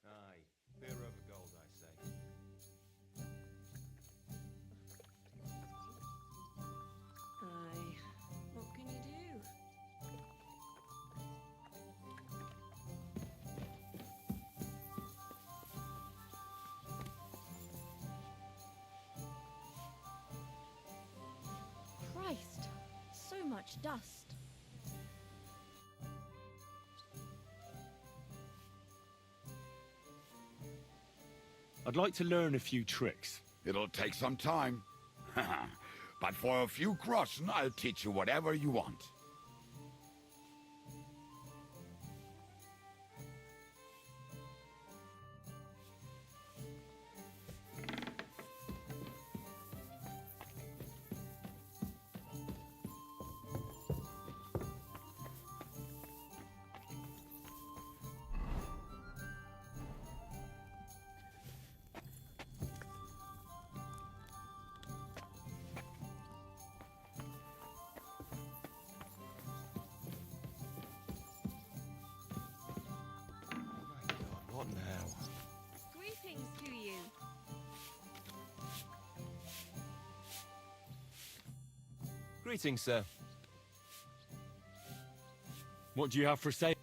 Aye, beer over gold, I say. Aye. What can you do? Christ, so much dust. I'd like to learn a few tricks. It'll take some time. But for a few groschen, I'll teach you whatever you want. What now? Greetings to you. Greetings, sir. What do you have for sale?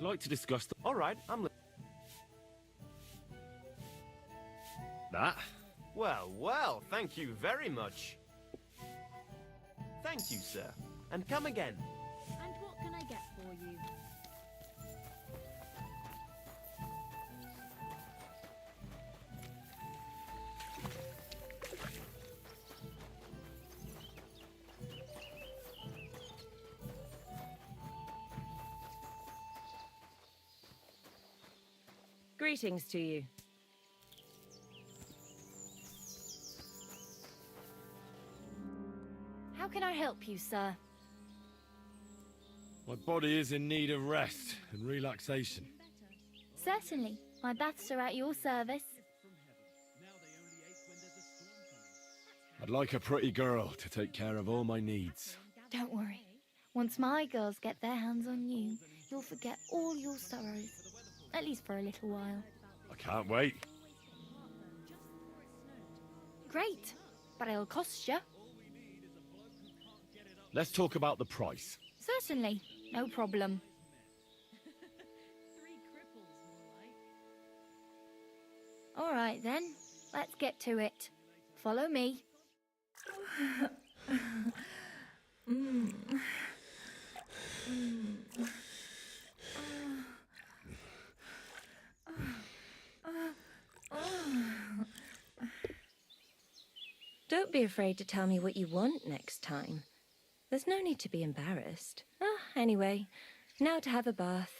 like to discuss the... All right, That? Well, well, thank you very much. Thank you, sir. And come again. And what can I get for you? Greetings to you. How can I help you, sir? My body is in need of rest and relaxation. Certainly. My baths are at your service. I'd like a pretty girl to take care of all my needs. Don't worry. Once my girls get their hands on you, you'll forget all your sorrows. At least for a little while. I can't wait. Great. But it'll cost you. Let's talk about the price. Certainly. No problem. All right, then. Let's get to it. Follow me. Don't be afraid to tell me what you want next time. There's no need to be embarrassed. Anyway, now to have a bath.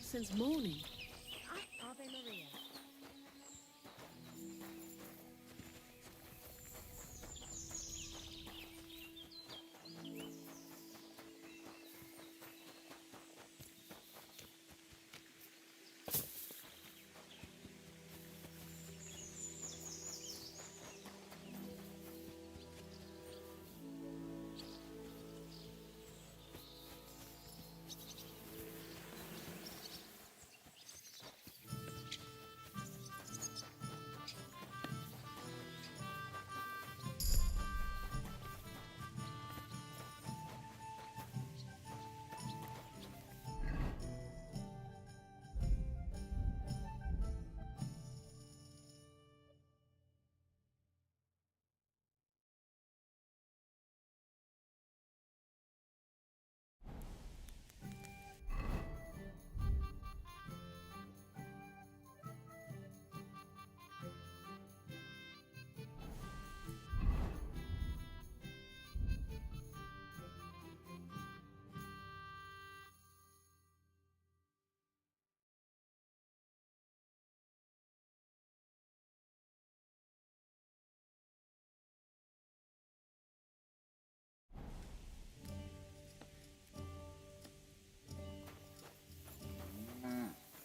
since morning. Ave Maria.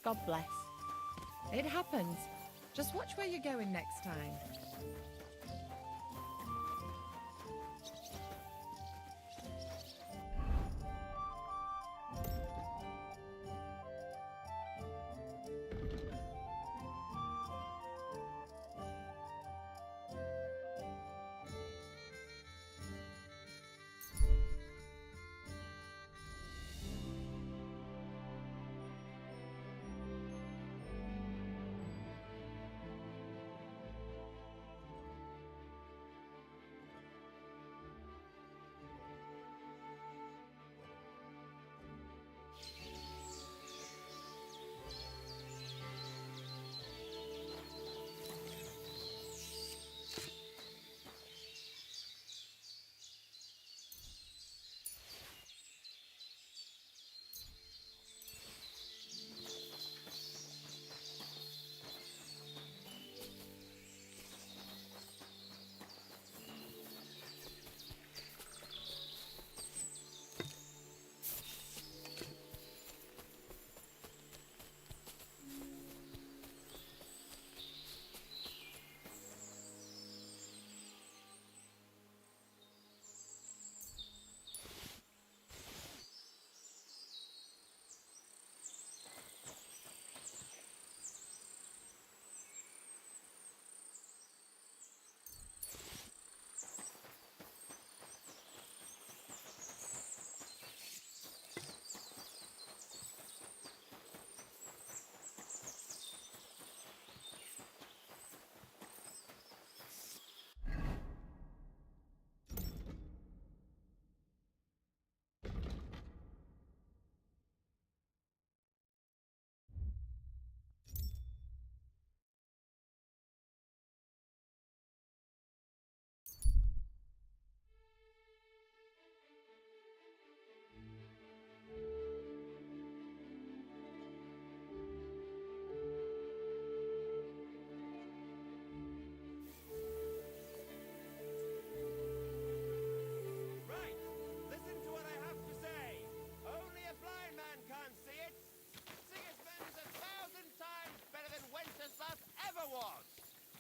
God bless. It happens. Just watch where you're going next time.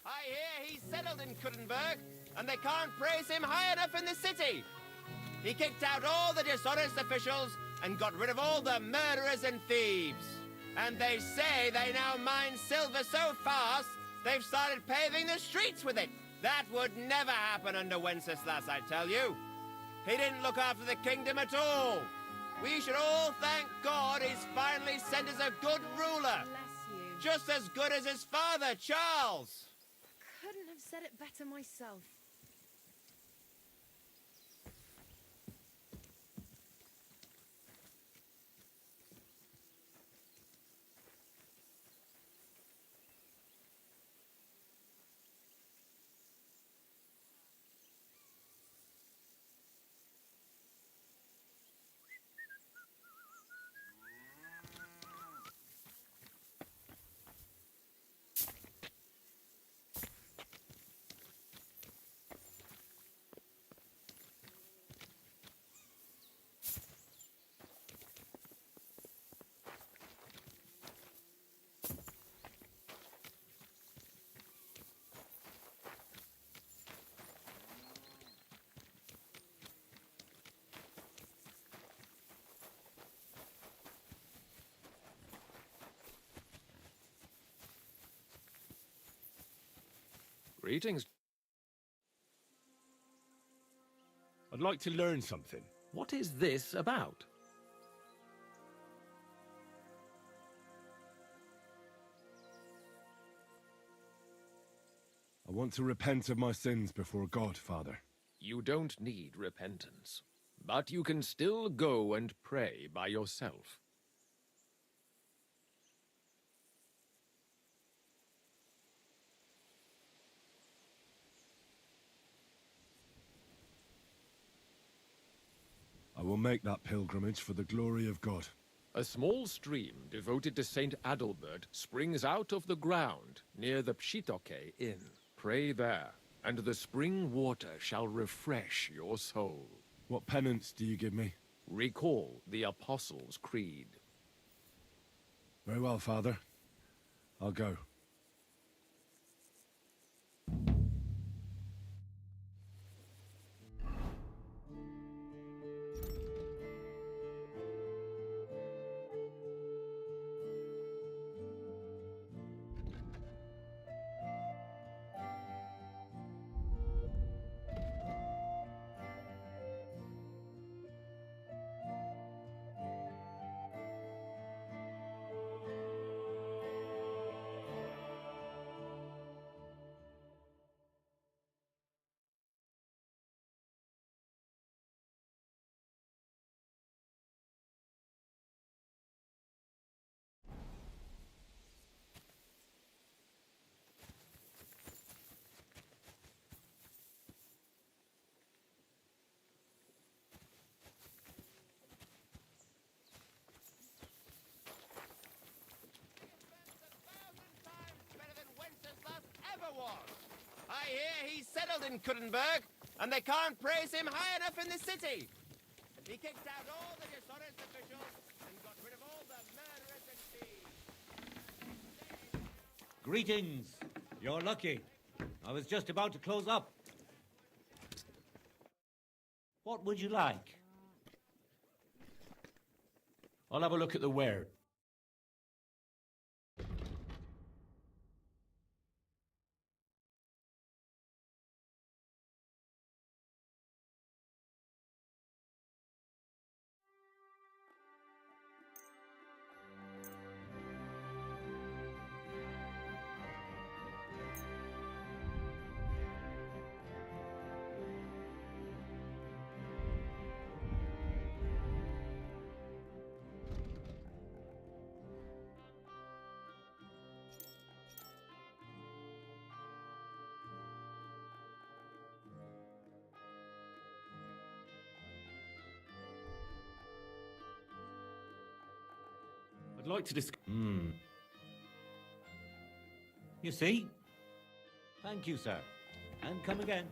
I hear he's settled in Kuttenberg, and they can't praise him high enough in the city. He kicked out all the dishonest officials and got rid of all the murderers and thieves. And they say they now mine silver so fast, they've started paving the streets with it. That would never happen under Wenceslas, I tell you. He didn't look after the kingdom at all. We should all thank God he's finally sent us a good ruler. Bless you. Just as good as his father, Charles. Couldn't have said it better myself. Greetings. I'd like to learn something. What is this about? I want to repent of my sins before God, Father. You don't need repentance, but you can still go and pray by yourself. I will make that pilgrimage for the glory of God. A small stream devoted to Saint Adalbert springs out of the ground near the Pshitoke Inn. Pray there, and the spring water shall refresh your soul. What penance do you give me? Recall the Apostles' Creed. Very well, Father. I'll go. I hear he's settled in Kuttenberg, and they can't praise him high enough in the city. He kicked out all the dishonest officials and got rid of all the murderers and thieves. Greetings. You're lucky. I was just about to close up. What would you like? I'll have a look at the ware. I'd like to discuss... You see? Thank you, sir. And come again.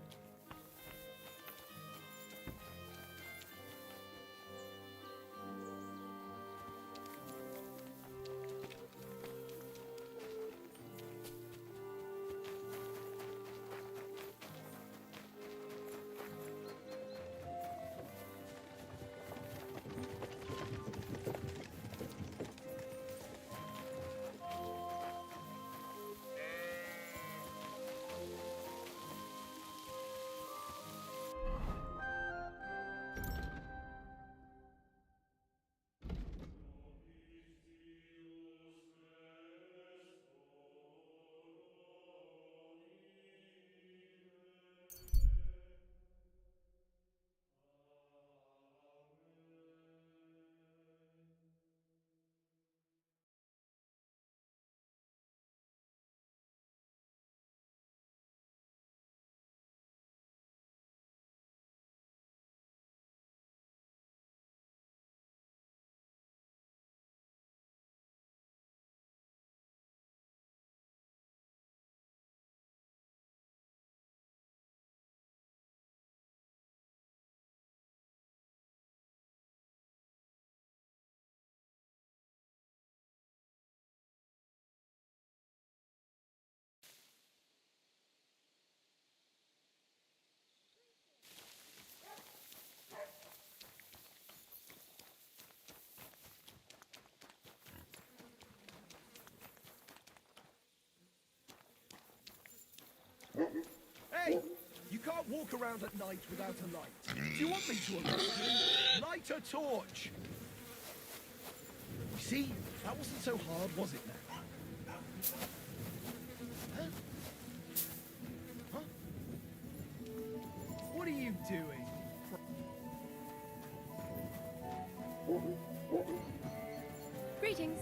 Hey! You can't walk around at night without a light. Do you want me to arrest you? Light a torch! You see? That wasn't so hard, was it now? Huh? Huh? What are you doing? Greetings.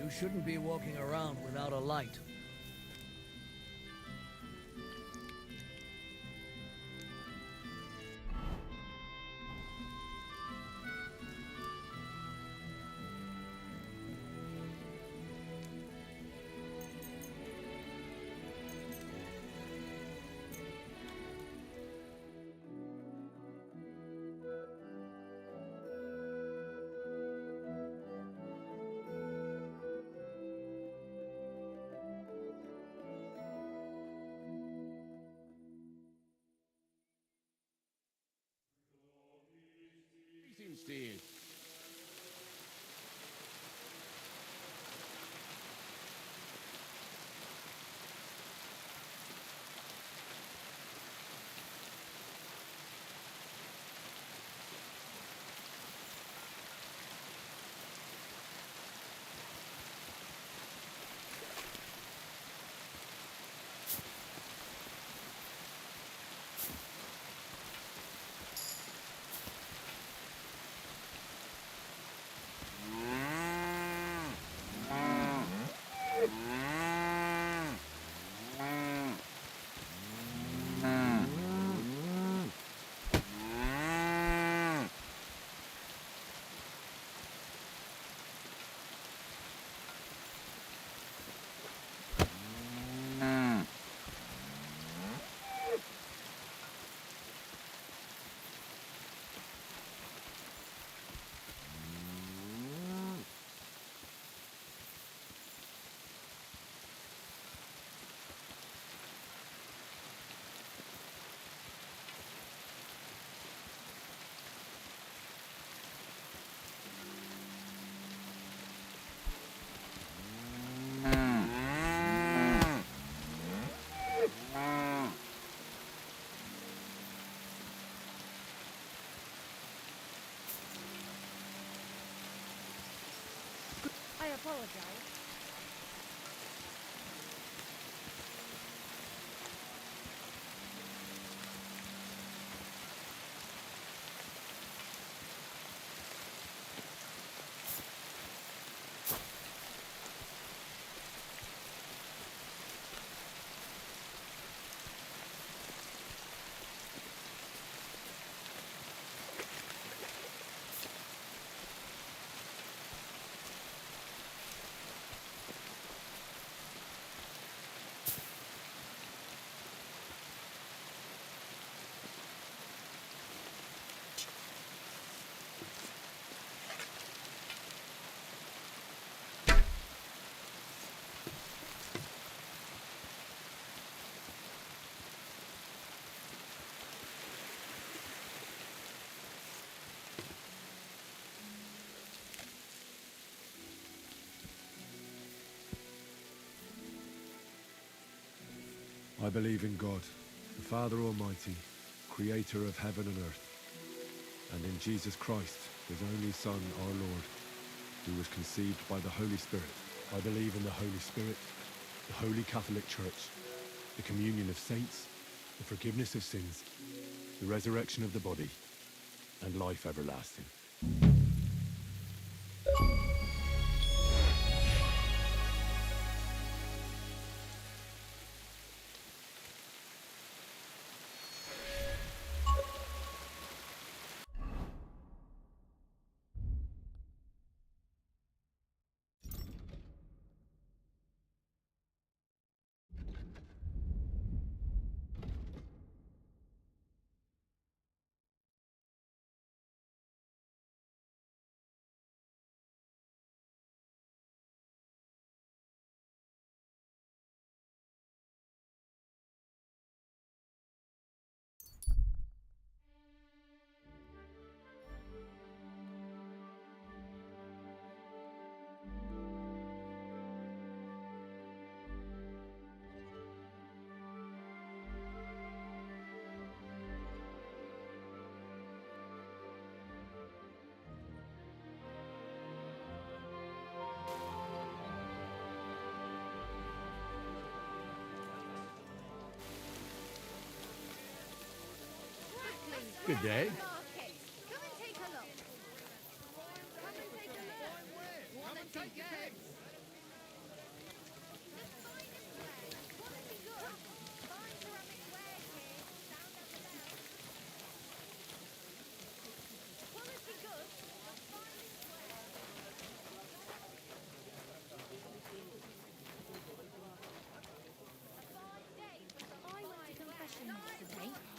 You shouldn't be walking around without a light. Greetings, dear. I apologize. I believe in God, the Father Almighty, creator of heaven and earth, and in Jesus Christ, his only Son, our Lord, who was conceived by the Holy Spirit. I believe in the Holy Spirit, the Holy Catholic Church, the communion of saints, the forgiveness of sins, the resurrection of the body, and life everlasting. Good day.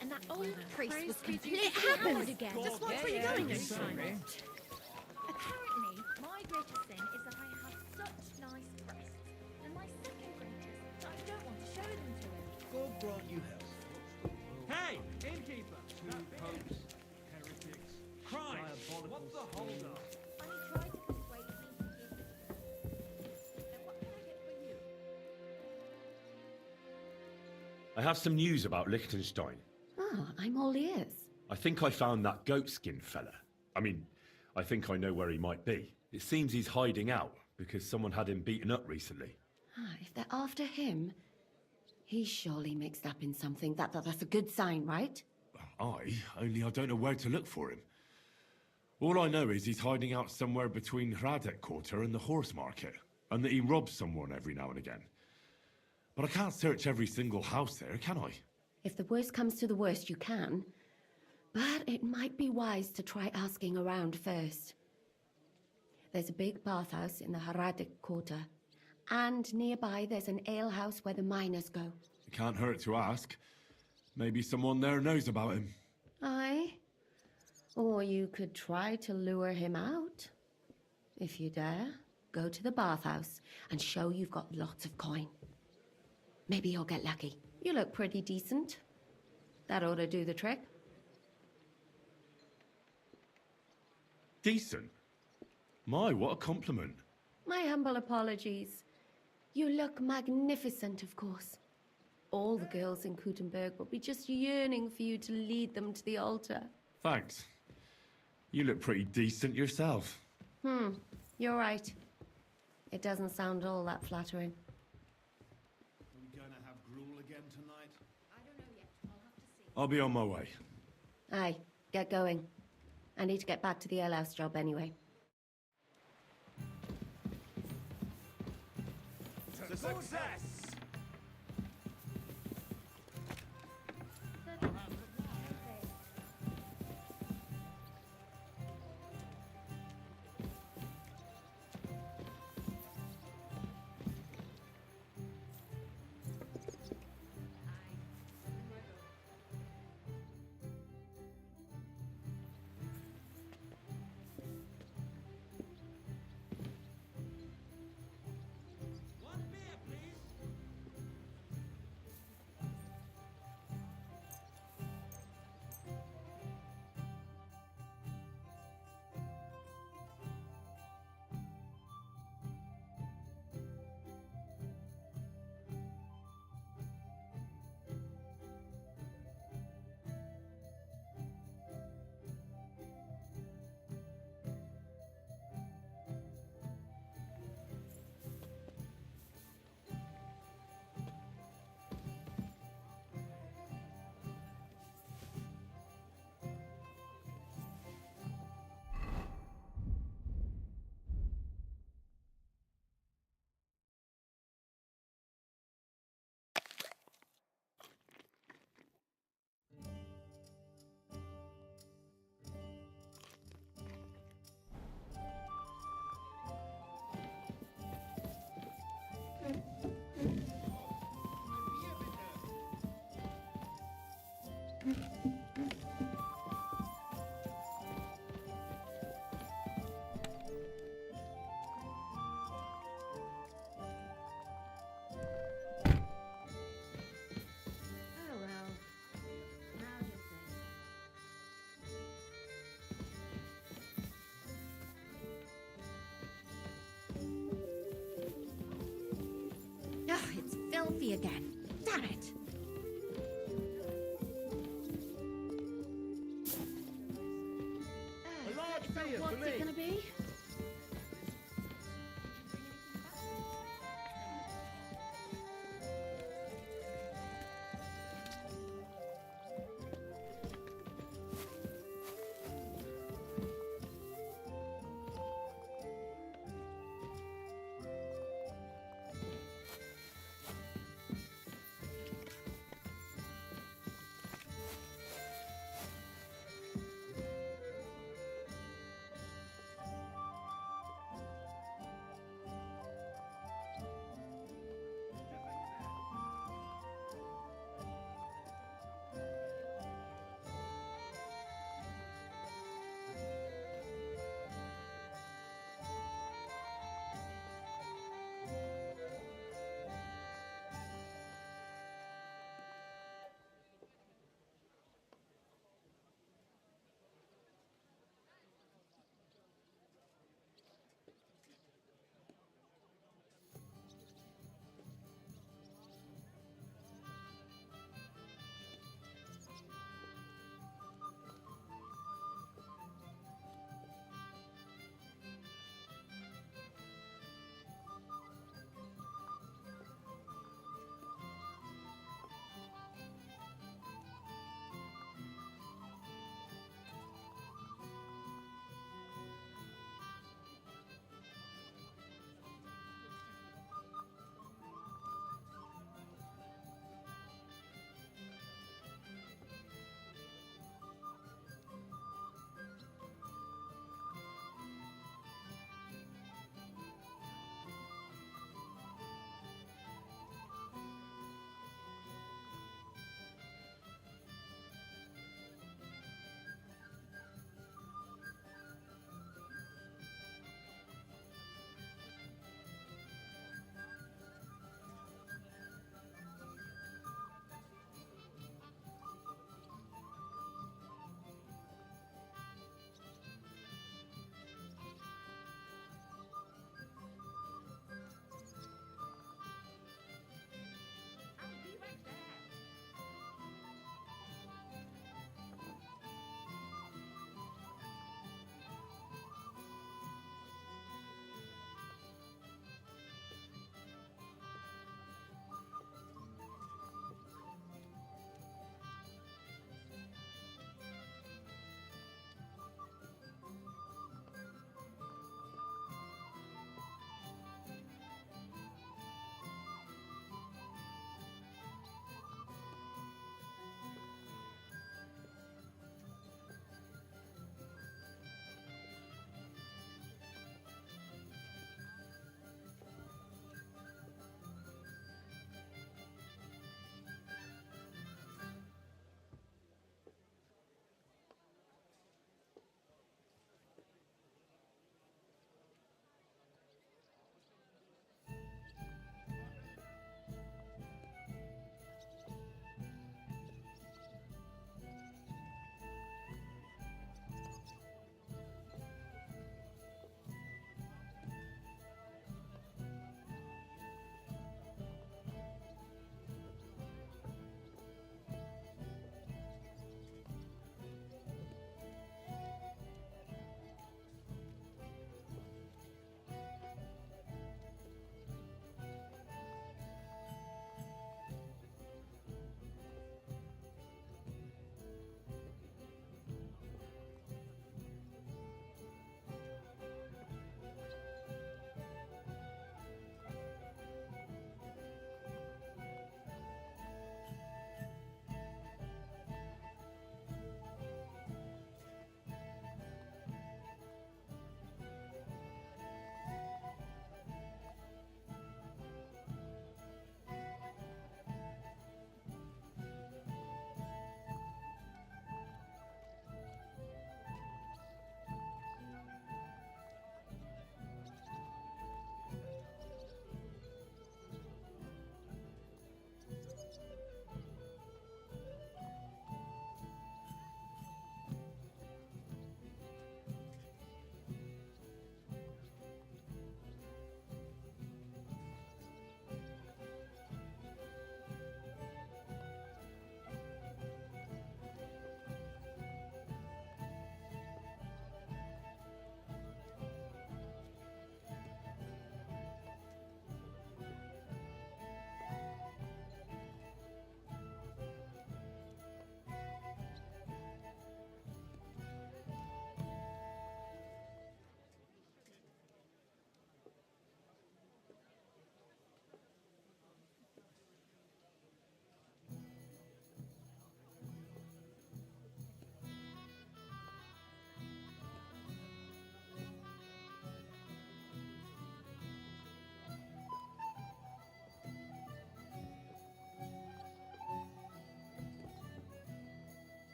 And that old priest was completely It happened ignored again. Just like where you're going next time. Apparently, my greatest sin is that I have such nice breasts. And my second greatest, that I don't want to show them to him. God grant you health. Hey, innkeeper! Two popes, heretics, Christ! what the hold up? And he tried to persuade me to give it to him. Then what can I get for you? I have some news about Liechtenstein. Ah, I'm all ears. I think I found that goatskin fella. I think I know where he might be. It seems he's hiding out because someone had him beaten up recently. Ah, if they're after him, he's surely mixed up in something. That's a good sign, right? Only I don't know where to look for him. All I know is he's hiding out somewhere between Hradec Quarter and the horse market, and that he robs someone every now and again. But I can't search every single house there, can I? If the worst comes to the worst, you can. But it might be wise to try asking around first. There's a big bathhouse in the Hradec Quarter, and nearby there's an alehouse where the miners go. It can't hurt to ask. Maybe someone there knows about him. Aye. Or you could try to lure him out. If you dare, go to the bathhouse and show you've got lots of coin. Maybe you'll get lucky. You look pretty decent. That ought to do the trick. Decent? My, what a compliment. My humble apologies. You look magnificent, of course. All the girls in Kuttenberg will be just yearning for you to lead them to the altar. Thanks. You look pretty decent yourself. You're right. It doesn't sound all that flattering. Are we going to have gruel again tonight? I don't know yet. I'll have to see. I'll be on my way. Aye, get going. I need to get back to the alehouse job anyway. To success! It's filthy again. Damn it! A large beer for What's it me. gonna be?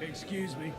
Excuse me.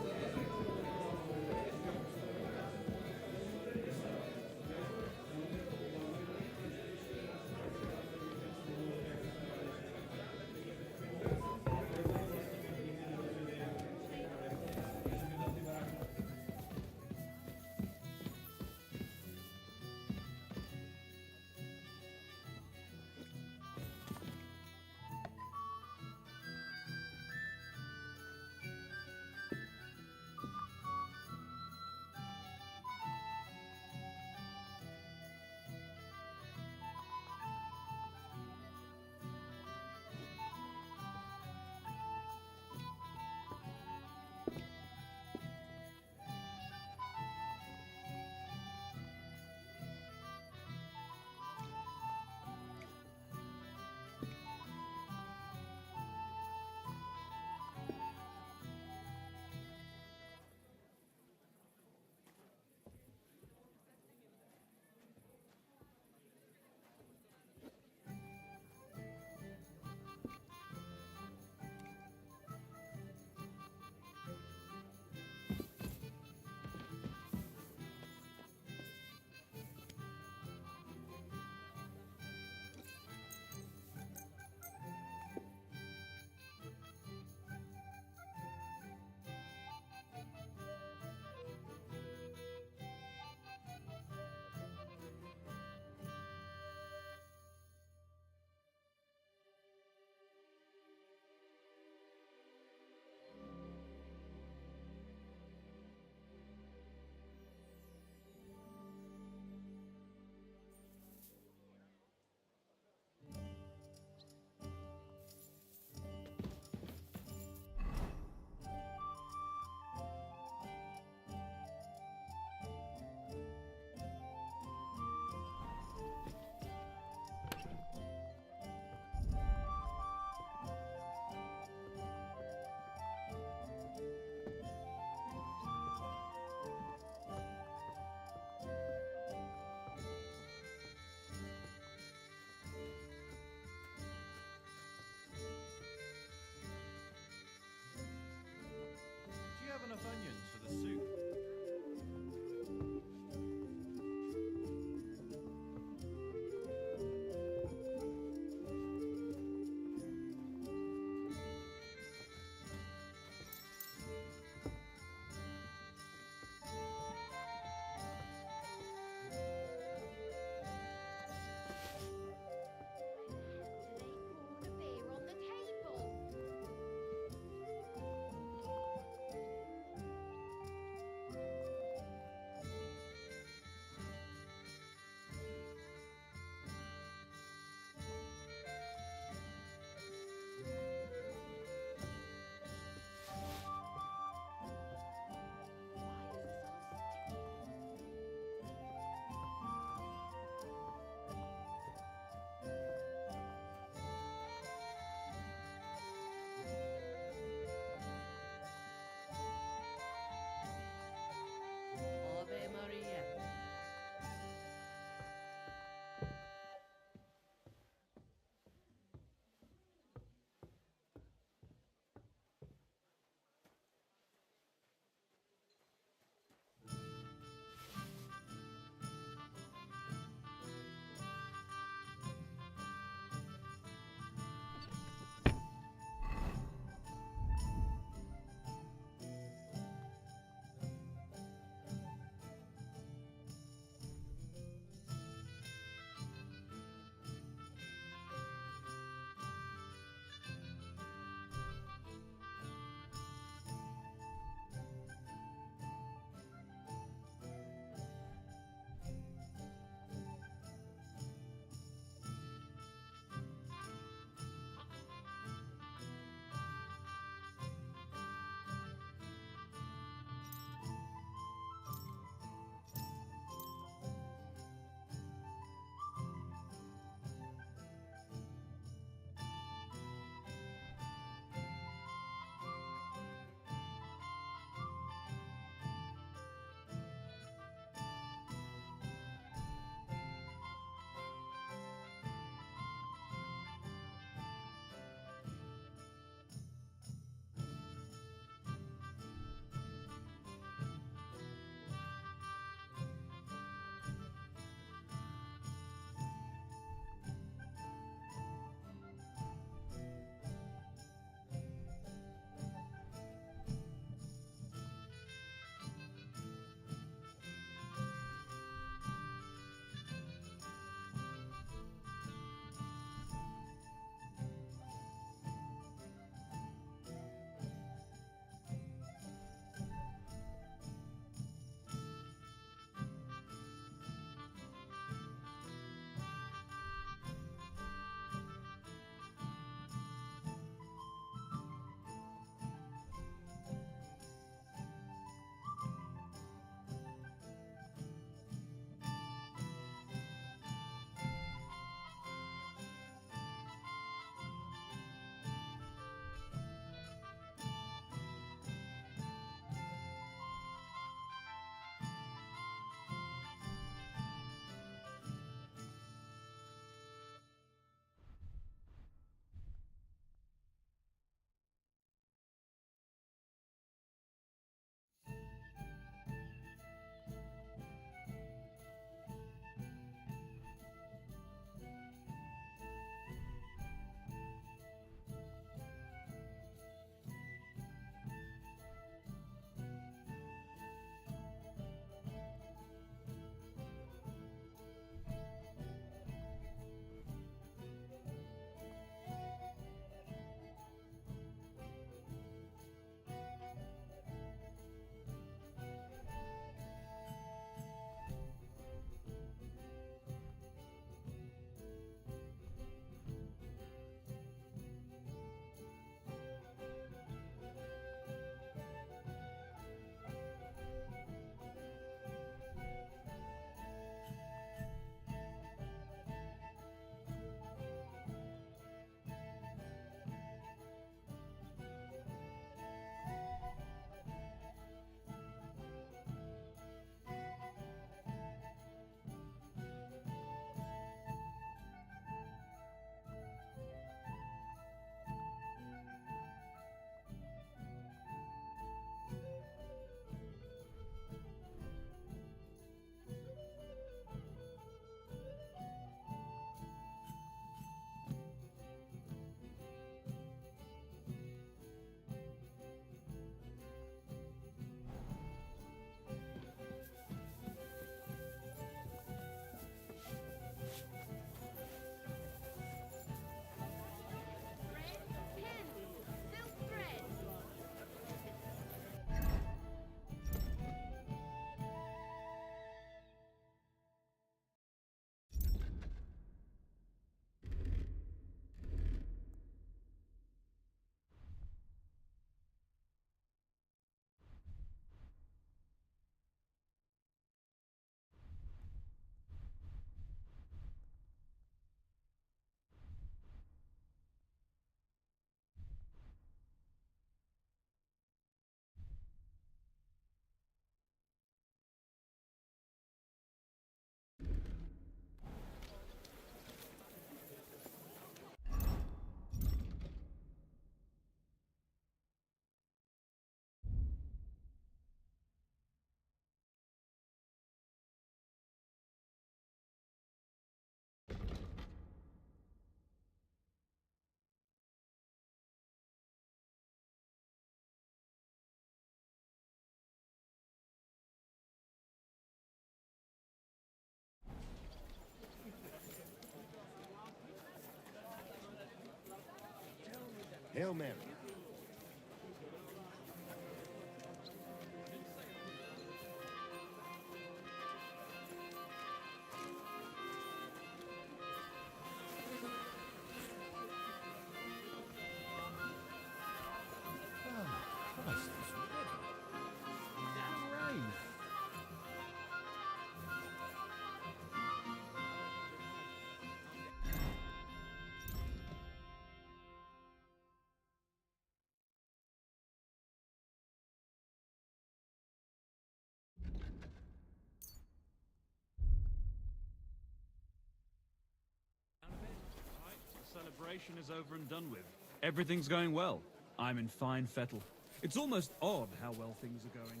preparation is over and done with. Everything's going well. I'm in fine fettle. It's almost odd how well things are going.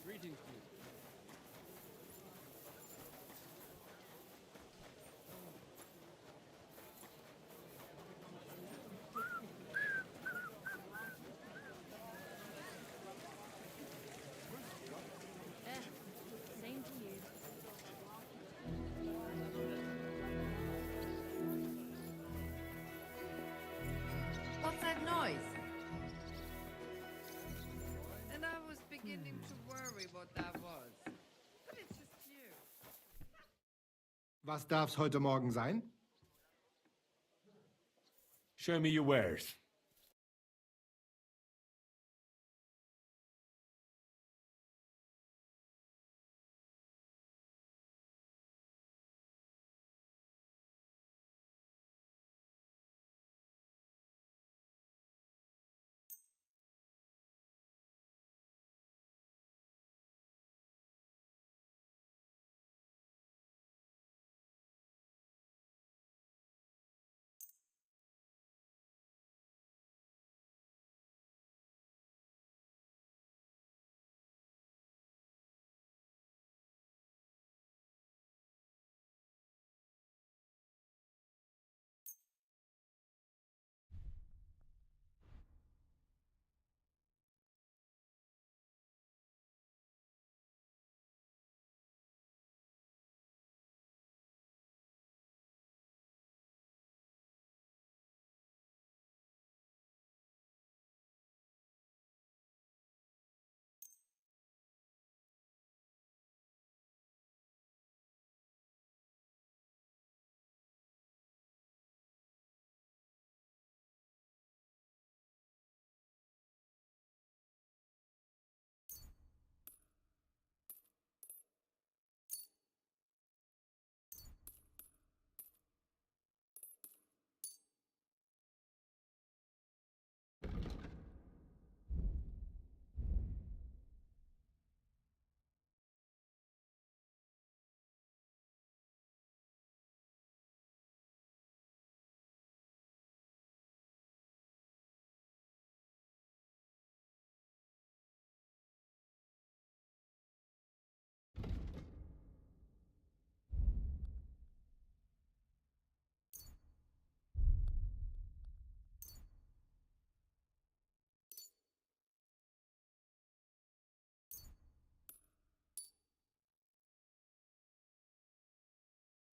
Greetings to you. Same to you. What's that noise? And I was beginning to worry what that was. But it's just you. Was darf's heute Morgen sein? Show me your wares.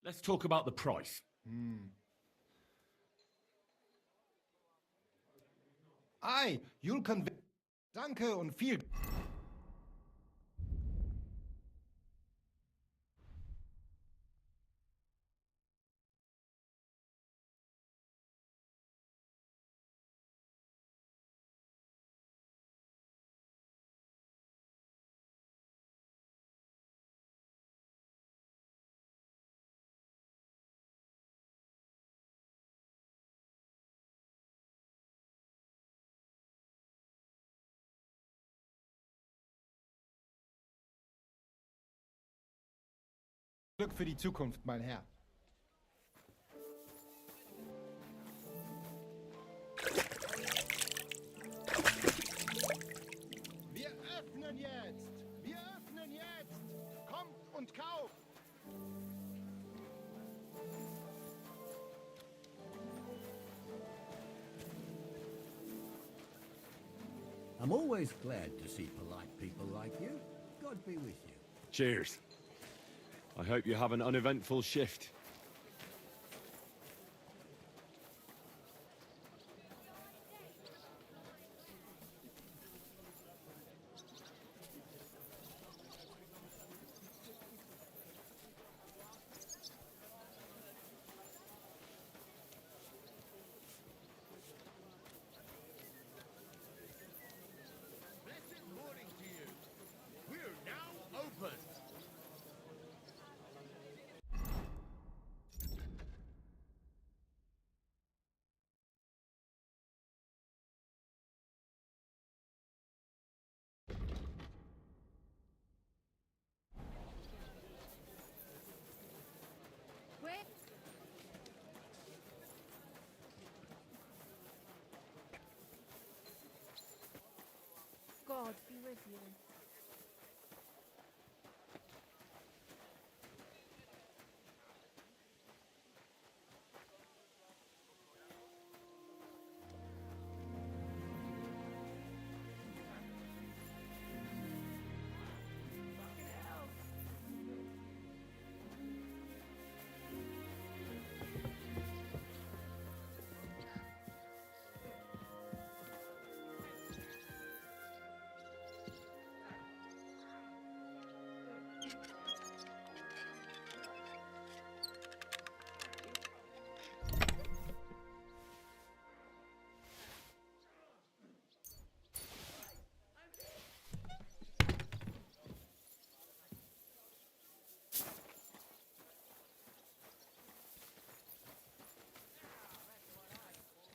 Let's talk about the price. Ei, you'll convince. Danke und viel. Glück für die Zukunft, mein Herr. Wir öffnen jetzt! Wir öffnen jetzt! Kommt und kauft! I'm always glad to see polite people like you. God be with you. Cheers. I hope you have an uneventful shift. Blessed morning to you. We're now open.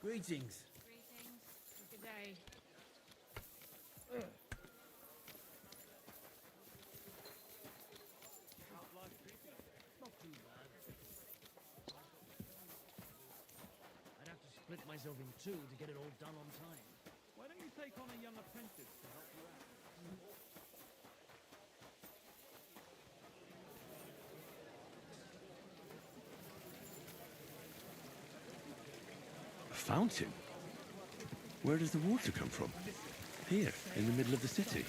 Greetings. Greetings. Good day. Not too bad. I'd have to split myself in two to get it all done on time. Why don't you take on a young apprentice to help you out? A fountain? Where does the water come from? Here, in the middle of the city.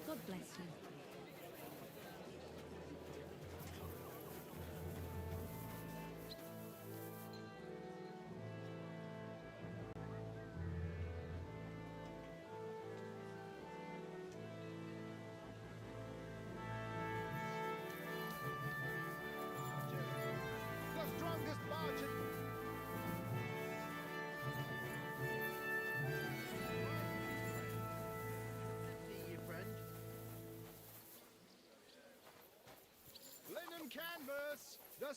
God bless you. The strongest march linen canvas. The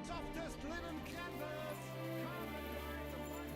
softest linen canvas. Come and buy the white.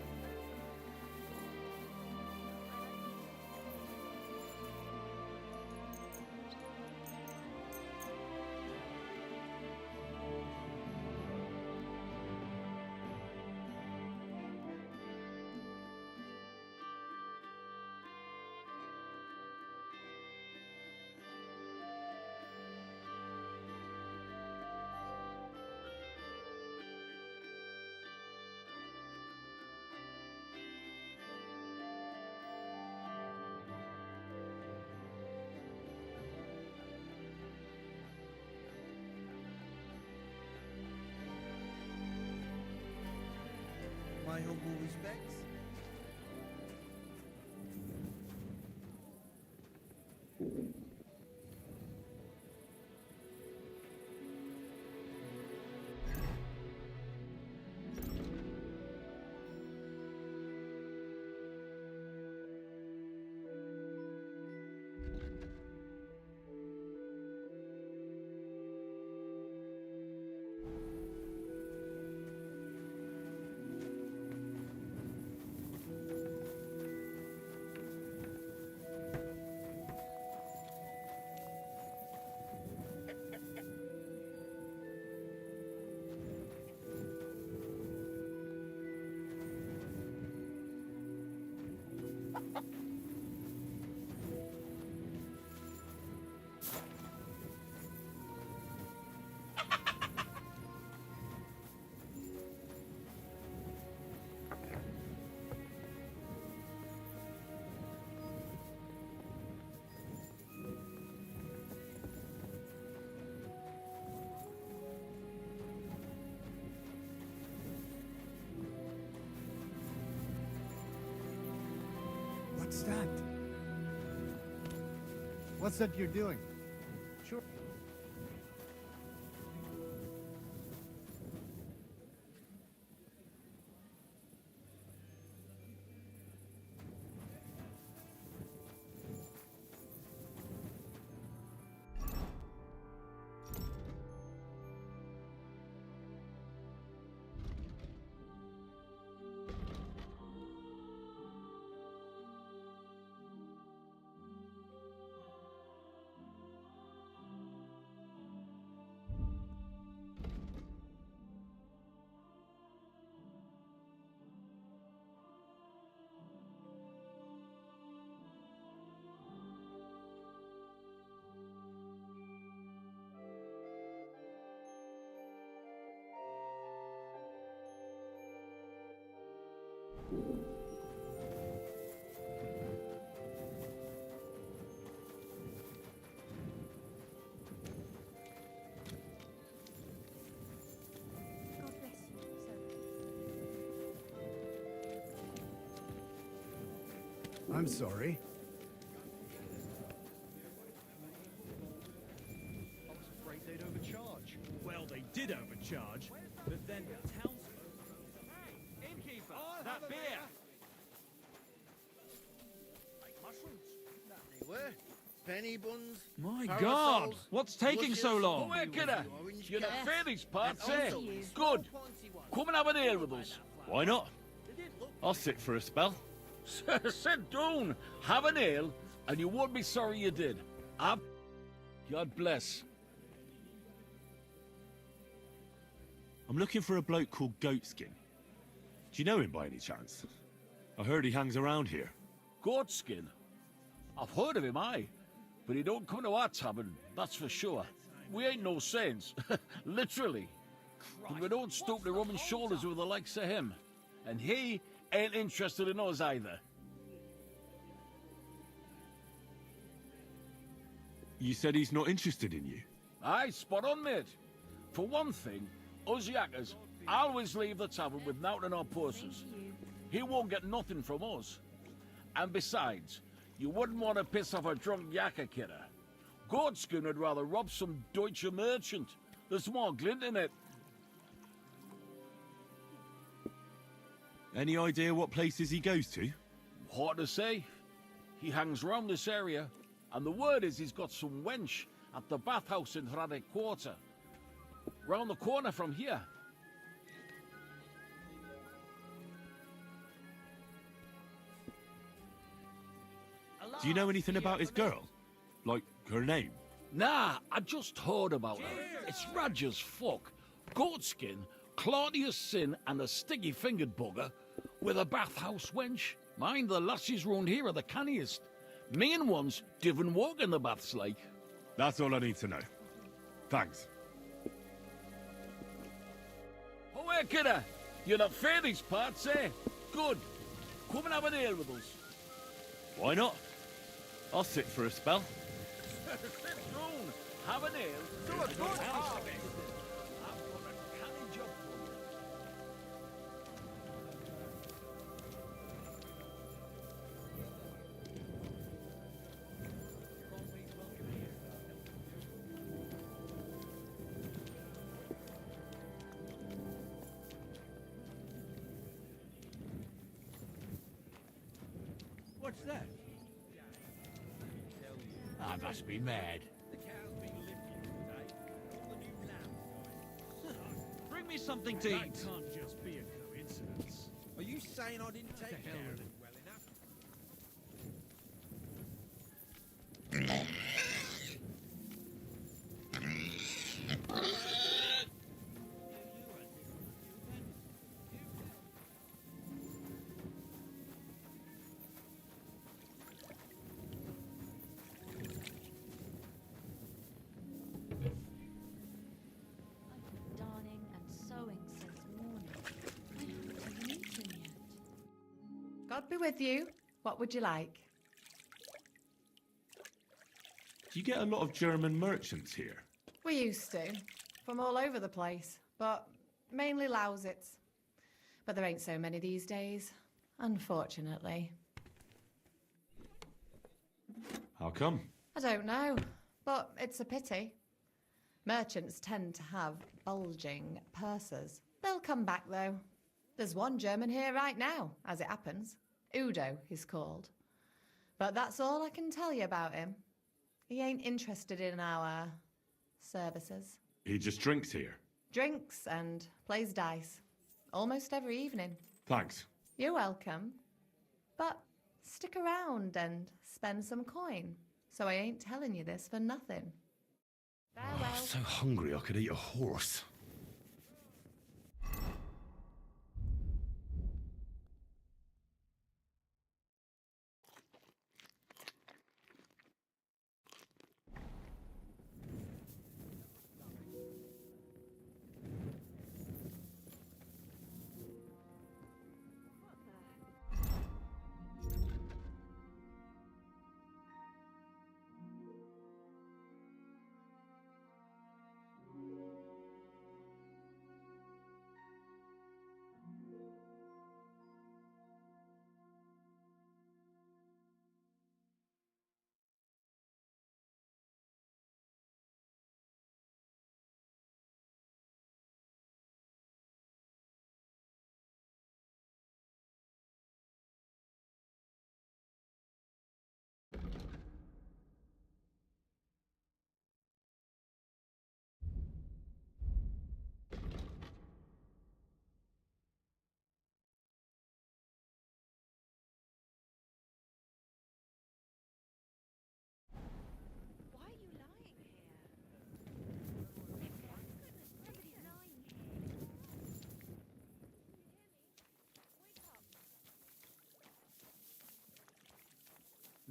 My humble respects. that? What's that you're doing? Sure. God bless you, sir. I'm sorry. I was afraid they'd overcharge. Well, they did overcharge, but then townsfolk... Hey, innkeeper, that beer! Like mushrooms. That they were. Penny buns. My parasols, God! What's taking so bushes, long? Where can I? You're not Yes. fair these parts, And eh? also you. Good. Come and have an ale with us. Why not? I'll sit for a spell. Sit down, have an ale, and you won't be sorry you did. Up. God bless. I'm looking for a bloke called Goatskin. Do you know him by any chance? I heard he hangs around here. Goatskin. I've heard of him, aye. But he don't come to our tavern, that's for sure. We ain't no saints, literally. But we don't stoop to rubbing shoulders with the likes of him. And he ain't interested in us either. You said he's not interested in you? Aye, spot on, mate. For one thing, us yakkers always leave the tavern with nowt in our purses. He won't get nothing from us. And besides, you wouldn't want to piss off a drunk yakker kidder. Goatskin would rather rob some Deutsche merchant. There's more glint in it. Any idea what places he goes to? Hard to say. He hangs round this area, and the word is he's got some wench at the bathhouse in Hradec Quarter. Round the corner from here. Do you know anything about his girl? Like, her name? Nah, I just heard about her. It's Raj as fuck. Goatskin, clarty as sin, and a sticky-fingered bugger with a bathhouse wench. Mind, the lassies round here are the canniest. Main ones divin' walk in the baths like. That's all I need to know. Thanks. Oh, hey, kidder. You're not fair these parts, eh? Good. Come and have an ale with us. Why not? I'll sit for a spell. Sit down. Have an ale. Do a good job. I've got a canny job for you. What's that? I must be mad. Bring me something to That eat. can't just be a coincidence. Are you saying I didn't take hell care of with it it. well enough? I've been darning and sewing since morning. I haven't even eaten yet. God be with you. What would you like? Do you get a lot of German merchants here? We used to. From all over the place. But mainly Lausitz. But there ain't so many these days. Unfortunately. How come? I don't know, but it's a pity. Merchants tend to have bulging purses. They'll come back, though. There's one German here right now, as it happens. Udo, he's called. But that's all I can tell you about him. He ain't interested in our services. He just drinks here. Drinks and plays dice. Almost every evening. Thanks. You're welcome. But stick around and spend some coin. So I ain't telling you this for nothing. Farewell. I'm so hungry I could eat a horse.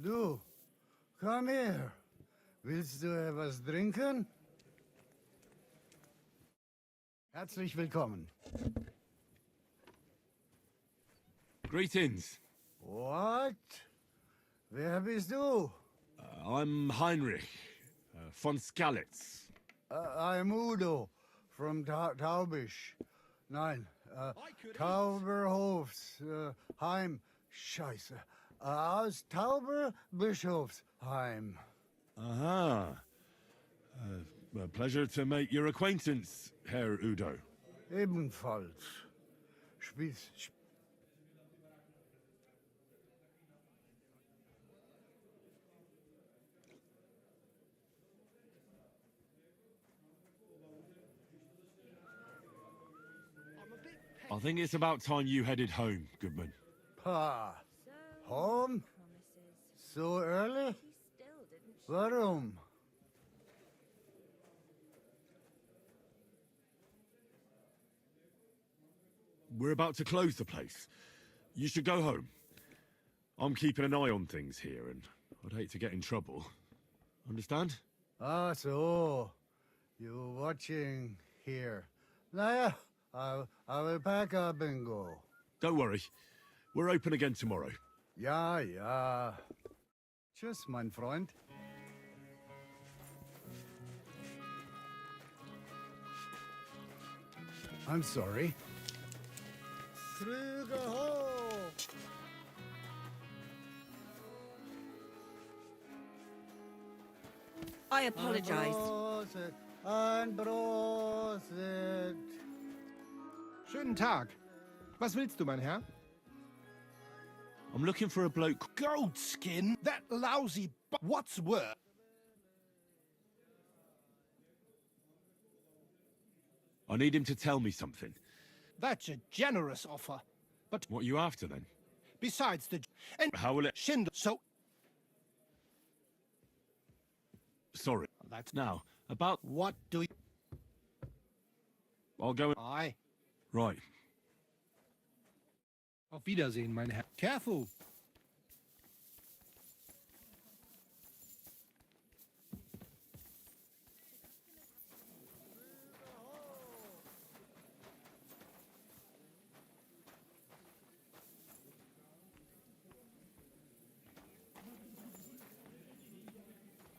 Du, komm her. Willst du etwas trinken? Herzlich willkommen. Greetings. What? Wer bist du? I'm Heinrich von Skalitz. I'm Udo from Taubisch. Nein, Tauberhofs, Heim. Scheiße. Aus Tauberbischofsheim. Aha. A pleasure to make your acquaintance, Herr Udo. Ebenfalls. I think it's about time you headed home, Goodman. Pa. Home? So early? Warum? We're about to close the place. You should go home. I'm keeping an eye on things here, and I'd hate to get in trouble. Understand? Ah, so. You're watching here. Naja, I will pack up and go. Don't worry. We're open again tomorrow. Ja, ja. Tschüss, mein Freund. I'm sorry. Krüger hoch! I apologize. Prosit. Schönen Tag. Was willst du, mein Herr? I'm looking for a bloke... Goatskin? That lousy... What's worse? I need him to tell me something. That's a generous offer. But... What are you after, then? Besides the... And how will it... Schindler... So... Sorry. That's... Now, about... What do you... I'll go... Aye. Right. Auf Wiedersehen, mein Herr. Careful.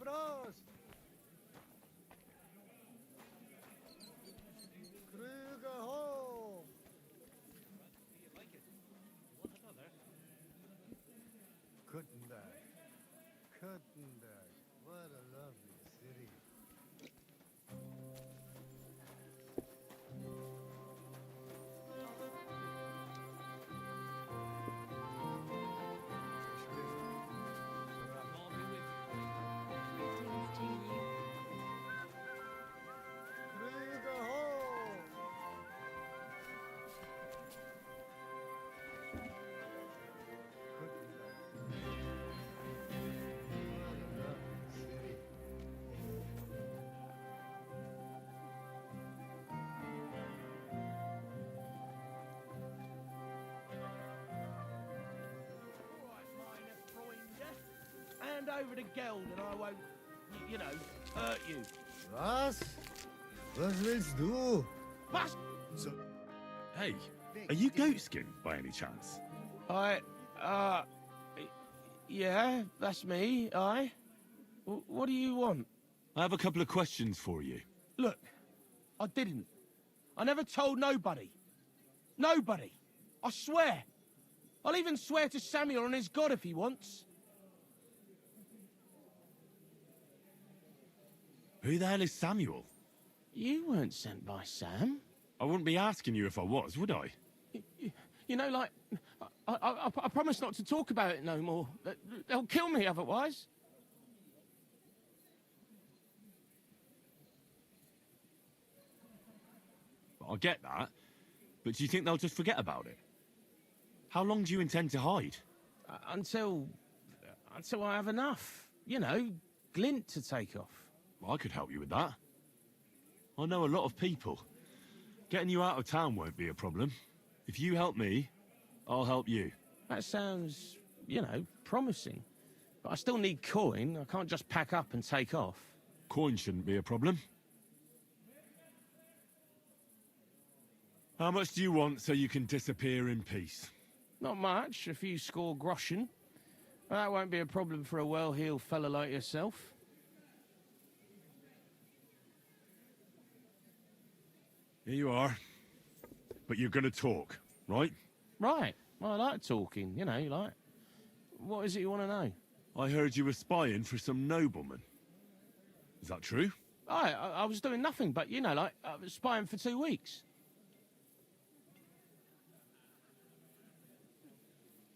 Prost! Krüger hoch! over to Geld and I won't, you know, hurt you. Was? Was willst du? Was? So, hey, are you goatskin by any chance? Yeah, that's me, What do you want? I have a couple of questions for you. Look, I didn't. I never told nobody. Nobody. I swear. I'll even swear to Samuel and his God if he wants. Who the hell is Samuel? You weren't sent by Sam. I wouldn't be asking you if I was, would I? You know, like, I promise not to talk about it no more. They'll kill me otherwise. I get that, but do you think they'll just forget about it? How long do you intend to hide? Until I have enough. You know, glint to take off. I could help you with that. I know a lot of people. Getting you out of town won't be a problem. If you help me, I'll help you. That sounds, you know, promising. But I still need coin. I can't just pack up and take off. Coin shouldn't be a problem. How much do you want so you can disappear in peace? Not much, a few score groschen. But that won't be a problem for a well-heeled fella like yourself. Here you are. But you're gonna talk, right? Right. Well, I like talking, you know, like... What is it you want to know? I heard you were spying for some nobleman. Is that true? I was doing nothing but, you know, like, I was spying for 2 weeks.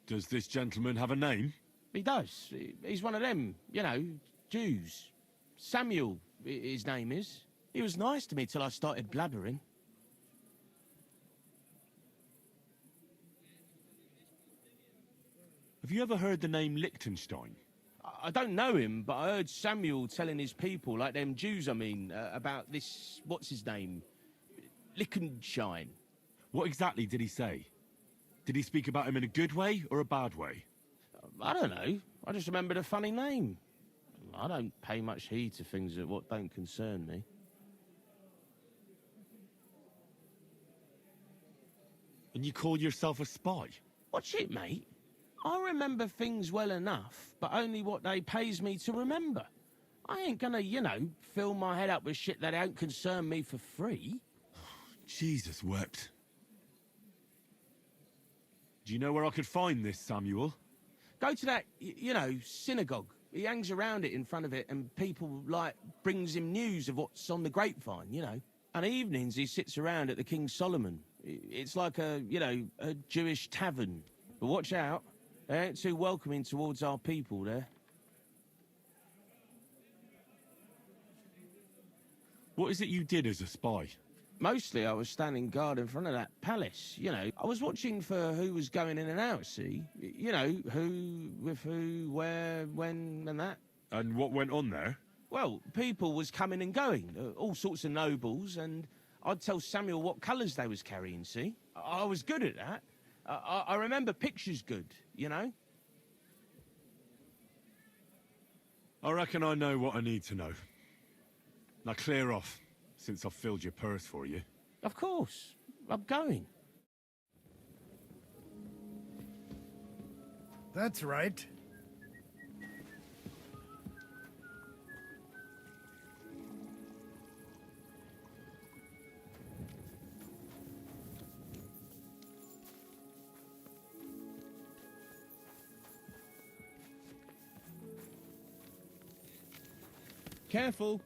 Does this gentleman have a name? He does. He's one of them, you know, Jews. Samuel, his name is. He was nice to me till I started blabbering. Have you ever heard the name Liechtenstein? I don't know him, but I heard Samuel telling his people, like them Jews, I mean, about this, what's his name? Liechtenstein. What exactly did he say? Did he speak about him in a good way or a bad way? I don't know. I just remembered a funny name. I don't pay much heed to things that what don't concern me. And you call yourself a spy? Watch it, mate. I remember things well enough, but only what they pays me to remember. I ain't gonna, you know, fill my head up with shit that don't concern me for free. Jesus wept. Do you know where I could find this, Samuel? Go to that, you know, synagogue. He hangs around it in front of it, and people, like, brings him news of what's on the grapevine, you know. And evenings he sits around at the King Solomon. It's like a, you know, a Jewish tavern. But watch out. They ain't too welcoming towards our people there. What is it you did as a spy? Mostly I was standing guard in front of that palace, you know. I was watching for who was going in and out, see? You know, who, with who, where, when, and that. And what went on there? Well, people was coming and going, all sorts of nobles, and I'd tell Samuel what colours they was carrying, see? I was good at that. I remember pictures good, you know? I reckon I know what I need to know. Now clear off, since I've filled your purse for you. Of course. I'm going. That's right. Careful.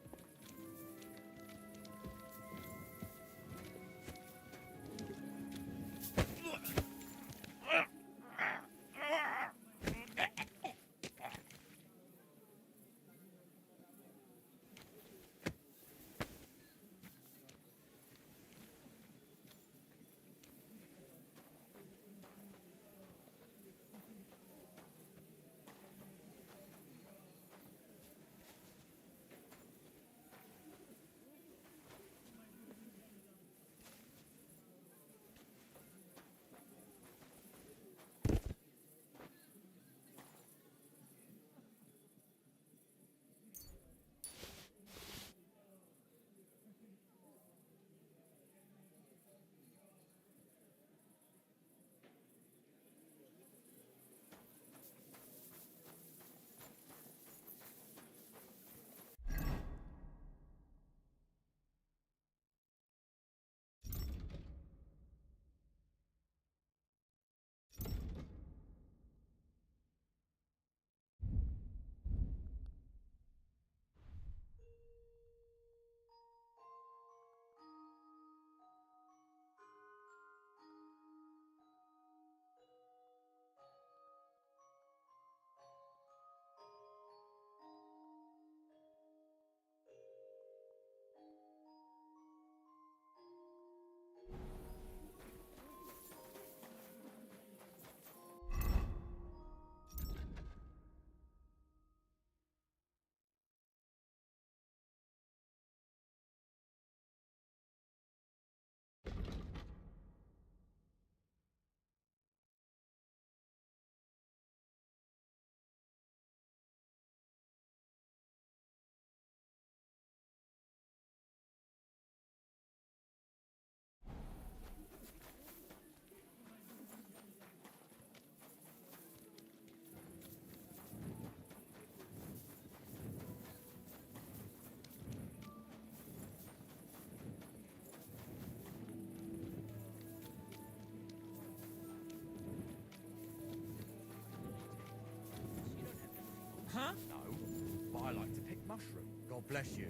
mushroom. God bless you.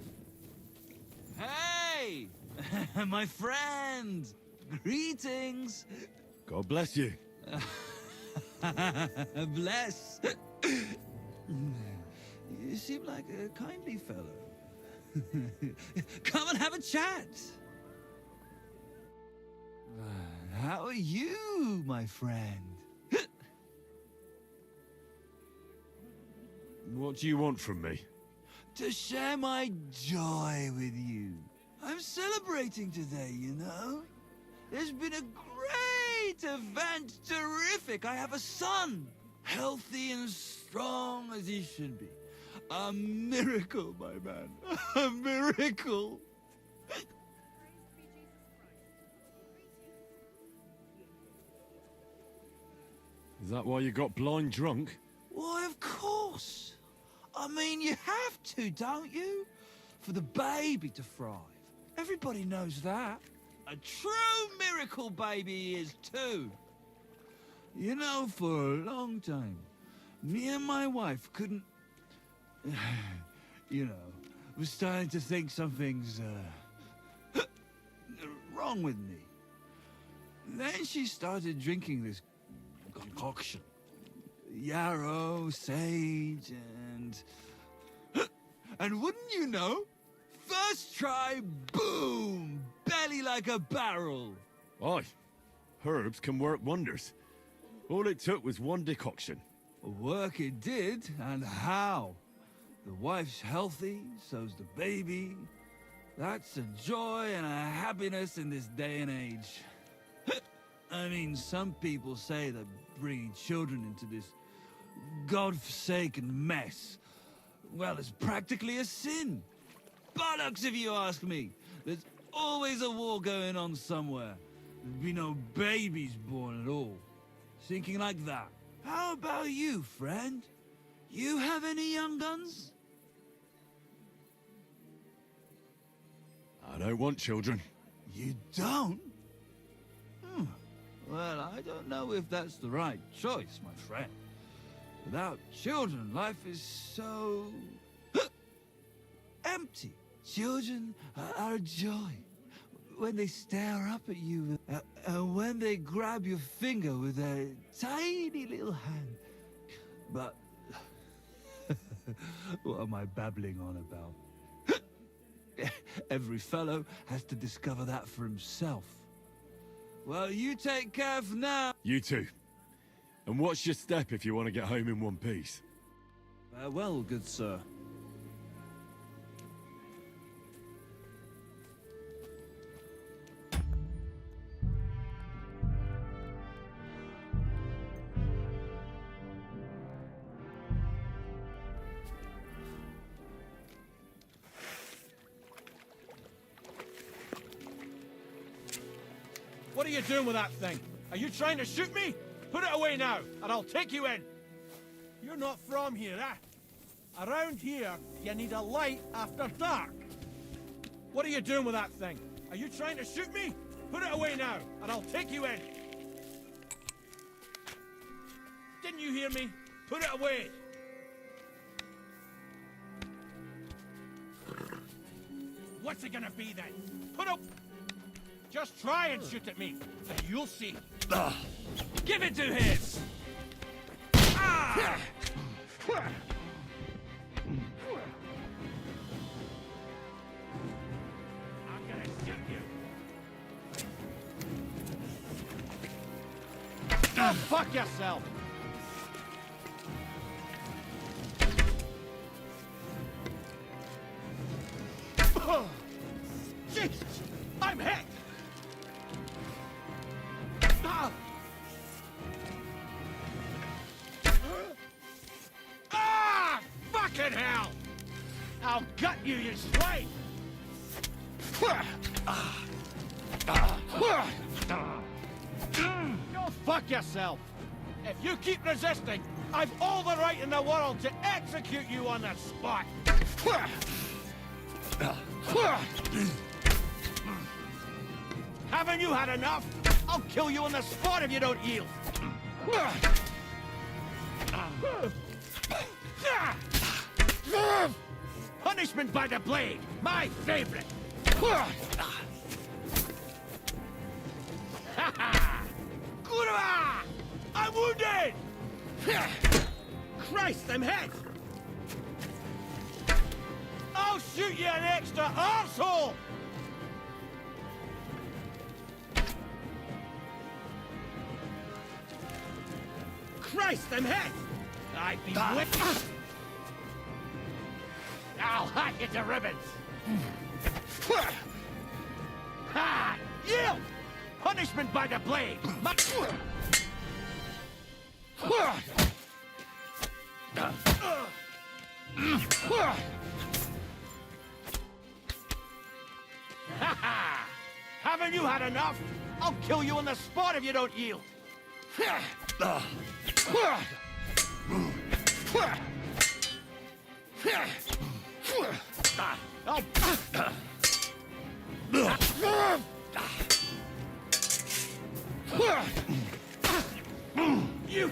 Hey! My friend! Greetings! God bless you. Bless! You seem like a kindly fellow. Come and have a chat! How are you, my friend? What do you want from me? To share my joy with you. I'm celebrating today, you know? There's been a great event, terrific. I have a son, healthy and strong as he should be. A miracle, my man. A miracle. Is that why you got blind drunk? Why, of course. I mean, you have to, don't you? For the baby to thrive. Everybody knows that. A true miracle baby he is, too. You know, for a long time, me and my wife couldn't... you know, was starting to think something's, wrong with me. Then she started drinking this concoction. Yarrow, sage, and wouldn't you know? First try, boom! Belly like a barrel. Aye. Herbs can work wonders. All it took was one decoction. Work it did, and how? The wife's healthy, so's the baby. That's a joy and a happiness in this day and age. I mean, some people say that bringing children into this godforsaken mess, well, it's practically a sin. Bollocks, if you ask me. There's always a war going on somewhere. There'd be no babies born at all. Thinking like that. How about you, friend? You have any young guns? I don't want children. You don't? Well, I don't know if that's the right choice, my friend. Without children, life is so... empty. Children are a joy. When they stare up at you, and when they grab your finger with their tiny little hand. But... what am I babbling on about? Every fellow has to discover that for himself. Well, you take care for now. You too. And what's your step if you want to get home in one piece? Well, good sir. What are you doing with that thing? Are you trying to shoot me? Put it away now, and I'll take you in. You're not from here, eh? Around here, you need a light after dark. What are you doing with that thing? Are you trying to shoot me? Put it away now, and I'll take you in. Didn't you hear me? Put it away. What's it gonna be then? Put up. Just try and shoot at me, and you'll see. Give it to him! Ah! I'm gonna shoot you. Go fuck yourself! Jesus! I'm hit! Ah! Fucking hell! I'll gut you, you slave! Go fuck yourself! If you keep resisting, I've all the right in the world to execute you on the spot! Haven't you had enough? I'll kill you on the spot if you don't yield! Punishment by the blade! My favorite! Kurwa! I'm wounded! Christ, I'm hit! I'll shoot you an extra arsehole! Christ, I'm hit! I'd be with. I'll hack you to ribbons! Ha! Yield! Punishment by the blade! Haven't you had enough? I'll kill you on the spot if you don't yield! You.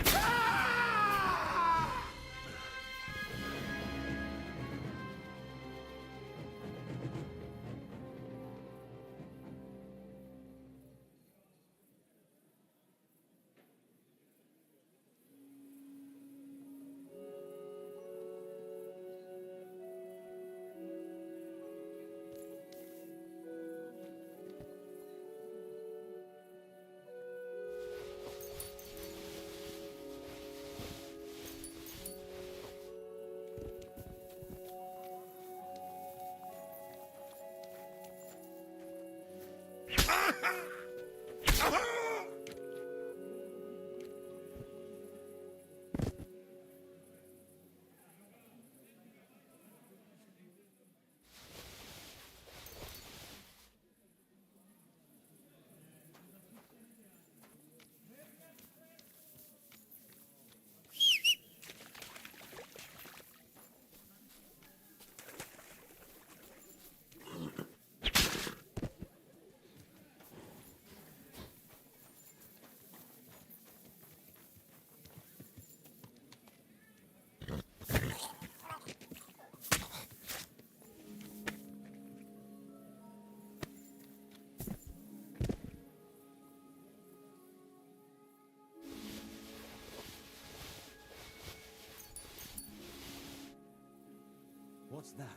What's that?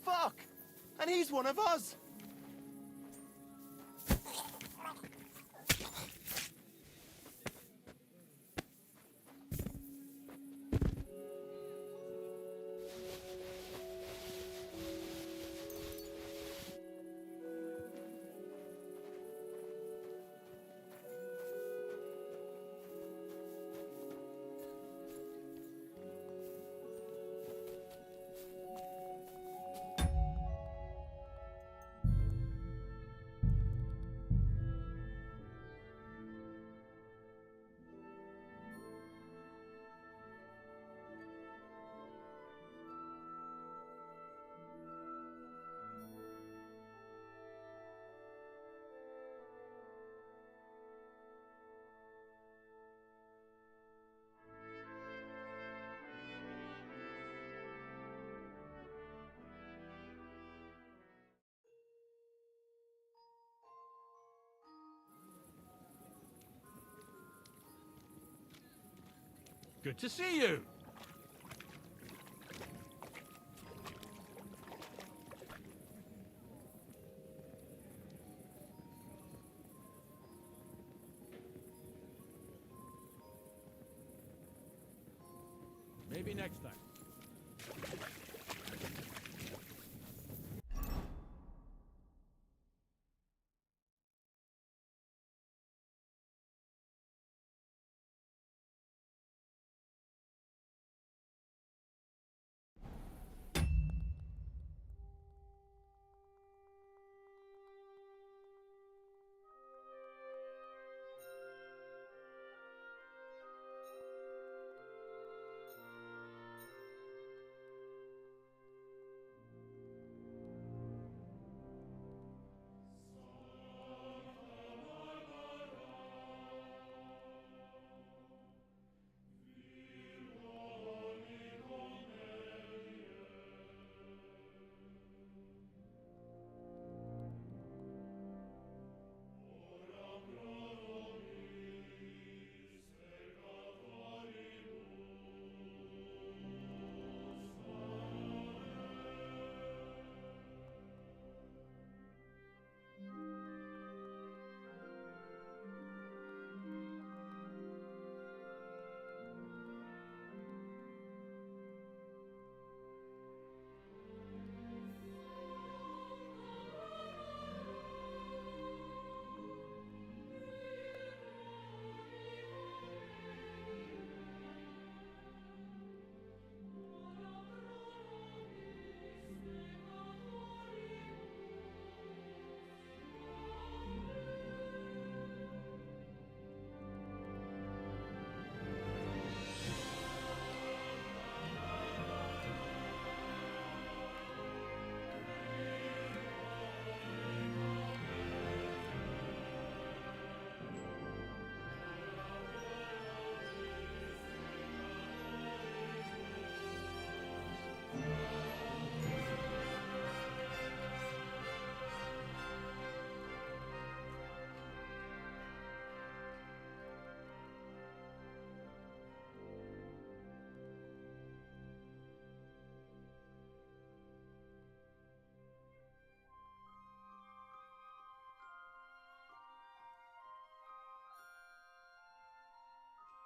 Fuck! And he's one of us! Good to see you. Maybe next time.